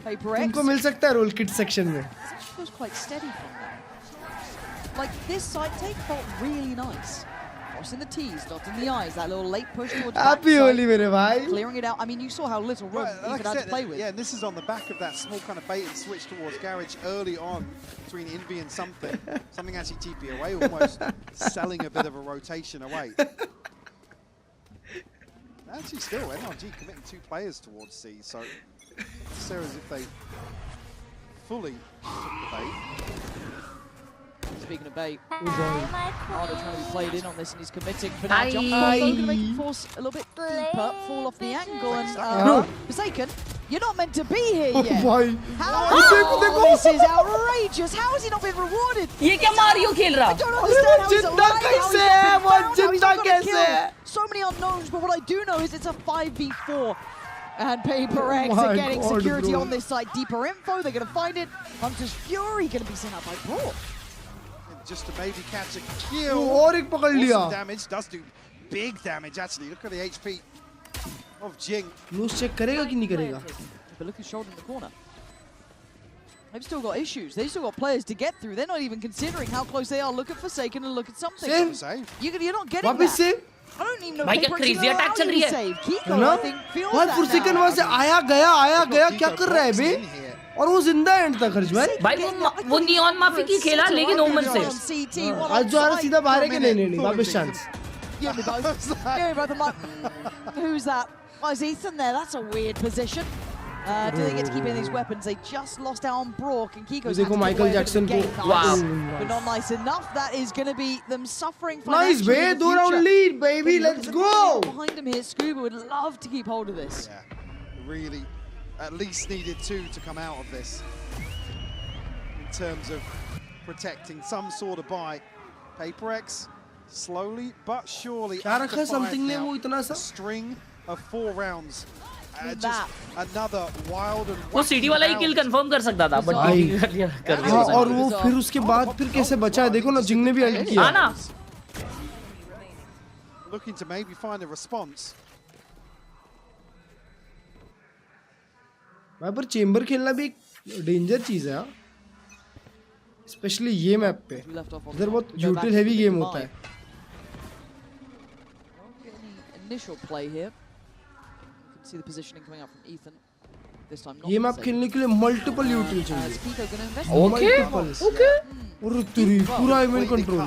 Paper X. तुमको मिल सकता है रोल किट सेक्शन में. Feels quite steady from there. Like this side take felt really nice. Crossing the T's, dotting the I's, that little late push towards Happy Holi मेरे भाई. Clearing it out. I mean, you saw how little room Ethan had to play with. Yeah, and this is on the back of that small kind of bait and switch towards Garage early on between Envy and something. Something actually TP away, almost selling a bit of a rotation away. Actually still, NRG committing 2 players towards C, so it's as if they fully took the bait. Speaking of bait, Oh boy. Marta trying to be played in on this, and he's committing for now. Jump going to make him force a little bit deeper, fall off the angle, and Forsaken, you're not meant to be here Oh yet. boy. This is outrageous. How has he not been rewarded? ये क्या Mario खेल रहा? I don't understand how he's जिंदा alive, how he's कैसे not है? been वो found, how he's जिंदा not got a कैसे है? kill. So many unknowns, but what I do know is it's a 5v4. And Paper X my are getting God, security bro. on this side. Deeper info, they're going to find it. Hunter's Fury going to be sent out by Brock. Just to maybe catch a kill. और एक पकड़ लिया. Awesome damage, does do big damage actually. Look at the HP of Jing. Lose check करेगा कि नहीं करेगा? But look at shoulder in the corner. They've still got issues. They've still got players to get through. They're not even considering how close they are. Look at Forsaken and look at something. Save. You're not getting वापस that. save. I don't even know भाई if क्या Paper X crazy will attack allow चल you रही to है? save. Kiko, ना? I think, feels भाई that फुर्सिकन now. वहाँ से आया गया क्या कर रहा है बे? और वो जिंदा एंड तक हर्ष भाई. भाई वो नियॉन माफी की खेला लेकिन ओमन से. आज जो आ रहा सीधा बाहर है कि नहीं वापस chance. Give me both. Give me both. I'm like, who's that? Why is Ethan there? That's a weird position. Do they get to keep in these weapons? They just lost out on Brock, and Kiko's had to Michael Jackson game. Wow. But not nice enough. That is going to be them suffering Nice, financially. way, 2-round lead, baby. Let's go. Behind him here, Scuba would love to keep hold of this. Yeah, really, at least needed 2 to come out of this in terms of protecting some sort of buy. PaperX slowly but surely after 5 now, a string of 4 rounds. Just another wild and वो city वाला ही किल confirm कर सकता था but कर दिया और वो फिर उसके बाद फिर कैसे बचा है देखो ना जिंग ने भी अल्ट किया हां ना looking to maybe find a response. भाई पर चेंबर खेलना भी एक डेंजर चीज है स्पेशली ये मैप पे इधर बहुत यूटिल हेवी गेम होता है Initial play here. See the positioning coming up from Ethan. This time not. ये मैप खेलने के लिए मल्टीपल यूटिल चाहिए ओके और तेरी पूरा event control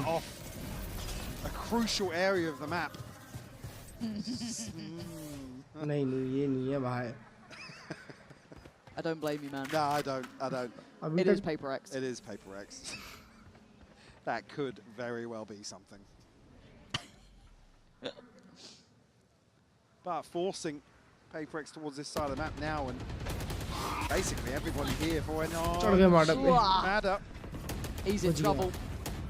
A crucial area of the map. नहीं ये नहीं है भाई I don't blame you, man. No, I don't. It is PaperX. It is PaperX. That could very well be something. But forcing PaperX towards this side of the map now, and basically everybody here for an mad up. He's in trouble.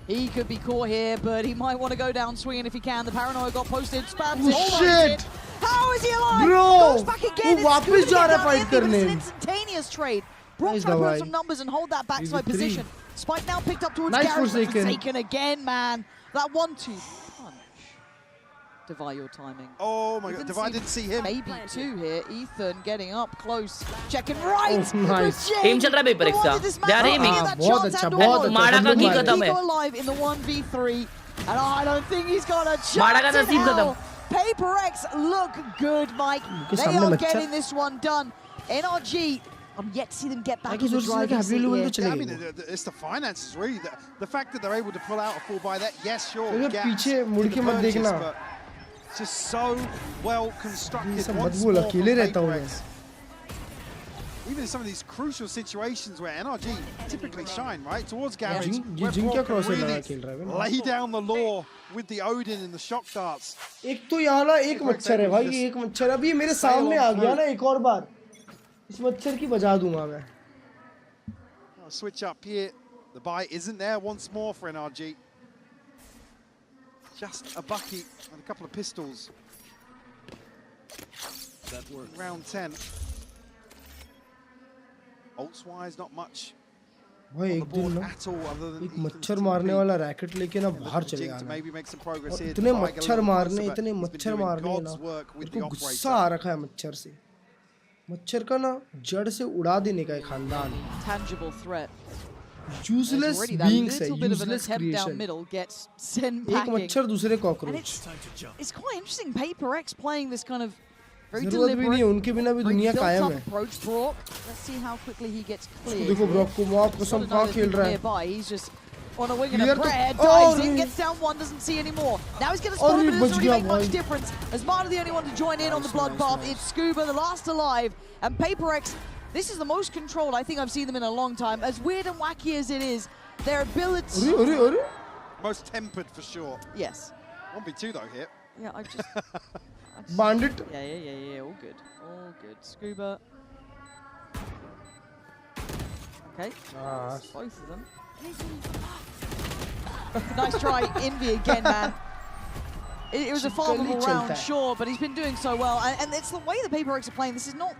He could be caught here, but he might want to go down swinging if he can. The paranoia got posted. Spams it. Shit! How is he alive? Bro! Goes back again. वापस जा रहा है fight करने. It's an instantaneous trade. Brock trying to put some numbers and hold that backside position. Spike now picked up towards Gary. Forsaken again, man. That 1-2 punch. Devi, your timing. Oh my God, Devi didn't see him. Maybe 2 here. Ethan getting up close. Checking right. Oh, nice. Aim चल रहा है PaperX का. They are aiming. बहुत अच्छा. माड़ा का की खत्म है. Alive in the 1v3. And I don't think he's got a chance. माड़ा का नसीब खत्म. PaperX look good, Mike. They are getting this one done. NRG, I'm yet to see them get back into the driving seat here. I mean, it's the finances, really. The fact that they're able to pull out a full buy, that, yes, sure, gaps in the purchase, but just so well constructed once more from PaperX. Even in some of these crucial situations where NRG typically shine, right, towards Garage, where Brock can really lay down the law with the Odin and the shock darts. एक तो यहाँ ना एक मच्छर है भाई एक मच्छर अभी मेरे सामने आ गया ना एक और बार इस मच्छर की बजा दूंगा मैं. Switch up here. The buy isn't there once more for NRG. Just a bucky and a couple of pistols. That worked. Round 10. Ults-wise, not much भाई एक दिन ना एक मच्छर मारने वाला रैकेट लेके ना बाहर चले आना इतने मच्छर मारने ना उनको गुस्सा आ रखा है मच्छर से मच्छर का ना जड़ से उड़ा देने का एक खानदान यूजलेस बीइंग्स है यूजलेस क्रिएशन एक मच्छर दूसरे cockroach It's quite interesting. PaperX playing this kind of very जरूरत भी नहीं है उनके बिना भी दुनिया कायम है. Let's see how quickly he gets cleared. देखो ब्रॉक को मॉक कसम कहाँ खेल रहा है. He's just on a wing and a prayer, dives in, gets down one, doesn't see anymore. Now he's going to spot him, but it doesn't really make much difference. As Marta the only one to join in on the bloodbath, it's Scuba, the last alive, and PaperX. This is the most controlled I think I've seen them in a long time. As weird and wacky as it is, their ability. Most tempered for sure. Yes. 1v2 though here. Yeah, I just. Bandit. Yeah. All good. Scuba. Okay. Both of them. Nice try, Envy again, man. It was a farmable round, sure, but he's been doing so well. And it's the way the PaperX are playing. This is not,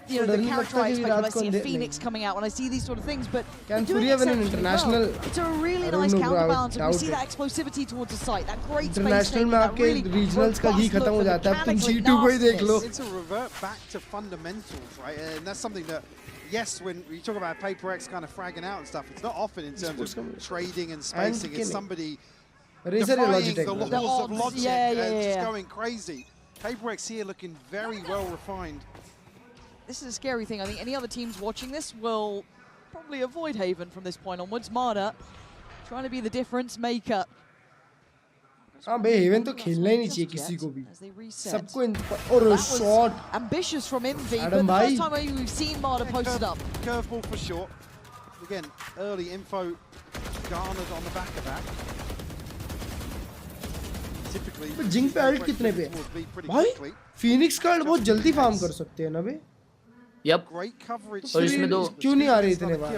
you know, the character I expect when I see a Phoenix coming out, when I see these sort of things, but can Furia win an international? Well. It's a really nice counterbalance, and we see that explosivity towards the site, that great space taking, that really regionals का ही खत्म हो जाता है. तुम G2 को ही देख लो. It's a revert back to fundamentals, right? And that's something that, yes, when you talk about PaperX kind of fragging out and stuff, it's not often in terms of trading and spacing. It's somebody defying the laws of logic and just going crazy. PaperX here looking very well refined. This is a scary thing. I think any other teams watching this will probably avoid Haven from this point onwards. Marta trying to be the difference maker. हाँ बे haven तो खेलना ही नहीं चाहिए किसी को भी, सबको और shot ambitious from Nrg, but Adam the bhai. first time we've seen Marder posted up. Curveball for short. Again, early info garnered on the back of that. Typically, जिंग पे अल्ट कितने पे भाई? फिनिक्स का अल्ट बहुत जल्दी farm कर सकते हैं ना बे? यप। Great coverage. और इसमें तो क्यों नहीं आ रही इतने बार?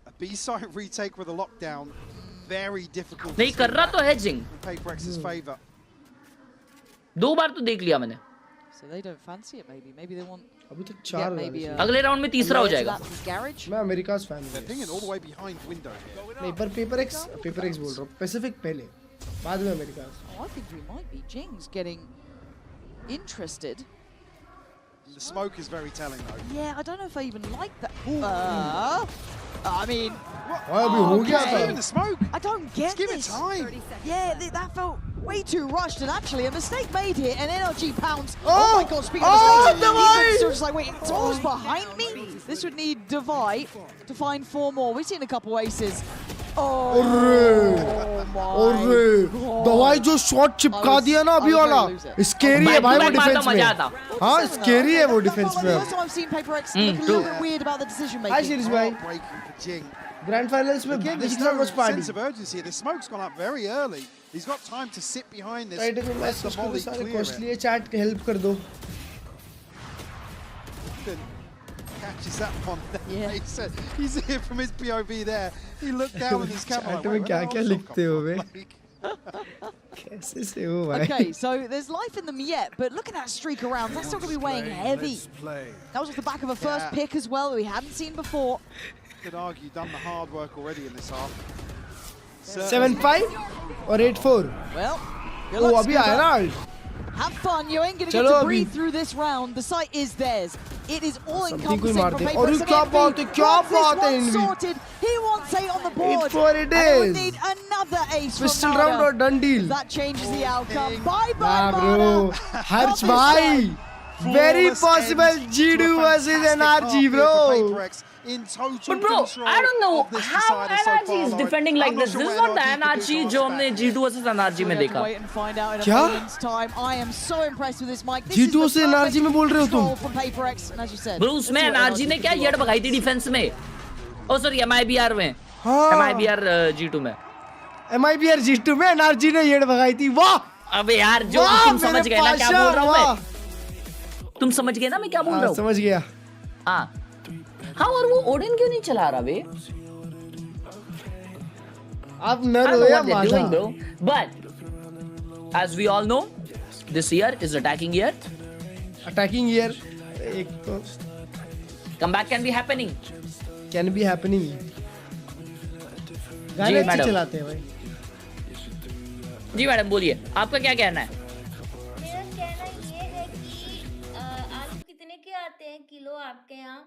A B-side retake with a lockdown. Very difficult. नहीं कर रहा तो है जिंग। Prx's favor. 2 बार तो देख लिया मैंने। So they don't fancy it maybe. Maybe they want अभी तक 4 अगले राउंड में तीसरा हो जाएगा। मैं अमेरिकास फैन हूं। They're thinking all the way behind window. नहीं पर पेपर एक्स बोल रहा हूं, पैसिफिक पहले बाद में America's. Oh, I think we might be. Jing's getting interested. The smoke is very telling though. Yeah, I don't know if I even like that. I mean, Even the smoke. I don't get Just give this. it time. Yeah, that felt way too rushed, and actually a mistake made here. And Nrg pounds. Oh my God! Speaking of mistakes, he's just like, wait, it's almost behind me. This would need Divide to find 4 more. We've seen a couple aces. Oh my God. दवाई जो shot चिपका दिया ना अभी वाला, scary है भाई वो डिफेंस में। हाँ स्कैरी है वो डिफेंस में। First time I've seen Paper X look a little bit weird about the decision making. Hi Shirish भाई। ग्रैंड फाइनल्स में There's दिखना no कुछ party. sense of urgency. The smoke's gone up very early. He's got time to sit behind this. Right में match the volley सारे clear costly it. है, chat के help कर दो। Catches that one. Yeah. He's here from his POV there. He looked down with his camera. Chat में क्या-क्या लिखते हो बे? कैसे से हो भाई? Okay, so there's life in them yet, but look at that streak around. That's still going to be weighing heavy. That was off the back of a first pick as well that we hadn't seen before. Could argue done the hard work already in this half. 7-5 or 8-4? Well, oh अभी आया ना alt. Have fun. You ain't going to get to breathe through this round. The site is theirs. It is all encompassing for Paper X. क्या बात है, क्या बात है इनकी? Sorted. He wants 8 on the board. 8-4 it and is. we need another ace Pistol from round or done deal? That changes the outcome. Bye bye, bro. Harsh bhai. Very possible G2 versus Nrg, bro. In total But bro, I don't know how Nrg is defending like this. This is not the Nrg जो हमने G2 versus Nrg में देखा। क्या? I am so impressed with this mic. G2 से Nrg में बोल रहे हो तुम? Bro, उसमें Nrg ने क्या येड़ भगाई थी डिफेंस में? ओ सॉरी MIBR में। MIBR G2 में। MIBR G2 में Nrg ने येड़ भगाई थी। वाह! अबे यार जो तुम समझ गए ना क्या बोल रहा हूँ मैं? तुम समझ गए ना मैं क्या बोल रहा हूँ? समझ गया। हाँ। हाँ और वो ओडिन क्यों नहीं चला रहा बे? आप नर हो या मादा? But as we all know, this year is attacking year. Attacking year एक तो comeback can be happening. Can be happening. गाने अच्छे चलाते हैं भाई। जी मैडम बोलिए, आपका क्या कहना है? मेरा कहना ये है कि आलू कितने के आते हैं किलो आपके यहाँ?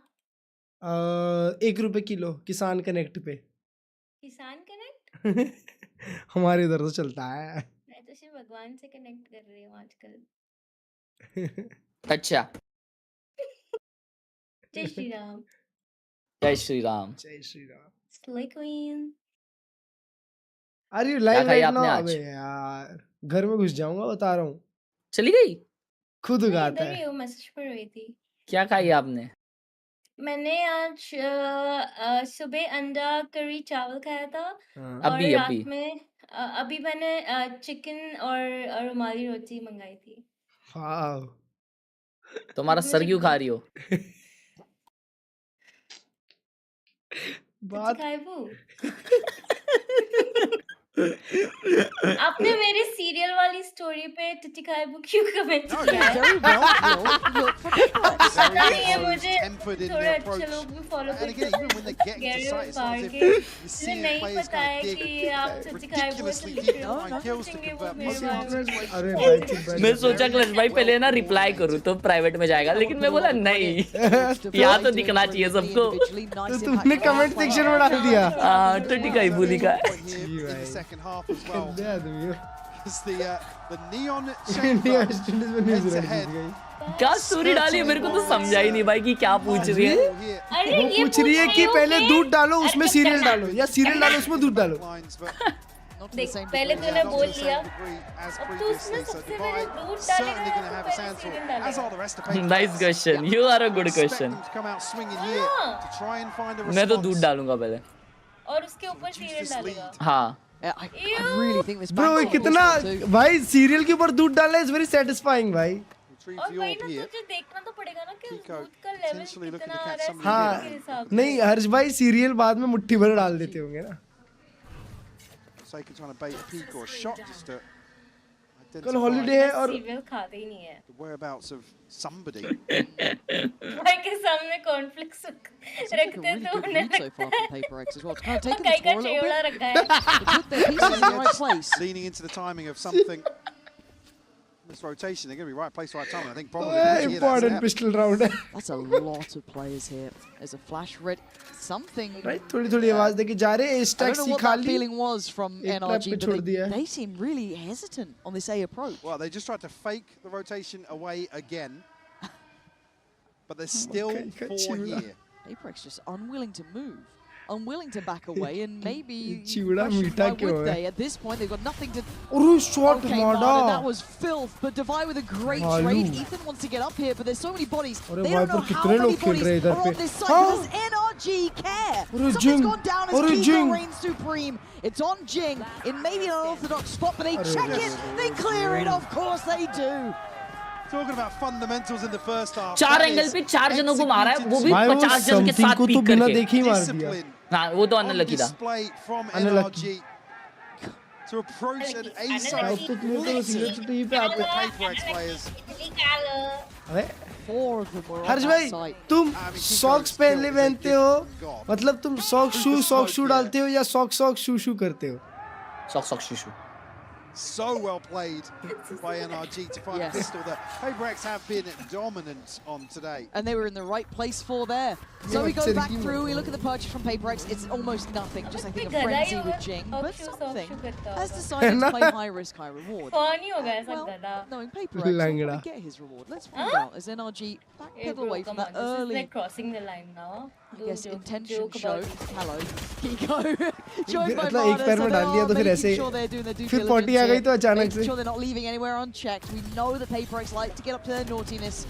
1 रुपए किलो किसान कनेक्ट पे। किसान कनेक्ट? हमारे इधर तो चलता है। मैं तो सिर्फ भगवान से कनेक्ट कर रही हूँ आजकल। अच्छा। जय श्री राम। जय श्री राम। जय Shri Ram. Slay queen। Are you live right now? अबे यार घर में घुस जाऊंगा बता रहा हूँ। चली गई? खुद गाता है। इधर ही मैसेज पर हुई थी। क्या खाई आपने? मैंने आज सुबह अंडा करी चावल खाया था और रात में अभी मैंने चिकन और रुमाली रोटी मंगाई थी। वाह। तुम्हारा सर क्यों खा रही हो? बात आपने मेरे सीरियल वाली स्टोरी पे टिटी खाइबू क्यों कमेंट किया है? पता नहीं है मुझे थोड़े अच्छे लोग भी फॉलो करते हैं मुझे नहीं पता है कि आप टिटी खाइबू मैं सोचा क्लच भाई पहले ना रिप्लाई करूँ तो प्राइवेट में जाएगा लेकिन मैं बोला नहीं यहाँ तो दिखना चाहिए सबको। तो तुमने कमेंट सेक्शन में डाल दिया। टिटी खाइबू लिखा है। Second half as well. As the neon क्या स्टोरी डाली है मेरे को तो समझा ही नहीं भाई कि क्या पूछ रही है। वो पूछ रही है कि पहले दूध डालो उसमें सीरियल डालो या सीरियल डालो उसमें दूध डालो। not to the same पहले degree. तूने बोल लिया as अब तू उसमें previously, so सबसे Dubai पहले दूध certainly डालेगा going to have a या Sandstorm, पहले as are the rest of Paper Nice question. You are a good question. Expect them to come out swinging here to try and find a मैं तो दूध response. डालूंगा पहले. और उसके ऊपर सीरियल डालेगा हाँ. I really think this Bro, कितना भाई सीरियल के ऊपर दूध डालना is very satisfying भाई. और भाई ना तुझे देखना तो पड़ेगा ना कि उस दूध का लेवल कितना आ रहा है हाँ सीरियल के हिसाब से नहीं हर्ष भाई सीरियल बाद में मुट्ठी भर डाल देते होंगे ना. Saker trying to bait a peek or a shot just to कल हॉलीडे है और सीरियल खाते ही नहीं है the whereabouts of somebody. भाई के सामने कॉर्नफ्लेक्स रखते तो उन्हें so far from Paper X as well. It's kind of taken कई the का tour a little chivda bit. रखा है They put their pieces in the right place. Leaning into the timing of something. This rotation, they're going to be right place, right time. And I think probably important pistol round है. That's a lot of players here. There's a flash red, something. Right, थोड़ी आवाज देके जा रहे हैं. I don't know what that feeling was from NRG, but दिया. they seem really hesitant on this A approach. Well, they just tried to fake the rotation away again, but there's still four here. Paper X just unwilling to move, unwilling to back away, and maybe chivda why मीठा क्यों would है? they? At this point, they've got nothing to. और shot Okay, मारा. Marta, that was filth, but Divide with a great Malu. trade. Ethan wants to get up here, but there's so many bodies. अरे They don't know Viper how कितने many लोग खेल रहे हैं bodies इधर are पे. on this side. Does NRG care? Jing. Something's gone down as Jing. Kiko reigns supreme. It's on Jing in maybe an unorthodox spot, but they check it, they clear it. Of course they do. Talking about fundamentals in the first half. चार angle पे चार जनों को मारा है वो भी 50 जन के साथ को तो पीक बिना करके. देखे ही मार दिया. हाँ वो तो अनलकी था. Display from NRG to approach an A side तो तुम्हें तो सीरियल तो टीवी पे आते with Paper X players. अबे Four of them were on Harsh that भाई side. तुम सॉक्स पहले पहनते हो मतलब तुम सॉक्स शू डालते हो या सॉक्स शू करते हो. Socks shoe. So well played by NRG to find a pistol that Paper X have been dominant on today. And they were in the right place for there. So we go back through, we look at the purchase from Paper X, it's almost nothing. Just I think a frenzy with Jing, but something has decided to play high risk, high reward. कौन ही होगा ऐसा Well, गधा knowing Paper X will probably get his reward. Let's find out as NRG backpedal away from that This is early, like crossing the line now. I guess, intention joke show. about it. Hello, Kiko. Joined by मतलब एक पैर में डाल दिया तो फिर ऐसे फिर 40 आ गई तो अचानक से. Making sure they're not leaving anywhere unchecked. We know that Paper X like to get up to their naughtiness.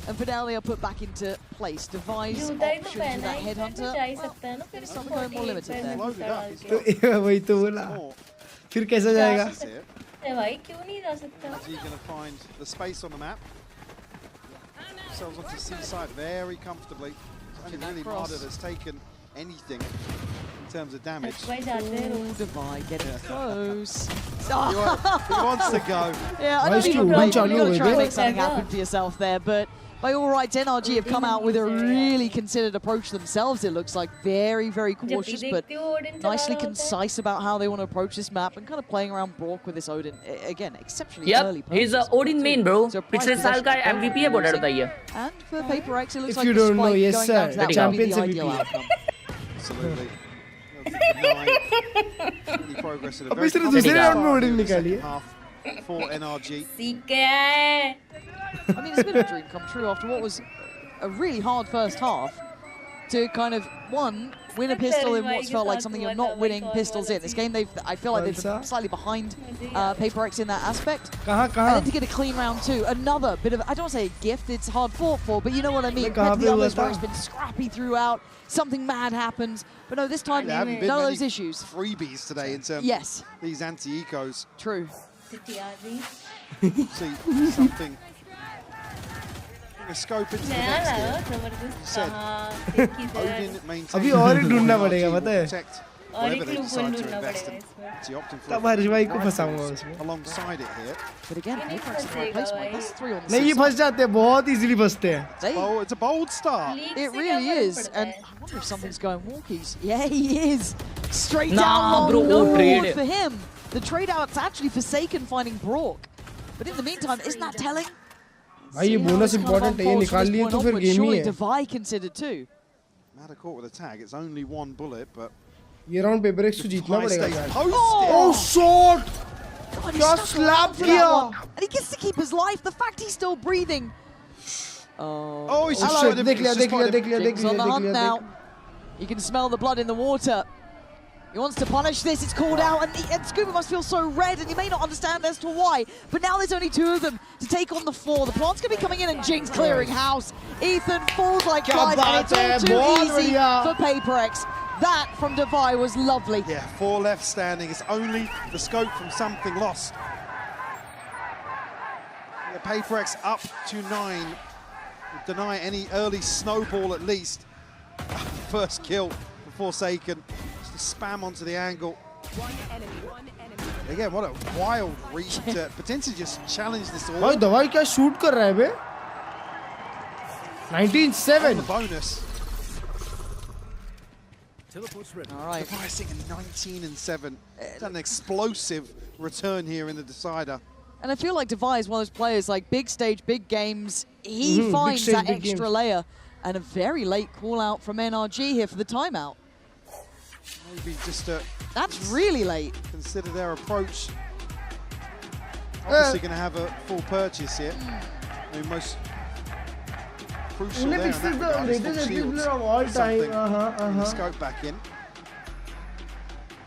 And for now they are put back into place. Devise options with that headhunter. Well, some are more limited there. तो वही तो बोला. फिर कैसा जाएगा? भाई क्यों नहीं जा सकता? NRG going to find the space on the map. Themselves onto C-side very comfortably. Only really Marta that's taken anything in terms of damage. Ooh, Divide getting close. He wants to go. Yeah, I don't even blame you. You've got to try and make something happen for yourself there, but by all rights, NRG have come out with a really considered approach themselves. It looks like very, very cautious, but nicely concise about how they want to approach this map and kind of playing around Brock with this Odin. Again, exceptionally early. Yep, he's Odin main, bro. पिछले साल का MVP है बोला रहता है. And for Paper X, it looks If like you the don't know, spike yes going sir, down to that would be Champions the ideal MVP. outcome. Absolutely. Any progress in a अब very इस तरह दूसरे round में comfortable Odin निकाली second है. half for NRG. सीख गया है. I mean, it's been a dream come true after what was a really hard first half to kind of, one, win a pistol in what's felt like something you're not winning pistols in. This game, I feel like they've been slightly behind Paper X in that aspect. And then to get a clean round two, another bit of, I don't want to say a gift, it's hard fought for, but you know what I mean. Compared to the others where it's been scrappy throughout, something mad happens. But no, this time, none of those issues. Freebies today in terms of these anti-ecos. True. See something. A scope into the next here. You said Odin maintains अभी और ही ढूंढना पड़ेगा पता है. protect whatever they decide to invest in. So you're opting for तब हर्ष भाई को फंसाऊंगा उसमें. alongside it here. But again, Paper X in the right place, Mike. That's 3 on the नहीं ये 6. फंस जाते हैं बहुत easily फंसते हैं. Oh, it's a bold start. It really is, and I wonder if something's going walkies. Yeah, he is. Straight down long, bro, no reward trade. for him. The trade out's actually Forsaken finding Brock. But in the meantime, isn't that telling? भाई ये bonus important है, ये निकाल लिए तो फिर game ही है. Divide considered too. Matter caught with a tag. It's only one bullet, but ये राउंड पेपर एक्स को जीतना पड़ेगा यार. Oh, shot! क्या slap किया? And he gets to keep his life. The fact he's still breathing. Oh, he's Hello, देख लिया. On the hunt now. You can smell the blood in the water. He wants to punish this, it's called out, and Scuba must feel so red, and you may not understand as to why, but now there's only 2 of them to take on the 4. The plant's going to be coming in, and Jing's clearing house. Ethan falls like flies, and it's all too easy for PaperX. That from Devi was lovely. Yeah, 4 left standing. It's only the scope from something lost. The PaperX up to 9. Deny any early snowball at least. First kill for Forsaken. Spam onto the angle. Again, what a wild read to potentially just challenge this all. भाई दवाई क्या shoot कर रहा है बे? 19-7. Bonus. All right. Devising a 19-7. It's an explosive return here in the decider. And I feel like Devi is one of those players, like big stage, big games. He finds stage, that extra layer, and a very late call out from Nrg here for the timeout. Maybe just that's really late. Consider their approach. Obviously going to have a full purchase here. I mean, most crucial there in that regard is full shields. Something scope back in.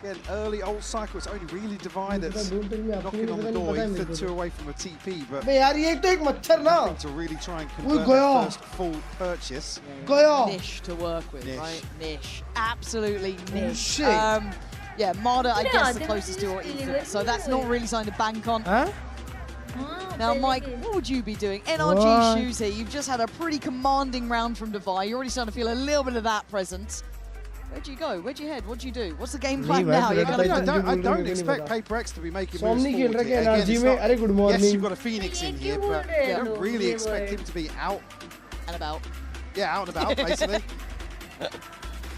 Again, early old cycle. It's only really Devi that's knocking on the door. Ethan 2 away from a TP, but nothing to really try and convert that first full purchase. Niche to work with, right? Niche. Absolutely niche. Yeah, Marder, I guess, the closest to Ethan, so that's not really something to bank on. Now, Mike, what would you be doing? Nrg shoes here. You've just had a pretty commanding round from Devi. You're already starting to feel a little bit of that presence. Where'd you go? Where'd you head? What'd you do? What's the game plan now? I don't expect PaperX to be making moves forward here. Again, yes, you've got a Phoenix in here, but I don't really expect him to be out and about. Yeah, out and about, basically.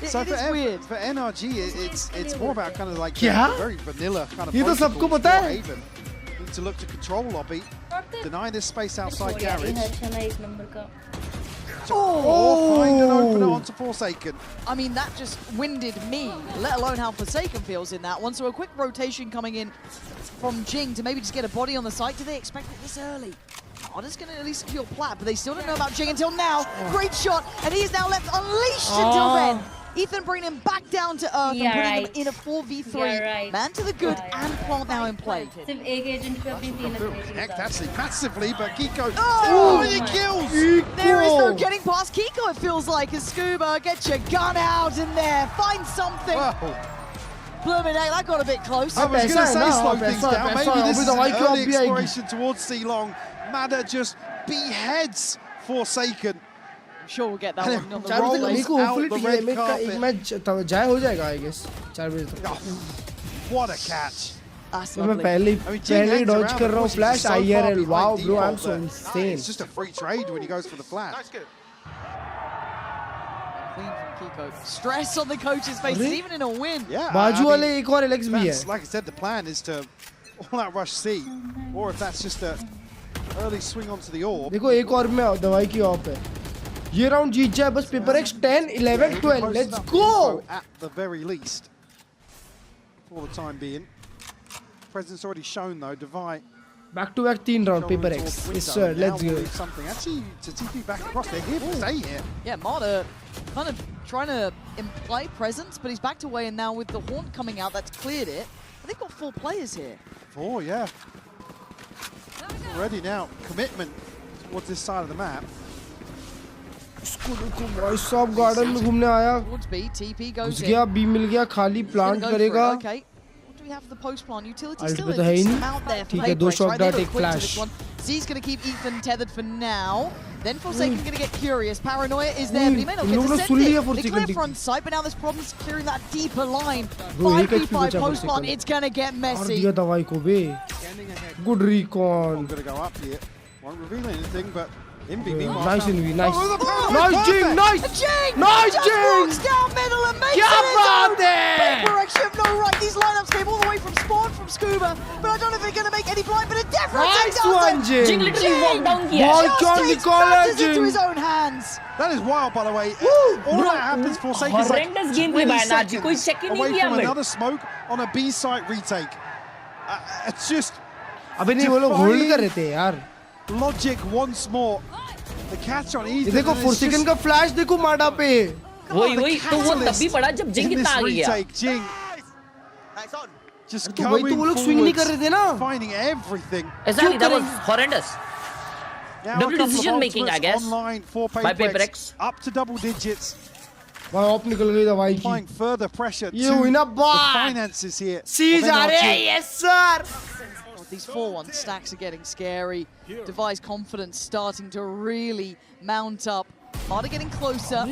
So for Nrg, it's more about kind of like very vanilla kind of Haven. Need to look to control lobby, deny this space outside garage. Or find an opener onto Forsaken. I mean, that just winded me, let alone how Forsaken feels in that one. So a quick rotation coming in from Jing to maybe just get a body on the site. Do they expect it this early? Marder's going to at least secure Plat, but they still don't know about Jing until now. Great shot, and he's now left unleashed until then. Ethan bringing him back down to earth and putting him in a 4v3. Man to the good and Plant now in play. Connect actually passively, but Kiko. Oh, and he kills! There is no getting past Kiko, it feels like. As Scuba, get your gun out in there. Find something. Blooming heck, that got a bit close. I was going to say slow things down. Maybe this is an early exploration towards C-Long. Madder just beheads Forsaken. Sure we'll get that one on the roll. Out the red carpet. I guess. What a catch. मैं पहले dodge कर रहा हूँ flash IRL. Wow, bro, I'm so insane. It's just a free trade when he goes for the flash. That's good. Clean from Kiko. Stress on the coach's faces, even in a win. Yeah. बाजू वाले एक और Alex भी है. Like I said, the plan is to all out rush C, or if that's just a early swing onto the orb. देखो एक और में दवाई की ऑफ है. ये राउंड जीत जाए बस PaperX 10, 11, 12. Let's go. At the very least, for the time being. Presence already shown though. Devi. Back to back 3 round PaperX. Yes sir. Let's go. Something actually to TP back across. They're here to stay here. Yeah, Marder kind of trying to imply presence, but he's backed away, and now with the Haunt coming out, that's cleared it. But they've got 4 players here. 4, yeah. Already now commitment towards this side of the map. इसको देखो भाई सब garden में घूमने आया घुस गया B मिल गया खाली प्लांट करेगा अल्ट पे तो है ही नहीं ठीक है 2 शॉट डार्ट एक flash Z's going to keep Ethan tethered for now. Then Forsaken going to get curious. Paranoia is there, but he may not get to send it. They clear front sight, but now there's problems clearing that deeper line. 5v5 post plant, it's going to get messy. दिया दवाई को बे good recon. Going to go up here. Won't reveal anything, but nice Envy, nice. Nice Jing, nice. Nice Jing. Walks down middle and makes it in. PaperX have no right. These lineups came all the way from spawn from Scuba, but I don't know if they're going to make any blind, but a difference. Nice one, Jing. Jing literally walked down here. Just takes matters into his own hands. That is wild, by the way. All that happens for Forsaken is like 20 seconds away from another smoke on a B site retake. It's just. अबे नहीं वो लोग hold कर रहे थे यार. Logic once more. The catch on Ethan. देखो Forsaken का flash देखो माडा पे. वही तो वो तब भी पड़ा जब जिंग इतना आ गया. Jing Just तो वही तो वो लोग swing नहीं कर रहे थे ना? finding everything. Exactly, that was horrendous. Now Double a couple decision of making, I ultimates guess, online for by Paperx, up to double digits. भाई ऑफ निकल गई दवाई की. Applying further pressure ये to हुई ना the बात. finances here. Siege of आ रहे हैं, NRG. yes sir. These 4-1 stacks are getting scary. Device confidence starting to really mount up. Marta getting closer.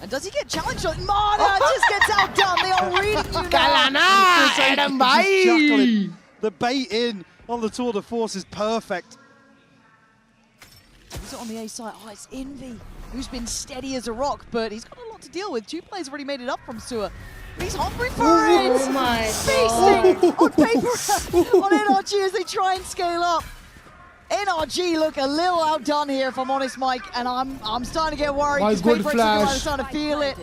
And does he get challenged? Marta just gets outdone. They are reading you now. Kalana, Adam bhai. The bait in on the tour de force is perfect. Who's on the A side? Oh, it's Envy, who's been steady as a rock, but he's got a lot to deal with. 2 players already made it up from Sewer. He's hungry for it! Oh my Feasting on paper on NRG as they try and scale up. NRG look a little outdone here, if I'm honest, Mike, and I'm starting to get worried. My good Paper flash. is starting to feel it.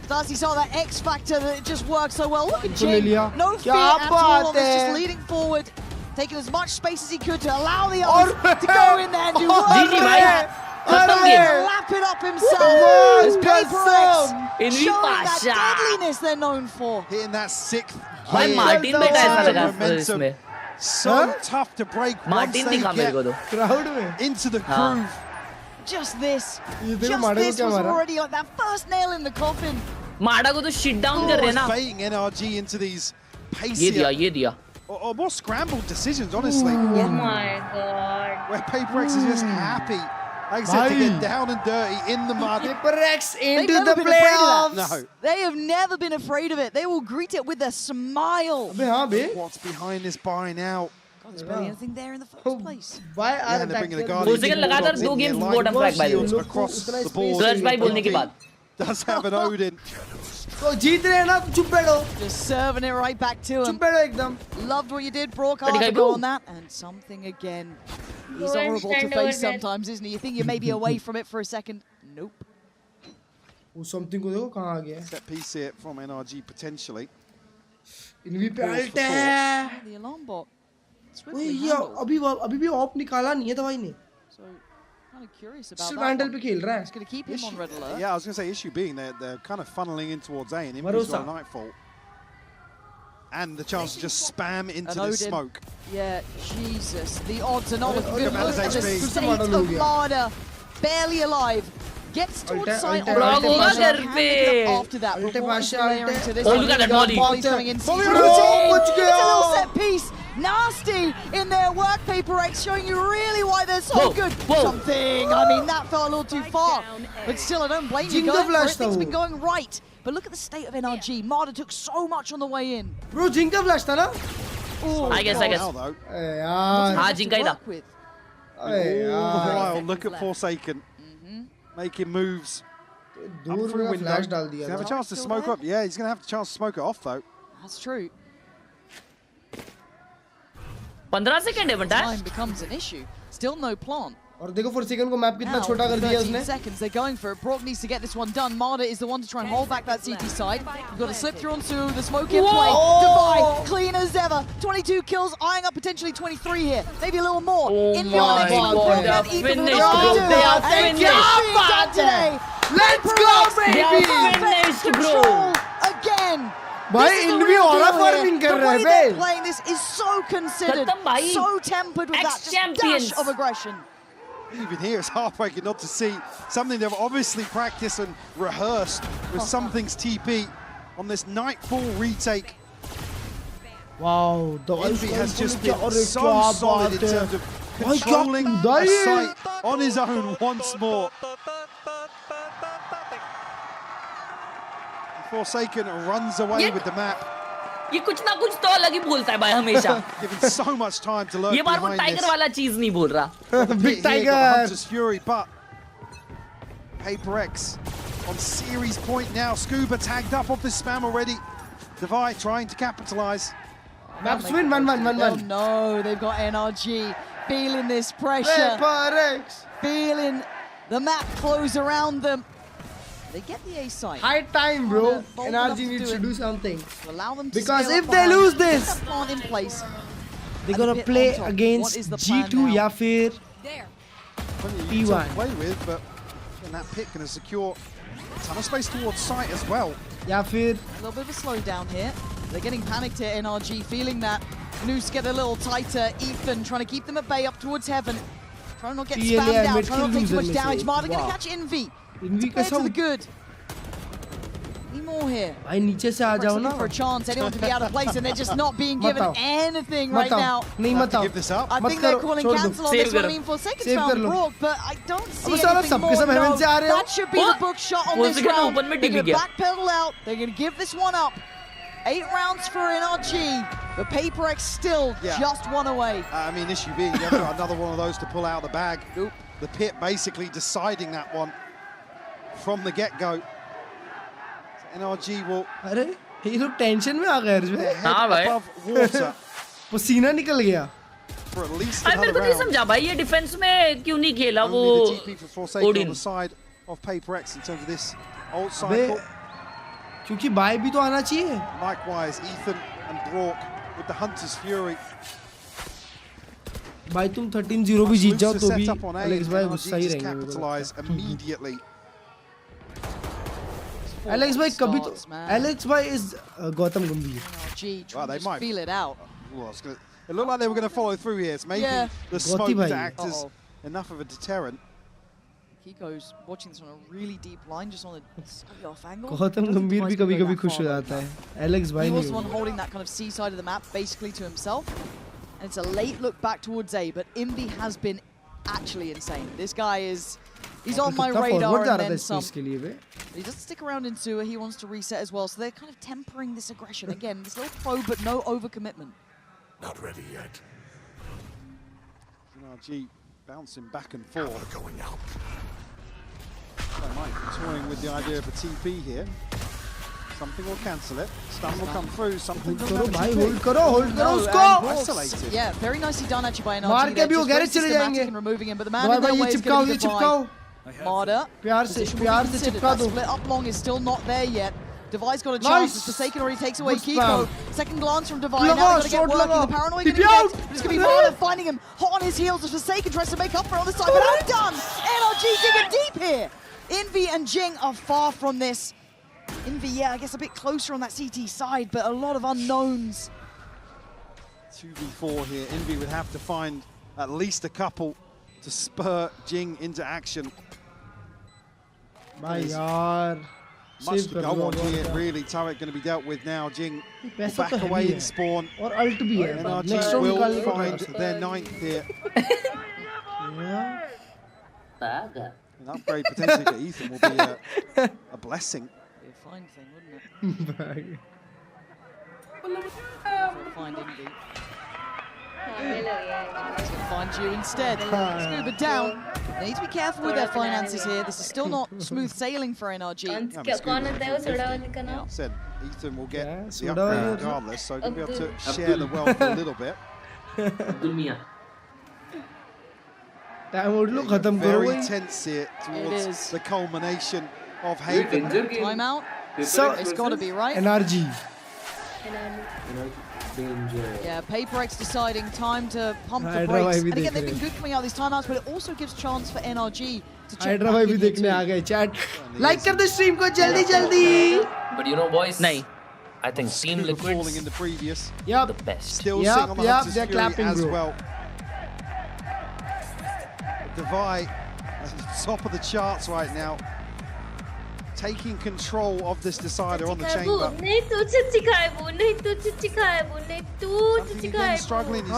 Darcy saw that X factor that it just works so well. Look at ले Jin, लिया. no fear क्या at all on बात this, है? just leading forward, taking as much space as he could to allow the others to go in there and do work. GG भाई. खत्म game. Lap it up himself. As Paperx Envy showing that Pasha. deadliness they're known for. Hitting that 6th भाई gear. Martin बेटा ऐसा लगा Momentum. इसमें. So tough to break once Martin they दिखा मेरे को get तो. Crowd में. into the हाँ. groove. Just this. ये देखो Just मार्डा को this क्या was मारा? already like that first nail in the coffin. Marda को तो shit down कर रहे हैं ना. Baiting NRG into these ये दिया, pacier ये दिया. or more scrambled decisions, honestly. Oh my god. Where Paperx is just happy, like I said, to get down and dirty in the mud. Paperx They've into never the been afraid of that. playoffs. No. They have never been afraid of it. They will greet it with a smile. अबे हाँ बे. What's behind this buy now? God, there's barely anything there in the first place. Why Yeah, are and they're bringing the attacking? Guardians second लगातार in 2 there, games line bottom flag by the way. shields across the board. Klurge भाई बोलने के बाद. Does have an Odin. तो जीत रहे हैं ना, चुप बैठो. Just serving it right back to him. चुप बैठो एकदम. Loved what you did, Brock. Ready, Hard to go. go on that. And something again. He's Go and horrible to stand over face there. sometimes, isn't he? You think you may be away from it for a second. Nope. वो something को देखो कहाँ आ गया. Set piece here from NRG potentially. Env पे Balls alt for है. The alarm bot. ओए Swiftly ये handled. अभी भी ऑफ निकाला नहीं है दवाई ने. So, kind of curious about सिर्फ that हैंडल one. पे खेल रहा है. It's going to keep him on red alert. Yeah, I was going to say, issue being they're kind of funneling in towards A, and Impi's Marosa. got a Nightfall. And the chance to just spam into An the Odin. smoke. Yeah, Jesus. The odds are not looking good. Look at Look at the HP. state of Marta. Barely alive. Gets towards sight on Block the होगा घर can पे. make it up after that. Ulte But what is Pasha, layering ulte. to this Oh, one? look at that volley. Volley coming in. Volley, It's oh, बच a गया. little set piece. Nasty in their work, Paperx, showing you really why they're so Whoa, good. whoa. Something. I mean, that felt a little too far. But still, I don't blame you. Jingle Going for flash it. Things था been वो. going right. But look at the state of NRG. Marta took so much on the way in. Bro जिंका flash था ना. Oh, I guess. Now, though, अरे यार. हाँ जिंका ही था. work with. अरे all the यार. while, look at Forsaken. Making moves. Up दूर through में window. फ्लैश He's डाल going दिया to have a था. chance to smoke up. Yeah, he's going to have a chance to smoke it off, though. That's true. 15 second है बेटा. Time becomes an issue. Still no plant. और देखो for second को map कितना Now, छोटा कर दिया 13 उसने. seconds, they're going for it. Brock needs to get this one done. Marta is the one to try and hold back that CT side. You've got to slip through onto the smoke in play. Divide, clean as ever. 22 kills, eyeing up potentially 23 here. Maybe a little more. Oh In the next my one, God, Brock they are and Ethan finished, with bro. a They are and finished. it's being done today. Let's go They are baby. finished, bro. Control again. भाई This is the env real aura deal here. Farming कर The रहे way हैं they're bay. playing this is so considered, खत्म भाई. so tempered with that just Ex-champions. dash of aggression. Even here, it's heartbreaking not to see something they've obviously practiced and rehearsed with something's TP on this Nightfall retake. Wow, the Envy has just been और so क्या solid in बात है. terms of भाई क्या controlling कूदा a ये. site on his own once more. Forsaken runs away Yeah. with the map, ये कुछ ना कुछ तो अलग ही बोलता है भाई हमेशा. given so much time to learn ये बार वो behind टाइगर this. वाला चीज नहीं बोल रहा. Big Here got Tiger. Hunter's Fury, but Paperx on series point now. Scuba tagged up off this spam already. Divide trying to capitalize. Maps win 1-1. Oh no, they've got NRG feeling this pressure, Paperx. feeling the map close around them. They get the A site. High time, bro. Bold enough NRG needs do to it. do something. To allow them to Because scale if up they behind, lose get this, that plant in place. they're And gonna a bit play on top. What against is the plan G2 now? या फिर Plenty you P1. to play with, but and that pick going to secure a ton of space towards site as well. या फिर A little bit of a slowdown here. They're getting panicked here, NRG, feeling that noose get a little tighter. Ethan trying to keep them at bay up towards heaven. Trying to not get spammed out, trying not to take too much damage. Marta going to catch Envy. Envy to the good. Need more here. भाई नीचे से आ जाओ ना. For a chance, anyone to be out of place, and they're just not being given anything right now. नहीं मत आओ. Give this up. I think they're calling cancel on this one. I mean, Forsaken's found Brock, but I don't see anything more. No, that should be the book shot on this round. They're going to backpedal out. They're going to give this one up. 8 rounds for NRG, but PaperX still just one away. I mean, issue being, you have got another one of those to pull out of the bag. Nope. The pit basically deciding that one from the get-go. So NRG will... अरे ये लोग tension में आ गए इसमें. हाँ भाई. Water. पसीना निकल गया. For at least another round. मेरे को नहीं समझा भाई ये डिफेंस में क्यों नहीं खेला वो Odin on the side of PaperX in terms of this old cycle. क्योंकि बाय भी तो आना चाहिए. Likewise, Ethan and Brock with the Hunter's Fury. भाई तुम 13-0 भी जीत जाओ तो भी एलेक्स भाई गुस्सा ही रहेंगे. Capitalize immediately. एलेक्स भाई कभी तो एलेक्स भाई is गौतम गंभीर. Well, they might feel it out. It looked like they were going to follow through here. It's maybe the smoke to act as enough of a deterrent. Kiko's watching this on a really deep line, just on the slightly off angle. Gautam गंभीर भी कभी-कभी खुश हो जाता है. Alex भाई He नहीं. was the one holding that kind of C side of the map basically to himself. And it's a late look back towards A, but Invi has been actually insane. This guy is... He's on my radar and then some. He doesn't stick around in sewer, he wants to reset as well, so they're kind of tempering this aggression. Again, this little probe, but no overcommitment. Not ready yet. Nrg bouncing back and forth. Going out. They might be toying with the idea of a TP here. Something will cancel it. Stun will come through. Something will hold karo usko. Isolated. Yeah, very nicely done actually by NRG. मार के भी वो garage चले जाएंगे. And removing him, but the man in their way is going to be Divide. Marta. प्यार से चिपका दो. Split up long is still not there yet. Divide's got a chance. As Forsaken already takes away Kiko. Second glance from Divide. Now they're going to get working. The paranoid going to get. But it's going to be Marta finding him hot on his heels as Forsaken tries to make up for it on this side. But outdone! NRG digging deep here. Envy and Jing are far from this. Envy, yeah, I guess a bit closer on that CT side, but a lot of unknowns. 2v4 here. Envy would have to find at least a couple to spur Jing into action. My yaar. Much to go on here, really. Turret going to be dealt with now. Jing will back away in spawn. Or ult bhi hai. NRG will find their 9th here. An upgrade potentially for Ethan will be a blessing. Be a fine thing, wouldn't it? Find Envy. He's going to find you instead. Scuba down. They need to be careful with their finances here. This is still not smooth sailing for NRG. Said Ethan will get the upgrade regardless, so he'll be able to share the wealth a little bit. Very tense here towards the culmination of Haven. Timeout. So it's got to be right. Nrg. Yeah, PaperX deciding time to pump the brakes. And again, they've been good coming out of these timeouts, but it also gives chance for NRG to check back in here too. Chat. Like kar do stream ko jaldi. But you know, boys, I think Team Liquid falling in the previous. Yep. The best. Still sitting on the Hunter's Fury clapping, as well. Divide at the top of the charts right now, taking control of this decider on the chamber. Struggling, he's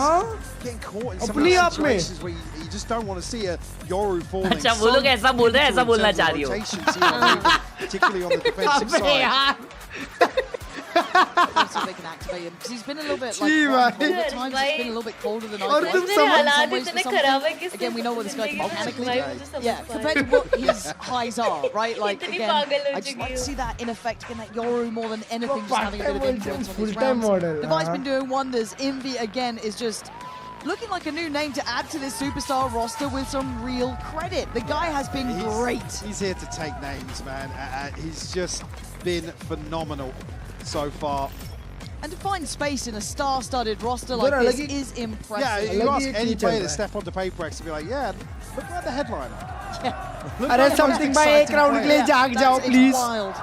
getting caught in some of those situations where you just don't want to see a Yoru falling. अच्छा वो लोग ऐसा बोल रहे हैं ऐसा बोलना चाह रही हो. Particularly on the defensive side. They can activate him because he's been a little bit like at times he's been a little bit colder than I thought. Again, we know what this guy can mechanically do. Yeah, compared to what his highs are, right? Like again, I just like to see that in effect again, that Yoru more than anything, just having a bit of influence on these rounds. Divide's been doing wonders. Envy again is just looking like a new name to add to this superstar roster with some real credit. The guy has been great. He's here to take names, man. He's just been phenomenal so far. And to find space in a star-studded roster like this is impressive. Yeah, you ask any player to step onto PaperX to be like, yeah, look at the headliner. Yeah. Arey something by ek round ke liye jaag jao please. Wild.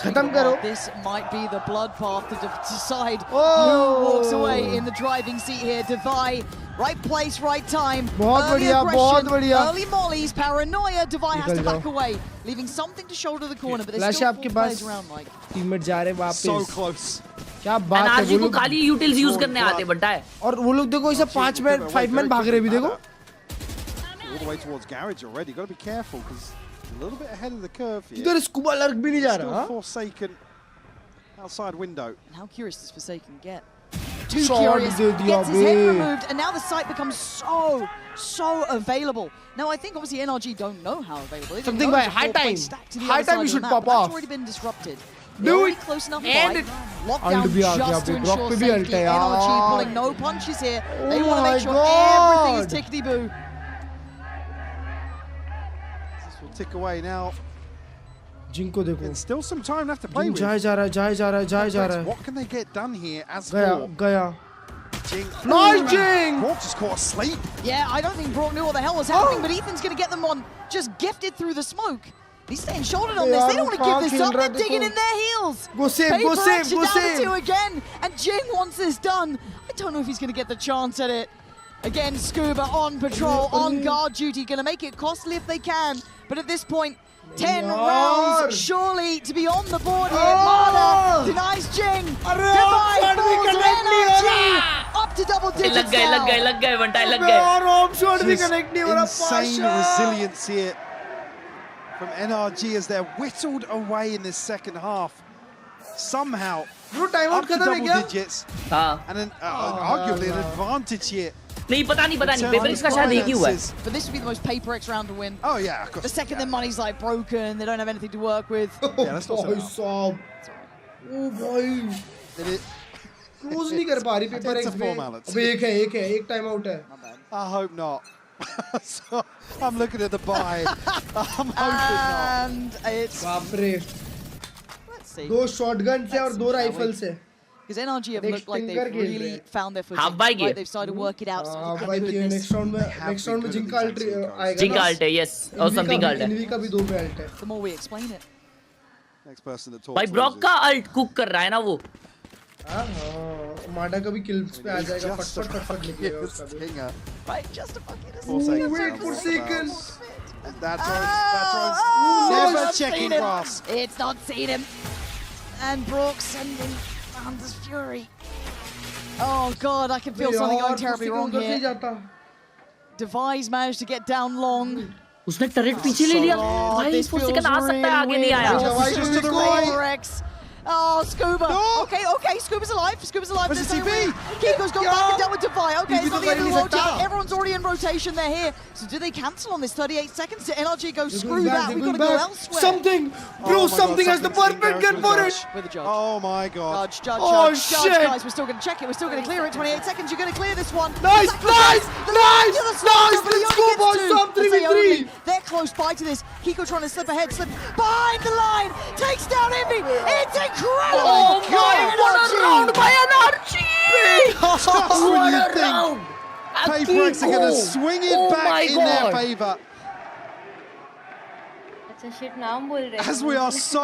खत्म करो. This might be the bloodbath to decide who walks away in the driving seat here. Divide, right place, right time. बहुत बढ़िया, बहुत बढ़िया. Early mollies, paranoia. Divide has to back away, leaving something to shoulder the corner. But there's still 4 players around. Like teammate जा रहे वापस. So close. क्या बात है. NRG को खाली यूटिल्स यूज करने आते बंटा है. और वो लोग देखो इसे 5 मैन 5 मैन भाग रहे भी देखो. All the way towards garage already. Got to be careful because a little bit ahead of the curve here. इधर स्कूबा लर्क भी नहीं जा रहा. Still Forsaken outside window. And how curious does Forsaken get? Too curious. Gets his head removed, and now the site becomes so available. Now I think obviously NRG don't know how available. Something by high time. High time you should pop off. That's already been disrupted. Do it. Close enough. And lockdown just to ensure safety. NRG pulling no punches here. They want to make sure everything is tickety boo. Tick away now. जिनको देखो. And still some time left to play with. जाए जा रहा है. What can they get done here as गया. Jing. Nice Jing! Brock just caught asleep. Yeah, I don't think Brock knew what the hell was happening, but Ethan's going to get them on just gifted through the smoke. He's staying shouldered on this. They don't want to give this up. They're digging in their heels. Go save, go save, go save. Down to 2 again, and Jing wants this done. I don't know if he's going to get the chance at it. Again, Scuba on patrol, on guard duty, going to make it costly if they can. But at this point, 10 rounds surely to be on the board here. Mada denies Jing. Divide falls with NRG. Up to double digits now. लग गए बंटा लग गए. और of shot भी connect नहीं हो रहा. Insane resilience here from NRG as they're whittled away in this second half. Somehow, up to double digits. And arguably an advantage here. नहीं पता नहीं PaperX का शायद एक ही हुआ है. But this would be the most PaperX round to win. Oh yeah, of course. The second their money's like broken, they don't have anything to work with. Yeah, that's not so. Oh boy. Did it? Close नहीं कर पा रही PaperX में. अबे एक time out है. I hope not. So, I'm looking at the buy. I'm hoping not. And it's. बाप रे. Let's see. 2 shotgun से और 2 rifle से. Because NRG have looked like they've really found their footing. Right, they've started to work it out. next round में जिनका ult आएगा. जिनका ult है, yes. और something ult है. इनवी का भी 2 पे ult है. The more we explain it. Next person that talks. भाई ब्रॉक का ult कुक कर रहा है ना वो. हाँ, माडा का भी kills पे आ जाएगा. फट निकलेगा उसका भी. Right, just a bucket. Wait for second. That throws. Never checking grass. It's not seen him. And Brock sending Anders Fury. Oh god, I can feel something going terribly wrong here. Device managed to get down long. उसने turret पीछे ले लिया. भाई 4 second आ सकता है, आगे नहीं आया. Oh, Scuba. No. Okay, Scuba's alive. Kiko's gone back and dealt with Defy. Okay, it's not the end of the world yet. Everyone's already in rotation. They're here. So do they cancel on this 38 seconds? To NRG go screw that. We've got to go elsewhere. Something. Bro, something has the perfect gun for it. With the judge. Oh my god. Judge. Guys, we're still going to check it. We're still going to clear it. 28 seconds. You're going to clear this one. Nice. Let's go, boys. 3v3. They're close by to this. Kiko trying to slip ahead. Slip behind the line. Takes down Envy. It's incredible. Oh my, what a round by NRG! What a round! PaperX are going to swing it back in their favor. As we are so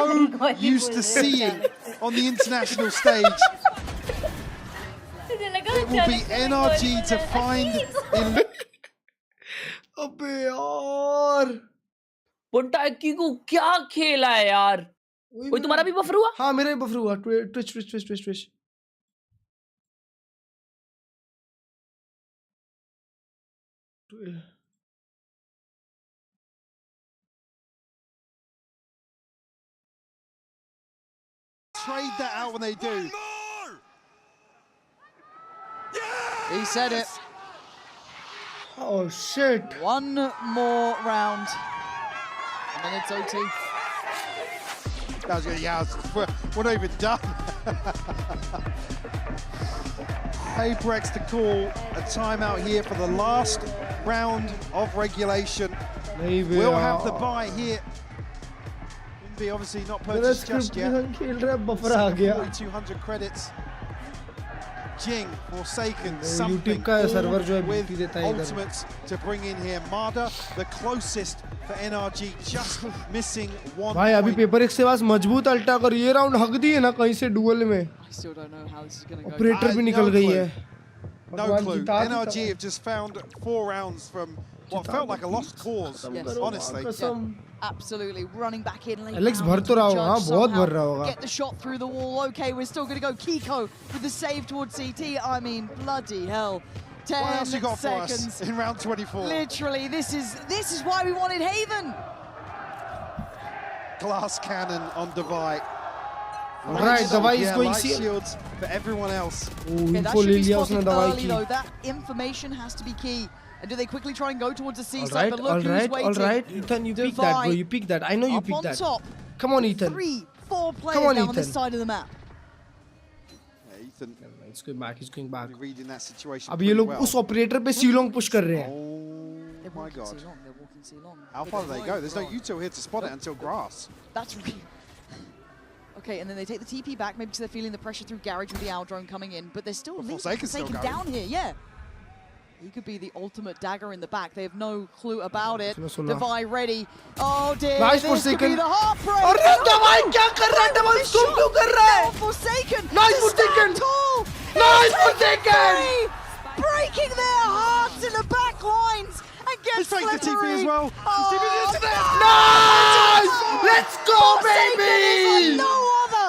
used to seeing on the international stage, it will be NRG to find. अबे यार पंटाकी को क्या खेला है यार. कोई तुम्हारा भी बफर हुआ? हाँ मेरा भी बफर हुआ. Twitch. Trade that out when they do. He said it. Oh shit. One more round. And then it's OT. We're not even done. PaperX to call a timeout here for the last round of regulation. We'll have the bye here. Be obviously not purchased just yet. 4200 credits. Jing, Forsaken, YouTube something का server जो है with BT देता है इधर. ultimates to bring in here. Mada, the closest for NRG, just missing one भाई अभी point. Paper x के पास मजबूत अल्टा कर ये राउंड हक दी है ना कहीं से डुअल में. ऑपरेटर भी निकल गई है. No clue. NRG have just found 4 rounds from what felt like a lost cause, honestly. Absolutely, running back in late. Alex भर तो रहा होगा, हाँ बहुत भर रहा होगा. Get the shot through the wall. Okay, we're still going to go Kiko with the save towards CT. I mean, bloody hell. 10 What else you got seconds. for us in round 24? Literally, this is why we wanted Haven. Glass cannon on Devi. Right, Devi is going light shields for everyone else. Okay, that should be spotted early though. That information has to be key. And do they quickly try and go towards the C side? But look who's waiting. All right, Ethan, you pick that, bro. You pick that. I know you pick that. Top. Come on, Ethan. 3-4 players now on this side of the map. Yeah, Ethan. He's going back. He's going back. Reading that situation. अब ये लोग उस operator पे Shillong push कर रहे हैं. Oh my god. How far do they go? There's no util here to spot it until grass. That's really... Okay, and then they take the TP back, maybe because they're feeling the pressure through Garage with the Owl drone coming in, but they're still Forsaken down here, yeah. He could be the ultimate dagger in the back. They have no clue about it. Devi ready. Oh dear, nice this could be the heartbreak. अरे Devi क्या कर रहा है? Devi zoom क्यों कर रहा है? Forsaken. Nice Forsaken. Nice Forsaken. Breaking their hearts in the back lines. And gets the TP as well. Oh, nice! Let's go, baby! No other.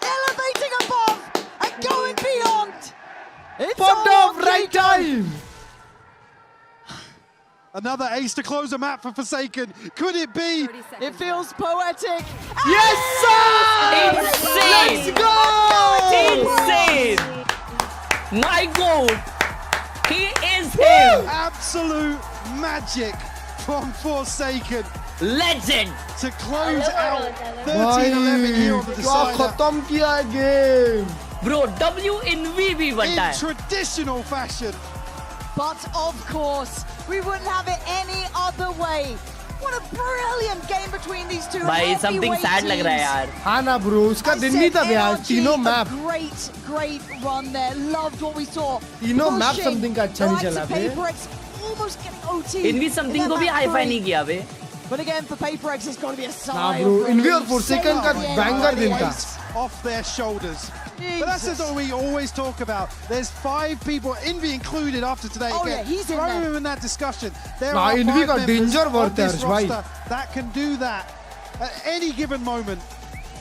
Elevating above and going beyond. It's popped off right time. Another ace to close a map for Forsaken. Could it be? It feels poetic. Yes, sir! Insane! Let's go! Insane! My goal! He is him! Absolute magic from Forsaken. Legend! To close out 13-11 here on the decider. खत्म किया game. Bro, W in VB बनता है. In traditional fashion. But of course, we wouldn't have it any other way. What a brilliant game between these two. भाई something sad लग रहा है यार. हाँ ना bro, उसका दिन नहीं था यार. तीनों map. Great run there. Loved what we saw. तीनों map something का अच्छा नहीं चला बे. Almost getting OT. Env something को भी hi-fi नहीं किया बे. But again, for PaperX, it's got to be a sigh. Nah bro, env और Forsaken का banger दिन था. Off their shoulders. But that's just what we always talk about. There's 5 people, Envy included, after today. Oh yeah, he's in there. Throw him in that discussion. There nah, are Envy 5 का members danger of this roster that can do that at any given moment.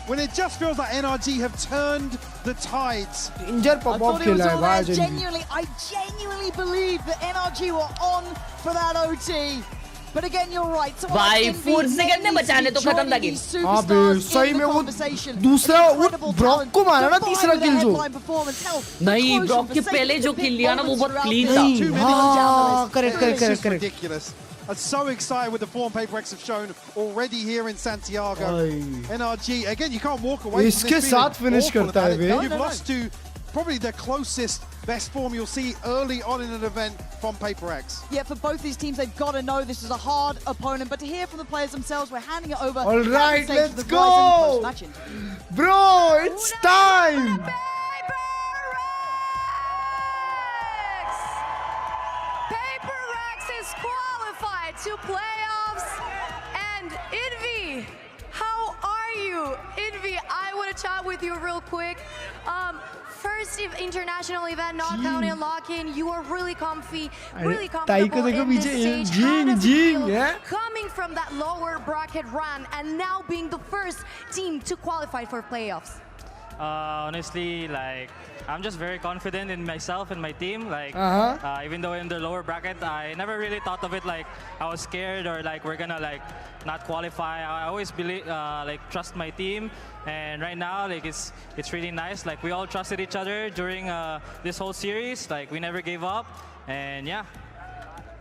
When it just feels like NRG have turned the tides. Danger pop-off खेला है भाई. I genuinely believe that NRG were on for that OT. But again, you're right. भाई 4 second में बचाने तो खत्म था game. हाँ बे, सही में वो दूसरा वो ब्रॉक को मारा ना तीसरा किल जो. नहीं, ब्रॉक के पहले जो किल लिया ना वो बहुत क्लीन था. हाँ, correct. Ridiculous. I'm so excited with the form PaperX have shown already here in Santiago. NRG, again, you can't walk away from this. इसके साथ finish करता है बे. You've lost to probably the closest best form you'll see early on in an event from PaperX. Yeah, for both these teams, they've got to know this is a hard opponent, but to hear from the players themselves, we're handing it over. All right, let's go! Bro, it's time! PaperX is qualified to playoffs, and Envy, how are you? Envy, I want to chat with you real quick. First international event, not counting lock-in. You are really comfy, really comfortable in this stage. How does it feel coming from that lower bracket run and now being the first team to qualify for playoffs? Honestly, like, I'm just very confident in myself and my team. Like, even though in the lower bracket, I never really thought of it like I was scared or like we're gonna like not qualify. I always believe, like, trust my team. And right now, like, it's really nice. Like, we all trusted each other during this whole series. Like, we never gave up. And yeah.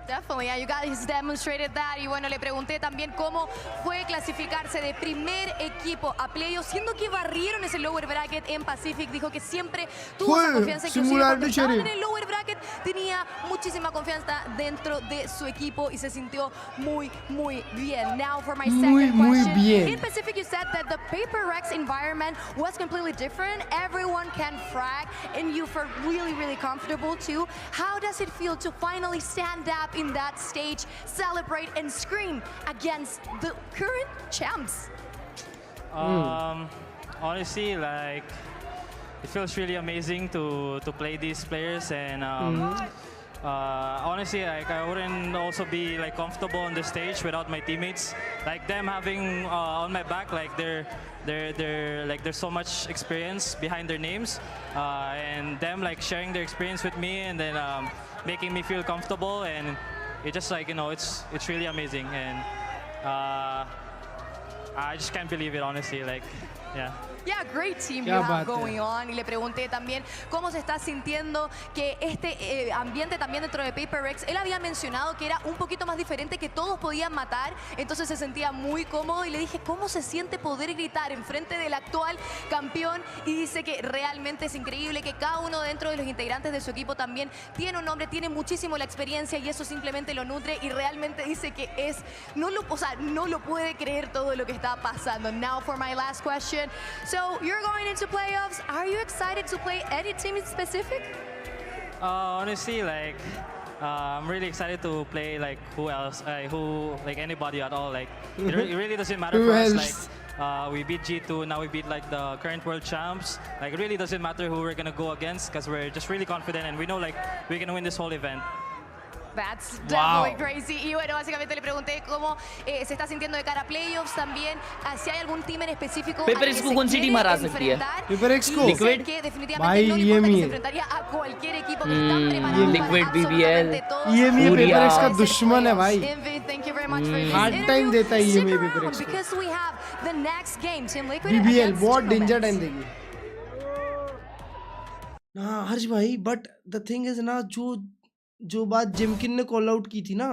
Definitely, yeah, you guys demonstrated that. Y bueno, le pregunté también cómo fue clasificarse de primer equipo a playoffs, siendo que barrieron ese lower bracket en Pacific. Dijo que siempre tuvo esa confianza, inclusive cuando estaban en el lower bracket, tenía muchísima confianza dentro de su equipo y se sintió muy bien. Now for my second question. In Pacific, you said that the Paper Rex environment was completely different. Everyone can frag, and you felt really comfortable too. How does it feel to finally stand up in that stage, celebrate and scream against the current champs? Honestly, like, it feels really amazing to play these players, and honestly, like, I wouldn't also be like comfortable on the stage without my teammates. Like, them having on my back, like they're like, there's so much experience behind their names, and them like sharing their experience with me, and then making me feel comfortable, and it just, like, you know, it's really amazing, and I just can't believe it, honestly. Like, yeah. Yeah, great team you have going on. Y le pregunté también cómo se está sintiendo que este ambiente también dentro de Paper Rex. Él había mencionado que era un poquito más diferente, que todos podían matar, entonces se sentía muy cómodo. Y le dije, ¿cómo se siente poder gritar en frente del actual campeón? Y dice que realmente es increíble, que cada uno dentro de los integrantes de su equipo también tiene un nombre, tiene muchísimo la experiencia, y eso simplemente lo nutre. Y realmente dice que no lo puede creer todo lo que está pasando. Now for my last question. So you're going into playoffs. Are you excited to play any team in specific? Honestly, like, I'm really excited to play like like anybody at all. Like, it really doesn't matter for us. Like, we beat G2, now we beat like the current world champs. Like, it really doesn't matter who we're gonna go against, because we're just really confident, and we know like we're gonna win this whole event. That's definitely crazy. Y bueno, básicamente le pregunté cómo se está sintiendo de cara a playoffs también, si hay algún team en específico Paper X को कौन सी team हरा सकती है? Paper X को Liquid que definitivamente no le importa, que se enfrentaría a cualquier equipo que están preparados Liquid, para BBL, ये Paper X का दुश्मन है भाई. Thank you very much for this Hard time देता है ये Paper X को. Because we have the next game, Team Liquid BBL बहुत danger time देगी. ना हर्ष भाई, but the thing is ना, जो बात जिमकिन ने कॉल आउट की थी ना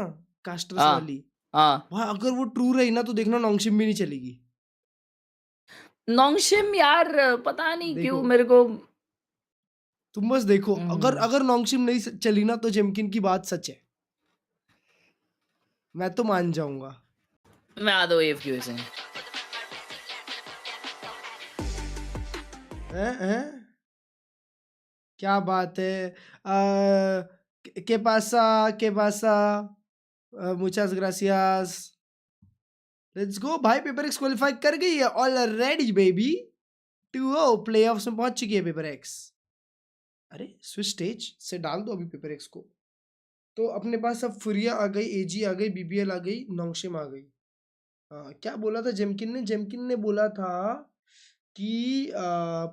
कास्टर्स वाली, भाई अगर वो ट्रू रही ना तो देखना नोंगशिम भी नहीं चलेगी. नोंगशिम यार पता नहीं क्यों मेरे को, तुम बस देखो, अगर नोंगशिम नहीं चली ना तो जिमकिन की बात सच है, मैं तो मान जाऊंगा. मैं आ दो एफ क्यू से क्या बात है. ¿Qué pasa? Muchas gracias. Let's go भाई. पेपर एक्स क्वालिफाई कर गई है ऑलरेडी बेबी. 2-0 प्लेऑफ्स में पहुंच चुकी है पेपर एक्स. अरे स्विच स्टेज से डाल दो अभी पेपर एक्स को. तो अपने पास अब फुरिया आ गई, एजी आ गई, बीबीएल आ गई, नोंगशिम आ गई. क्या बोला था जेमकिन ने बोला था कि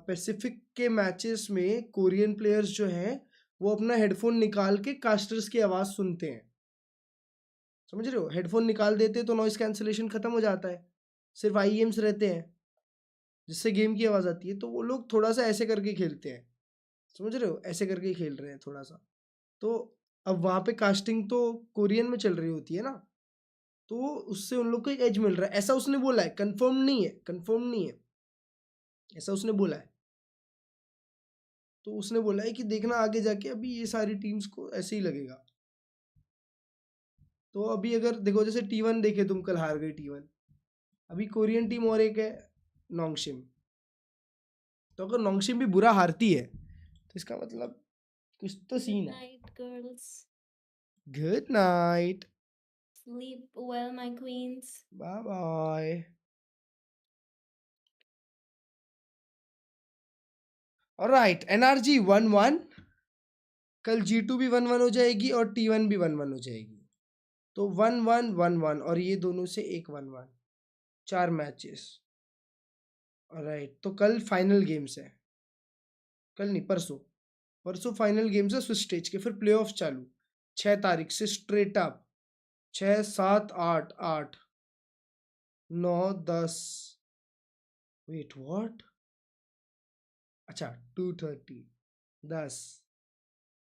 पैसिफिक के मैचेस में कोरियन प्लेयर्स जो हैं वो अपना हेडफोन निकाल के कास्टर्स की आवाज सुनते हैं. समझ रहे हो? हेडफोन निकाल देते तो नॉइस कैंसिलेशन खत्म हो जाता है, सिर्फ आईएम्स रहते हैं जिससे गेम की आवाज आती है. तो वो लोग थोड़ा सा ऐसे करके खेलते हैं, समझ रहे हो? ऐसे करके खेल रहे हैं थोड़ा सा. तो अब वहां पे कास्टिंग तो कोरियन में चल रही होती है ना, तो उससे उन लोग को एक एज मिल रहा है. ऐसा उसने बोला है, कंफर्म नहीं है, ऐसा उसने बोला है. तो उसने बोला है कि देखना आगे जाके अभी ये सारी टीम्स को ऐसे ही लगेगा. तो अभी अगर देखो, जैसे T1 देखे तुम, कल हार गई T1. अभी कोरियन टीम और एक है नोंगशिम. तो अगर नोंगशिम भी बुरा हारती है तो इसका मतलब कुछ तो सीन है. Good night. Sleep well, my queens. Bye bye. Alright, NRG 1-1. कल G2 भी 1-1 हो जाएगी और T1 भी 1-1 हो जाएगी. तो 1-1 1-1 और ये दोनों से एक 1-1, 4 मैचेस. ऑलराइट, तो कल फाइनल गेम्स है. कल नहीं, परसों फाइनल गेम्स है स्विच स्टेज के. फिर प्लेऑफ चालू 6 तारीख से स्ट्रेट अप. 6, 7, 8, 8, 9, 10. Wait what? अच्छा 2:30, 10,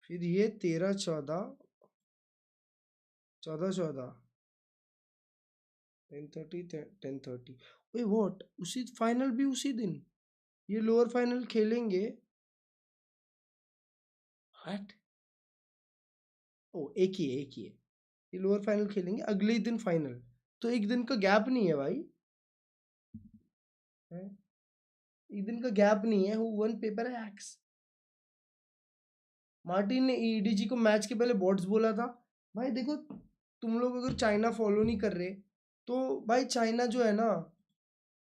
फिर ये 13, 14, 10:30, 10:30. Way what? उसी फाइनल भी उसी दिन? ये लोअर फाइनल खेलेंगे? हट. ओ एक ही है ये लोअर फाइनल खेलेंगे अगले ही दिन फाइनल, तो एक दिन का गैप नहीं है भाई, एक दिन का गैप नहीं है। Who one paper x? Martin ने ईडीजी को मैच के पहले बॉट्स बोला था। भाई देखो तुम लोग अगर चाइना फॉलो नहीं कर रहे तो भाई चाइना जो है ना,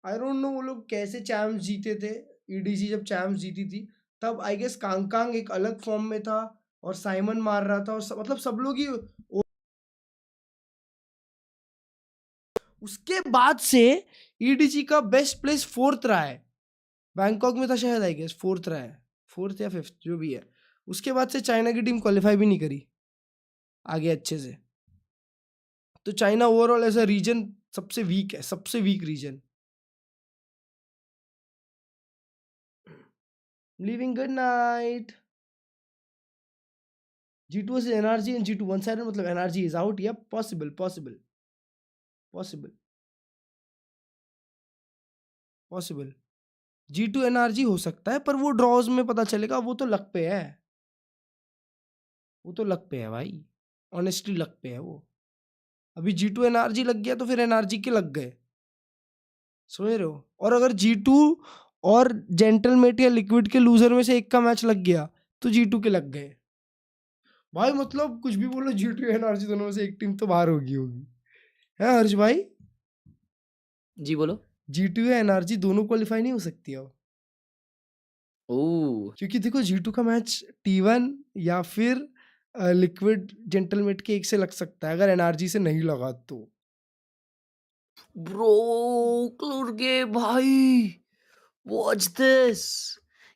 आई डोंट नो वो लोग कैसे चैम्प्स जीते थे। ईडीजी जब चैम्प्स जीती थी तब आई गेस कांग एक अलग फॉर्म में था और साइमन मार रहा था और मतलब सब लोग ही। उसके बाद से ईडीजी का बेस्ट प्लेस 4th रहा है, बैंकॉक में था शायद, आई गेस 4th रहा है, 4th या 5th जो भी है। उसके बाद से चाइना की टीम क्वालिफाई भी नहीं करी आगे अच्छे से। तो China overall as a region सबसे वीक है, सबसे weak region. Living good night. G2 versus NRG and G2 one side, मतलब NRG इज आउट। या possible possible possible possible G2 NRG हो सकता है, पर वो ड्रॉज में पता चलेगा। वो तो लक पे है, वो तो लक पे है भाई, ऑनेस्टली लक पे है वो। अभी G2 NRG लग गया तो फिर NRG के लग गए, समझ रहे हो। और अगर G2 और जेंटलमेट या लिक्विड के लूजर में से एक का मैच लग गया तो G2 के लग गए भाई। मतलब कुछ भी बोलो, G2 NRG दोनों में से एक टीम तो बाहर होगी है हर्ष भाई? जी बोलो। G2 या NRG दोनों क्वालिफाई नहीं हो सकती अब। क्योंकि देखो G2 का मैच T1 या फिर लिक्विड जेंटलमेट के एक से लग सकता है, अगर NRG से नहीं लगा तो। ब्रो क्लुर्गे भाई वॉच दिस।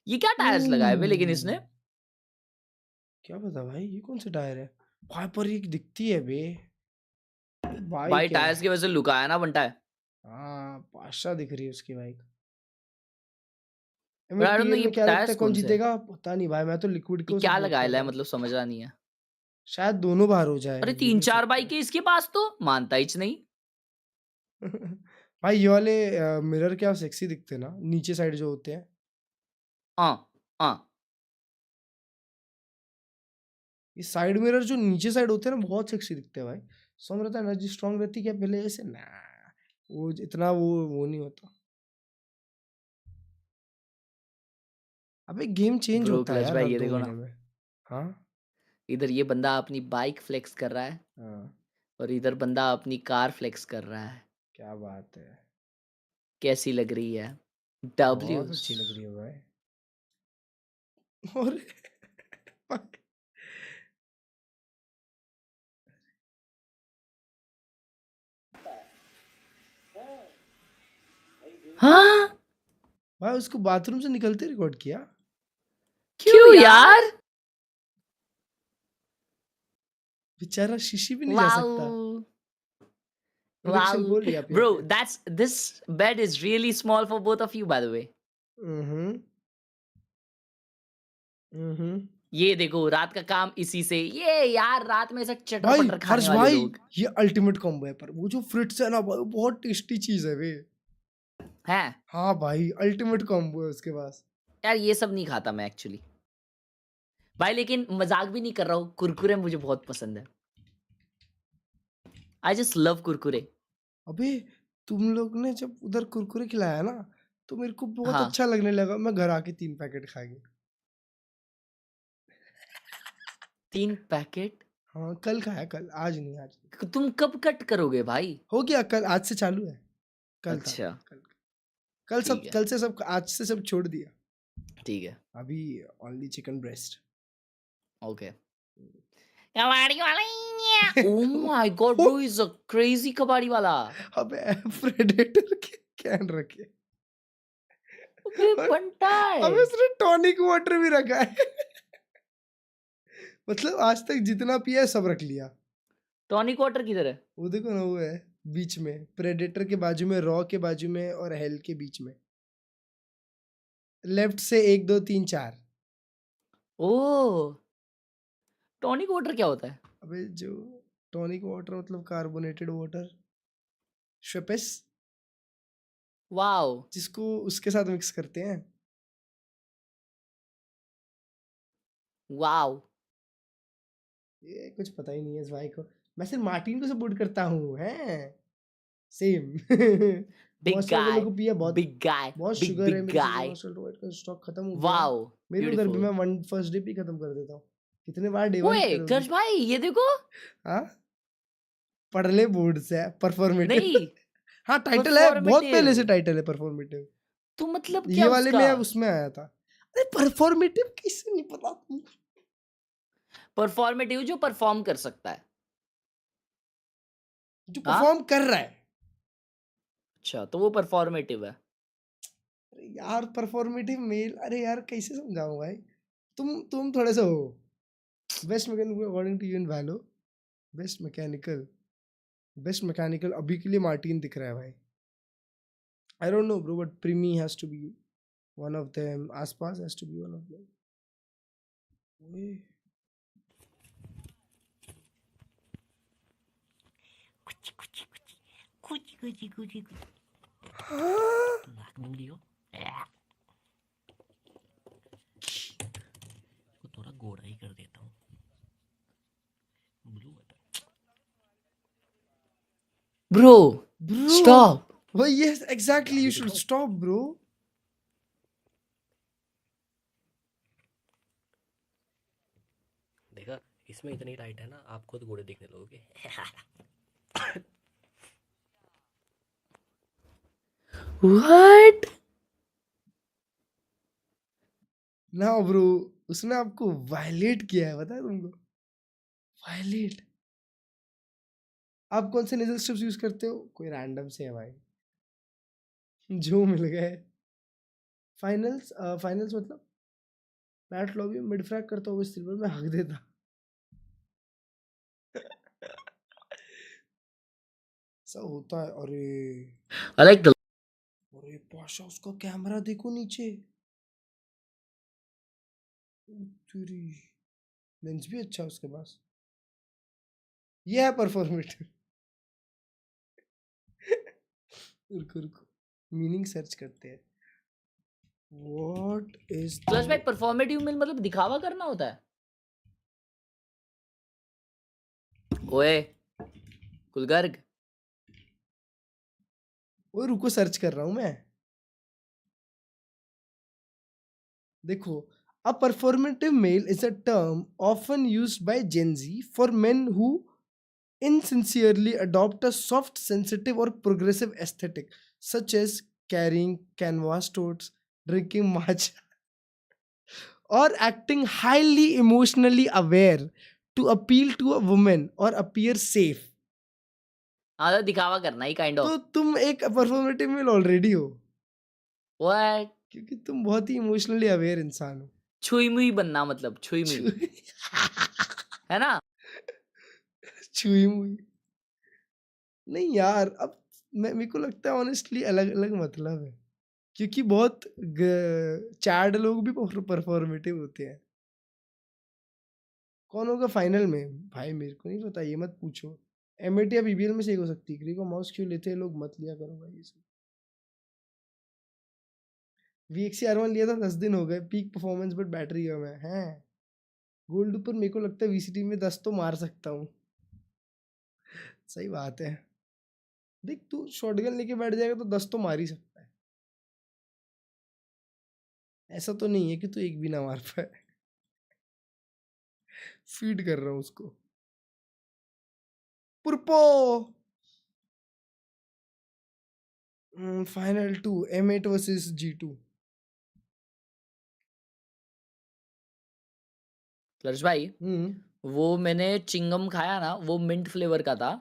ये क्या टायर्स लगाए हुए लेकिन इसने? क्या पता भाई, ये कौन सा टायर है भाई? पर ये दिखती है बे भाई टायर्स की वजह से लुकाया ना बनता है। हाँ पाशा दिख रही है उसकी बाइक। आई डोंट नो ये में क्या लगता है टायर्स कौन कौन से जीतेगा? पता नहीं भाई, मैं तो लिक्विड को क्या सपोर्ट लगाया कर रहा है, हूँ। मतलब समझ रहा नहीं है। शायद दोनों बाहर हो जाए। अरे ये भी 3-4 सकता बाइक है इसके पास तो मानता ही नहीं। है। भाई ये वाले मिरर क्या सेक्सी दिखते हैं ना, नीचे साइड जो होते हैं। ये साइड मिरर जो नीचे साइड होते हैं ना, बहुत सेक्सी दिखते हैं भाई। सम रहता है एनर्जी स्ट्रांग रहती क्या पहले ऐसे ना, वो इतना वो नहीं होता। अबे गेम चेंज ब्रो होता है क्लच यार भाई हर ये 2 देखो महीने ना, में। हाँ इधर ये बंदा अपनी बाइक फ्लेक्स कर रहा है हाँ और इधर बंदा अपनी कार फ्लेक्स कर रहा है। क्या बात है, कैसी लग रही है? बहुत डब्ल्यूज अच्छी लग रही है भाई। और हाँ भाई उसको बाथरूम से निकलते रिकॉर्ड किया? क्यों यार? बेचारा शीशी भी नहीं जा सकता। प्रेडिक्शन बोल लिया Bro, this bed is really small for both of you, by the way. ये देखो रात का काम इसी से। ये यार रात में ऐसा चटर भाई पटर खाने हर्ष वाले भाई लोग ये अल्टीमेट कॉम्बो है, पर वो जो फ्रिट्स है ना भाई, वो बहुत टेस्टी चीज है वे। हैं। हाँ भाई अल्टीमेट कॉम्बो है उसके पास। यार ये सब नहीं खाता मैं एक्चुअली भाई, लेकिन मजाक भी नहीं कर रहा हूँ, कुरकुरे मुझे बहुत पसंद है। I just love Kurkure. अबे तुम लोग ने जब उधर कुरकुरे खिलाया ना तो मेरे को बहुत हाँ अच्छा लगने लगा, मैं घर आके 3 पैकेट खा गया। 3 पैकेट? हाँ कल खाया, कल, आज नहीं, आज नहीं। तुम कब कट करोगे भाई? हो गया, कल, आज से चालू है। कल था अच्छा कल सब, ठीक है कल से सब, आज से सब छोड़ दिया। ठीक है अभी only chicken breast. Okay. Oh my god bro, he's a crazy कबाड़ी वाला। अबे प्रेडेटर के कैन रखे। अबे बंटा है। अबे उसने टॉनिक वाटर भी रखा है। मतलब आज तक जितना पिया है सब रख लिया। टॉनिक वाटर किधर है? वो देखो ना, वो है बीच में, प्रेडेटर के बाजू में, रॉ के बाजू में और हेल के बीच में, लेफ्ट से 1 2 3 4। ओह टॉनिक वाटर क्या होता है? अबे जो टॉनिक वाटर मतलब कार्बोनेटेड वाटर, श्वेपेस, वाओ जिसको उसके साथ मिक्स करते हैं। वाओ ये कुछ पता ही नहीं है इस भाई को। मैं सिर्फ मार्टिन को सपोर्ट करता हूँ हैं। सेम बिग गाय, को पिया बहुत बिग गाय, बहुत बिग शुगर है बिग मेरे गाय। का स्टॉक खत्म हो गया। वाओ मेरे उधर भी ब्यूटीफुल। मैं फर्स्ट डे पे खत्म कर देता हूँ। कितने बार डे वन ओए करोगे? क्लच भाई ये देखो। हाँ पढ़ ले बोर्ड से परफॉर्मेटिव। नहीं हाँ टाइटल है, बहुत पहले से परफॉर्मेटिव। टाइटल है परफॉर्मेटिव। तो मतलब ये क्या वाले उसका? में उसमें आया था। अरे परफॉर्मेटिव किससे नहीं पता तुमको? परफॉर्मेटिव जो परफॉर्म कर सकता है, जो हाँ परफॉर्म कर रहा है। अच्छा तो वो परफॉर्मेटिव है। अरे यार परफॉर्मेटिव मेल, अरे यार कैसे समझाऊं भाई? तुम थोड़े से हो best mechanical according to you in वैलो। बेस्ट मैकेनिकल अभी के लिए मार्टिन दिख रहा है भाई। I don't know bro but Primmie has to be one of them, Aspas has to be one of them. थोड़ा गोरा ही कर देता हूँ। Blue bro stop. Well, yes, exactly. You should stop, bro. देखा इसमें इतनी लाइट है ना, आप खुद गोरे दिखने लगोगे। What? ना ब्रो उसने आपको वायलेट किया है, पता है तुमको? वायलेट। आप कौन से नेजल स्ट्रिप्स यूज करते हो? कोई रैंडम से है भाई जो मिल गए। फाइनल्स मतलब बैट लॉबी मिड फ्रैग करता हूँ सिल्वर में हक देता। ऐसा होता है। अरे I like the अरे पाशा उसका कैमरा देखो नीचे, तेरी लेंस भी अच्छा उसके पास। ये है परफॉर्मेटिव। रुको मीनिंग सर्च करते हैं। व्हाट इज क्लच भाई परफॉर्मेटिव में मतलब दिखावा करना होता है। ओए कुलगर्ग, ओए रुको सर्च कर रहा हूं मैं। देखो, a performative male is a term often used by Gen Z for men who insincerely adopt a soft, sensitive, or progressive aesthetic, such as carrying canvas totes, drinking matcha, or acting highly emotionally aware to appeal to a woman or appear safe. हाँ तो दिखावा करना ही kind तो of. तुम एक performative mail already हो, what? क्योंकि तुम बहुत ही इमोशनली अवेयर इंसान हो। छुई मुई बनना मतलब छुई मुई है ना? छुई मुई नहीं यार, अब मेरे को लगता है ऑनेस्टली अलग अलग मतलब है, क्योंकि बहुत चैड लोग भी परफॉर्मेटिव होते हैं। कौन होगा फाइनल में भाई? मेरे को नहीं पता, ये मत पूछो। एमएटी या बीबीएल में से एक हो सकती है। को माउस क्यों लेते हैं लोग? मत लिया करो भाई ये सब। वीएक्सी R1 लिया था 10 दिन हो गए, पीक परफॉर्मेंस बट बैटरी कम है। गोल्ड ऊपर मेरे को लगता है वीसीटी में 10 तो मार सकता हूँ। सही बात है। देख तू शॉटगन लेके बैठ जाएगा तो 10 तो मार ही सकता है। ऐसा तो नहीं है कि तू एक भी ना मार पाए। फीड कर रहा हूँ उसको। पुरपो final 2 M8 versus G2। Clutch भाई वो मैंने चिंगम खाया ना, वो मिंट फ्लेवर का था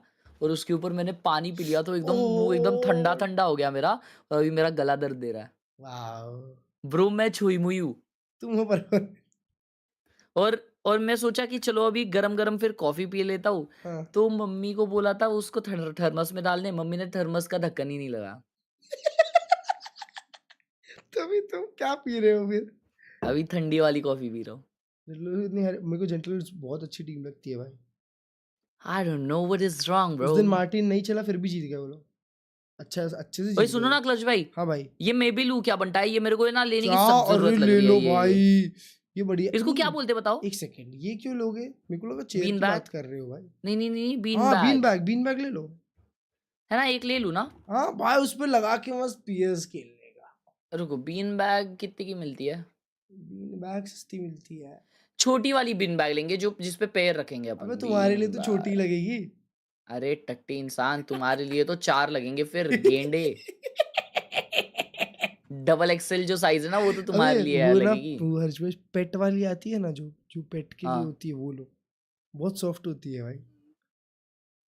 और उसके ऊपर मैंने पानी पी लिया तो एकदम वो एकदम ठंडा ठंडा हो गया मेरा, और अभी मेरा गला दर्द दे रहा है। वाओ ब्रो मैं छुई मुई हूँ। तुम हो पर और मैं सोचा कि चलो अभी गरम गरम फिर कॉफी पी लेता हूँ। हाँ। तो मम्मी को बोला था उसको थर्मस में डालने, मम्मी ने थर्मस का ढक्कन ही नहीं लगा। तभी तुम क्या पी रहे हो फिर? अभी ठंडी वाली कॉफी पी रहा हूँ। मेरे को जेंटलमैन बहुत अच्छी टीम लगती है भाई। I don't know what is wrong bro। उस दिन मार्टिन नहीं चला फिर भी जीत गया वो लोग। अच्छा अच्छे से भाई जीत सुनो गए। ना क्लच भाई। हाँ भाई। ये मैं भी लूं क्या? बनता है ये मेरे को ना लेने की क्या? सख्त जरूरत अरे लग ले रही है लो ये। भाई, ये बढ़िया। इसको क्या बोलते बताओ? एक सेकंड, ये क्यों लोगे? मेरे को लगा चेयर की बात कर रहे हो भाई। नहीं बीन हाँ, बैग। बीन बैग ले लो, है ना, एक ले लू ना? हाँ भाई, उस पे लगा के मस्त पीएस खेलने का। रुको, बीन बैग कितने की मिलती है? बीन बैग सस्ती मिलती है। छोटी वाली बीन बैग लेंगे जो जिसपे पैर रखेंगे अपन। अबे तुम्हारे लिए तो छोटी लगेगी। अरे टट्टी इंसान, तुम्हारे लिए तो 4 लगेंगे फिर गेंडे। डबल एक्सएल जो साइज है ना वो तो तुम्हारे लिए लगेगी। वो हर्ष भाई पेट वाली आती है ना, जो पेट के लिए होती है, वो लो, बहुत सॉफ्ट होती है भाई।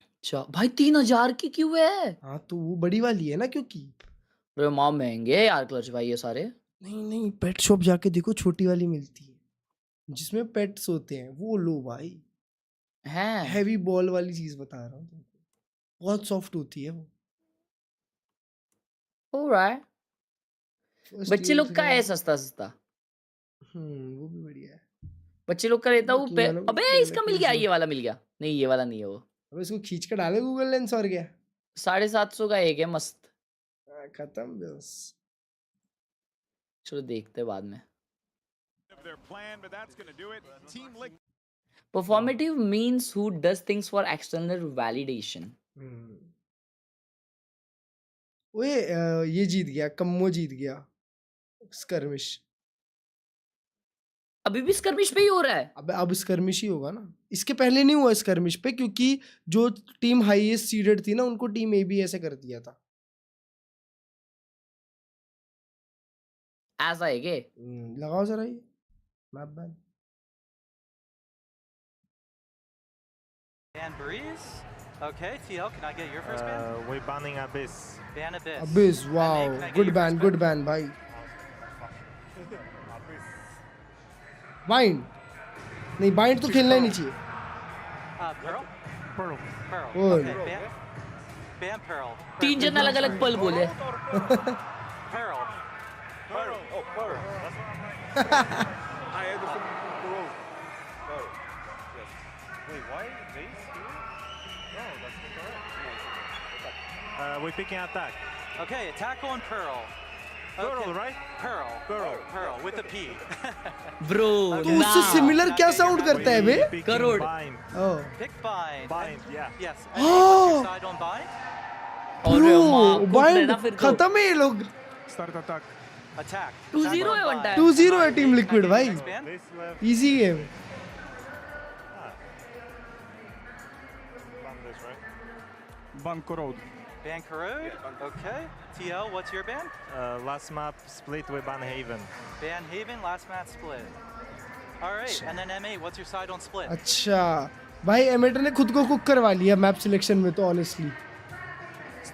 अच्छा भाई 3000 की क्यों है? हाँ तो वो बड़ी वाली है ना, क्योंकि अरे माँ महंगे है यार क्लच भाई ये सारे। नहीं, पेट शॉप जाके देखो, छोटी वाली मिलती है जिसमें पेट्स होते हैं, वो लो भाई। हैं हैवी बॉल वाली चीज बता रहा हूँ तुमको, बहुत सॉफ्ट होती है वो। ऑलराइट, बच्चे लोग का है सस्ता। वो भी बढ़िया है। बच्चे लोग का रहता हूँ। अबे इसका मिल गया, ये वाला मिल गया। नहीं ये वाला नहीं है वो। अबे इसको खींच कर डाले गूगल लेंस, और क्या। 750 का एक है मस्त। खत्म बस। चलो देखते बाद में। Performative means who does things for external validation. ओए ये जीत गया, कम्मो जीत गया स्कर्मिश। अभी भी स्कर्मिश पे ही हो रहा है? अब स्कर्मिश ही होगा ना, इसके पहले नहीं हुआ स्कर्मिश पे, क्योंकि जो टीम हाईएस्ट सीडेड थी ना, उनको टीम ए भी ऐसे कर दिया था। ऐसा है क्या? लगाओ जरा ये map ban. Ban Breeze. Okay, TL, can I get your first ban? We're banning Abyss. Ban Abyss. Abyss, wow, good ban भाई। बाइंड नहीं, बाइंड तो खेलना ही नहीं चाहिए। Pearl. Okay, ban Pearl. 3 जन अलग अलग पल बोले। Pearl. Oh, Pearl. I had the Pearl. Yes. Wait, why base here? No, that's not correct. We're picking attack. Okay, attack on Pearl. Pearl, right? Pearl with a P. Bro, तो उससे similar क्या sound करता है बे? Crore. Pick bind. Bind, yeah. Yes. Oh. Side on bind. Bro, bind खत्म है ये लोग। Start attack. Attack. 2-0 है वन टाइम। 2-0 है टीम लिक्विड भाई। Easy game. Ban Corrode. Ban Corrode. Okay. TL, what's your ban? Last map split with Ban Haven. Ban Haven, last map split. All right. And then M8, what's your side on split? अच्छा भाई, amateur ने खुद को cook करवा लिया map selection में तो honestly.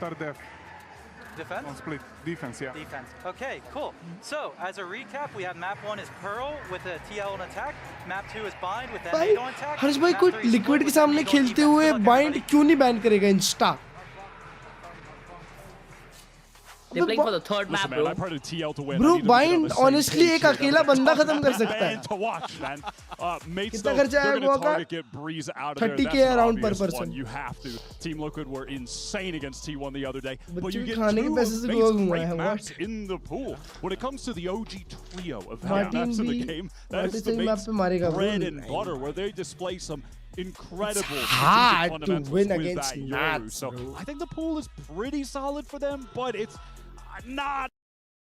Start def. Defense? On split. Defense, yeah. Defense. Okay, cool. So, as a recap, we have map 1 is Pearl with a TL on attack. Map 2 is Bind with M8 on attack. हर्ष भाई, कोई liquid के सामने खेलते हुए bind क्यों नहीं ban करेगा Insta? They're playing for the third map, bro. I've heard of TL to win. Bro, bind honestly एक अकेला बंदा खत्म कर सकता है। To watch, man. Mates, कितना खर्चा है वो का? 30K around per person. You have to. Team Liquid were insane against T1 the other day, but you get खाने के पैसे से गोल हुआ है maps in the pool. When it comes to the OG trio of maps in the game, that is the mates bread and butter, where they display some incredible hard to win with against that Nats, So bro. I think the pool is pretty solid for them, but it's not.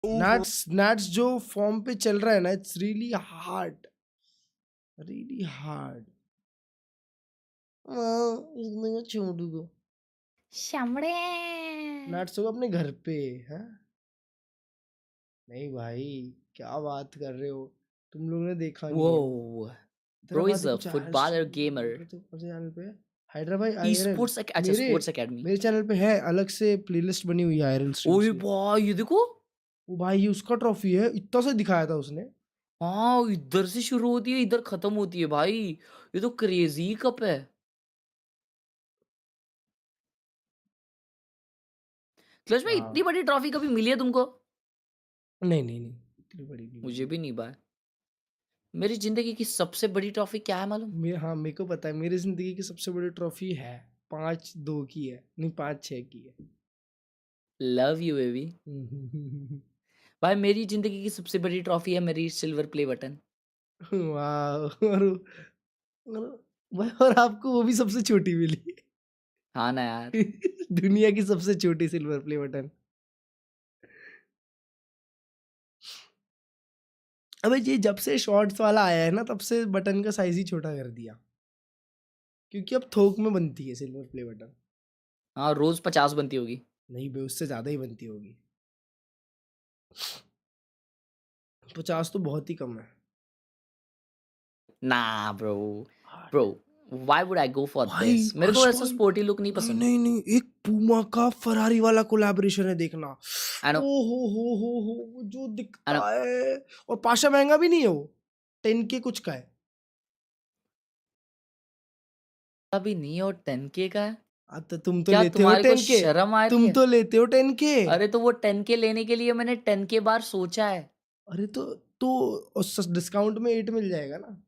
Nats जो form पे चल रहा है ना, it's really hard. इसमें छोड़ू को शामड़े Nats को अपने घर पे है। नहीं भाई, क्या बात कर रहे हो, तुम लोग ने देखा नहीं। Whoa, bro is a footballer gamer. Channel पे हैदराबाद Esports Sports Academy. मेरे चैनल पे है, अलग से प्लेलिस्ट बनी हुई है आयरन स्ट्रीम। ओए भाई ये देखो, वो भाई ये उसका ट्रॉफी है, इतना सा दिखाया था उसने। हाँ इधर से शुरू होती है इधर खत्म होती है भाई, ये तो क्रेजी कप है। क्लच भाई इतनी बड़ी ट्रॉफी कभी मिली है तुमको? नहीं इतनी बड़ी नहीं। मुझे भी नहीं भाई। मेरी जिंदगी की सबसे बड़ी ट्रॉफी क्या है मालूम? मेरे को पता है, मेरी जिंदगी की सबसे बड़ी ट्रॉफी है 5-2 की है, नहीं 5-6 की है। Love you baby. भाई मेरी जिंदगी की सबसे बड़ी ट्रॉफी है मेरी सिल्वर प्ले बटन। वाह। और आपको वो भी सबसे छोटी मिली। हाँ ना यार। दुनिया की सबसे छोटी सिल्वर प्ले बटन। अबे ये जब से शॉर्ट्स वाला आया है ना, तब से बटन का साइज ही छोटा कर दिया, क्योंकि अब थोक में बनती है सिल्वर प्ले बटन। हाँ, रोज 50 बनती होगी। नहीं बे, उससे ज्यादा ही बनती होगी। 50 तो बहुत ही कम है। ना bro why would I go for this? मेरे को ऐसा स्पोर्टी लुक नहीं पसंद। नहीं, एक पूमा का फरारी वाला कोलैबोरेशन है, देखना। ओ हो जो दिखता है। और पाशा महंगा भी नहीं है, वो 10K कुछ का है। अभी नहीं, और 10K का है। तो तुम तो लेते हो 10K। शर्म आ रही तुम है? तो लेते हो 10K। अरे तो वो 10K लेने के लिए मैंने 10K बार सोचा है। अरे तो डिस्काउंट में 8 मिल जाएगा ना।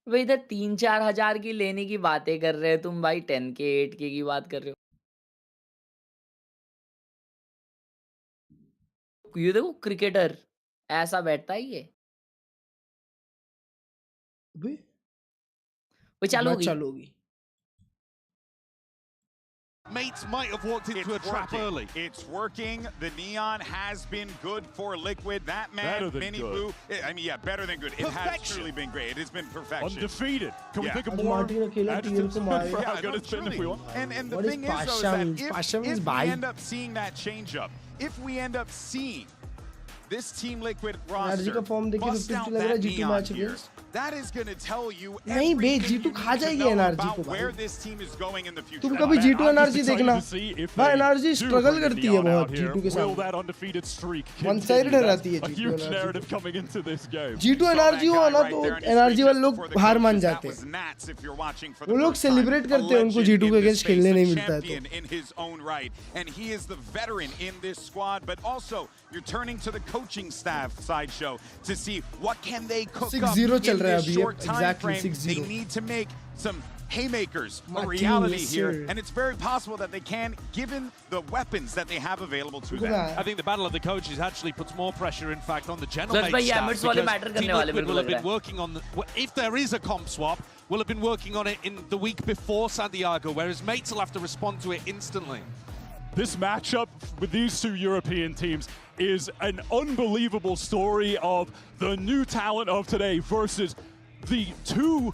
भाई इधर 3-4 हजार की लेने की बातें कर रहे हो तुम भाई, 10K 8K की बात कर रहे हो। ये देखो क्रिकेटर ऐसा बैठता है ये। वो चालू होगी। Mates might have walked into a trap early. It's working. The neon has been good for Liquid. That man, Mini Blue, I mean, yeah, better than good. It has truly been great. It has been perfection. Undefeated. Can we think of more? Martin adjectives for how good it's been if we want? And the thing is, though, is that if we end up seeing that change up, if we end up seeing this Team Liquid roster bust out that neon here, that is going to tell you everything you need to know about where this team is going in the future. तुम कभी G2 NRG देखना। भाई NRG struggle करती है बहुत G2 के साथ। One sided रहती है G2 NRG हो ना, तो NRG वाले लोग हार मान जाते हैं। वो लोग सेलिब्रेट करते हैं उनको G2 के अगेंस्ट खेलने नहीं मिलता है तो। in his own right, and he is the veteran in this squad, but also you're turning to the coaching staff sideshow to see what can they cook up in this short time frame. They need to make some haymakers a reality here, and it's very possible that they can, given the weapons that they have available to them. I think the battle of the coaches actually puts more pressure, in fact, on the general Clurge mate भाई staff, because Team Liquid will have मेरे been working on if there is a comp swap, will have been working on it in the week before Santiago, whereas mates will have to respond to it instantly. This matchup with these two European teams is an unbelievable story of the new talent of today versus the two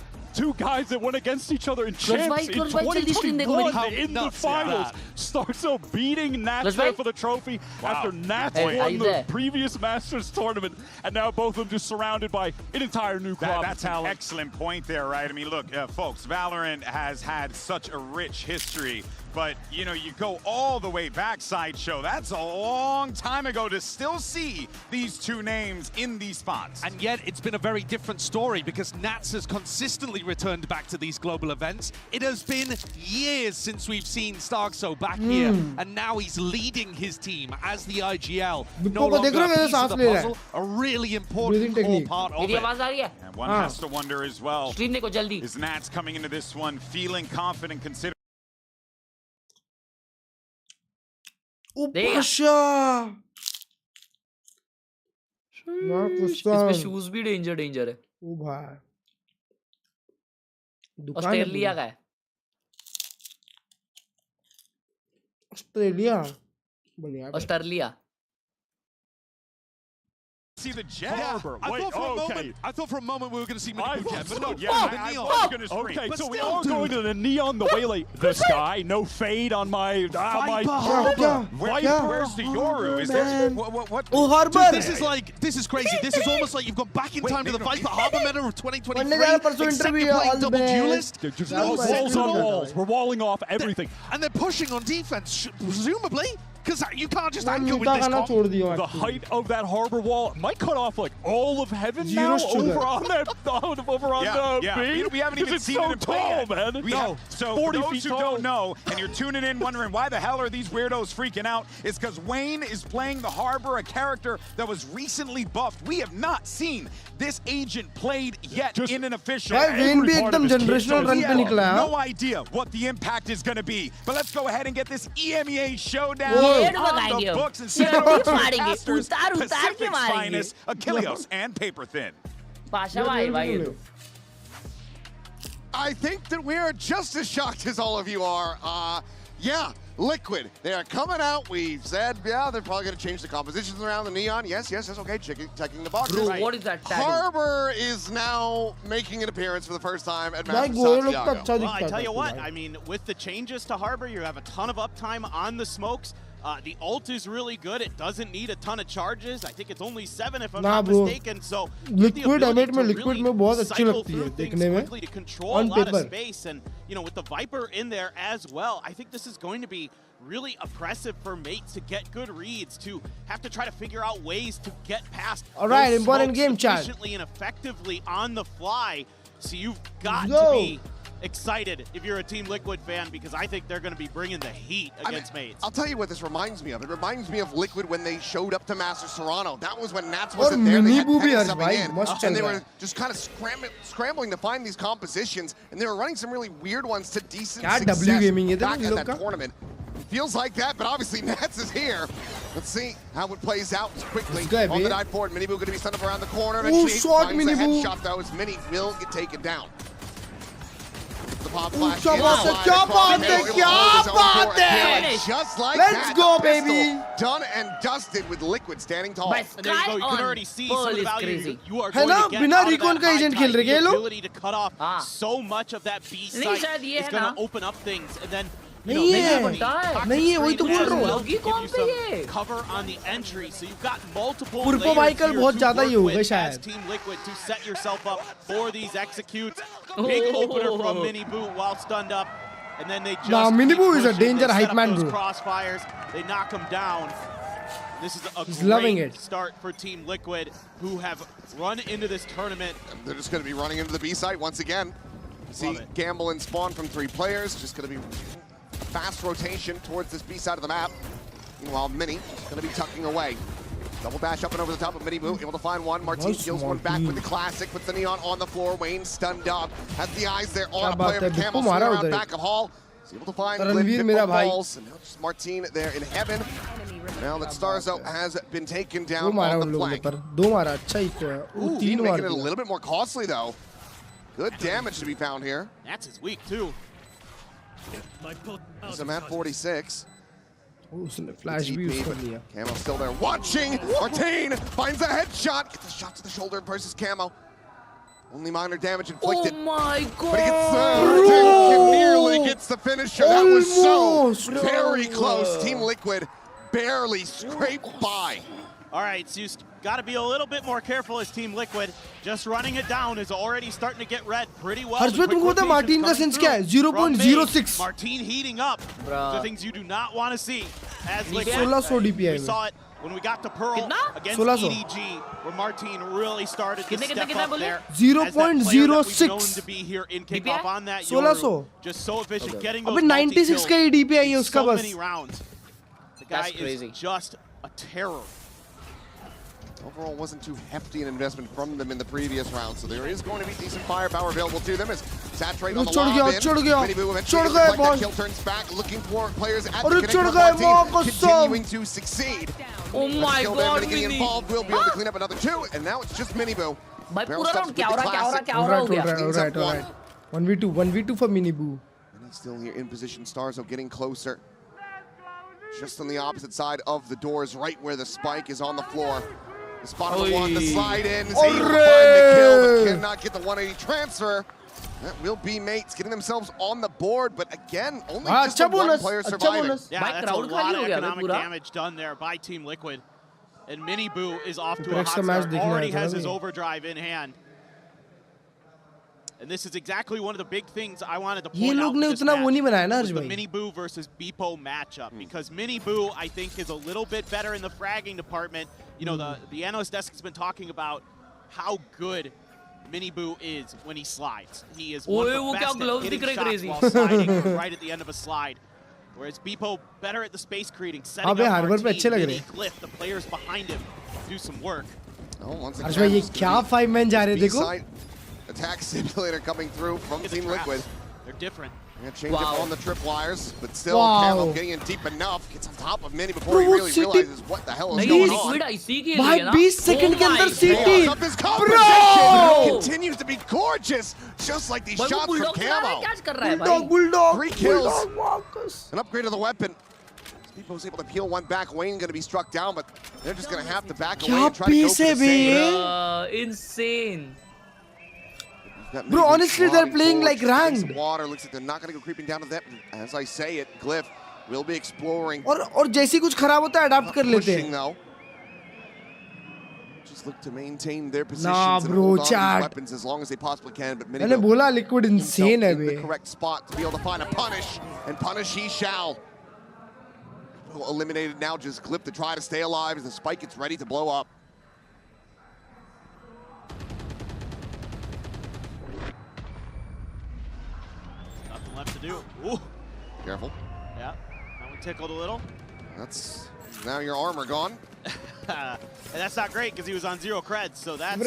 guys that went against each other in champs in 2021 in the finals. Starso beating Nats there for the trophy after Nats won the previous Masters tournament, and now both of them just surrounded by an entire new crop of talent. That's an excellent point there, right? I mean, look, folks, Valorant has had such a rich history, but, you know, you go all the way back, Sideshow, that's a long time ago to still see these two names in these spots. And yet it's been a very different story because Nats has consistently returned back to these global events. It has been years since we've seen Starkso back here, and now he's leading his team as the IGL. No longer a piece of the puzzle, a really important core part of it. And one has to wonder as well, is Nats coming into this one feeling confident, considering इसमें shoes भी danger है। ओ भाई Australia का है। Australia see the Jet. Harbor. Wait, I thought for a moment we were going to see Mini Blue Jet, but no. I was going to scream. Okay, But so we still, are going to the neon, the way like this guy. No fade on my Viper. Where's the Yoru? Is there what? Oh, Harbor. Dude, this is crazy. This is almost like you've gone back in time to the Viper Harbor meta of 2023. Except you're playing double duelist. Just walls on walls. We're walling off everything. And they're pushing on defense, presumably. Because you can't just anchor with this comp. The height of that harbor wall might cut off like all of heaven now over on that B. We haven't even seen it in play yet. Man. So for those who don't know, and you're tuning in wondering why the hell are these weirdos freaking out, it's because Wayne is playing the Harbor, a character that was recently buffed. We have not seen this agent played yet in an official. No idea what the impact is going to be. But let's go ahead and get this EMEA showdown. पेड़ भगाएंगे हम, चेटी मारेंगे, उतार के मारेंगे। Achilleos and Paper Thin. Pasha भाई ये तो। I think that we are just as shocked as all of you are. Yeah, Liquid, they are coming out. We've said, yeah, they're probably going to change the compositions around the neon. Yes, that's okay. Checking the boxes. Bro, what is that tattoo? Harbor is now making an appearance for the first time at Masters Santiago. Well, I tell you what, I mean, with the changes to Harbor, you have a ton of uptime on the smokes. The ult is really good. It doesn't need a ton of charges. I think it's only 7 if I'm not mistaken. So Liquid damage में Liquid में बहुत अच्छी लगती है देखने में. To control a lot of space, and you know, with the Viper in there as well, I think this is going to be really oppressive for mates to get good reads, to have to try to figure out ways to get past Alright, important game chat. efficiently and effectively on the fly. So you've got to be excited if you're a Team Liquid fan, because I think they're going to be bringing the heat against mates. I'll tell you what this reminds me of. It reminds me of Liquid when they showed up to Masters Toronto. That was when Nats wasn't there. They had Penny coming in, and they were just kind of scrambling to find these compositions, and they were running some really weird ones to decent success back at that tournament. Feels like that, but obviously Nats is here. Let's see how it plays out quickly. On the dive forward, Minibu going to be sent up around the corner. Eventually finds the headshot, though, as Mini will get taken down. The pop flash. Just like Let's go, baby. Done and dusted with Liquid standing tall. And there you go. You can already see some of the value you are है going ना to get बिना out of recon that का agent खेल रहे हैं ये लोग. ability to cut off so much of that B site is going to open up things, and then नहीं है वही तो बोल रहा हूँ. cover on the entry, so you've got multiple purpose Michael बहुत ज़्यादा ही होगा शायद. Team Liquid to set yourself up for these executes. Big opener from Minibu while stunned up, and then they just Minibu is a danger hype man, bro. Crossfires, they knock him down. This is a great start for Team Liquid, who have run into this tournament. They're just going to be running into the B site once again. See Gamble and Spawn from 3 players, just going to be fast rotation towards this B side of the map. Meanwhile, Mini is going to be tucking away. Double dash up and over the top of Minibu, able to find one. Martin kills one back with the classic, puts the neon on the floor. Wayne stunned up, has the eyes there on a player of Camel, swing around back of Hall. He's able to find balls, and now just Martin there in heaven. Now that Starzo has been taken down on the flank. Making it a little bit more costly though. Good damage to be found here. That's his weak too. He's a map 46. Flash Camo still there watching. Martin finds a headshot. Gets a shot to the shoulder versus Camo. Only minor damage inflicted. Oh my god! But he gets nearly gets the finisher. That was so very close. Team Liquid barely scraped by. All right, so you got to be a little bit more careful as Team Liquid. Just running it down is already starting to get read pretty well. हर्षवेद तुमको पता Martin का sense क्या है? 0.06. Martin heating up. The things you do not want to see as Liquid. 1600 DPI. We saw it when we got to Pearl against EDG, where Martin really started to step up there. 0.06. To be here in kickoff on that. 1600. Just so efficient getting those 96 का ही DPI है उसका बस. So many rounds. The guy is just a terror. Overall, wasn't too hefty an investment from them in the previous round, so there is going to be decent firepower available to them as Saturate on the lob in. Minibu eventually that kill turns back, looking for players at the connector continuing to succeed. Oh my god, getting involved, will be able to clean up another 2, and now it's just Minibu. Alright. 1v2 for Minibu. And he's still here in position. Starzo getting closer. Just on the opposite side of the doors, right where the spike is on the floor. The spot of the one, the slide in, is able to find the kill, but cannot get the 180 transfer. That will be mates getting themselves on the board, but again, only just the one player surviving. Yeah, that's a lot of economic damage done there by Team Liquid. And Minibu is off to a hot start, already has his overdrive in hand. And this is exactly one of the big things I wanted to point out this match, was the Minibu versus Beepo matchup. Because Minibu, I think, is a little bit better in the fragging department. You know, the analyst desk has been talking about how good Minibu is when he slides. He is one of the best at hitting shots while sliding right at the end of a slide. Whereas Beepo better at the space creating, setting up Martin, Mini, Cliff, the players behind him, do some work. Oh, once again, ये क्या 5 men जा रहे देखो. Attack simulator coming through from Team Liquid. They're different. Gonna change up on the tripwires, but still Camo getting in deep enough. Gets on top of Mini before he really realizes what the hell is going on. भाई 20 second के अंदर सीटी bro continues to be gorgeous, just like these shots from Camo. Bulldog 3 kills. An upgrade of the weapon. Speedbo's able to peel one back. Wayne gonna be struck down, but they're just gonna have to back away and try to go for the save. Insane. Bro, honestly, they're playing like ranked. Water looks like they're not going to go creeping down to that. As I say it, Glyph will be exploring. और जैसी कुछ खराब होता है adopt कर लेते हैं. Just look to maintain their positions and hold on to these weapons as long as they possibly can. But मैंने बोला Liquid insane है in the correct spot to be able to find a punish, and punish he shall. Eliminated now, just Glyph to try to stay alive as the spike gets ready to blow up. Left to do. Ooh. Careful. Yeah. That one tickled a little. That's now your armor gone. And that's not great because he was on 0 creds. So that's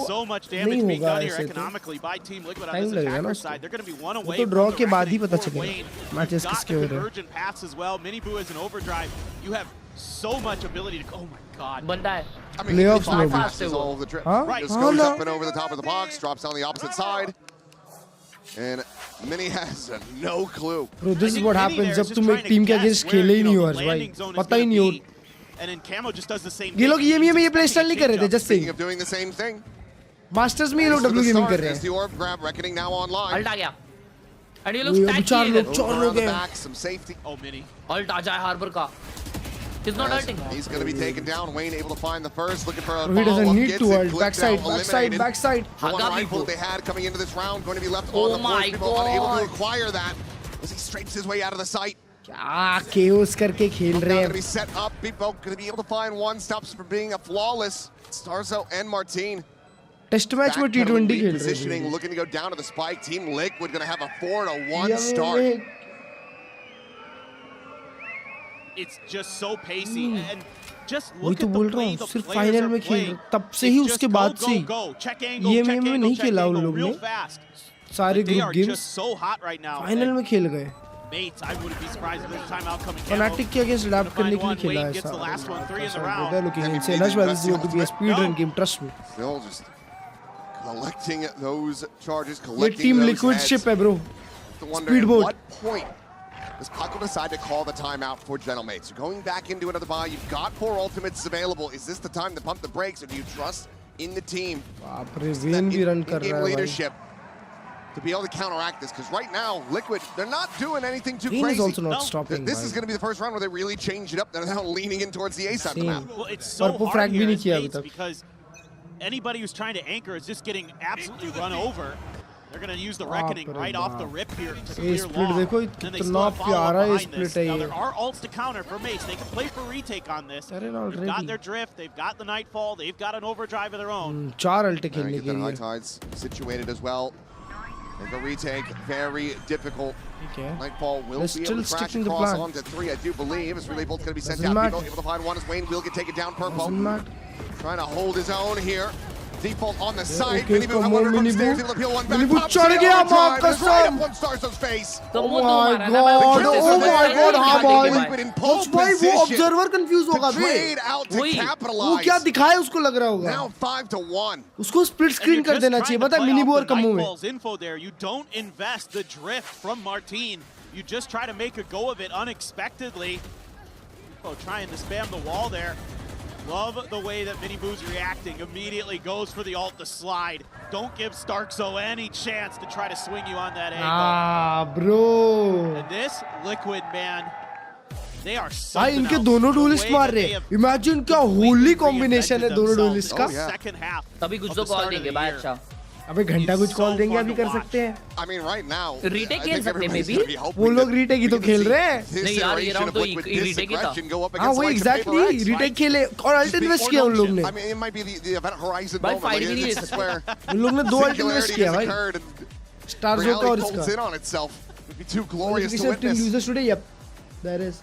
so much damage being done here economically by Team Liquid on this attacker side. They're going to be one away from the reckoning for Wayne. You've got the convergent paths as well. Miniboo is an overdrive. You have so much ability to. Oh my God. I mean, he bypasses all of the drift. Right. Just goes up and over the top of the box, drops on the opposite side. And Mini has no clue. Bro, this is what happens जब तुम एक team के against खेले ही नहीं हो अर्ज भाई, पता ही नहीं हो. And then Camo just does the same. ये लोग EME में ये प्ले स्टाइल नहीं कर रहे थे, just saying. Speaking of doing the same thing. Masters में ये लोग W गेमिंग कर रहे हैं. As the orb grab reckoning now online. Alt आ गया. And ये लोग stack चार लोग हैं. Some safety. Oh Mini. Alt आ जाए हार्बर का. He's not ulting. He's going to be taken down. Wayne able to find the first, looking for a he doesn't need to ult. Backside. The one rifle they had coming into this round going to be left on the floor. People unable to acquire that as he strafes his way out of the sight. क्या chaos करके खेल रहे हैं. Going to be set up. People going to be able to find one stops from being a flawless Starzo and Martine. Test match में T20 खेल रहे हैं. Looking to go down to the spike. Team Liquid going to have a 4-1 start. It's just so pacey and just वही look तो at बोल the रहा way हूँ, the सिर्फ players फाइनल are में खेल playing. तब से ही उसके बाद से ये में नहीं खेला उन लोग ने सारे ग्रुप गेम्स फाइनल में खेल गए. Mates, I wouldn't be surprised if there's timeout coming. Fnatic के अगेंस्ट अडॉप्ट करने के लिए खेला है ऐसा. They're looking insane. That's why this is going to be a speed run game. Trust me. Still just collecting those charges, ये collecting team those liquid heads. Ship है bro. Speedboat. What point does Paco decide to call the timeout for Gentlemates? You're going back into another buy. You've got 4 ultimates available. Is this the time to pump the brakes, or do you trust in the team? In leadership to be able to counteract this? Because right now, Liquid, they're not doing anything too crazy. Is also not stopping. This is going to be the first round where they really change it up. They're now leaning in towards the A side of the map. Well, it's so hard here as Mates because anybody who's trying to anchor is just getting absolutely run over. They're going to use the reckoning right off the rip here to clear long. Then they still follow up behind this. Now there are ults to counter for Mace. They can play for retake on this. They've got their drift. They've got the nightfall. They've got an overdrive of their own. 4 ult खेलने के लिए. High tides situated as well. Like a retake, very difficult. Okay. Nightfall will be able to crash across onto 3, I do believe. It's really both going to be sent out. People able to find one as Wayne will get taken down. Purple trying to hold his own here. Default on the side. Miniboo, however, from stairs, able to peel one back. Miniboo चढ़ गया माफ कसम. Right up on Starzo's face. Oh my god, हाँ भाई. उस भाई वो observer confused होगा बे. Trade out to capitalize. वो क्या दिखाए उसको लग रहा होगा. Now 5-1. उसको split screen कर देना चाहिए. पता है Miniboo और कम्मू में. Info there. You don't invest the drift from Martine. You just try to make a go of it unexpectedly. Oh, trying to spam the wall there. Love the way that Miniboo's reacting. Immediately goes for the ult to slide. Don't give Starzo any chance to try to swing you on that angle. Ah, bro. And this Liquid, man, they are so. भाई इनके दोनों duelist मार रहे हैं. Imagine क्या holy combination है दोनों duelist का. Second half. तभी कुछ तो कॉल देंगे भाई अच्छा. अबे घंटा कुछ कॉल देंगे अभी कर सकते हैं. I mean right now. Retake खेल सकते हैं maybe. वो लोग रीटेक ही तो खेल रहे हैं. नहीं यार ये राउंड तो रीटेक ही था. हाँ वो exactly रीटेक खेले और अल्ट इन्वेस्ट किया उन लोग ने. I mean it might be the event horizon भाई moment. फाइट भी नहीं ले सकते. उन लोग ने 2 अल्ट इन्वेस्ट किया भाई. स्टारजो का और इसका. in on itself. It'd be too glorious to witness. Users today, yep. There is.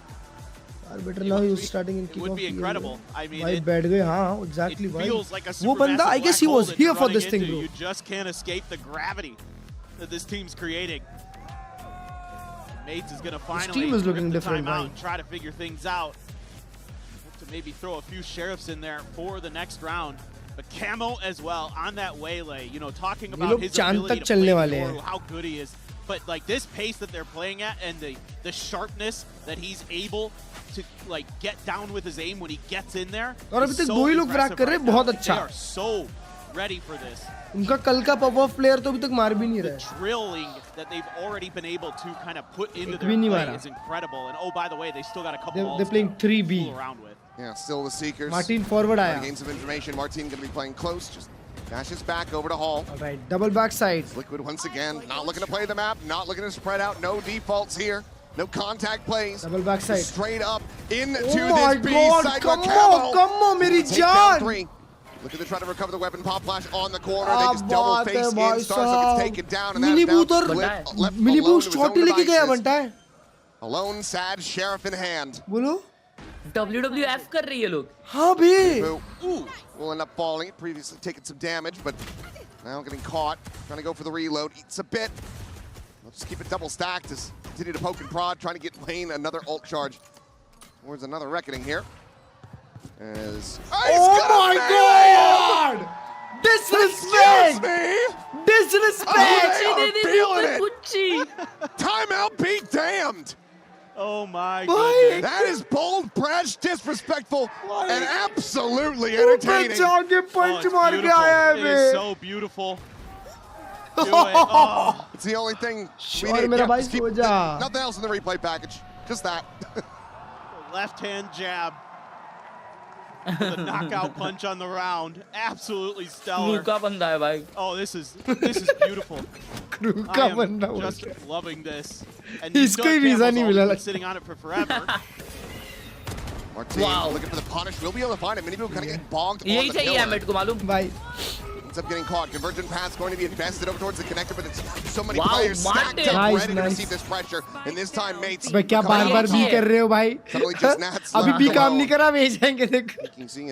Better now he was starting in kickoff. It would be incredible. I mean, भाई बैठ गए हाँ exactly it भाई. feels like a वो बंदा I guess he was here for this thing bro. You just can't escape the gravity. that this team's creating. Mates is going to finally team is looking rip the different, timeout right? and try to figure things out. Hope to maybe throw a few sheriffs in there for the next round. But Camo as well on that waylay, you know, talking about his ability to play Yoru, how good he is. But like this pace that they're playing at and the sharpness that he's able to like get down with his aim when he gets in there. और अभी तक 2 ही लोग frag कर रहे हैं, बहुत अच्छा. They are so ready for this. उनका कल का पॉप ऑफ प्लेयर तो अभी तक मार भी नहीं रहा है. Drilling that they've already been able to kind of put into their play is incredible. And oh, by the way, they still got a couple balls they're playing 3B. to fool around with. Yeah, still the Seekers. Martin forward आया. Gain some information. Martin going to be playing close. Just dashes back over to Hall. All right, double backside. Liquid once again, not looking to play the map, not looking to spread out. No defaults here. No contact plays. Double backside. Straight up into this B side. Come on, मेरी जान. Looking to try to recover the weapon. Pop flash on the corner. They just double face in. Starsup gets taken down, and Mini that's booth down और to left Mini alone booth to his shot own ही लेके गया devices. बनता है. Alone, sad sheriff in hand. बोलो. WWF कर रही है लोग. हाँ भी. Will end up falling. Previously taken some damage, but now getting caught. Trying to go for the reload. Eats a bit. We'll just keep it double stacked. Just continue to poke and prod, trying to get Lane another ult charge towards another reckoning here. As oh my God! Disrespect! Disrespect! Timeout be damned! Oh my goodness. That is bold, brash, disrespectful, and absolutely entertaining. It is so beautiful. Do it. Oh. It's the only thing we need. Just keep nothing else in the replay package. Just that. Left-hand jab. With a knockout punch on the I absolutely stellar. Oh, this is beautiful. I am just loving this. And you still have been sitting on it for forever. Martin looking for the punish. We'll be able to find it. Many people kind of get bonked on the pillar. Ends up getting caught. Convergent path's going to be invested over towards the connector, but it's so many players stacked up ready to receive this pressure. And this time, mates. भाई क्या बार-बार भी कर रहे हो भाई? अभी भी काम नहीं करा भेज जाएंगे देख.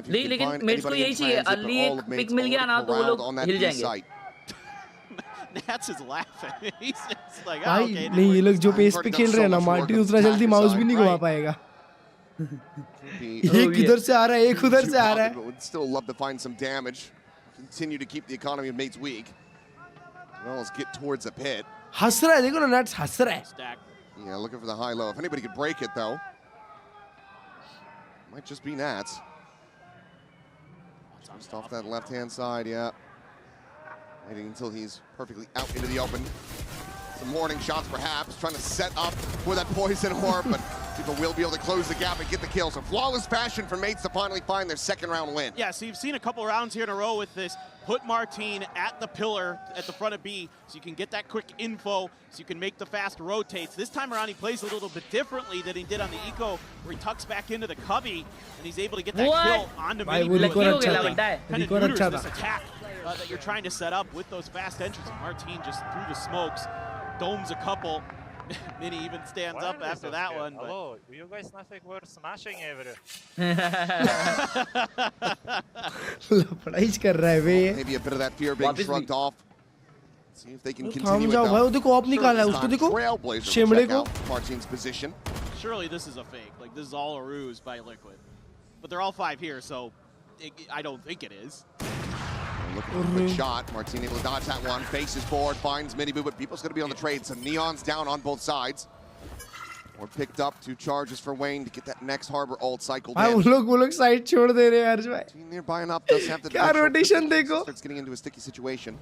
लेकिन मेट्स को यही चाहिए. अर्ली एक पिक मिल गया ना तो वो लोग हिल जाएंगे. Nats is laughing. He's just like, भाई okay. नहीं ये लोग जो पेस पे खेल रहे हैं ना मार्टिन उतना जल्दी माउस भी नहीं घुमा पाएगा. एक इधर से आ रहा है, एक उधर से आ रहा है. Would still love to find some damage. Continue to keep the economy of mates weak. As well as get towards the pit. हंस रहा है देखो ना Nats हंस रहा है. Yeah, looking for the high low. If anybody could break it though, might just be Nats. Just off that left-hand side, yeah. Waiting until he's perfectly out into the open. Some warning shots perhaps, trying to set up for that poison orb, but people will be able to close the gap and get the kill. So flawless fashion for mates to finally find their second round win. Yeah, so you've seen a couple rounds here in a row with this. Put Martin at the pillar at the front of B so you can get that quick info, so you can make the fast rotates. This time around he plays a little bit differently than he did on the Eco, where he tucks back into the cubby and he's able to get that kill onto Mini. Kind of neuters this attack that you're trying to set up with those fast entries. Martin just through the smokes, domes a couple. Mini even stands up after that one. Hello, you guys not think we're smashing everything? Maybe a bit of that fear being shrugged off. See if they can continue it though. भाई देखो op निकाला है उसको देखो. शिमले को. Martin's position. Surely this is a fake. Like this is all a ruse by Liquid. But they're all 5 here, so I don't think it is. Looking for a quick shot. Martin able to dodge that one. Faces forward, finds Miniboo, but people's going to be on the trade. So Neon's down on both sides. Or picked up 2 charges for Wayne to get that next Harbor ult cycled in. वो लोग side छोड़ दे रहे हैं हर्ष भाई. Team nearby enough does have the क्या rotation देखो. Starts getting into a sticky situation.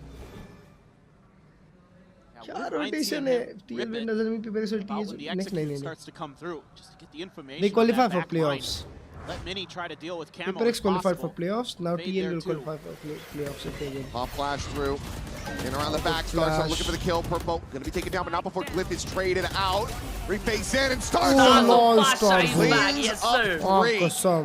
क्या rotation है. TL win doesn't mean people will TS next नहीं. Starts to come through just to get the information. They qualify for playoffs. Let Mini try to deal with Camo. Prx qualified for playoffs. Now TL will qualify for playoffs if they win. Pop flash through. In around the back. Starts looking for the kill. Purple going to be taken down, but not before Glyph is traded out. Reface in and starts. Yes, sir.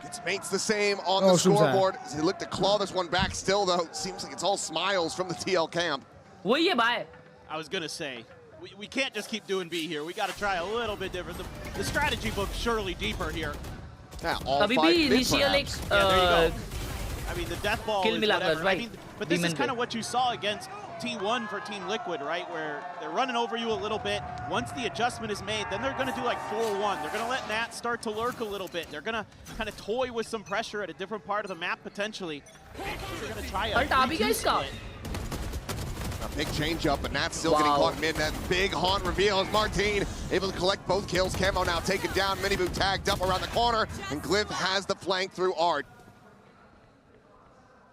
Gets mates the same on the scoreboard. He looked to claw this one back still, though. Seems like it's all smiles from the TL camp. I was going to say, we can't just keep doing B here. We got to try a little bit different. The strategy book's surely deeper here. Yeah, all 5 mid perhaps. Yeah, there you go. I mean, the death ball is whatever. I mean, but this is kind of what you saw against T1 for Team Liquid, right? Where they're running over you a little bit. Once the adjustment is made, then they're going to do like 4-1. They're going to let Nat start to lurk a little bit. They're going to kind of toy with some pressure at a different part of the map, potentially. They're going to try a 3-2 split. A big change up, but Nat's still getting caught mid. That big haunt reveal as Martin able to collect both kills. Camo now taken down. Miniboo tagged up around the corner, and Glyph has the flank through Art.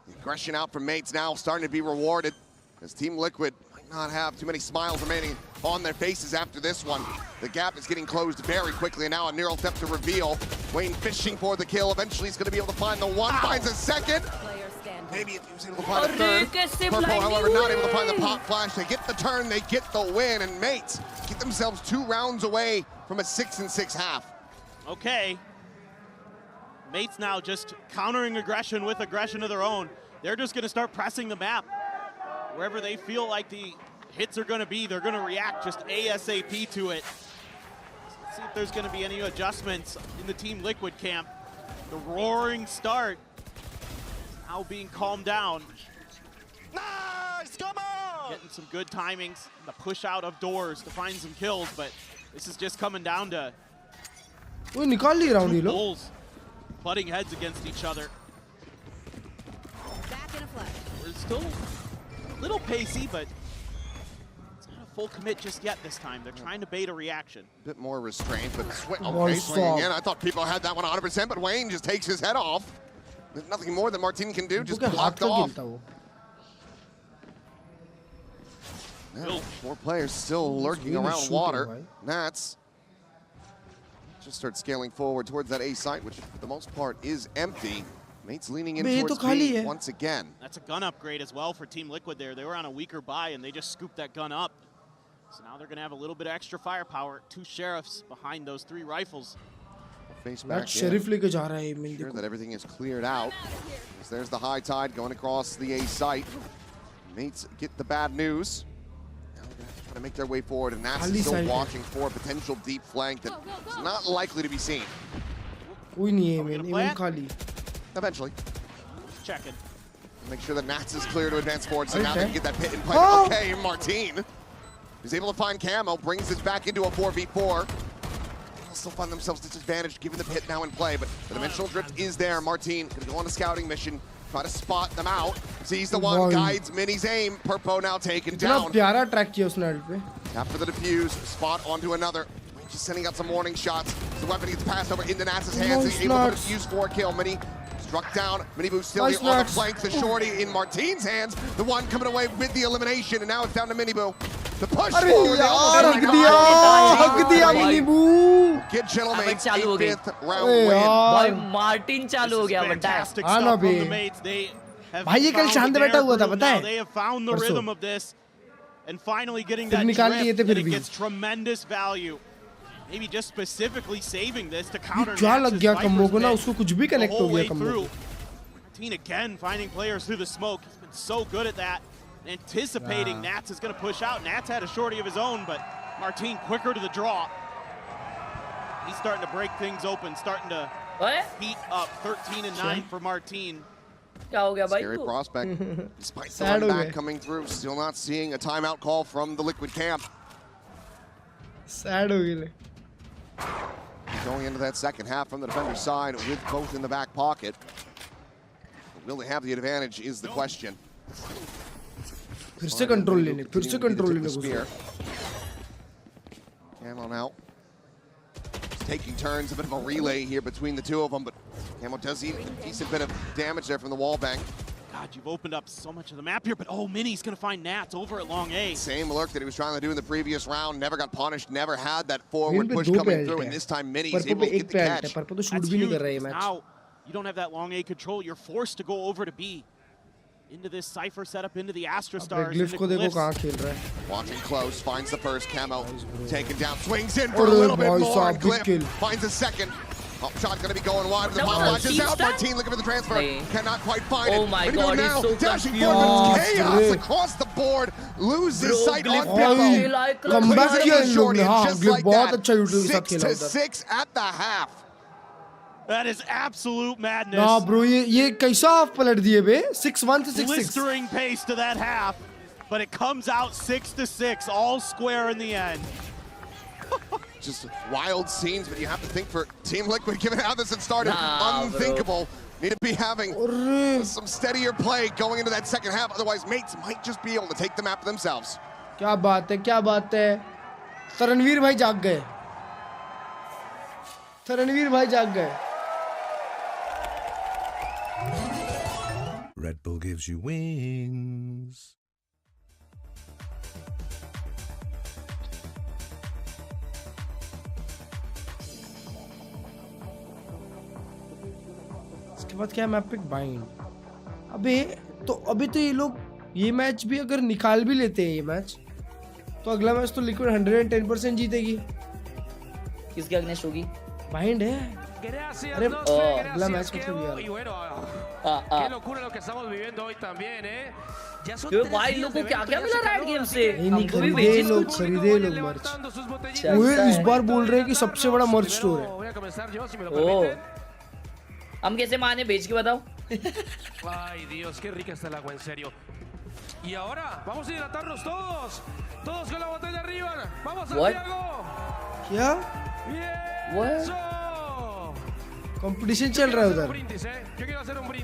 The aggression out from mates now starting to be rewarded, as Team Liquid might not have too many smiles remaining on their faces after this one. The gap is getting closed very quickly, and now a neural step to reveal. Wayne fishing for the kill. Eventually he's going to be able to find the one, finds a second. Maybe if he was able to find a third. Purple, however, not able to find the pop flash. They get the turn, they get the win, and mates get themselves 2 rounds away from a 6-6 half. Okay. Mates now just countering aggression with aggression of their own. They're just going to start pressing the map. Wherever they feel like the hits are going to be, they're going to react just ASAP to it. Let's see if there's going to be any adjustments in the Team Liquid camp. The roaring start now being calmed down. Nice, come on! Getting some good timings, the push out of doors to find some kills, but this is just coming down to two bulls butting heads against each other. We're still a little pacey, but it's not a full commit just yet this time. They're trying to bait a reaction. A bit more restraint, but swinging in. I thought people had that one 100%, but Wayne just takes his head off. There's nothing more that Martin can do, just blocked off. Now, 4 players still lurking around water. Nats just start scaling forward towards that A site, which for the most part is empty. Mates leaning in towards B once again. That's a gun upgrade as well for Team Liquid there. They were on a weaker buy and they just scooped that gun up. So now they're going to have a little bit of extra firepower. 2 sheriffs behind those 3 rifles. Face back sheriff sure that everything is cleared out. There's the high tide going across the A site. Mates get the bad news. Now they're going to have to try to make their way forward, and Nats is still watching for a potential deep flank that is not likely to be seen. Eventually. Checking. Make sure that Nats is clear to advance forward, so now they can get that pit in play. Okay, Martin is able to find Camo, brings this back into a 4v4. They'll still find themselves disadvantaged given the pit now in play, but the dimensional drift is there. Martin gonna go on a scouting mission, try to spot them out. Sees the one, guides Mini's aim. Purpo now taken down. After the defuse, spot onto another. Just sending out some warning shots. The weapon gets passed over into Nats' hands. He's able to defuse for a kill. Mini struck down. Miniboo still here on the flank. The shorty in Martin's hands. The one coming away with the elimination, and now it's down to Miniboo. The push forward. Get gentlemen, 8th round win. Martin चालू हो गया fantastic stuff from the mates. They have found the rhythm of this, and finally getting that drift, and it gets tremendous value. Maybe just specifically saving this to counter Nats' the whole way through. Martin again finding players through the smoke. He's been so good at that. Anticipating Nats is going to push out. Nats had a shorty of his own, but Martin quicker to the draw. He's starting to break things open, starting to heat up. 13-9 for Martin. Scary prospect. Despite the run back coming through, still not seeing a timeout call from the Liquid camp. Going into that second half from the defender's side with both in the back pocket. But will they have the advantage is the question. फिर से control लेने spear. Camo now taking turns, a bit of a relay here between the two of them, but Camo does eat a decent bit of damage there from the wall bang. God, you've opened up so much of the map here, but oh, Mini's gonna find Nats over at long A. Same lurk that he was trying to do in the previous round, never got punished, never had that forward push coming through, and this time Mini is able to get the catch. That's huge. Now, you don't have that long A control, you're forced to go over to B. Into this Cypher setup, into the Astra Stars, into Glyphs. Watching close, finds the first. Camo taken down, swings in for a little bit more. Glyph finds a second. Oh, shot gonna be going wide. The pop flashes out. Martin looking for the transfer. Cannot quite find it. Oh my God, now, he's so dashing forward, but chaos across the board. Loses sight on Pippo. Come back here, shorty, just like that. 6-6 at the half. That is absolute madness. Nah, bro, ये कैसा आप पलट दिए बे? 6-1 से 6-6. Blistering pace to that half. but it comes out 6-6, all square in the end. Just wild scenes, but you have to think for Team Liquid, given how this had started, unthinkable. Need to be having some steadier play going into that second half, otherwise mates might just be able to take the map themselves. क्या बात है, क्या बात है. तरणवीर भाई जाग गए. तरणवीर भाई जाग गए. Red Bull gives you wings. इसके बाद क्या है मैप पिक बाइंड. अबे तो ये लोग ये मैच भी अगर निकाल भी लेते हैं ये मैच, तो अगला मैच तो लिक्विड 110% जीतेगी. किसके अगेंस्ट होगी? बाइंड है. अरे अगला मैच मतलब यार. Qué locura lo que estamos viviendo hoy también, ¿eh? क्यों भाई लोगों को क्या मिला राइट गेम से? नहीं खरीदे लोग मर्च. वो इस बार बोल रहे हैं कि सबसे बड़ा मर्च स्टोर है. हम कैसे माने, बेच के बताओ. Ay Dios, qué rica está el agua, en serio. Y ahora vamos a hidratarnos todos con la botella arriba. Vamos Santiago. क्या? What? कंपटीशन चल रहा है उधर.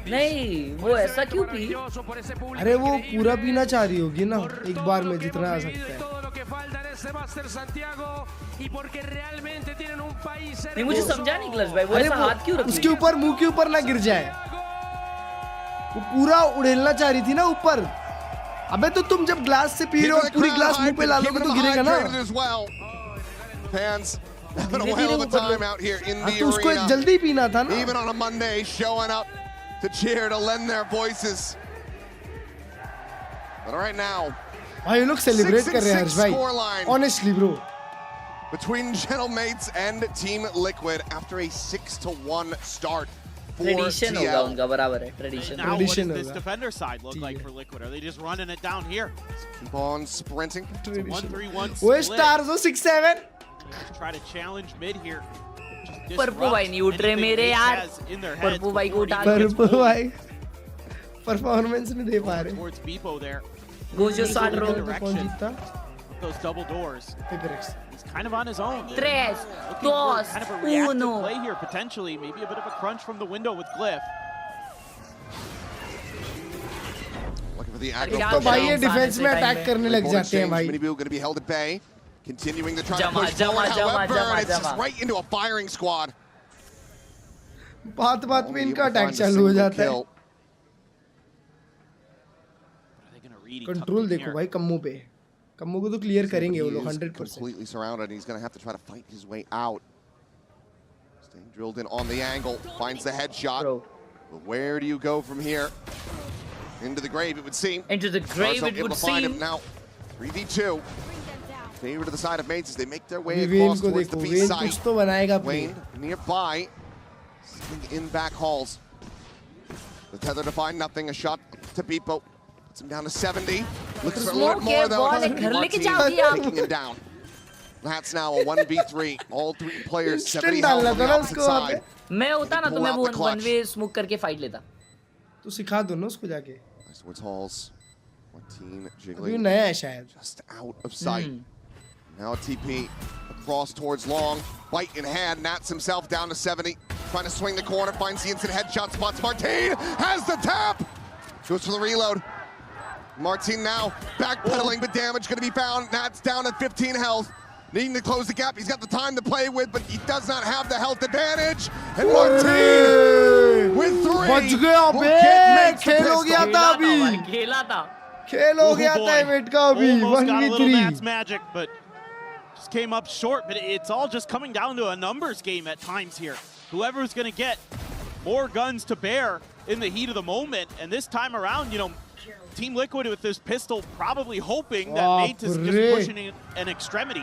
नहीं, वो ऐसा क्यों पी? अरे वो पूरा पीना चाह रही होगी ना एक बार में जितना आ सकता है. नहीं मुझे समझा नहीं क्लच भाई, वो ऐसा हाथ क्यों रख? उसके ऊपर मुंह के ऊपर ना गिर जाए. वो पूरा उड़ेलना चाह रही थी ना ऊपर. अबे तो तुम जब ग्लास से पी रहे हो और पूरी ग्लास मुंह पे डालोगे तो गिरेगा ना. Fans having a whale of a time out here in the तो उसको arena. जल्दी पीना था ना. Even on a Monday, showing up to cheer, to lend their voices. But right now, भाई ये लोग सेलिब्रेट कर रहे हैं हर्ष भाई. Honestly bro. Between Gentlemates and Team Liquid after a 6-1 start for Tradition होगा TL. उनका, बराबर है. Tradition. Now what does this defender side look like for Liquid? Are they just running it down here? Keep on sprinting. 1-3-1 वो split. stars हो 6-7. Just try to challenge mid here. परपू भाई नहीं उठ रहे मेरे यार. परपू भाई को उठा. परपू भाई परफॉर्मेंस नहीं दे पा रहे. Towards Beepo there. Gojo Sadro. कौन जीता? Those double doors. Prx. He's kind of on his own. 3, 2, kind of a reactive play here potentially. Maybe a bit of a crunch from the window with Glyph. Looking for the तो भाई ये defence में attack करने लग जाते हैं भाई. Miniboo going to be held at bay. Continuing to try to push forward, however, it's just right into a firing squad. बात में इनका अटैक चालू हो जाता है. कंट्रोल देखो भाई कम्मू पे. कम्मू को तो क्लियर करेंगे वो लोग 100%. Completely surrounded. He's going to have to try to fight his way out. Staying drilled in on the angle. Finds the headshot. But where do you go from here? Into the grave, it would seem. Into the grave, it would seem. Now, 3v2. Favor to the side of mates as they make their way across towards the B side. Wayne nearby. Sitting in back halls. The tether to find nothing. A shot to Beepo. Puts him down to 70. Looks for a little more though. Taking him down. That's now a 1v3. All three players 70 health on the opposite side. मैं होता ना तो मैं वो 1v smoke करके fight लेता. तू सिखा दो ना उसको जाके. Nice towards halls. Martin अभी jiggling. नया है शायद. Just out of sight. Now a TP across towards long. Bite in hand. Nats himself down to 70. Trying to swing the corner. Finds the instant headshot spots. Martin has the tap. Goes for the reload. Martin now backpedaling, but damage going to be found. Nats down at 15 health. Needing to close the gap. He's got the time to play with, but he does not have the health advantage. And Martin with 3. बच गया बे. खेल हो गया था अभी. खेला था. खेल हो गया था इवेंट का अभी. 1v3. Magic, but just came up short. But it's all just coming down to a numbers game at times here. Whoever's going to get more guns to bear in the heat of the moment, and this time around, you know, Team Liquid with this pistol probably hoping that Nate is just pushing an extremity.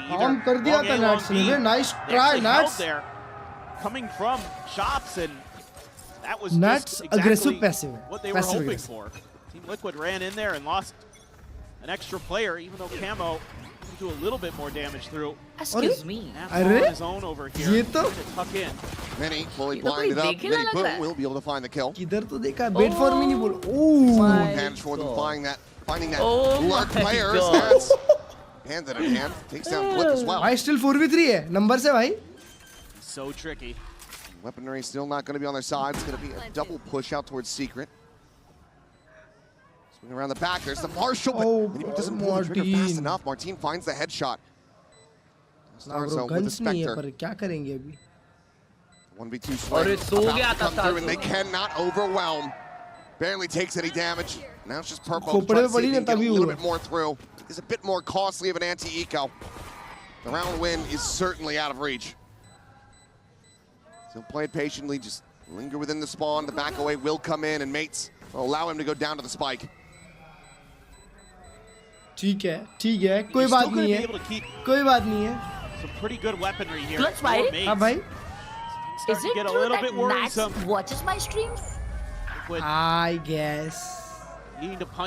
Nice try, Nats. There, coming from shops, and that was Nats just aggressive exactly passive. what they were hoping for. Team Liquid ran in there and lost an extra player, even though Camo do a little bit more damage through. Excuse me. On his own over here. Tuck in. Many fully blinded up. Many boom will be able to find the kill. किधर तो देखा. Wait for me नहीं बोल. Ooh. Advantage for them flying that Finding that lurk players. That's handed in hand. Takes down Click as well. भाई still 4v3 है number से भाई. So tricky. Weaponry still not going to be on their side. It's going to be a double push out towards Secret. Swing around the back. There's the Marshall, but he doesn't pull the trigger fast enough. Martin finds the headshot. Starts out with a Spectre. 1v2 swing. About to come through, and they cannot overwhelm. Barely takes any damage. Now it's just Purple trying to see if he can get a little bit more through. It's a bit more costly of an anti-eco. The round win is certainly out of reach. He'll play it patiently, just linger within the spawn. The back away will come in, and mates will allow him to go down to the spike. ठीक है, कोई बात नहीं है, कोई बात नहीं है. Some pretty good weaponry here. Klurge भाई, हाँ भाई. Is it true that Nats watches my streams? I guess.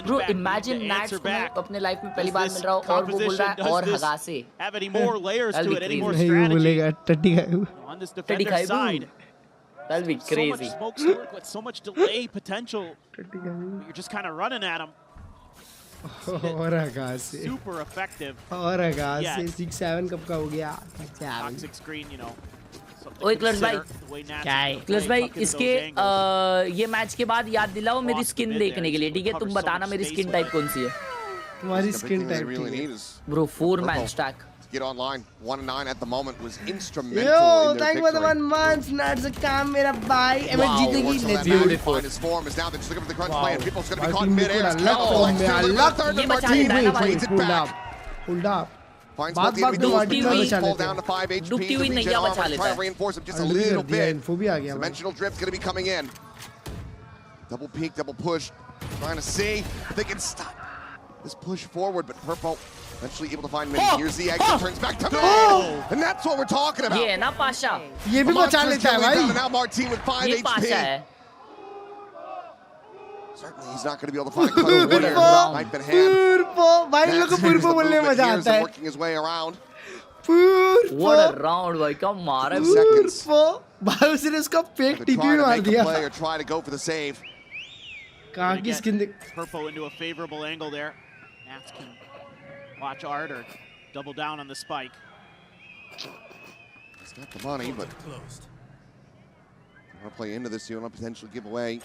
Bro, imagine Nats को मैं अपने लाइफ में पहली बार मिल रहा हूँ और वो बोल रहा है और हगा से. Have any more layers to it? Any more नहीं वो बोलेगा टट्टी strategy on this defender's side? That'll be So much crazy. smoke squirt with so much delay potential. You're just kind of running at him. और हगा से. Super effective. और हगा से 6-7 कब का हो गया? Toxic screen, you know. ओए क्लर्ज भाई, क्या है? क्लर्ज भाई, इसके ये मैच के बाद याद दिलाओ मेरी स्किन देखने के लिए, ठीक है? तुम बताना मेरी स्किन टाइप कौन सी है? तुम्हारी skin type. Bro, 4-man stack. Get online. 1-9 at the moment was instrumental. Yo, in their thank you for the 1 month. Nats काम मेरा भाई. MX जीतेगी. Let's beautiful. His form is now they're just looking for the crunch play, and people's going to be caught in mid-air. ये बचा लेता है ना भाई. Hold up. Finds बात the Martin का बचा fall लेते down to 5 HP. डुबती हुई नैया बचा लेता Try है. to reinforce him just a little bit. Info भी आ गया. Dimensional drift's going to be coming in. Double peek, double push. Trying to see if they can stop this push forward, but Purple eventually able to find mid. Here's the exit, turns back to mid. And that's what we're talking about. ये ना पाशा. ये भी बचा लेता है भाई. Now Martin with 5 ये Pasha HP. है. Certainly he's not going to be able to find a cuddle winner. Knife in hand. Purpo, भाई लोग को Purpo बोलने में मजा आता है. Working his way around. Purpo. What a round भाई, क्या मारा है. Purpo. भाई उसने उसका फेक टीपी मार दिया. Player try to go for the save. कहाँ की स्किन देख. Purple into a favorable angle there. Nats can watch Art or double down on the spike. He's got the money, but you want to play into this, you want to potentially give away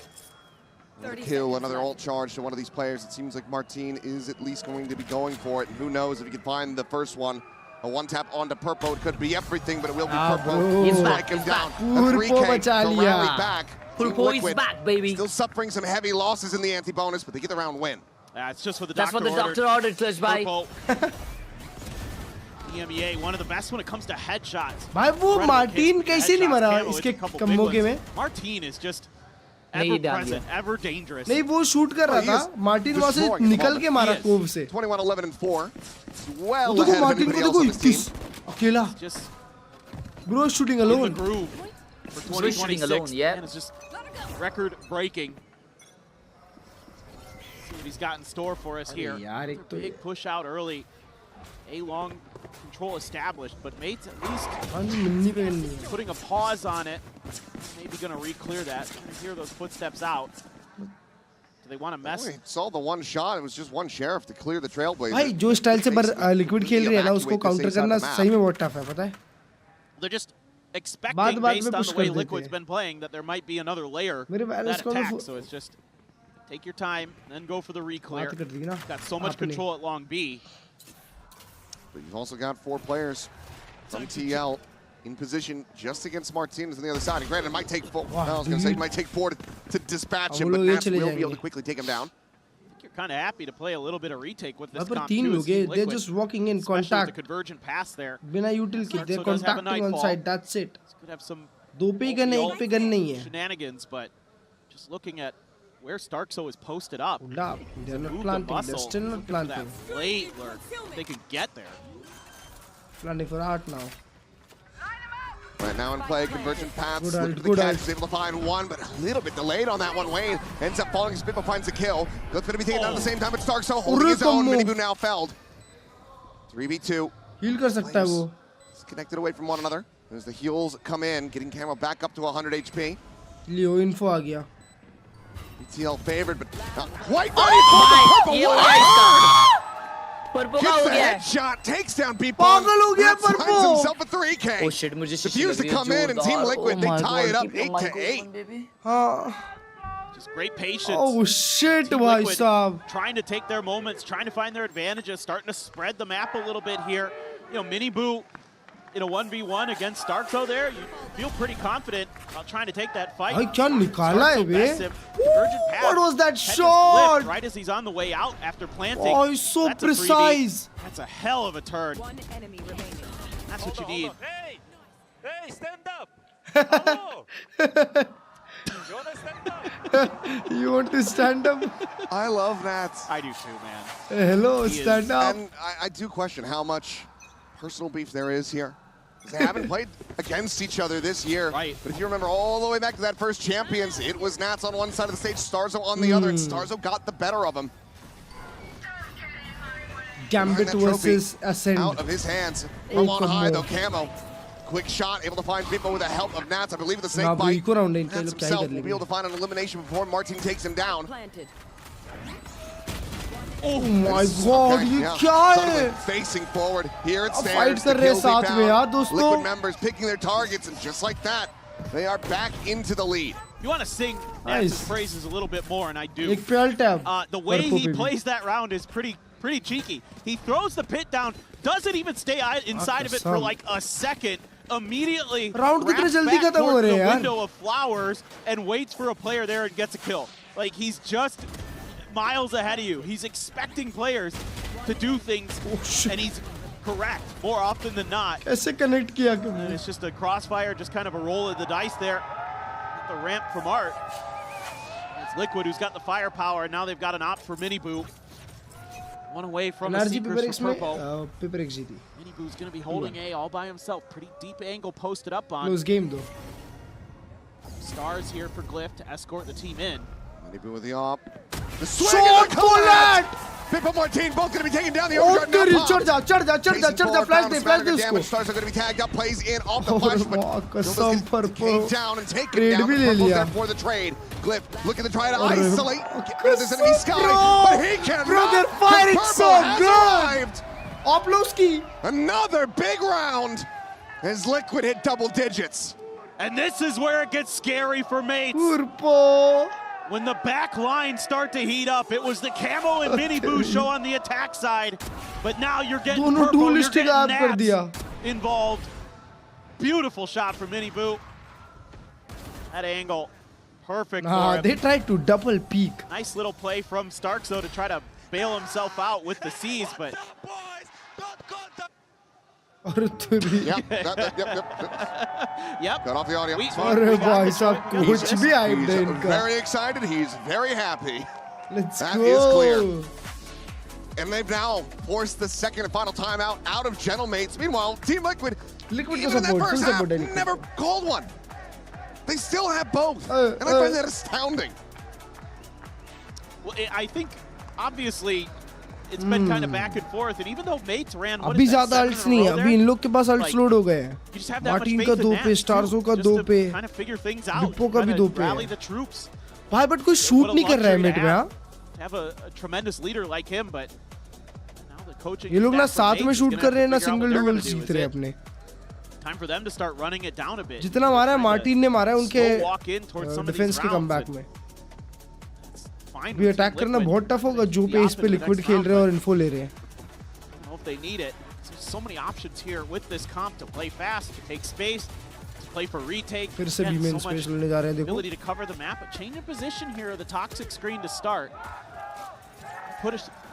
another kill, another ult charge to one of these players. It seems like Martin is at least going to be going for it. And who knows if he can find the first one. A one-tap onto Purpo. It could be everything, but it will be Purpo. He's Strike him down. A 3K to rally back. Purpo is back, baby. Still suffering some heavy losses in the anti-bonus, but they get the round win. It's just what the That's doctor what the doctor ordered, Klurge bhai. EMEA, one of the best when it comes to headshots. भाई वो Martin कैसे नहीं मरा इसके मौके में? Martin is just ever present, ever dangerous. नहीं वो शूट कर रहा था. मार्टिन वहाँ से निकल के मारा कोव से. 21-11-4. Well देखो ahead of मार्टिन को everybody else देखो on this team. 21 अकेला. Bro shooting alone. For 2026, yeah. And it's just record breaking. See what he's got in store for us here. Big push out early. A long control established, but mates at least putting a pause on it. Maybe going to re-clear that. You hear those footsteps out. Do they want to mess? We saw the one shot. It was just one sheriff to clear the trailblazer. भाई जो style से liquid खेल रही है ना उसको counter करना सही में बहुत टफ है पता है. They're just expecting based on the way Liquid's been playing that there might be another layer of that attack. So it's just take your time, then go for the re-clear. Got so much control at long B. But you've also got 4 players from TL in position just against Martinez on the other side. And granted, it might take 4. I was going to say it might take 4 to dispatch him, but Nats will be able to quickly take him down. I think you're kind of happy to play a little bit of retake with this comp तीन too. लोग हैं. They're just walking in contact. The convergent pass there. बिना util के they're contacting on side. That's it. Could have some 2 पे gun है, 1 पे gun नहीं है. Shenanigans, but just looking at where Starkso is posted up. They're not planting. They're still not planting. Late lurk. They could get there. Planning for art now. Right now in play, convergent paths. Good catch. Is able to find one, but a little bit delayed on that one. Wayne ends up falling. Spitball finds the kill. That's going to be taken down at the same time. But Starkso holding his own. Miniboo now felled. 3v2. Heal कर सकता है वो. Connected away from one another. As the heals come in, getting Camo back up to 100 HP. Leo info आ गया. ETL favored, but not quite ready for the purple one. Gets the headshot, takes down people. Finds himself a 3K. Oh shit, मुझे Diffuse to come in, and Team Liquid, they tie it up 8-8. Just great patience. Oh shit, bhai sahab. Trying to take their moments, trying to find their advantages, starting to spread the map a little bit here. You know, Mini Boo in a 1v1 against Starkzo there, you feel pretty confident about trying to take that fight. Bhai kya nikala hai be? What was that shot? Right as he's on the way out after planting. Oh, he's so precise. That's a hell of a turn. One enemy remaining. That's what you need. Hey, stand up! Hello! You wanna stand up? You want to stand up? I love that. I do too, man. Hello, stand up. And I do question how much personal beef there is here. They haven't played against each other this year. Right. But if you remember all the way back to that first Champions, it was Nats on one side of the stage, Starzo on the other, and Starzo got the better of him. Gambit versus Ascend. Out of his hands from on high, though, Camo. Quick shot, able to find people with the help of Nats. I believe the snake bite. Nats himself will be able to find an elimination before Martin takes him down. Oh my god, ये क्या है? Facing forward, here it stands. Fight कर रहे हैं साथ में यार दोस्तों. Liquid members picking their targets, and just like that, they are back into the lead. You want to sing Nats' praises a little bit more, and I do. एक पेल tab. The way he plays that round is pretty cheeky. He throws the pit down, doesn't even stay inside of it for like a second. Immediately round कितने जल्दी खत्म हो रहे हैं यार? Window of flowers and waits for a player there and gets a kill. Like he's just miles ahead of you. He's expecting players to do things, and he's correct more often than not. कैसे connect किया? And it's just a crossfire, just kind of a roll of the dice there. The ramp from Art. It's Liquid who's got the firepower, and now they've got an op for Mini Boo. One away from the Seekers for Purple. Mini Boo's going to be holding A all by himself. Pretty deep angle posted up on. Close game though. Stars here for Glyph to escort the team in. Mini Boo with the op. The swing and the bullet! Pippa Martin both going to be taken down. The overguard now चढ़ flash दे उसको. Stars are going to be tagged up, plays in off the flash, but came down and taken down. There for the trade. Glyph looking to try to isolate. Get rid of this enemy Sky, but he can. Bro, they're fighting so good. Oplowski. Another big round as Liquid hit double digits. And this is where it gets scary for mates. When the back lines start to heat up, it was the Camo and Mini Boo show on the attack side, but now you're getting Purple, you're getting Nats involved. Beautiful shot from Mini Boo. That angle, perfect for him. They tried to double peek. Nice little play from Starkzo to try to bail himself out with the C's, but... Yep. Got off the audio. He's very excited. He's very happy. That is clear. And they've now forced the second and final timeout out of Gentlemates. Meanwhile, Team Liquid, even in that first half, never called one. They still have both, and I find that astounding. Well, I think, obviously, it's been kind of back and forth, and even though Mates ran अभी ज़्यादा अल्ट्स नहीं है, अभी इन लोग के पास अल्ट्स load हो गए हैं. मार्टिन का 2 पे, स्टार्सो का 2 पे, डिप्पो का भी 2 पे है. भाई बट कोई शूट नहीं कर रहा है मिड में हाँ? ये लोग ना साथ में शूट कर रहे हैं ना सिंगल डुअल जीत रहे हैं अपने. जितना मारा है मार्टिन ने मारा है उनके डिफेंस के कमबैक में. भी अटैक करना बहुत टफ होगा जो पे इस पे लिक्विड खेल रहे हैं और इन्फो ले रहे हैं. फिर से भी मेन स्पेस लेने जा रहे हैं देखो.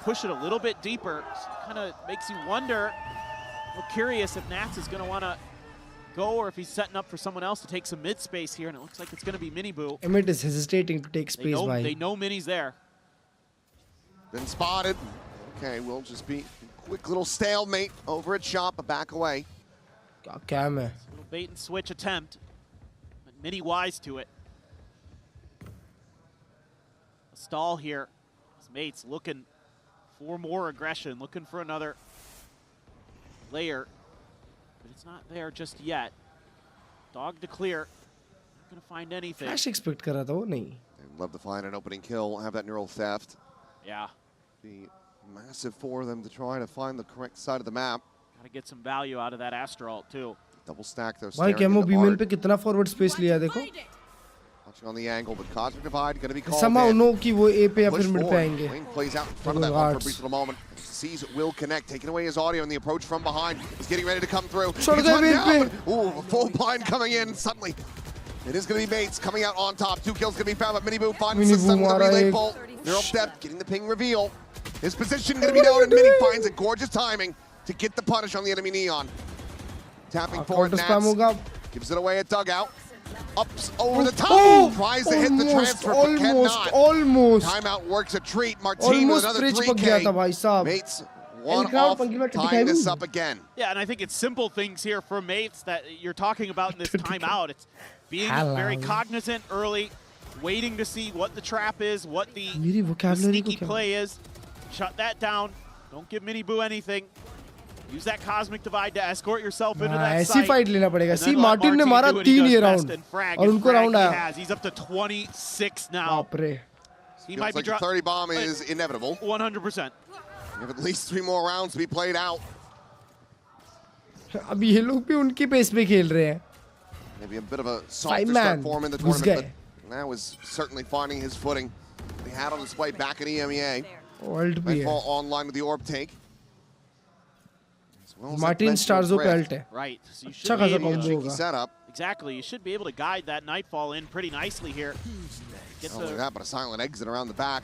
Push it a little bit deeper. Kind of makes you wonder. I'm curious if Nats is going to want to go or if he's setting up for someone else to take some mid space here, and it looks like it's going to be Mini Boo. Emmett is hesitating to take space. They know Mini's there. Been spotted. Okay, we'll just be a quick little stalemate over at shop, a back away. क्या मैं? Little bait and switch attempt, but Mini wise to it. A stall here. His mates looking for more aggression, looking for another layer. But it's not there just yet. Dog to clear. gonna find anything. Flash expect कर रहा था वो नहीं. They'd love to find an opening kill, have that neural theft. Yeah. Be massive for them to try to find the correct side of the map. Gotta get some value out of that Astra ult too. Double stack those. भाई camo बीमेल पे कितना forward space लिया देखो. Watching on the angle, but Cosmic Divide going to be called Somehow in. no कि वो A पे या फिर mid पे आएंगे. Wayne plays out in front of that one for a brief little moment. Sees will connect, taking away his audio and the approach from behind. He's getting ready to come through. Short He's guy one Wayne down, but, ooh, full blind coming in suddenly. It is going to be Mates coming out on top. 2 kills going to be found, but Miniboo finds the stun with the relay bolt. Neural Step getting the ping reveal. His position going to be down, and Mini finds a gorgeous timing to get the punish on the enemy Neon. Tapping forward, Nats gives it away at dugout. Ups over the top, tries to hit the transfer, but cannot. Almost. Timeout works a treat. Martin with another 3K. Mates, one off, tying this up again. Yeah, and I think it's simple things here for Mates that you're talking about in this timeout. It's being very cognizant early, waiting to see what the trap is, what the sneaky play is. Shut that down. Don't give Miniboo anything. Use that Cosmic Divide to escort yourself into that ऐसी fight लेना पड़ेगा. See Martin ने मारा 3 ये round और उनको round आया. He's up to 26 now. बाप रे. He might be like the 30 bomb is inevitable. 100%. You have at least 3 more rounds to be played out. अभी ये लोग भी उनकी पेस पे खेल रहे हैं. Maybe a bit of a softer start for him in the tournament, but that was certainly finding his footing. He had on display back at EMEA. Nightfall online with the orb take. Martin Starzo पे ult है. Right. So you अच्छा खासा combo होगा. Setup. Exactly. You should be able to guide that Nightfall in pretty nicely here. Get not only that, but a silent exit around the back.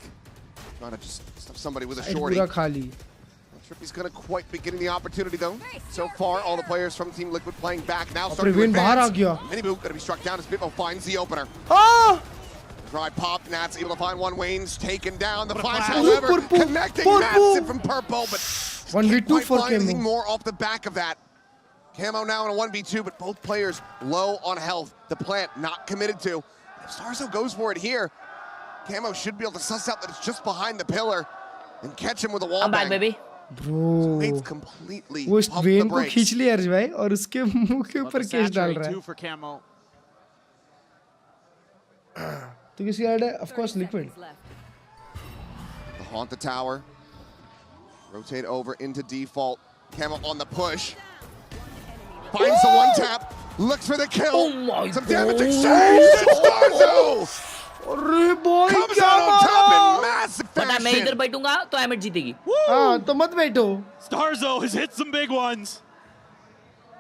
Trying to just stuff somebody with a shorty. पूरा खाली. Not sure if he's going to quite be getting the opportunity though. So far, all the players from Team Liquid playing back now. Starting to advance. Miniboo going to be struck down as Bitmo finds the opener. Ah! Dry pop, Nats able to find one. Wayne's taken down. The flash, however, connecting massive from Purple, but 1v2 for anything Camo. more off the back of that. Camo now in a 1v2, but both players low on health. The plant not committed to. If Starzo goes for it here, Camo should be able to suss out that it's just behind the pillar and catch him with a wall bang. baby. Bro, It's completely वो pumped when the को brakes. खींच लिया अर्ज भाई और उसके मुंह के ऊपर केस डाल रहा है. For Camo. तो किसकी ऐड है? Of course, Liquid. The haunt the tower. Rotate over into default. Camo on the push. Finds the one tap. Looks for the kill. Oh my Some damage exchange. Starzo अरे boy comes क्या out on top in मारा? massive But मैं इधर fashion. बैठूंगा तो emit जीतेगी. हाँ तो मत बैठो. Starzo has hit some big ones.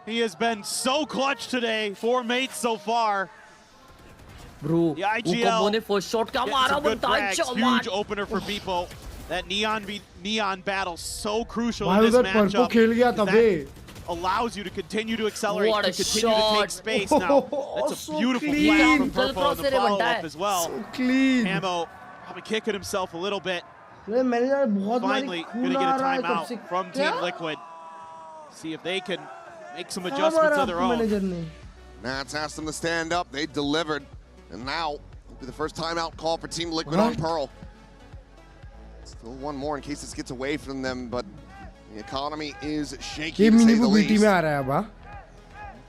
He has been so clutch today for Mates so far. Bro, the IGL ने first shot क्या मारा good बनता frags, है. huge opener for Beepo. That Neon battle so crucial भाई in this उधर पर्पो matchup. खेल गया था बे. Allows you to continue to accelerate, What to a continue to take shot. space now. That's a So beautiful clean. flash from Double Purple in the cross follow-up as well. So clean. Camo probably kicking himself a little bit. मैंने यार बहुत Finally, मारी going to खून get uh a रहा है कब timeout से. from क्या? Team Liquid. See if they can make some क्या adjustments मारा of their आपको own. मैनेजर ने? Nats asked them to stand up. They delivered. And now, will be the first timeout call for Team Liquid on Pearl. Still one more in case this gets away from them, but the economy is shaky ये to say mini the वो BT least. में आ रहा है अब हाँ.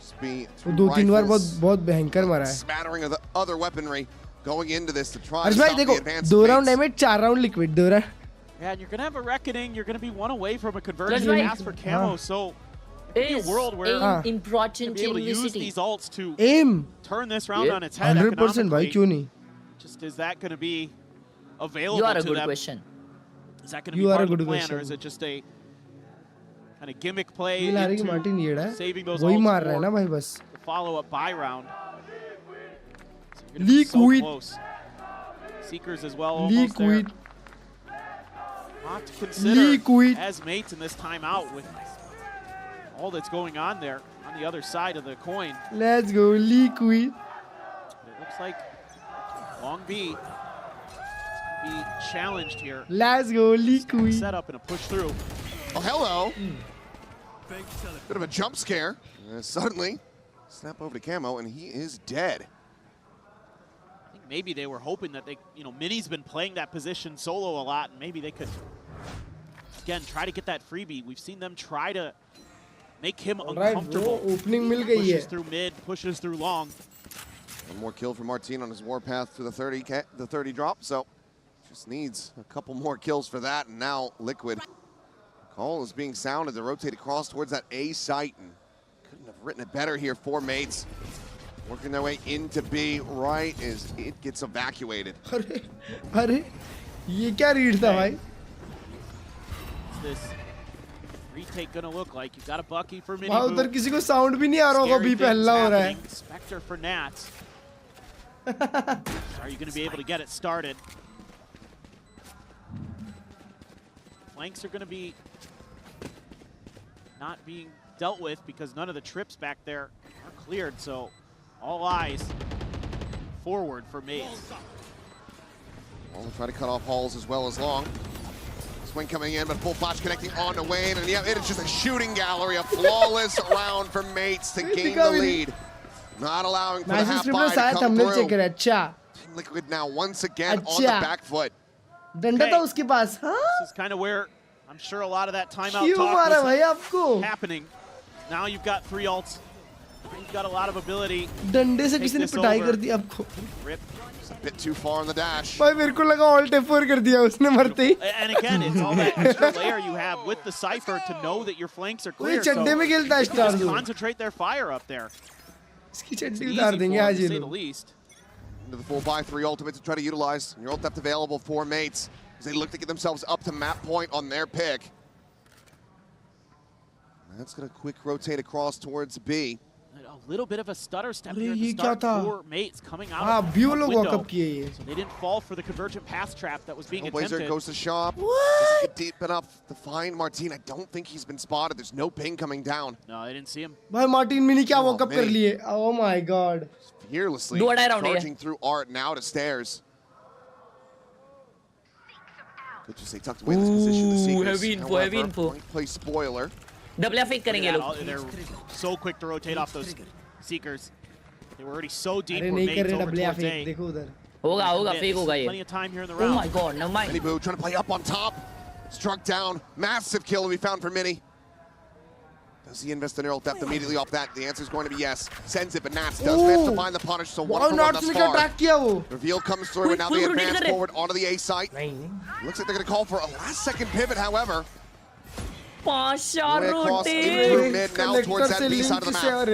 Just be वो 2-3 बार rifles, बहुत भयंकर मारा है. smattering of the other weaponry going into this to try अर्ज to भाई stop the देखो advance 2 of round Mates. Damage 4 round liquid 2 round. Yeah, and you're going to have a reckoning. You're going to be one away from a conversion right. pass for Camo. So it could be a world where aim you'll important be able to use university. these ults to Aim turn this round Yeah. on its head 100% भाई economically. क्यों नहीं? Just is that going to be available You are a to good them? question. Is that going to You be are part a of the good plan, or question. is it just a kind of gimmick play Milari की into Martin येड़ा है. saving those वही ults मार रहा है ना for भाई बस. the follow-up buy round? So you're gonna be so Liquid. close. Seekers as well, almost there. Liquid. Not to consider Liquid. as Mates in this timeout with all that's going on there on the other side of the coin. Let's go Liquid. It looks like Long B is going to be challenged here. Let's go Liquid. Set up and a push through. Oh, hello. Bit of a jump scare. Suddenly, snap over to Camo, and he is dead. I think maybe they were hoping that they, Mini's been playing that position solo a lot, and maybe they could, again, try to get that freebie. We've seen them try to make him uncomfortable. Opening मिल गई है. Pushes through mid, pushes through long. One more kill for Martin on his warpath to the 30 drop, so just needs a couple more kills for that, and now Liquid. Call is being sounded to rotate across towards that A site, and couldn't have written it better here for mates. Working their way into B right as it gets evacuated. अरे ये क्या read था भाई? This retake gonna look like? You've got a Bucky for Mini. वहाँ उधर किसी को sound भी नहीं आ रहा होगा बी पे हल्ला हो रहा है. Spectre for Nats. Are you gonna be able to get it started? Flanks are gonna be not being dealt with because none of the trips back there are cleared, so all eyes forward for mates. Well, try to cut off Halls as well as Long. Swing coming in, but full flash connecting on to Wayne, and yeah, it is just a shooting gallery, a flawless round for mates to gain the lead. Not allowing for the half buy to come through. Team Liquid now once again on the back foot. डंडा था उसके पास, हाँ? This is kind of where I'm sure a lot of that timeout talk was happening. Now you've got 3 ults. You've got a lot of ability. डंडे से किसी ने पिटाई कर दी आपको. It's a bit too far on the dash. भाई मेरे को लगा alt F4 कर दिया उसने मरते ही. And again, it's all that extra layer you have with the Cypher to know that your flanks are clear. So चड्डे में खेलता है star just concentrate their fire up there. इसकी चड्डी उतार देंगे आज ये लोग. Into the full buy 3 ultimate to try to utilize your ult depth available for mates as they look to get themselves up to map point on their pick. That's gonna quick rotate across towards B. A little bit of a stutter step here to start for mates coming out of the window. So they didn't fall for the convergent pass trap that was being attempted. Blazer goes to shop. Doesn't get deep enough to find Martin. I don't think he's been spotted. There's no ping coming down. No, they didn't see him. भाई Martin mini क्या walk up कर लिए? Oh my god. Fearlessly charging through Art now to stairs. Could you say tucked away this position? The Seekers. Heavy info. Play spoiler. Double fake करेंगे लोग. They're so quick to rotate off those Seekers. They were already so deep where mates over towards A. देखो उधर. होगा fake होगा ये. Plenty of time here in the round. Oh my god, never mind. Mini Boo trying to play up on top. Struck down. Massive kill we found for Mini. Does he invest in neural depth immediately off that? The answer is going to be yes. Sends it, but Nats does manage to find the punish, so one for one thus far. Reveal comes through, and now they advance forward onto the A site. Looks like they're going to call for a last-second pivot, however. Pasha rotate. Into mid now towards that B side of the map.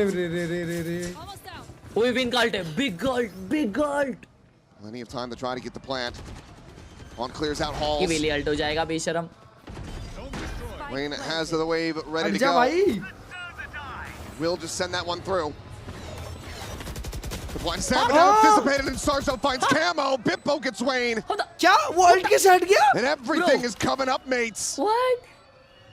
We win cult, big ult. Plenty of time to try to get the plant. On clears out Halls. ये ult हो जाएगा बेशरम. Wayne has the wave ready to go. Will just send that one through. The blind stab now anticipated, and Sarso finds Camo. Bippo gets Wayne. क्या? वो ult के side गया? And everything is coming up, mates. What?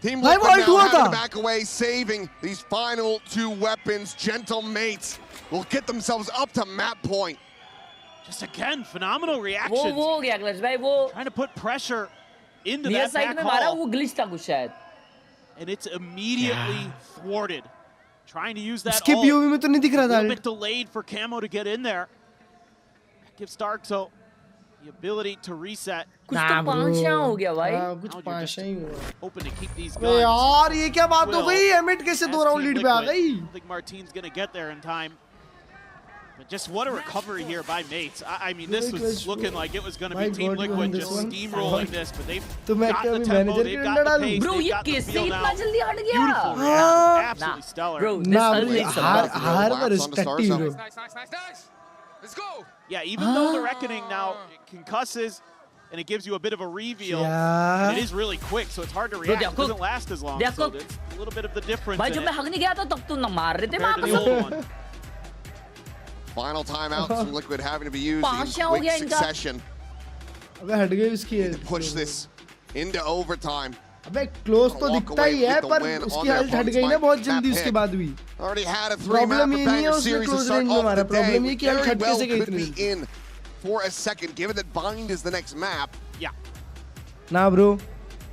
Team Liquid now having to back away, saving these final 2 weapons. Gentle mates will get themselves up to map point. Just again, phenomenal reactions. वो हो गया Klurge भाई वो. Trying to put pressure into that back hall. hall. वो glitch था कुछ शायद. And it's immediately thwarted. Trying to use that उसके POV में तो नहीं दिख रहा था. A little bit delayed for Camo to get in there. That gives Starkso the ability to reset. कुछ तो पांचा हो गया भाई. हाँ कुछ पांचा ही हुआ. Hoping to keep these guns. अरे यार ये क्या बात हो गई? Emit कैसे 2 राउंड लीड पे आ गई? I think Martin's gonna get there in time. But just what a recovery here by mates. I mean, this was looking like it was going to be Team Liquid just steamrolling this, but they've got the tempo, they've got the pace, they've got the feel now. Beautiful reaction, absolutely stellar. Bro, this Let's go. Yeah, even though the Reckoning now concusses, and it gives you a bit of a reveal, it is really quick, so it's hard to react. It doesn't last as long, so it's a little bit of the difference in it compared to the old one. Final timeout from Liquid having to be used in quick succession. Push this into overtime. अबे close तो दिखता ही है पर उसकी हालत हट गई ना बहुत जल्दी उसके बाद भी. प्रॉब्लम ये नहीं है उसने क्लोज रेंज में मारा. प्रॉब्लम ये कि हालत हट कैसे गई इतनी. For a second, given that Bind is the next map. Yeah. ना ब्रो.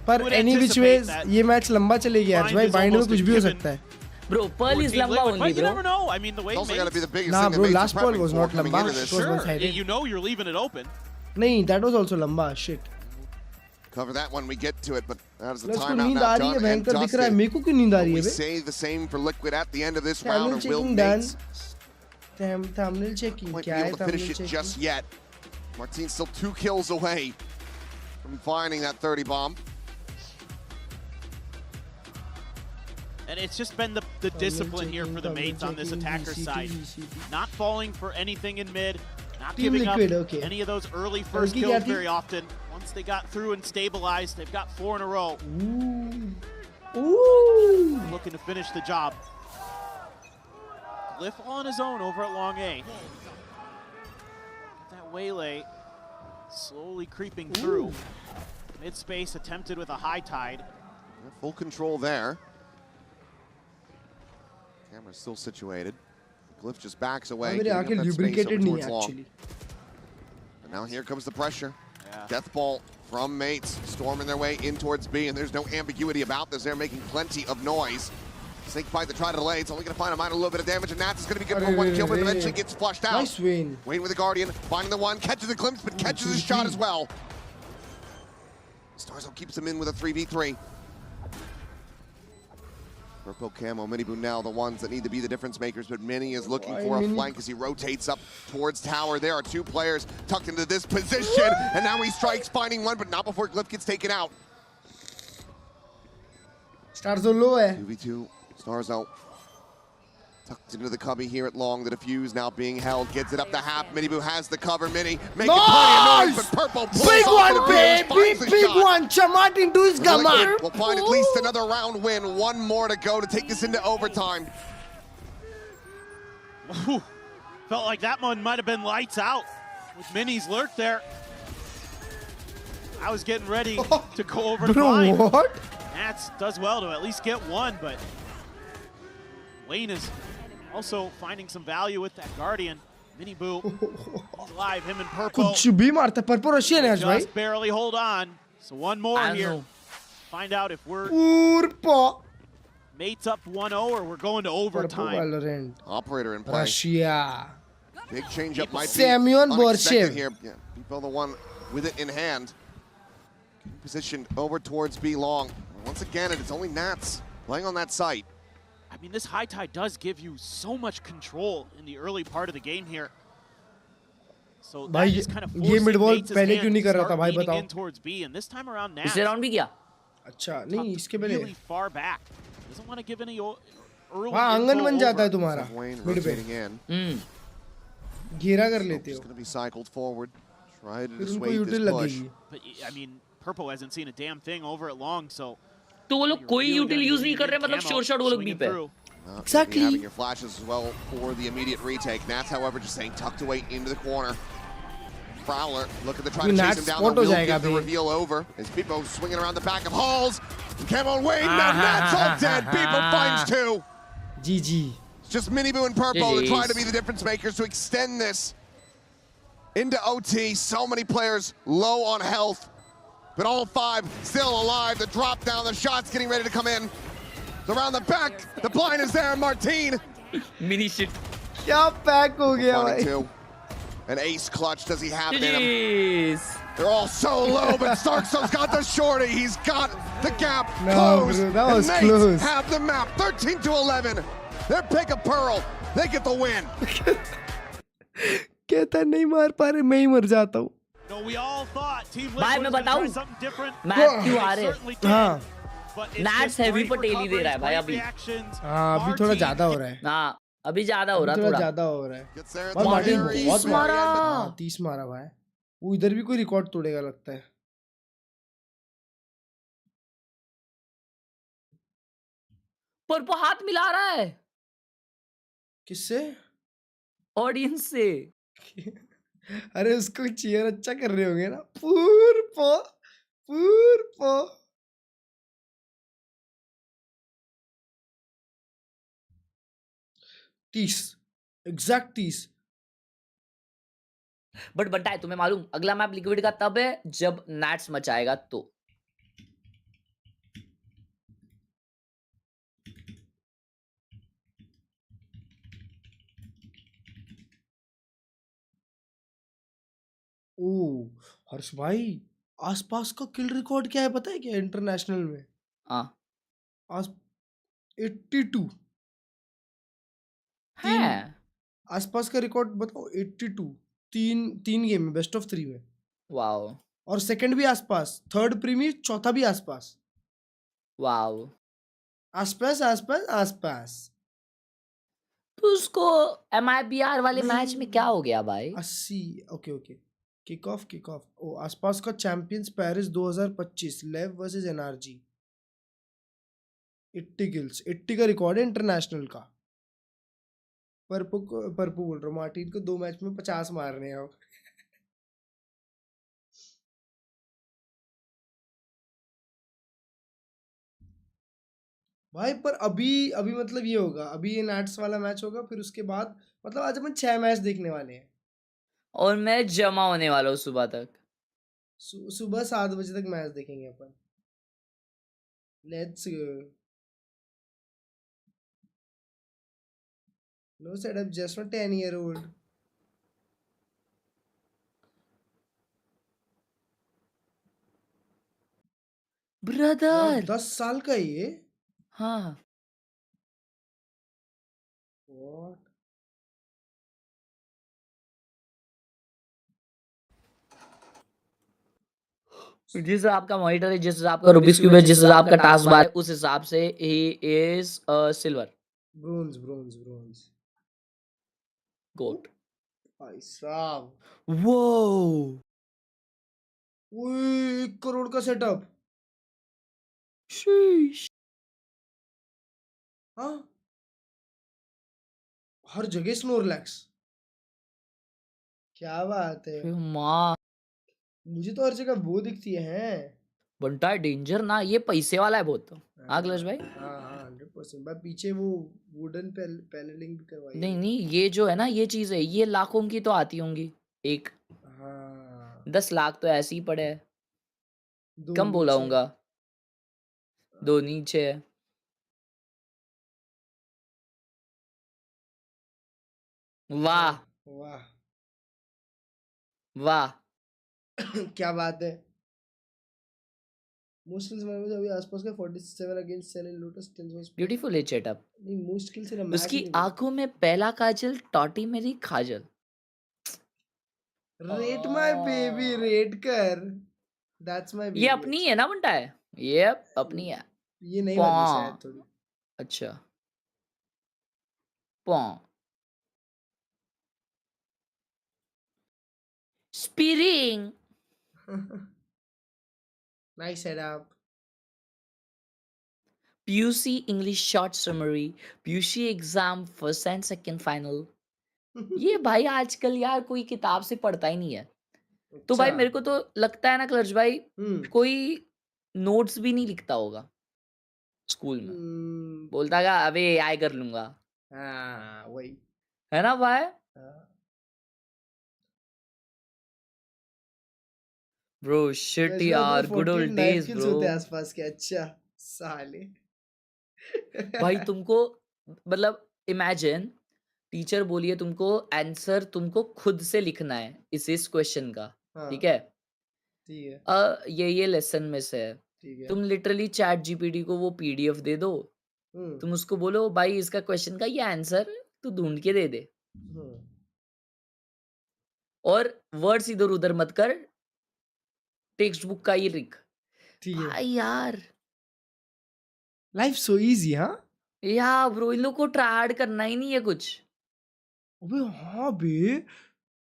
पर any which ways ये मैच लंबा चलेगा यार भाई. Bind में कुछ भी हो सकता है. Bro, Pearl is lamba only, bro. You never know. I mean, the way also got to be the biggest nah, thing bro, that makes last ball was not lamba. It was one-sided. You know you're leaving it open. नहीं, that was also lamba. Shit. Cover that when we get to it, but that is the Klurge timeout now done and dusted. मेरे को क्यों नींद आ रही है We bay? say the same for Liquid at the end of this round, or will done. mates thumbnail checking. Might be able to finish it just yet. Martin's still 2 kills away from finding that 30 bomb. And it's just been the discipline here for the mates on this attacker side. Not falling for anything in mid, not giving up any of those early first kills very often. Once they got through and stabilized, they've got 4 in a row. Ooh. Looking to finish the job. Glyph all on his own over at long A. That waylay slowly creeping through. Mid space attempted with a high tide. Full control there. Camera's still situated. Glyph just backs away. Lubricated knee, actually. And now here comes the pressure. Death ball from mates, storming their way in towards B, and there's no ambiguity about this. They're making plenty of noise. Snake bite to try to delay. It's only going to find a minor little bit of damage, and Nats is going to be good for 1 kill, but eventually gets flushed out. Nice Wayne. Wayne with the Guardian, finding the one, catches a glimpse, but catches his shot as well. Starzo keeps him in with a 3v3. Purple Camo, Miniboo now the ones that need to be the difference makers, but Mini is looking for a flank as he rotates up towards tower. There are 2 players tucked into this position, and now he strikes, finding one, but not before Glyph gets taken out. Starzo low hai. 2v2, Starzo tucked into the cubby here at long. The defuse now being held, gets it up to half. Miniboo has the cover. Mini making plenty of noise, but Purple pulls big off one, the baby, big shot. one. Chamat into his gamma. We'll find at least another round win. 1 more to go to take this into overtime. Ooh, felt like that one might have been lights out with Mini's lurk there. I was getting ready to go over to mine. What? Nats does well to at least get 1, but Wayne is also finding some value with that Guardian. Miniboo, he's alive, him and Purple. कुछ भी मारता है Purple Russian है भाई. Just barely hold on. So 1 more here. Find out if we're mates up 1-0 or we're going to overtime. Valorant. Operator in play. Russia. Big change-up might be Semyon unexpected Borshev here. Yeah, people the one with it in hand. Positioned over towards B long. Once again, it's only Nats playing on that site. I mean, this high tide does give you so much control in the early part of the game here. So that is kind of forcing Mates' hand to start leaning in towards B, and this time around Nats. इसे round भी किया. अच्छा नहीं इसके पहले. Really far back. Doesn't want to give any early. वहाँ आंगन बन जाता है तुम्हारा. Miड पे. घेरा कर लेते हो. Just going to be cycled forward. Try to dissuade this push. But I mean, Purple hasn't seen a damn thing over at long, so. तो वो लोग कोई यूटिल यूज नहीं कर रहे, मतलब श्योर शॉट वो लोग भी पे. Exactly. Having your flashes as well for the immediate retake. Nats, however, just staying tucked away into the corner. Prowler looking to try to chase him down. Will get the reveal over. As Beepo swinging around the back of Halls. Camo Wayne, now Nats all dead. Beepo finds 2. GG. It's just Miniboo and Purple to try to be the difference makers to extend this into OT. So many players low on health. But all 5 still alive. The drop down, the shots getting ready to come in. Around the back, the blind is there. Martin. Mini shit. क्या pack हो गया भाई? An ace clutch. Does he have it in him? They're all so low, but Starkso's got the shorty. He's got the gap closed. Bro, that was and close. have the map. 13-11. Their pick of Pearl. They get the win. कहता नहीं मार पा रहे, मैं ही मर जाता हूँ. No, we all thought Team भाई मैं बताऊँ मैच क्यों आ रहे? हाँ Nats heavy पर टेली दे रहा है भाई अभी. हाँ अभी थोड़ा ज़्यादा हो रहा है. हाँ अभी ज़्यादा हो रहा है थोड़ा ज़्यादा हो रहा है. भाई मार्टिन बहुत मारा. 30 मारा भाई. वो इधर भी कोई रिकॉर्ड तोड़ेगा लगता है. पर हाथ मिला रहा है. किससे? ऑडियंस से. अरे उसको चीयर अच्छा कर रहे होंगे ना. पूर्पो 30 एग्जैक्ट 30. बट बंटा है तुम्हें मालूम अगला मैप लिक्विड का तब है जब नैट्स मचाएगा तो. ओ हर्ष भाई आसपास का किल रिकॉर्ड क्या है पता है क्या इंटरनेशनल में? हाँ 82 है. आसपास का रिकॉर्ड बताओ 82, तीन गेम में बेस्ट ऑफ 3 में। वाओ और सेकंड भी आसपास, थर्ड प्रीमी, चौथा भी आसपास। वाओ आसपास आसपास आसपास। तो उसको MIBR वाले मैच में क्या हो गया भाई? 80। Okay okay, kick off. Oh Aspas का चैंपियंस पेरिस 2025 लेव वर्सेस NRG, 80 किल्स, 80 का रिकॉर्ड है इंटरनेशनल का। परपू बोल रहा हूँ, मार्टिन को 2 मैच में 50 मारने हैं अब। भाई पर अभी अभी मतलब ये होगा, अभी ये नैट्स वाला मैच होगा, फिर उसके बाद मतलब आज अपन 6 मैच देखने वाले हैं। और मैं जमा होने वाला हूँ सुबह तक। सुबह 7 बजे तक मैच देखेंगे अपन। Let's go. No setup just for 10-year-old। Brother 10 साल का है ये। हाँ What? जिस हिसाब का मॉनिटर है, जिस हिसाब का रुबीस क्यूब है, जिस हिसाब का टास्क बार है, उस हिसाब से ही इज सिल्वर ब्रोंज गोट। भाई साहब, वो 1 करोड़ का सेटअप। शीश हाँ, हर जगह स्नोरलैक्स। क्या बात है। माँ मुझे तो हर जगह वो दिखती है। बंटा है डेंजर ना, ये पैसे वाला है बहुत। हाँ क्लच भाई। हाँ 100%। मैं पीछे वो वुडन पैनलिंग भी करवाई है। नहीं ये जो है ना, ये चीज है, ये लाखों की तो आती होंगी। एक हाँ 10 लाख तो ऐसे ही पड़े है। 2 कम बोला नीचे। हूँगा, 2 नीचे है। वाह वाह वाह क्या बात है। मुश्किल से मैं अभी आसपास का 47 अगेंस्ट सेल इन लोटस टेंस। Beautiful setup. नहीं मुश्किल से ना मैच उसकी नहीं। आंखों में पहला काजल, टॉटी मेरी खाजल। रेट माय बेबी, रेट कर। दैट्स माय ये बेबी। अपनी है ना बंटा है, ये अपनी है। ये नहीं पॉ वाली शायद थोड़ी। अच्छा पॉ स्पिरिंग। Nice setup. PUC English short summary, PUC exam first and second final. ये भाई आजकल यार कोई किताब से पढ़ता ही नहीं है। तो भाई मेरे को तो लगता है ना क्लर्ज भाई, कोई नोट्स भी नहीं लिखता होगा स्कूल में। बोलता है अबे AI कर लूंगा। हाँ वही है ना भाई। ब्रो शिट यार, गुड ओल्ड डेज ब्रो। होते आसपास के। अच्छा साले। भाई तुमको मतलब इमेजिन, टीचर बोलिए तुमको आंसर तुमको खुद से लिखना है इस क्वेश्चन का। ठीक है, ठीक है। ये लेसन में से है। ठीक है। तुम लिटरली चैट जीपीटी को वो PDF दे दो, तुम उसको बोलो भाई इसका क्वेश्चन का ये आंसर तू ढूंढ के दे दे, और वर्ड्स इधर उधर मत कर, टेक्स्ट बुक का ही लिख। भाई यार लाइफ सो इजी। हाँ यार ब्रो, इन लोग को ट्राई करना ही नहीं है कुछ। अबे हाँ बे,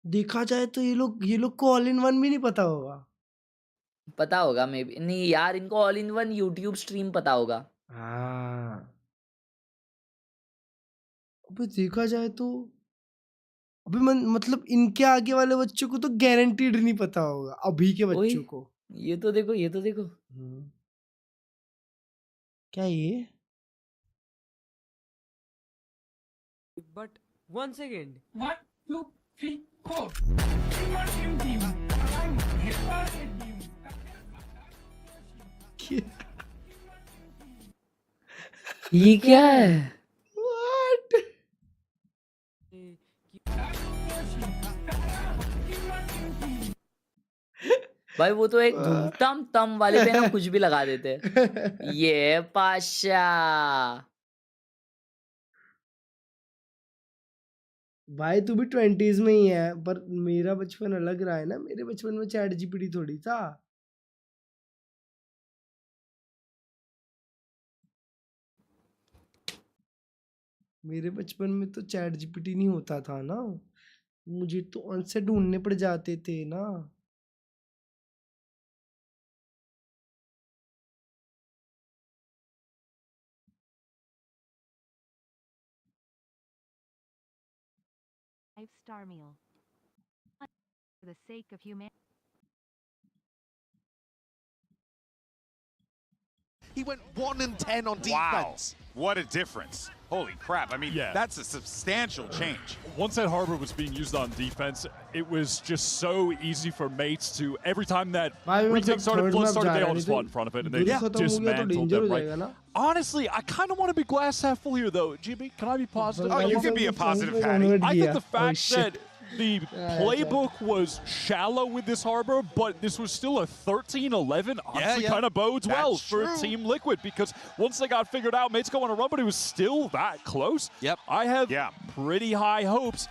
देखा जाए तो ये लोग को ऑल इन वन भी नहीं पता होगा। पता होगा मे बी, नहीं यार इनको all in one YouTube stream पता होगा। हाँ अबे देखा जाए तो अबे मतलब इनके आगे वाले बच्चों को तो गारंटीड नहीं पता होगा अभी के बच्चों को। ये तो देखो, ये तो देखो। क्या ये? But one second. 1, 2, 3, 4. ये क्या है? What? भाई वो तो एक धूमताम तम वाले पे ना कुछ भी लगा देते हैं। ये पाशा भाई तू भी 20s में ही है, पर मेरा बचपन अलग रहा है ना, मेरे बचपन में चैट जीपीटी थोड़ी था। मेरे बचपन में तो चैट जीपीटी नहीं होता था ना, मुझे तो आंसर ढूंढने पड़ जाते थे ना। Five-star meal. For the sake of humanity. He went 1 and 10 on defense. Wow, what a difference. Holy crap, I mean, that's a substantial change. Once that Harbor was being used on defense, it was just so easy for mates to, every time that retake started, Flood started, they all just fought in front of it, and they dismantled them, right? Honestly, I kind of want to be glass half full here, though. GB, can I be positive? Oh, you can be a positive, Patty. I think the fact that the playbook was shallow with this Harbor, but this was still a 13-11. Honestly, kind of bodes well for Team Liquid, because once they got figured out, mates go on a run, but it was still that close. I have pretty high hopes,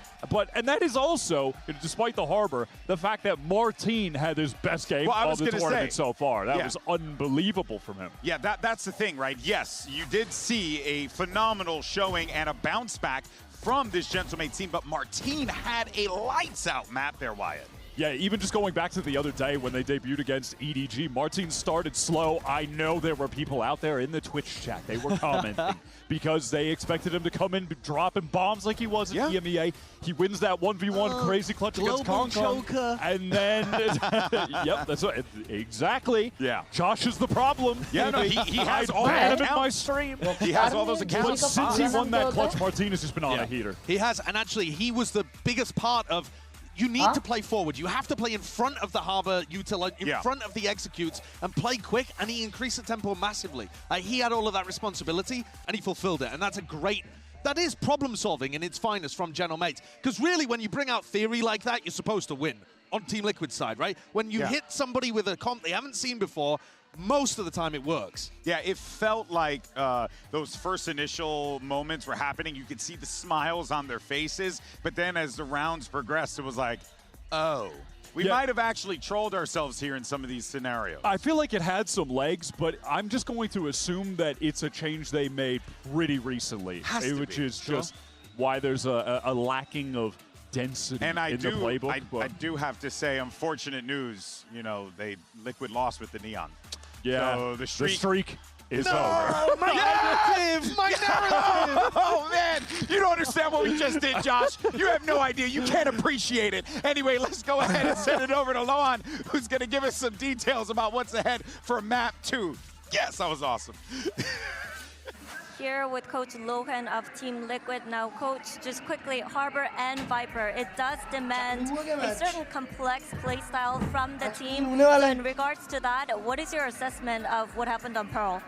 and that is also, despite the Harbor, the fact that Martin had his best game of the tournament so far. That was unbelievable from him. Yeah, that's the thing, right? Yes, you did see a phenomenal showing and a bounce back from this Gentlemate team, but Martin had a lights-out map there, Wyatt. Yeah, even just going back to the other day when they debuted against EDG, Martin started slow. I know there were people out there in the Twitch chat. They were commenting because they expected him to come in dropping bombs like he was at EMEA. He wins that 1v1 crazy clutch against Kong Kong. And then, that's what, exactly. Yeah. Josh is the problem. Yeah, no, he has all that in my stream. He has all those accounts. But since he won that clutch, Martin has just been on a heater. He has, and actually, he was the biggest part of. You need to play forward. You have to play in front of the Harbor util, in front of the executes, and play quick, and he increased the tempo massively. He had all of that responsibility, and he fulfilled it, and that's a great... That is problem solving in its finest from General Mates. Because really, when you bring out theory like that, you're supposed to win on Team Liquid's side, right? When you hit somebody with a comp they haven't seen before, most of the time it works. Yeah, it felt like those first initial moments were happening. You could see the smiles on their faces, but then as the rounds progressed, it was like, oh, we might have actually trolled ourselves here in some of these scenarios. I feel like it had some legs, but I'm just going to assume that it's a change they made pretty recently, which is just why there's a lacking of density in the playbook. I do have to say, unfortunate news, you know, Liquid lost with the Neon. Yeah, so the streak is over. My narrative! My narrative! Oh, man! You don't understand what we just did, Josh. You have no idea. You can't appreciate it. Anyway, let's go ahead and send it over to Loan, who's going to give us some details about what's ahead for Map 2. Yes, that was awesome. Here with Coach Lohan of Team Liquid. Now, Coach, just quickly, Harbor and Viper, it does demand a certain complex playstyle from the team. So in regards to that, what is your assessment of what happened on Pearl?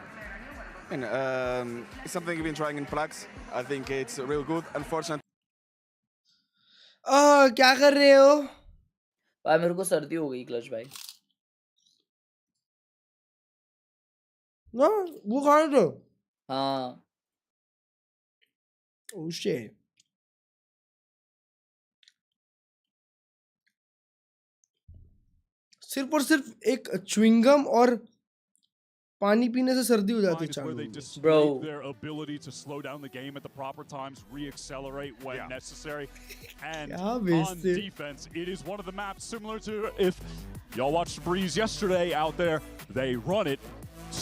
It's something we've been trying in Prx. I think it's real good. Unfortunately. क्या कर रहे हो? भाई मेरे को सर्दी हो गई क्लच भाई. ना वो खाने दो. हाँ. Oh shit. सिर्फ और सिर्फ एक च्युइंगम और पानी पीने से सर्दी हो जाती है. Bro, their ability to slow down the game at the proper times, re-accelerate when necessary, and on defense, it is one of the maps similar to if y'all watched Breeze yesterday out there. They run it.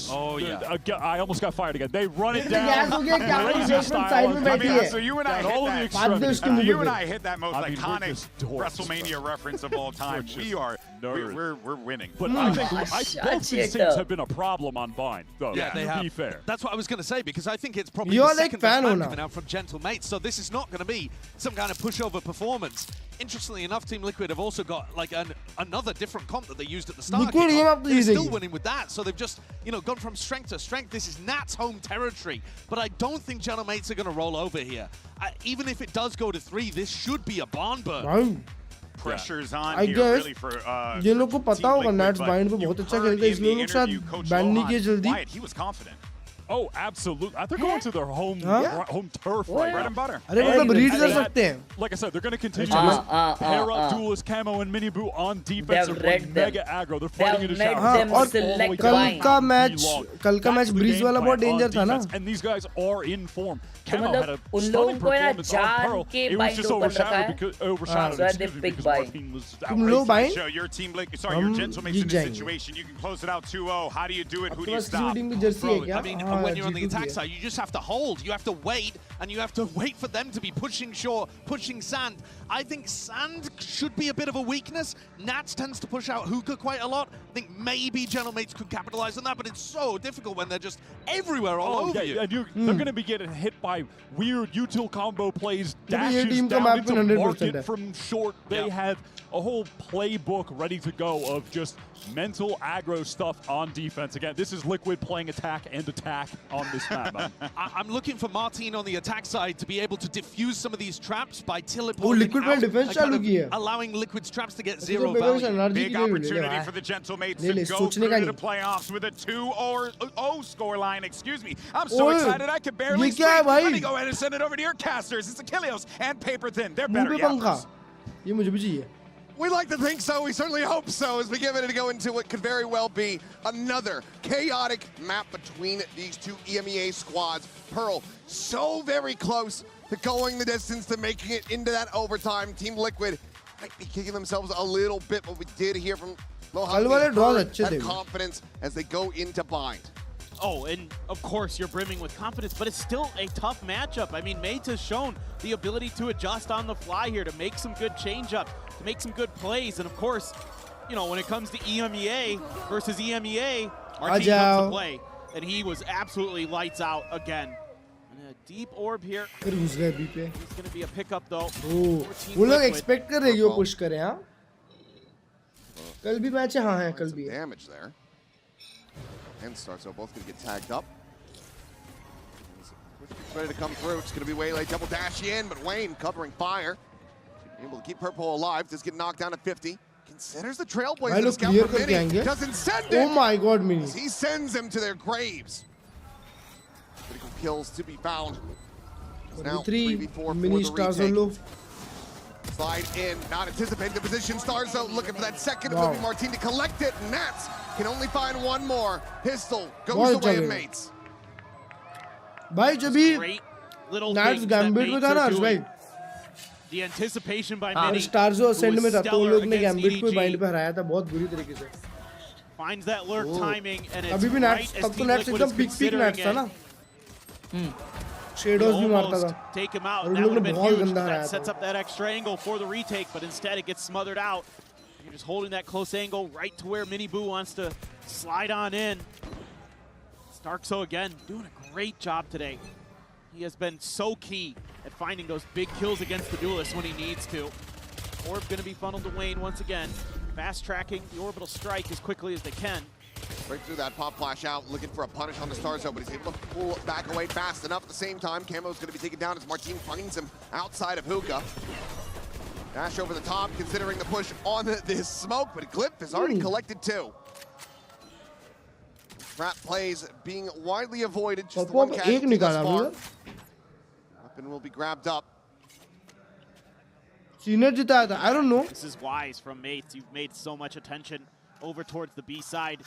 Oh yeah! I almost got fired again. They run it down. Crazy style. I mean, so you and I hit that. You and I hit that most iconic WrestleMania reference of all time. We're winning. But I think both these teams have been a problem on Vine, though. Yeah, they have. To be fair. That's what I was going to say, because I think it's probably the second best man coming out from Gentlemate. So this is not going to be some kind of pushover performance. Interestingly enough, Team Liquid have also got like another different comp that they used at the start. They're still winning with that, so they've just gone from strength to strength. This is Nat's home territory, but I don't think Gentlemates are going to roll over here. Even if it does go to 3, this should be a barn burn. Pressure's on I here guess really for ये लोग को पता होगा Nats bind पे बहुत अच्छा खेलता है, इसलिए लोग शायद ban नहीं किए जल्दी. He was confident. Oh, absolutely. They're going to their home turf right bread now. and butter. अरे मतलब read कर सकते हैं. Like I said, they're going to continue to pair up Duelist, Camo, and Minibu on defense. They're playing mega aggro. They're fighting into showers. और कल का match bridge वाला बहुत डेंजर था ना. And these guys are in form. तो मतलब उन लोगों को ना जान के बाइंड ओपन रखा है. So they pick buy. तुम लो bind. So your team, sorry, your Gentlemates in this situation, you can close it out 2-0. How do you do it? Who do you stop? I mean, when you're on the attack side, you just have to hold. You have to wait, and you have to wait for them to be pushing shore, pushing sand. I think sand should be a bit of a weakness. Nats tends to push out hookah quite a lot. I think maybe Gentlemates could capitalize on that, but it's so difficult when they're just everywhere all over you. And they're going to be getting hit by weird util combo plays, dashes down into market from short. They have a whole playbook ready to go of just mental aggro stuff on defense. Again, this is Liquid playing attack and attack on this map. I'm looking for Martin on the attack side to be able to diffuse some of these traps by teleporting Liquid out, defense चालू की है. allowing Liquid's traps to get zero value. Big opportunity for the Gentlemates to go through to the playoffs with a 2-0 scoreline. Excuse me. I'm so excited I can barely speak. Let me go ahead and send it over to your casters. It's Achilles and Paper Thin. They're better. ये मुझे भी चाहिए. We like to think so. We certainly hope so as we get ready to go into what could very well be another chaotic map between these two EMEA squads. Pearl so very close to going the distance to making it into that overtime. Team Liquid might be kicking themselves a little bit, but we did hear from Mohammed that confidence as they go into bind. Oh, and of course you're brimming with confidence, but it's still a tough matchup. I mean, Mates has shown the ability to adjust on the fly here, to make some good change-ups, to make some good plays. And of course, you know, when it comes to EMEA versus EMEA, our team comes to play. And he was absolutely lights out again. And a deep orb here. He's going to be a pickup though. वो लोग expect कर रहे हैं वो push करें हाँ. कल भी मैच है हाँ है कल भी. Damage there. And starts, so both going to get tagged up. Ready to come through. It's going to be Waylay double dash in, but Wayne covering fire. Able to keep Purple alive. Just get knocked down at 50. Considers the Trailblazer to scout for Mini. Doesn't send it. Oh my god, Mini. He sends them to their graves. Critical kills to be found. Now 3v4 Mini Star Solo. Slide in, not anticipating the position. Starzo looking for that second. It will be Martin to collect it. Nats can only find one more. Pistol goes away of Mates. भाई जब भी Nats Gambit में था ना अर्श भाई. The anticipation by Mini. Starzo Ascend में था तो उन लोग ने Gambit को bind पे हराया था बहुत बुरी तरीके से. Finds that lurk timing and it's अभी भी Nats तब तो Nats एकदम big Nats था ना. Shadows भी मारता था. Take him out. That would have been huge. That sets up that extra angle for the retake, but instead it gets smothered out. You're just holding that close angle right to where Mini Boo wants to slide on in. Starkso again doing a great job today. He has been so key at finding those big kills against the duelist when he needs to. Orb going to be funneled to Wayne once again. Fast tracking the orbital strike as quickly as they can. Right through that pop flash out, looking for a punish on the Starzo, but he's able to pull back away fast enough. At the same time, Camo's going to be taken down as Martin finds him outside of Hookah. Dash over the top, considering the push on this smoke, but Glyph has already collected two. Trap plays being widely avoided. Just the one casualty thus far. Weapon will be grabbed up. I don't know. This is wise from Mates. You've made so much attention over towards the B side.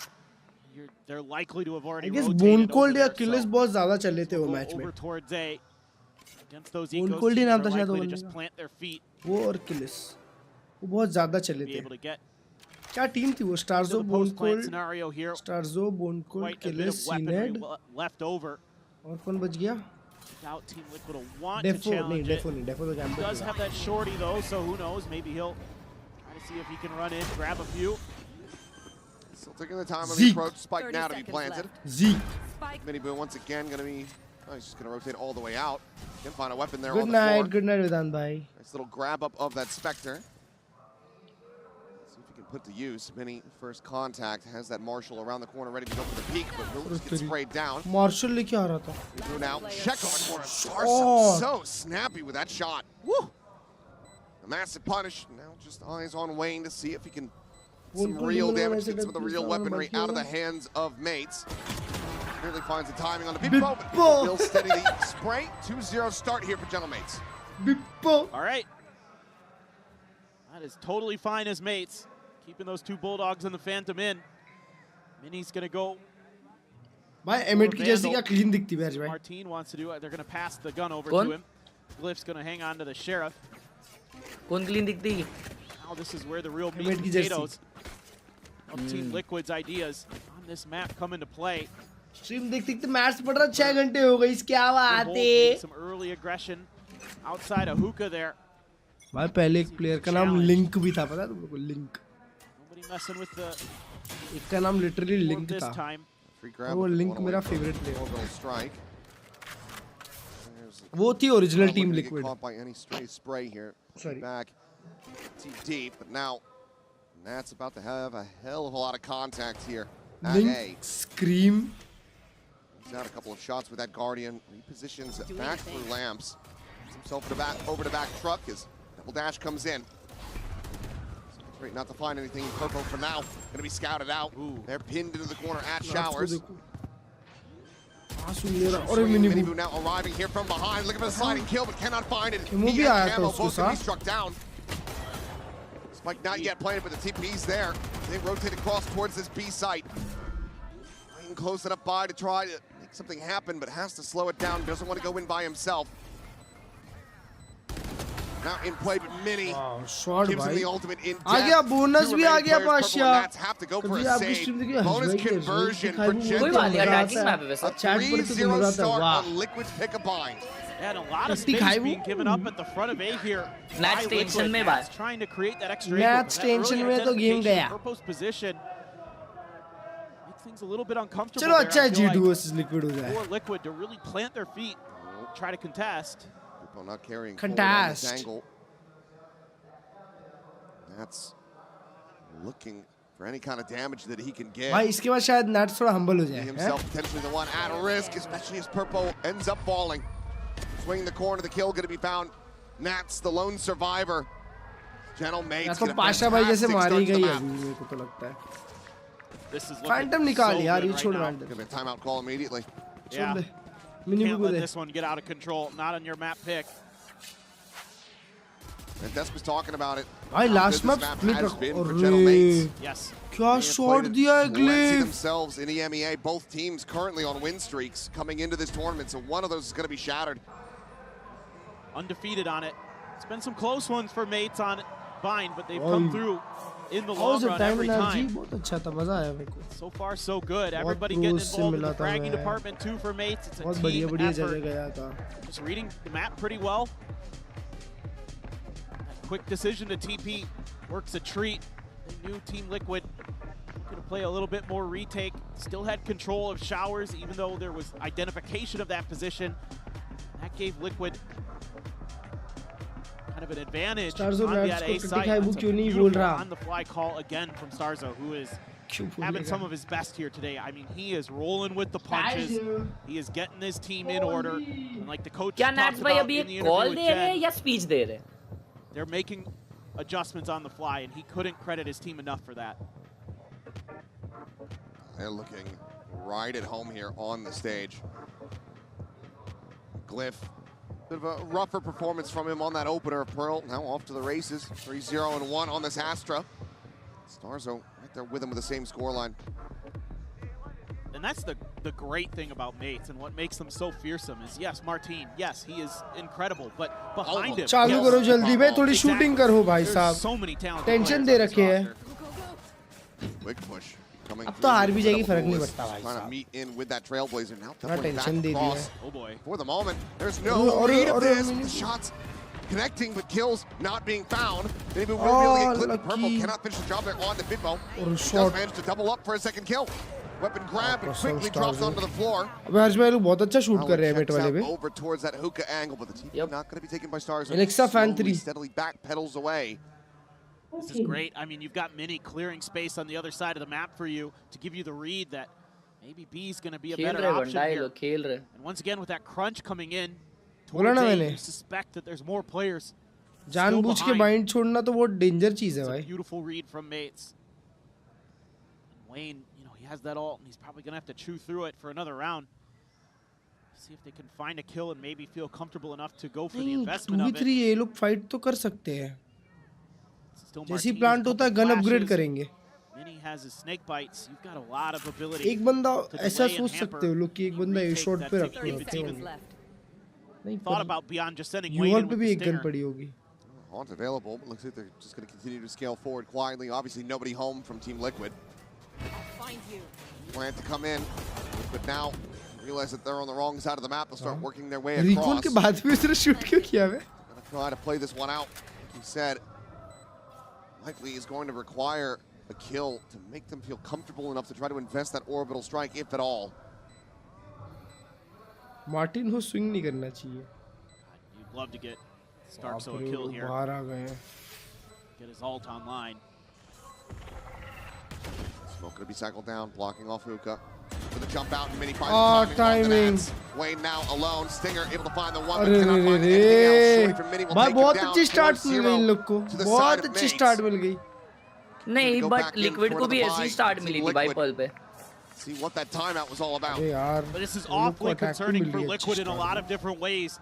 They're likely to have already rotated Bone Cold over या Achilles बहुत ज़्यादा चल रहे थे वो match में. Over towards A. Against those Bone ecos, Cold ही नाम था शायद likely to just plant their feet. वो और Achilles. वो बहुत ज़्यादा चल रहे थे. क्या टीम थी वो? Starzo, Bone Cold, Starzo, Bone Cold, Achilles, Cned. Left over. और कौन बच गया? Out Team Liquid will want to challenge it. Defo He does have that shorty though, so who knows? Maybe he'll try to see if he can run in, grab a few. Still taking the time on the approach. Spike now to be planted. Zeke. Mini Boo once again going to be. Oh, he's just going to rotate all the way out. Can find a weapon there good on the floor. Good night, Vedant bhai. Nice little grab up of that Spectre. See if he can put to use. Mini first contact has that Marshall around the corner ready to go for the peak, but will just get sprayed down. Marshall लेके आ रहा था. Boo now check on the corner. Starso so snappy with that shot. Woo! A massive punish. Now just eyes on Wayne to see if he can some real damage, get some of the real weaponry out of the hands of Mates. Nearly finds the timing on the Bippo, but will steady the spray. 2-0 start here for Gentlemates. Bippo. All right. That is totally fine as mates. Keeping those two Bulldogs and the Phantom in. Mini's going to go. भाई emit की जैसी क्या clean दिखती है भाई. Martin wants to do it. They're going to pass the gun over to him. Glyph's going to hang on to the Sheriff. कौन clean दिखती? Now this is where the real meat and potatoes of Team Liquid's ideas on this map come into play. Stream देखते match पड़ रहा 6 घंटे हो गए इसके आवाज आते. Some early aggression outside of hookah there. भाई पहले एक प्लेयर का नाम लिंक भी था, पता है तुम लोगों को? Link. Nobody messing with the. एक का नाम लिटरली लिंक था. वो लिंक मेरा फेवरेट प्लेयर. वो थी original team liquid. Sorry. Back too deep, but now Nat's about to have a hell of a lot of contact here. Link scream. He's got a couple of shots with that Guardian. Repositions back through lamps. Gets himself to back, over to back truck as double dash comes in. Great not to find anything in purple for now. Gonna be scouted out. Ooh. They're pinned into the corner at Showers. Minibu now arriving here from behind. Looking for the sliding kill, but cannot find it. He has camo, both can be struck down. Spike not yet playing, but the TP's there. They rotate across towards this B site. Playing close enough by to try to make something happen, but has to slow it down. Doesn't want to go in by himself. Now in play, but Mini gives him the ultimate in depth. आ गया bonus भी आ गया पाशिया. Have to go for a save. Bonus conversion for Gentlemates. A 3-0 start on Liquid's pick a bind. And a lot of space being given up at the front of A here. Nats tension में बात. Trying to create that extra. Nats tension में तो game गया. Purpose position makes things a little bit uncomfortable. चलो अच्छा है G2 versus Liquid हो जाए. For Liquid to really plant their feet, try to contest. Not carrying contest angle. That's looking for any kind of damage that he can get. भाई इसके बाद शायद Nats थोड़ा humble हो जाए. Himself potentially the one at risk, especially as Purpo ends up falling. Swinging the corner, the kill going to be found. Nats the lone survivor. Gentlemates. तो पाशा भाई जैसे मारी गई है मेरे को तो लगता है. Phantom निकाल यार, ये छोड़ Phantom. Give a timeout call immediately. Yeah. Can't let this one get out of control. Not on your map pick. And Des was talking about it. Why last map has been for Gentlemates. Yes. क्या shot दिया है Glyph. Themselves in EMEA. Both teams currently on win streaks coming into this tournament, so one of those is going to be shattered. Undefeated on it. It's been some close ones for mates on Bind, but they've come through in the long run every time. बहुत अच्छा था, मजा आया मेरे को. So far, so good. Everybody getting involved in the fragging department too for mates. It's a team effort. Just reading the map pretty well. That quick decision to TP works a treat. They knew Team Liquid going to play a little bit more retake. Still had control of Showers, even though there was identification of that position. That gave Liquid kind of an advantage on that A site. That's a beautiful on-the-fly call again from Starzo, who is having some of his best here today. I mean, he is rolling with the punches. He is getting his team in order. And like the coach talked about in the interview with Jen, they're making adjustments on the fly, and he couldn't credit his team enough for that. They're looking right at home here on the stage. Glyph. Bit of a rougher performance from him on that opener of Pearl. Now off to the races. 3-0-1 on this Astra. Starzo right there with him with the same scoreline. And that's the great thing about mates and what makes them so fearsome is, yes, Martin, yes, he is incredible, but behind him, चालू करो जल्दी बे, थोड़ी shooting करो भाई साहब. so many talented tension दे रखे हैं. Quick push. अब तो हार भी जाएगी, फर्क नहीं पड़ता भाई साहब. Meet in with that Trailblazer now. Tension दे दिया. Oh boy. For the moment, there's no read of this. The shots connecting, but kills not being found. Maybe we'll really get clipped. Purple cannot finish the job there on the Bitmo. Does manage to double up for a second kill. Weapon grab and quickly drops onto the floor. अबे हर्ष भाई लोग बहुत अच्छा shoot कर रहे हैं बेट वाले पे. Over towards that hookah angle, but the team not going to be taken by Stars. Alexa fan 3 steadily backpedals away. This is great. I mean, you've got Mini clearing space on the other side of the map for you to give you the read that maybe B is going to be a better option here. And once again, with that crunch coming in, towards A, you suspect that there's more players. जानबूझ के bind छोड़ना तो बहुत danger चीज है भाई. Beautiful read from mates. Wayne, you know, he has that ult, and he's probably going to have to chew through it for another round. See if they can find a kill and maybe feel comfortable enough to go for the investment of it. 2v3 ये लोग fight तो कर सकते हैं. जैसे plant होता है gun upgrade करेंगे. Mini has his snake bites. You've got a lot of ability. एक बंदा ऐसा सोच सकते हो लोग कि एक बंदा ए शॉट पे रखते हो. नहीं thought about beyond just sending यूआर पे भी एक गन पड़ी होगी. Haunt available, but looks like they're just going to continue to scale forward quietly. Obviously, nobody home from Team Liquid. Plan to come in, but now realize that they're on the wrong side of the map. They'll start working their way across. Recon के बाद भी उसने shoot क्यों किया है? Gonna try to play this one out. He said, likely is going to require a kill to make them feel comfortable enough to try to invest that orbital strike, if at all. Martin को swing नहीं करना चाहिए. You'd love to get Starkso a kill here. बाहर आ गए. Get his ult online. Smoke gonna be cycled down, blocking off Hookah. For the jump out, and Mini finds timing. Wayne now alone. Stinger able to find the one, but cannot find anything else. Straight from Mini will take him बहुत down. अच्छी start मिल गई इन लोग को. बहुत अच्छी start मिल गई. नहीं, but liquid को भी ऐसी स्टार्ट मिली थी भाई पर्ल पे. See what that timeout was all about. But this is awfully concerning for Liquid in a lot of different ways.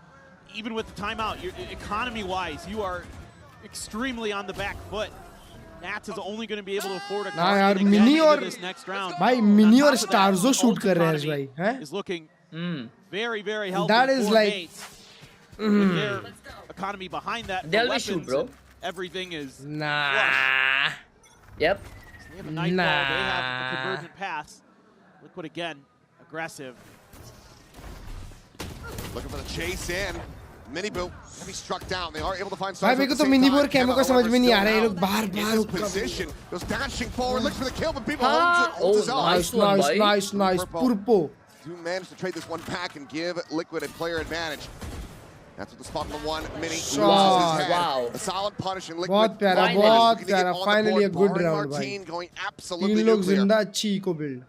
Even with the timeout, economy-wise, you are extremely on the back foot. Nats is only going to be able to afford a यार mini और this next round. भाई mini और स्टार्सो shoot कर रहे हैं भाई, हैं? Is looking very, very healthy. That is like with their economy behind that. They'll be shoot, bro. Everything is nah. Yep. So they have a nightfall. They have a convergent pass. Liquid again, aggressive. Looking for the chase in. Mini Boo, heavy struck down. They are able to find. भाई मेरे को तो mini bore camo का समझ में नहीं आ रहा है. ये लोग बाहर position. Goes dashing forward, looks for the kill, but people hold nice. Purpo. Do manage to trade this one back and give Liquid a player advantage. That's what the spot on the one. Mini loses his head. A solid punish in Liquid. बहुत प्यारा. Finally a good round भाई. Martin going absolutely तीन लोग जिंदा अच्छी को build.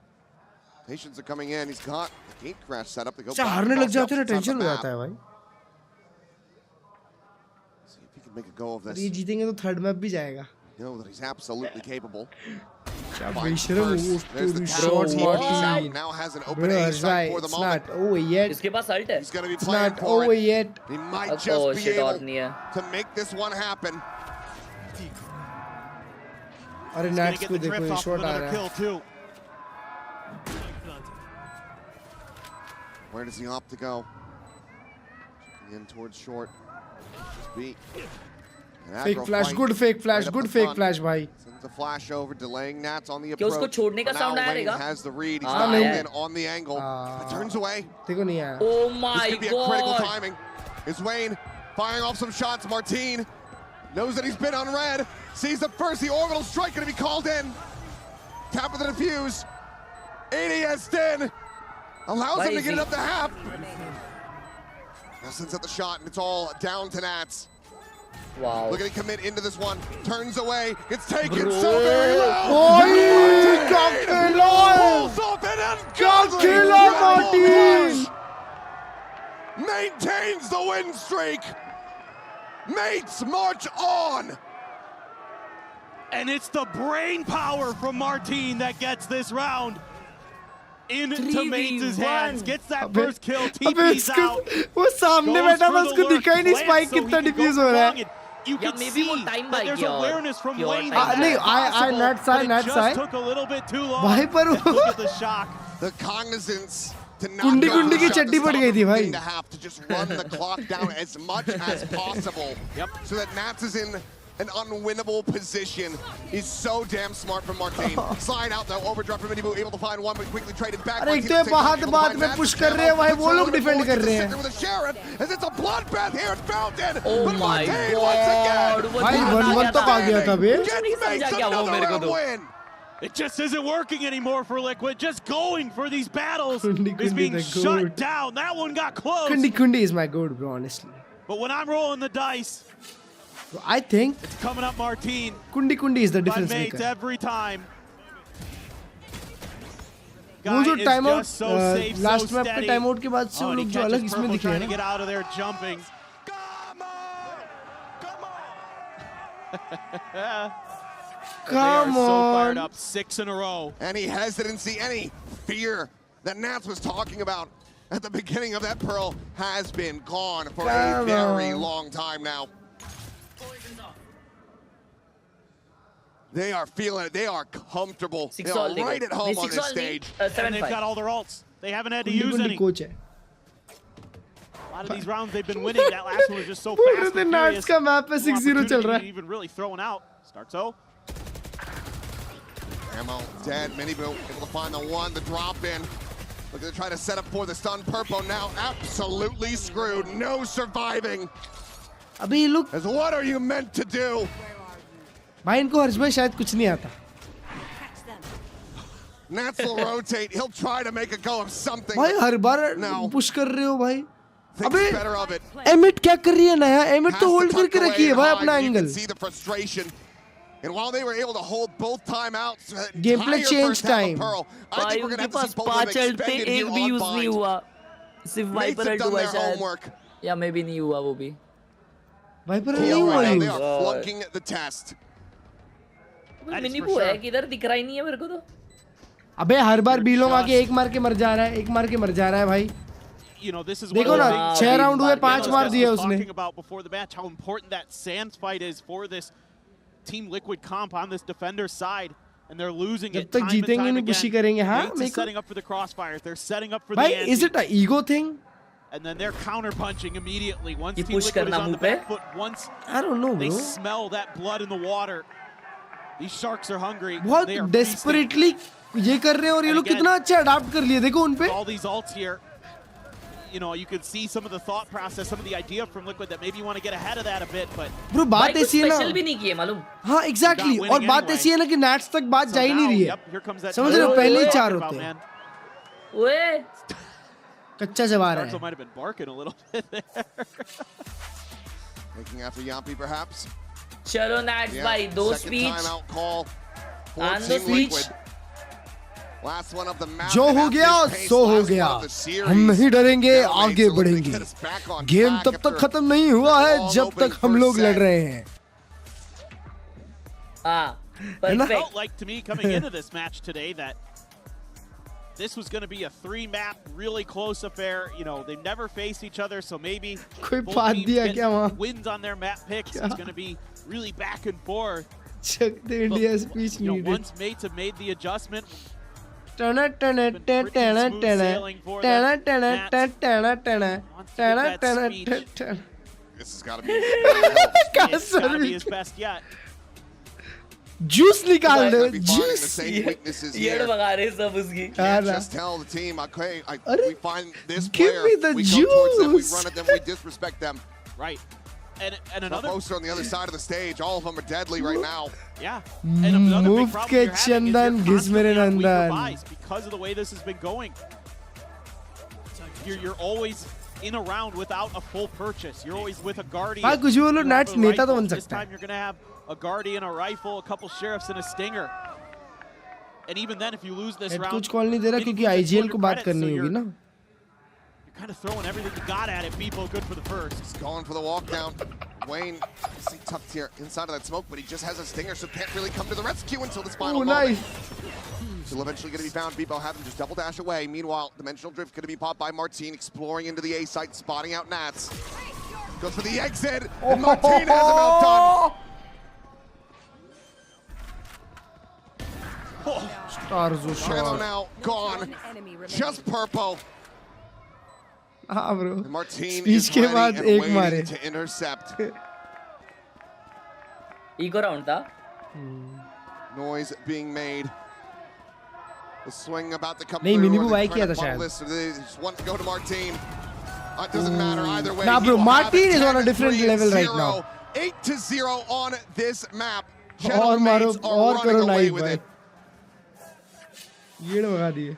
Patients are coming in. He's got the gate crash set up to go. हारने लग जाते हैं टेंशन हो जाता है भाई. See if he can make a go of this. ये जीतेंगे तो थर्ड मैप भी जाएगा. You know that he's absolutely capable. There's the short Martin. Now has an open A site for the moment. It's not over yet. इसके पास ult है. He's going to be It's playing not for over it. yet. He might just be able to make this one happen. अरे Nats को देखो ये shot आ रहा है. Where does he opt to go? In towards short. Beat. Fake flash, good fake flash, good fake flash भाई. Sends a flash over, delaying Nats on the approach. क्या उसको छोड़ने का sound आया रहेगा? Has the read. He's not in on the angle. Turns away. देखो नहीं आया. Oh my god. This could be a critical timing. Is Wayne firing off some shots? Martin knows that he's been on red. Sees the first, the orbital strike going to be called in. Tap of the defuse. ADS in. Allows him to get it up to half. Now sends out the shot, and it's all down to Nats. Wow. Look at him commit into this one. Turns away. Gets taken so very low. Pulls off an ungodly maintains the win streak. Mates march on. And it's the brain power from Martin that gets this round into Mates' hands. Gets that first kill. TP's out. वो सामने बैठा था उसको दिखा ही नहीं spike कितना diffuse हो रहा है. You can see that there's awareness from Wayne. नहीं, I not side. Just took a little bit too long. भाई पर Look at the shock. The cognizance to not कुंडी की चट्टी पड़ गई थी भाई. To have to just run the clock down as much as possible. Yep. So that Nats is in an unwinnable position. He's so damn smart from Martin. Slide out though, overdrive from Minibu, able to find one, but quickly traded back. अरे एक तो बाद में push कर रहे हैं भाई, वो लोग डिफेंड कर रहे हैं. With a sheriff, as it's a bloodbath here at Fountain. Oh but my Martin god. once again. भाई 1-1 तक आ गया था बे. Gets another win. It just isn't working anymore for Liquid. Just going for these battles is being shut down. That one got close. Kundi is my goat, bro, honestly. But when I'm rolling the dice, I think it's coming up Martin. Kundi is the difference maker. Every time. वो जो time out last map पे time out के बाद से वो लोग जो अलग इसमें दिखे हैं. Get out of there jumping. Come they are so fired on. up, 6 in a row. Any hesitancy, any fear that Nats was talking about at the beginning of that Pearl has been gone for a very long time now. They are feeling it. They are comfortable. They are right at home on this stage. And they've got all their ults. They haven't had to use any. A lot of these rounds they've been winning. That last one was just so fast and furious. का map पे 6-0 चल रहा है. Even really throwing out. Startso. Ammo dead. Miniboo able to find the one, the drop in. Looking to try to set up for the stun. Purpo now absolutely screwed. No surviving. अभी look. What are you meant to do? भाई इनको हर्ष भाई शायद कुछ नहीं आता. Nats will rotate. He'll try to make a go of something. भाई हर बार push कर रहे हो भाई. अबे एमिट क्या कर रही है नया? एमिट तो होल्ड करके रखी है भाई अपना angle. And while they were able to hold both timeouts, gameplay change time. भाई उनके पास 5 अल्टे एक भी यूज नहीं हुआ. सिर्फ वाइपर अल्ट हुआ शायद. या मे भी नहीं हुआ वो भी. वाइपर नहीं हुआ use. They are flunking the test. मिनीबू है किधर दिख रहा ही नहीं है मेरे को तो. अबे हर बार बीलोंग आके एक मार के मर जा रहा है. एक मार के मर जा रहा है भाई. देखो ना 6 राउंड हुए 5 मार दिए उसने. Before the match, how important that Sands fight is for this Team Liquid comp on this defender's side, and they're losing it time and time again. They're setting up for the crossfires. They're setting up for the ante. Is it an ego thing? And then they're counter punching immediately once Team Liquid is on the back foot. Once I don't know, bro. They smell that blood in the water. These sharks are hungry. बहुत desperately ये कर रहे हैं और ये लोग कितना अच्छा अडॉप्ट कर लिए. देखो उन पे. All these ults here. You know, you could see some of the thought process, some of the idea from Liquid that maybe you want to get ahead of that a bit, but bro बात ऐसी है ना. Special भी नहीं किए मालूम. हाँ exactly. और बात ऐसी है ना कि Nats तक बात जा ही नहीं रही है. समझ रहे हो पहले ही 4 होते हैं. ओए कच्चा जवार है. Startso might have been barking a little bit there. Making after Yampi perhaps. चलो Nats भाई 2 speech. And the speech. Last one of the match. जो हो गया सो हो गया. हम नहीं डरेंगे, आगे बढ़ेंगे. गेम तब तक खत्म नहीं हुआ है जब तक हम लोग लड़ रहे हैं. It felt like to me coming into this match today that this was going to be a 3-map, really close affair. You know, they've never faced each other, so maybe both teams get wins on their map picks. It's going to be really back and forth. Check the India speech needed. Once mates have made the adjustment. This has got to be his best yet. Juice निकाल दो. Juice. Just tell the team, okay, we find this give player, me the we juice. go towards them, we run at them, we disrespect them. Right. And another poster on the other side of the stage. All of them are deadly right now. Yeah. And another big problem you're having is you're constantly on weaker buys because of the way this has been going. You're always in a round without a full purchase. You're always with a guardian. हाँ कुछ वो लोग Nats नेता तो बन This सकता है. time you're going to have a guardian, a rifle, a couple sheriffs, and a stinger. And even then, if you lose this round, कुछ कॉल नहीं दे रहा क्योंकि IGL को बात करनी होगी ना. Kind of throwing everything you got at it. Beepo good for the first. He's going for the walk down. Wayne, see tucked here inside of that smoke, but he just has a stinger, so can't really come to the rescue until this final moment. Still eventually going to be found. Beepo having just double dash away. Meanwhile, Dimensional Drift going to be popped by Martine, exploring into the A site, spotting out Nats. Goes for the exit, and Martine has him outdone. Starzo shot. Now gone. Just Purpo. हाँ bro. Martine Speech के बाद एक मारे. to intercept. Eco round था. Noise being made. The swing about to come नहीं through. मिनीबू भाई किया था शायद. They just want to go to Martine. It doesn't matter either way. Nah bro, Martine is on a different level right now. 8-0 on this map. और मारो और करो live with भाई. it. ये भगा दिए.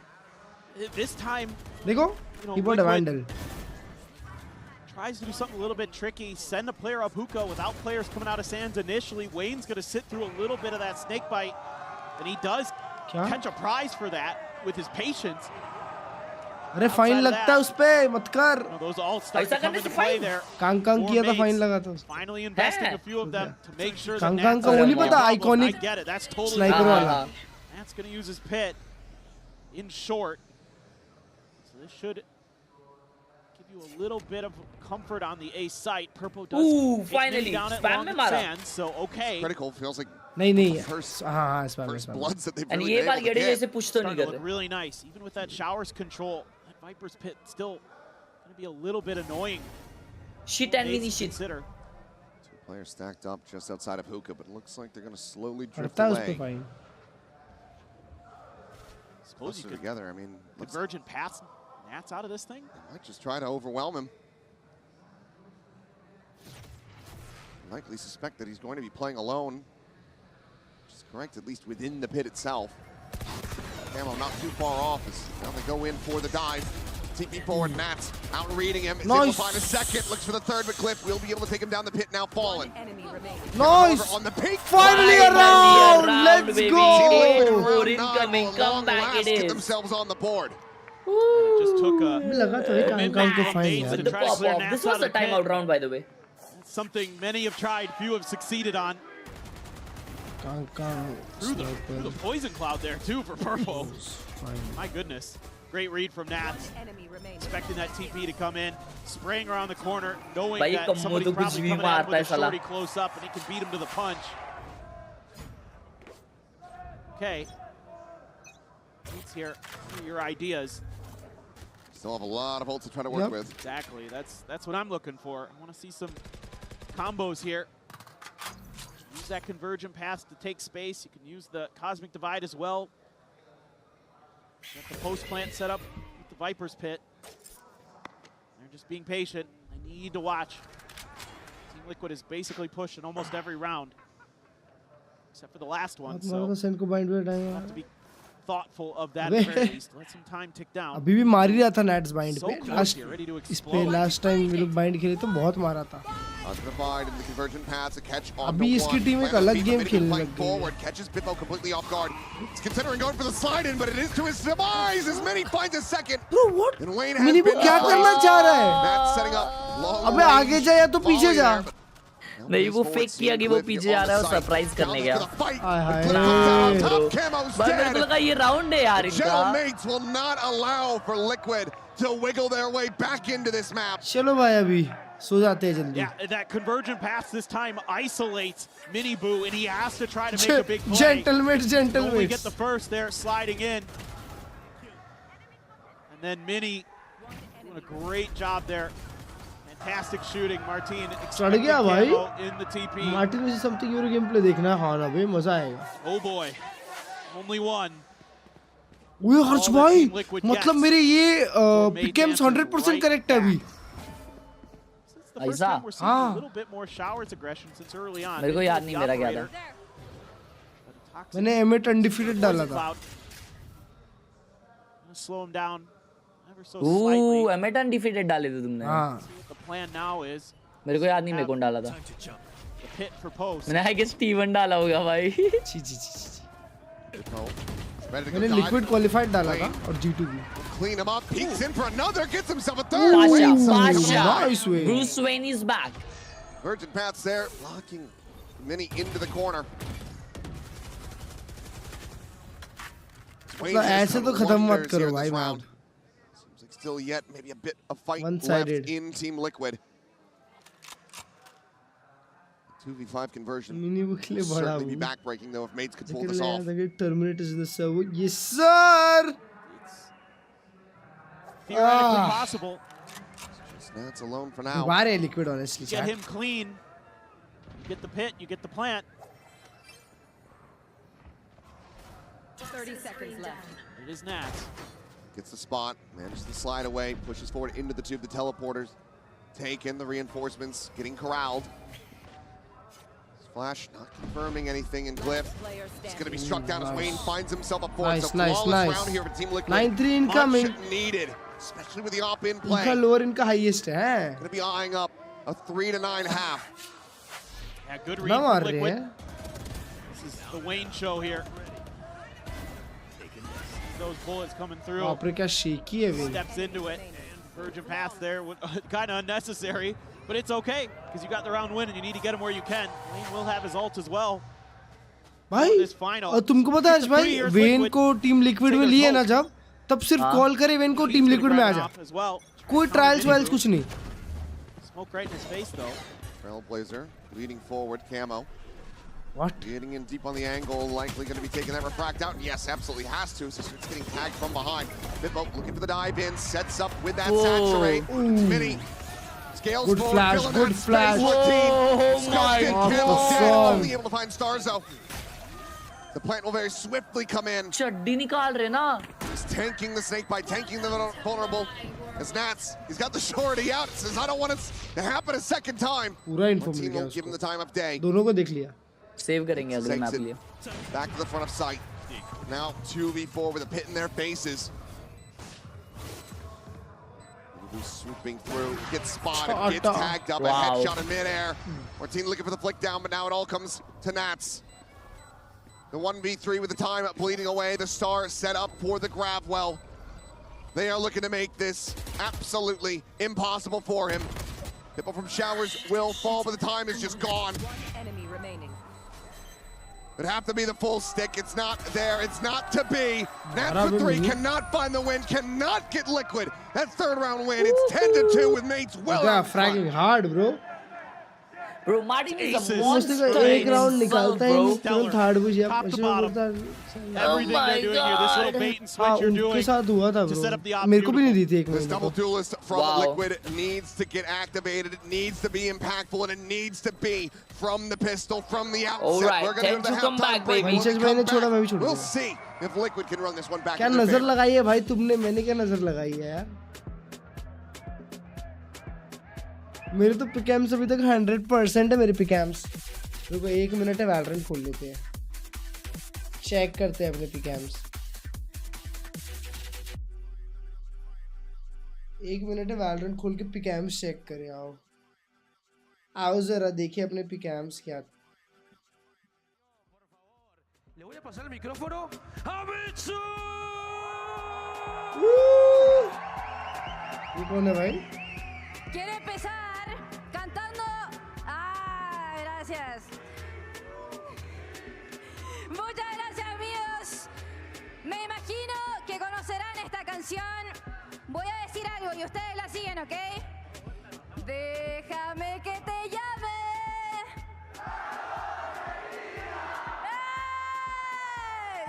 This time, देखो, he bought a vandal. Tries to do something a little bit tricky. Send a player up hookah without players coming out of Sands initially. Wayne's going to sit through a little bit of that snake bite, and he does catch a prize for that with his patience. अरे fine लगता है उस पे मत कर those all start to come into play there. कांग किया था फाइन लगा था Finally investing a few of them to make sure that कांग का वो नहीं पता iconic I get it. That's totally sniper वाला Nat's going to use his pit in short. So this should give you a little bit of comfort on the A site. Purple does finally down at spam long sand, so okay. Critical feels like नहीं first spam bloods that they've and really ये been bar able Yede to जैसे get. Push तो नहीं कर Look रहे really nice. Even with that shower's control, that Viper's pit still going to be a little bit annoying. shit and mini shit Consider. Two players stacked up just outside of hookah, but it looks like they're going to slowly drift पड़ता है उस पे away. Fine Suppose you could together. I mean, convergent pass Nats out of this thing. They might just try to overwhelm him. Likely suspect that he's going to be playing alone. Which is correct, at least within the pit itself. Camo not too far off as now they go in for the dive. TP forward, Nats out reading him. Is able to find a second, looks for the third, but Cliff will be able to take him down the pit now, fallen. Nice! On the peak. Finally around! Let's go! Incoming comeback it is. Get themselves on the board. Just took a लगा तो एक Kong को fine to यार try to clear Nats This out was of the the pit. timeout round, by the way. Something many have tried, few have succeeded on. कांग Through the poison cloud there too for Purple. My goodness. Great read from Nats. Expecting that TP to come in, spraying around the corner, knowing that somebody's probably coming out with a shorty close up and he can beat him to the punch. Okay. Let's hear your ideas. Still have a lot of ults to try to work with. Exactly. That's what I'm looking for. I want to see some combos here. Use that convergent path to take space. You can use the Cosmic Divide as well. Got the post plant set up with the Viper's pit. They're just being patient. They need to watch. Team Liquid is basically pushing almost every round. Except for the last one. So have to be thoughtful of that at the very least. Let some time tick down. अभी भी मार ही रहा था nets bind पे इस पे last time वे लोग bind खेले तो बहुत मारा था अभी इसकी टीम एक अलग गेम खेलने लग गई है catches Bippo completely off guard. He's considering going for the slide in, but it is to his demise as Mini finds a second. Bro, what? And Wayne has Mini been क्या करना चाह रहा है? That's setting up long. अबे आगे जा या तो पीछे जा. नहीं वो फेक किया कि वो पीछे आ रहा है और सरप्राइज करने गया बस मेरे को लगा ये राउंड है यार इनका Gentlemen will not allow for Liquid to wiggle their way back into this map. चलो भाई अभी सो जाते हैं जल्दी. Yeah, that convergent pass this time isolates Mini Boo and he has to try to make a big play. Gentlemen. We get the first there sliding in. And then Mini doing a great job there. Fantastic shooting, Martin. चढ़ गया भाई. In the TP. Martin मुझे something euro game play देखना है हाँ ना भाई मजा आएगा. Oh boy, only one. वो हर्ष भाई मतलब मेरे ये पिकेम्स 100% करेक्ट है अभी. ऐसा हाँ. मेरे को याद नहीं मेरा क्या था. मैंने एमेट अनडिफीटेड डाला था. Slow him down. Ooh, एमेट undefeated डाले थे तुमने. हाँ. मेरे को याद नहीं मैं कौन डाला था. मैंने आई गेस स्टीवन डाला होगा भाई. मैंने लिक्विड क्वालिफाइड डाला था और G2 भी. Clean him up, peeks in for another, gets himself a third. Pasha. Nice way. Bruce Wayne is back. Virgin paths there, blocking Mini into the corner. ऐसे तो खत्म मत करो भाई ma'am. Still yet maybe a bit of fight left in Team Liquid. 2v5 conversion will certainly be backbreaking though if Mates could pull this off. Terminate is the server. Yes sir! Theoretically possible. Just Nats alone for now. Why Liquid honestly? Get him clean. You get the pit, you get the plant. 30 seconds left. It is Nats. Gets the spot, manages to slide away, pushes forward into the tube. The teleporters take in the reinforcements, getting corralled. Flash not confirming anything in Cliff. It's going to be struck down as Wayne finds himself a fourth. So flawless round here for Team Liquid. 9-3 incoming. Much needed, especially with the op-in play. इनका lower इनका highest है. Going to be eyeing up a 3-9 half. Yeah, good read from Liquid. This is the Wayne show here. those bullets coming through. बाप रे क्या shaky है Vayne. Steps into it. Virgin pass there, kind of unnecessary, but it's okay because you got the round win and you need to get him where you can. Vayne will have his ult as well. भाई और तुमको पता है भाई Vayne को team liquid में लिए ना जब तब सिर्फ कॉल करे Vayne को टीम लिक्विड में आ जा. कोई ट्रायल्स वायल्स कुछ नहीं. Smoke right in his face though. Trailblazer leading forward, Camo. What? Getting in deep on the angle, likely going to be taking that refract out. Yes, absolutely has to. So it's getting tagged from behind. Bippo looking for the dive in, sets up with that saturate. Mini scales good forward, flash, good flash. Oh my God! Only able to find Starzo. The plant will very swiftly come in. चड्डी निकाल रहे ना. He's tanking the snake by tanking the vulnerable. As Nats, he's got the shorty out. Says I don't want it to happen a second time. पूरा info मिल गया give him the time of day. दोनों को देख लिया. Save करेंगे अगले map के लिए. Back to the front of sight. Now 2v4 with a pit in their faces. He's swooping through, gets spotted, gets tagged up, a headshot in midair. Martin looking for the flick down, but now it all comes to Nats. The 1v3 with the time bleeding away. The Star set up for the grab well. They are looking to make this absolutely impossible for him. People from Showers will fall, but the time is just gone. Enemy remaining. It'd have to be the full stick. It's not there. It's not to be. Nats for 3 cannot find the win, cannot get liquid. That third round win. It's 10-2 with mates well out front. Fragging hard, bro. Bro, Martin is a monster. एक round निकालता है तुरंत hard बुझ या Everything they're doing here, this little bait and switch you're doing उनके साथ हुआ था to set up the bro. op. मेरे को भी नहीं दी थी एक This minute. double duelist from Liquid needs to get activated. It needs to be impactful, and it needs to be from the pistol, from the outset. All right, We're going to go to the halftime break. मैंने छोड़ा मैं भी छोड़. We'll see if Liquid can run this one back. क्या नजर लगाई है भाई तुमने? मैंने क्या नजर लगाई है यार? मेरे तो पिकैम्स अभी तक 100% है मेरे पिकैम्स. रुको 1 मिनट है, वैलोरेंट खोल लेते हैं, चेक करते हैं अपने पिकैम्स. 1 मिनट है, वैलोरेंट खोल के पिकैम्स चेक करें. आओ जरा देखिए अपने पिकैम्स क्या. Le voy a pasar el micrófono a Bitsu. ये कौन है भाई? Quiere empezar cantando. Ah, gracias. Muchas gracias, amigos. Me imagino que conocerán esta canción. Voy a decir algo y ustedes la siguen, ¿ok? Déjame que te llame.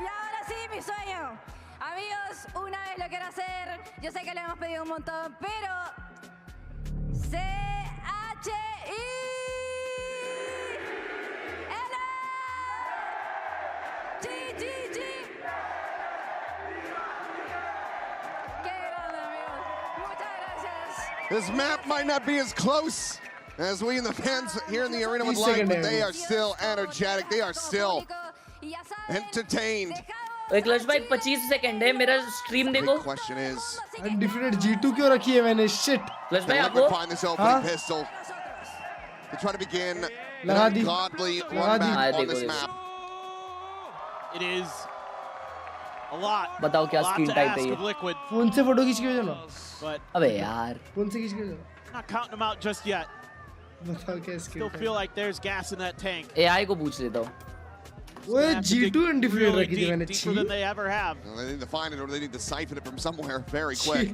Y ahora sí, mi sueño. Amigos, una vez lo quiero hacer. Yo sé que lo hemos pedido un montón, pero C-H-I. G-G-G. Qué grande, amigos. Muchas gracias. This map might not be as close as we and the fans here in the arena would like, but they are still energetic. They are still entertained. Clutch भाई 25 second है, मेरा stream देखो. The question is, undefeated G2 क्यों रखी है मैंने? Shit. Clutch भाई आपको find this opening pistol to try to begin an ungodly run back on this map. It is a lot. बताओ क्या स्क्रीन टाइप है ये? फोन से फोटो खींच के भेजो ना. अबे यार. फोन से खींच के भेजो. Not counting them out just yet. बताओ क्या screen. Still feel like there's gas in that tank. AI को पूछ लेता हूँ. वो G2 undefeated रखी थी मैंने. Deeper than they ever have. Well, they need to find it or they need to siphon it from somewhere very quick.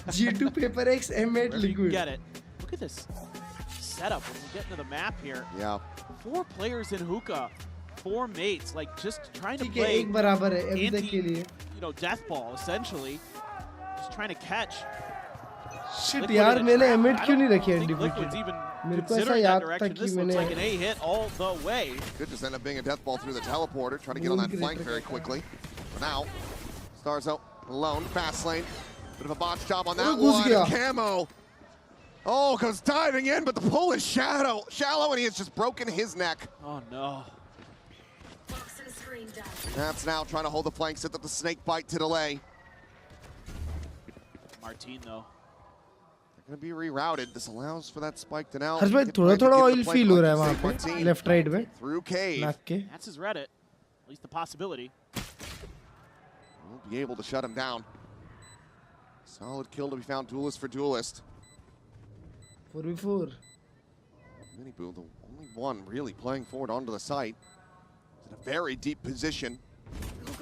G2 Paper X M8 Liquid. Get it. Look at this setup when we get into the map here. Yeah. 4 players in hookah, 4 mates, like just trying to ठीक है, play एक बराबर है अभी तक के लिए. You know, death ball essentially. Just trying to catch. Shit यार, मैंने M8 क्यों नहीं रखी undefeated? मेरे को ऐसा याद था कि मैंने. Like an A hit all the way. Could just end up being a death ball through the teleporter, trying to get on that flank very quickly. But now, Starzo alone, fast lane. Bit of a botch job on that one. Camo. Oh, goes diving in, but the pull is shallow, and he has just broken his neck. Oh no. That's now trying to hold the flank, set up the snake bite to delay. Martin though. They're going to be rerouted. This allows for that spike to now. हर्ष भाई थोड़ा oil feel हो रहा है वहाँ पे, left right में. Through cave. That's his Reddit. At least the possibility. Won't be able to shut him down. Solid kill to be found, duelist for duelist. 4v4. Miniboo, the only one really playing forward onto the site. He's in a very deep position.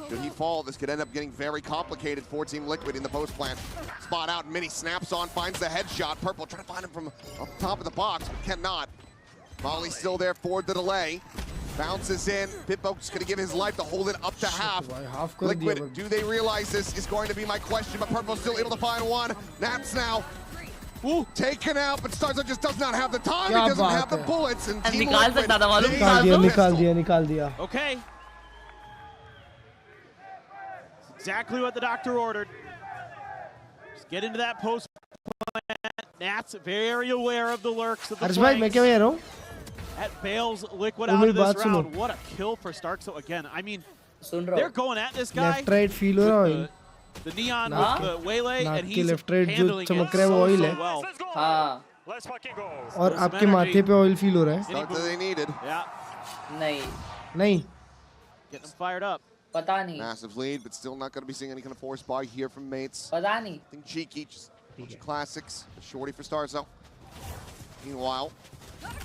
Should he fall, this could end up getting very complicated for Team Liquid in the post plant. Spot out, Mini snaps on, finds the headshot. Purple trying to find him from up top of the box, but cannot. Molly's still there for the delay. Bounces in, Pitbo's gonna give his life to hold it up to half. Liquid, do they realize this is going to be my question, but Purple's still able to find one. Nats now. Ooh, taken out, but Starzo just does not have the time. He doesn't have the bullets. And Team Liquid, निकाल दिया. Okay. Exactly what the doctor ordered. Just get into that post plant. Nats very aware of the lurks of the flanks. That bails Liquid out of this round. What a kill for Stark. So again, I mean, they're going at this guy. Left right feel हो रहा है. The neon with the waylay, and he's left right handling जो it चमक रहा है वो oil है. well. हाँ. और आपके माथे पे oil feel हो रहा है. Start that they needed. Yeah. नहीं. Getting them fired up. पता नहीं. Massive lead, but still not going to be seeing any kind of force buy here from mates. पता नहीं. I think cheeky, just a bunch of classics. Shorty for Starzo. Meanwhile,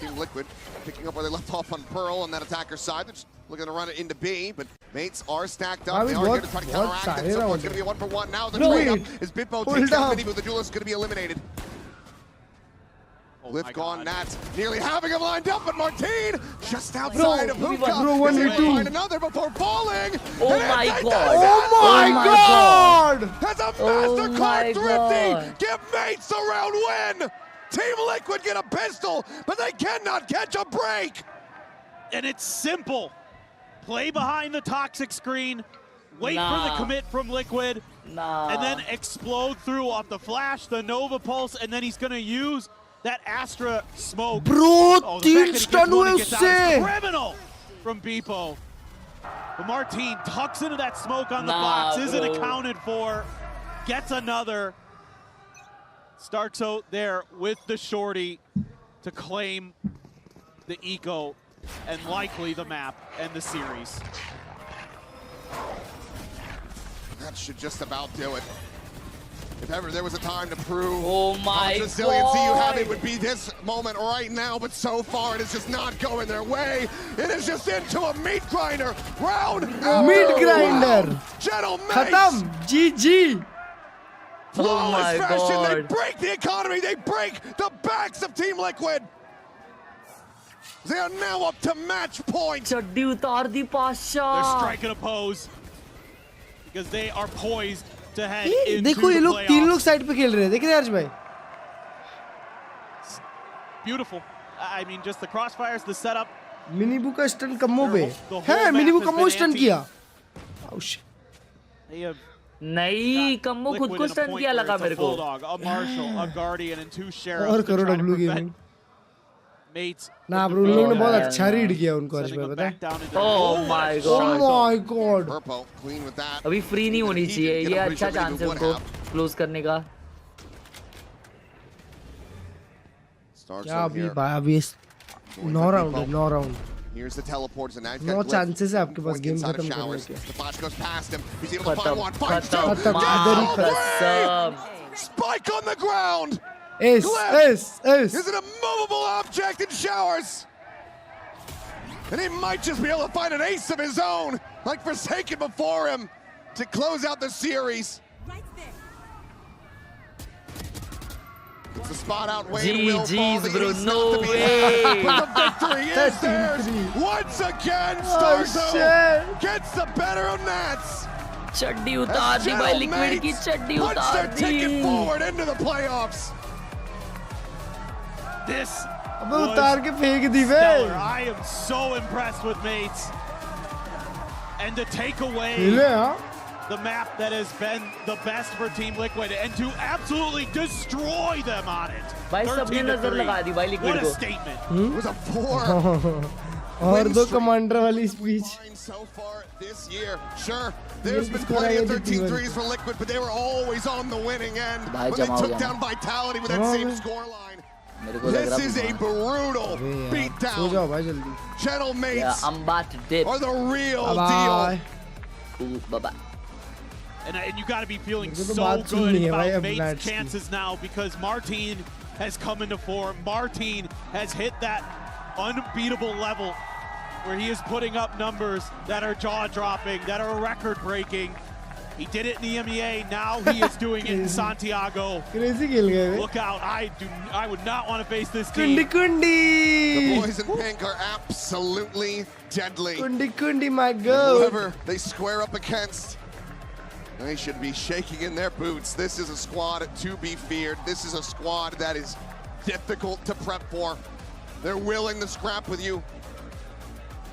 Team Liquid picking up where they left off on Pearl on that attacker's side. They're just looking to run it into B, but mates are stacked up. They are here to try to counteract it. So it's going to be a 1-for-1 now. The trade-up is Bitbo takes down Miniboo. The duelist is going to be eliminated. Lift gone, Nats nearly having him lined up, but Martine just outside of Hookah. Is able to find another before falling. Oh my god! Oh my god! That's a MasterCard Thrifty! Give mates a round win! Team Liquid get a pistol, but they cannot catch a break! And it's simple. Play behind the toxic screen, wait for the commit from Liquid, and then explode through off the flash, the Nova Pulse, and then he's going to use that Astra smoke. Bro, 3 stun हुए उससे. Criminal from Beepo. But Martine tucks into that smoke on the box, isn't accounted for, gets another. Starkso there with the shorty to claim the eco and likely the map and the series. That should just about do it. If ever there was a time to prove how much resiliency you have, it would be this moment right now, but so far it is just not going their way. It is just into a meat grinder. Round meat grinder. Gentlemen. Khatam. GG. Flawless fashion. They break the economy. They break the backs of Team Liquid. They are now up to match point. चड्डी उतार दी Pasha. They're striking a pose because they are poised to head into देखो ये the लोग 3 लोग playoffs. Side पे खेल रहे हैं. देख रहे हैं अर्ज भाई. Beautiful. I mean, just the crossfires, the setup. मिनीबू का स्टन कम्मो पे है. मिनीबू कम्मो स्टन किया. Oh shit. They have नहीं कम्मो खुद को स्टन किया लगा मेरे को. A Marshal, a Guardian, and 2 Sheriffs और to करो try to W prevent gaming. mates. ना ब्रो लोगों ने बहुत अच्छा रीड किया उनको अर्ज भाई पता है. Oh my god. Oh my god. Purple clean with that. अभी फ्री नहीं होनी चाहिए. ये अच्छा चांस है उनको क्लोज करने का. क्या अभी अभी 9 राउंड है 9 round. Here's the teleports and now he's No got chances है आपके पास गेम खत्म करने के. The flash goes past him. He's able to find one. Finds two. खत्म. Spike on the ground. Ace. Is an immovable object in showers. And he might just be able to find an ace of his own, like Forsaken before him, to close out the series. It's a spot out Wayne will fall. The bro, ace no not to be way. had, but the victory is theirs. Once again, Starzo gets the better of Nats. चड्डी उतार दी भाई liquid की चड्डी Punch उतार their ticket the. forward into the playoffs. This अबे उतार के फेंक दी बे. stellar. I am so impressed with mates. And to take away the map that has been the best for Team Liquid and to absolutely destroy them on it. भाई सबने नजर लगा दी भाई liquid What को. a statement. It was a 4. और दो commander वाली speech. So far this year, sure, there's been plenty of 13-3s for Liquid, but they were always on the winning end when they took down Vitality with that same scoreline. This is a brutal beatdown. Gentle mates I'm about to dip. are the real deal. Cool, bye-bye. And you got to be feeling so good about Mate's chances now because Martin has come into form. Martin has hit that unbeatable level where he is putting up numbers that are jaw-dropping, that are record-breaking. He did it in the MEA, now he is doing it in Santiago. Look out, I would not want to face this team. The boys in pink are absolutely deadly. Kundi, my girl. Whoever they square up against, they should be shaking in their boots. This is a squad to be feared. This is a squad that is difficult to prep for. They're willing to scrap with you.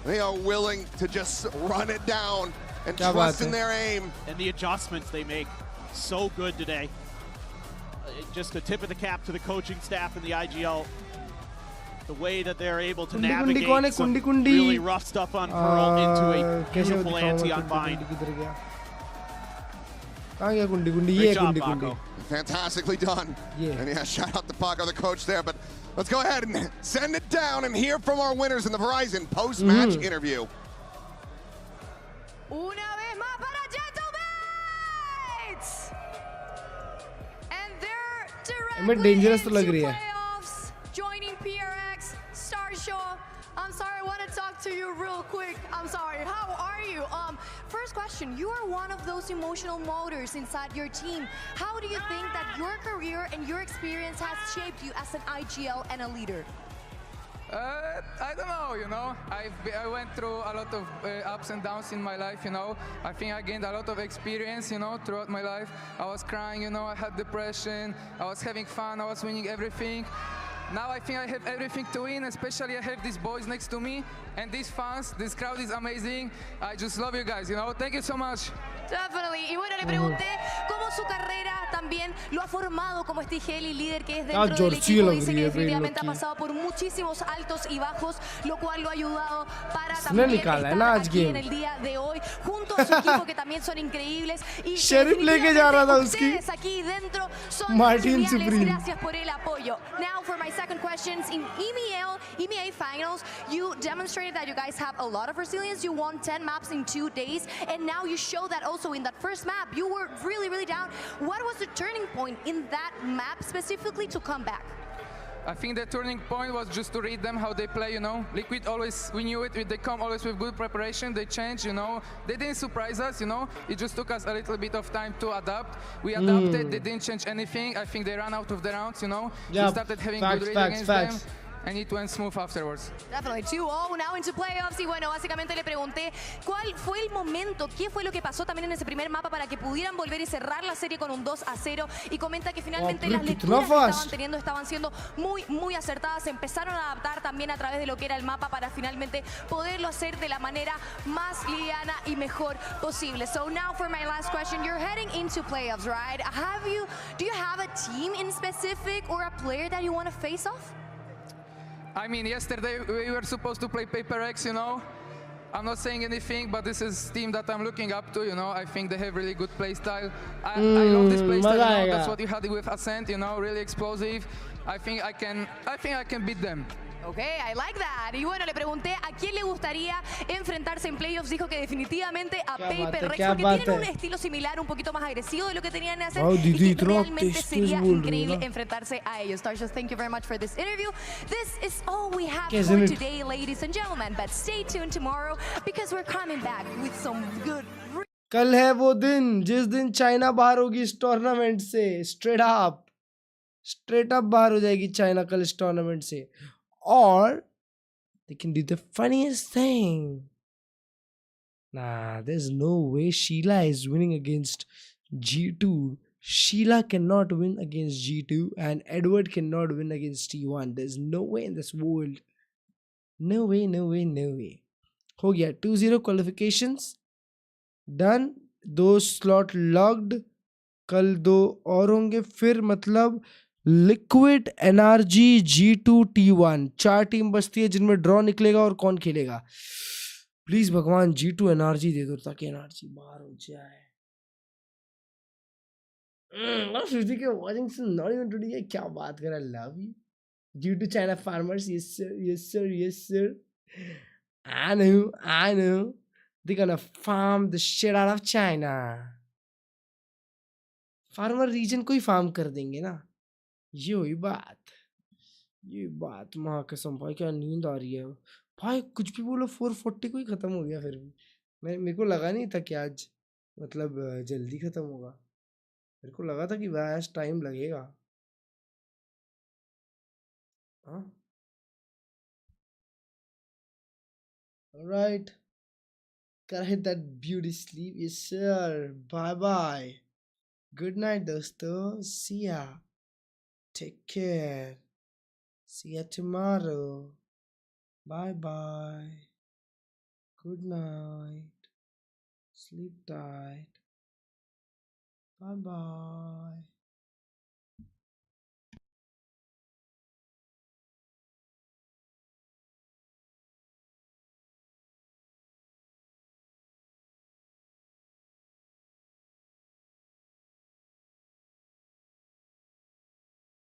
They are willing to just run it down and trust in their aim. And the adjustments they make, so good today. Just a tip of the cap to the coaching staff and the IGL. The way that they're able to navigate some really rough stuff on Pearl into a beautiful anti on Bind. Great job, Paco. Fantastically done. Yeah. And yeah, shout out to Paco, the coach there. But let's go ahead and send it down and hear from our winners in the Verizon post-match interview. Una vez más para Gentlemen! And they're directly into playoffs, joining PRX, Starshaw. I'm sorry, I want to talk to you real quick. I'm sorry, how are you? First question, you are one of those emotional motors inside your team. How do you think that your career and your experience has shaped you as an IGL and a leader? I don't know, you know. I went through a lot of ups and downs in my life, you know. I think I gained a lot of experience, you know, throughout my life. I was crying, you know, I had depression, I was having fun, I was winning everything. Now I think I have everything to win, especially I have these boys next to me and these fans, this crowd is amazing. I just love you guys, you know. Thank you so much. Definitely. Y bueno, le pregunté cómo su carrera también lo ha formado como este Heli líder que es dentro del equipo. Dice que definitivamente ha pasado por muchísimos altos y bajos, lo cual lo ha ayudado para también estar aquí en el día de hoy, junto a su equipo que también son increíbles. Y ustedes aquí dentro son geniales. Gracias por el apoyo. Now for my second questions. In EMEA finals, you demonstrated that you guys have a lot of resilience. You won 10 maps in 2 days, and now you show that also in that first map. You were really, really down. What was the turning point in that map specifically to come back? I think the turning point was just to read them how they play, you know. Liquid always, we knew it, they come always with good preparation, they change, you know. They didn't surprise us, you know. It just took us a little bit of time to adapt. We adapted, they didn't change anything. I think they ran out of the rounds, you know. We started having good read against them. And it went smooth afterwards. Definitely 2-0 now into playoffs. Y bueno, básicamente le pregunté cuál fue el momento, qué fue lo que pasó también en ese primer mapa para que pudieran volver y cerrar la serie con un 2-0. Y comenta que finalmente las lecturas que estaban teniendo estaban siendo muy, muy acertadas. Se empezaron a adaptar también a través de lo que era el mapa para finalmente poderlo hacer de la manera más liviana y mejor posible. So now for my last question, you're heading into playoffs, right? Do you have a team in specific or a player that you want to face off? I mean, yesterday we were supposed to play Paper X, you know. I'm not saying anything, but this is a team that I'm looking up to, you know. I think they have really good play style. I love this play style, you know? That's what you had with Ascent, you know, really explosive. I think I can beat them. Ok, I like that. Y bueno, le pregunté a quién le gustaría enfrentarse en playoffs. Dijo que definitivamente a Paper Rex, porque tienen un estilo similar, un poquito más agresivo de lo que tenían en hacer. Y que realmente sería increíble enfrentarse a ellos. Starshus, thank you very much for this interview. This is all we have for today, ladies and gentlemen. But stay tuned tomorrow because we're coming back with some good... कल है वो दिन जिस दिन China बाहर होगी इस tournament से. स्ट्रेट अप बाहर हो जाएगी चाइना कल इस टूर्नामेंट से. Or they can do the funniest thing. Nah, there's no way Sheila is winning against G2. Sheila cannot win against G2 and Edward cannot win against T1. There's no way in this world. No way, no way, no way. हो गया 2-0 qualifications. Done. 2 slot logged. कल 2 और होंगे फिर मतलब liquid NRG G2 T1 4 team बचती है जिनमें ड्रॉ निकलेगा और कौन खेलेगा. प्लीज भगवान G2 एनआरजी दे दो ताकि एनआरजी बाहर हो जाए. Not even today. क्या बात कर. I love you G2 China farmers. Yes sir, yes sir, yes sir. I know they're gonna farm the shit out of China. Farmer region को ही फार्म कर देंगे ना, ये हुई बात। ये बात माँ कसम भाई, क्या नींद आ रही है भाई। कुछ भी बोलो 440 को ही खत्म हो गया फिर भी। मेरे को लगा नहीं था कि आज मतलब जल्दी खत्म होगा। मेरे को लगा था कि भाई आज टाइम लगेगा। हाँ right, gotta hit that beauty sleep. Yes sir, bye bye, good night दोस्तों, see ya, take care, see ya tomorrow, bye bye, good night, sleep tight, bye bye.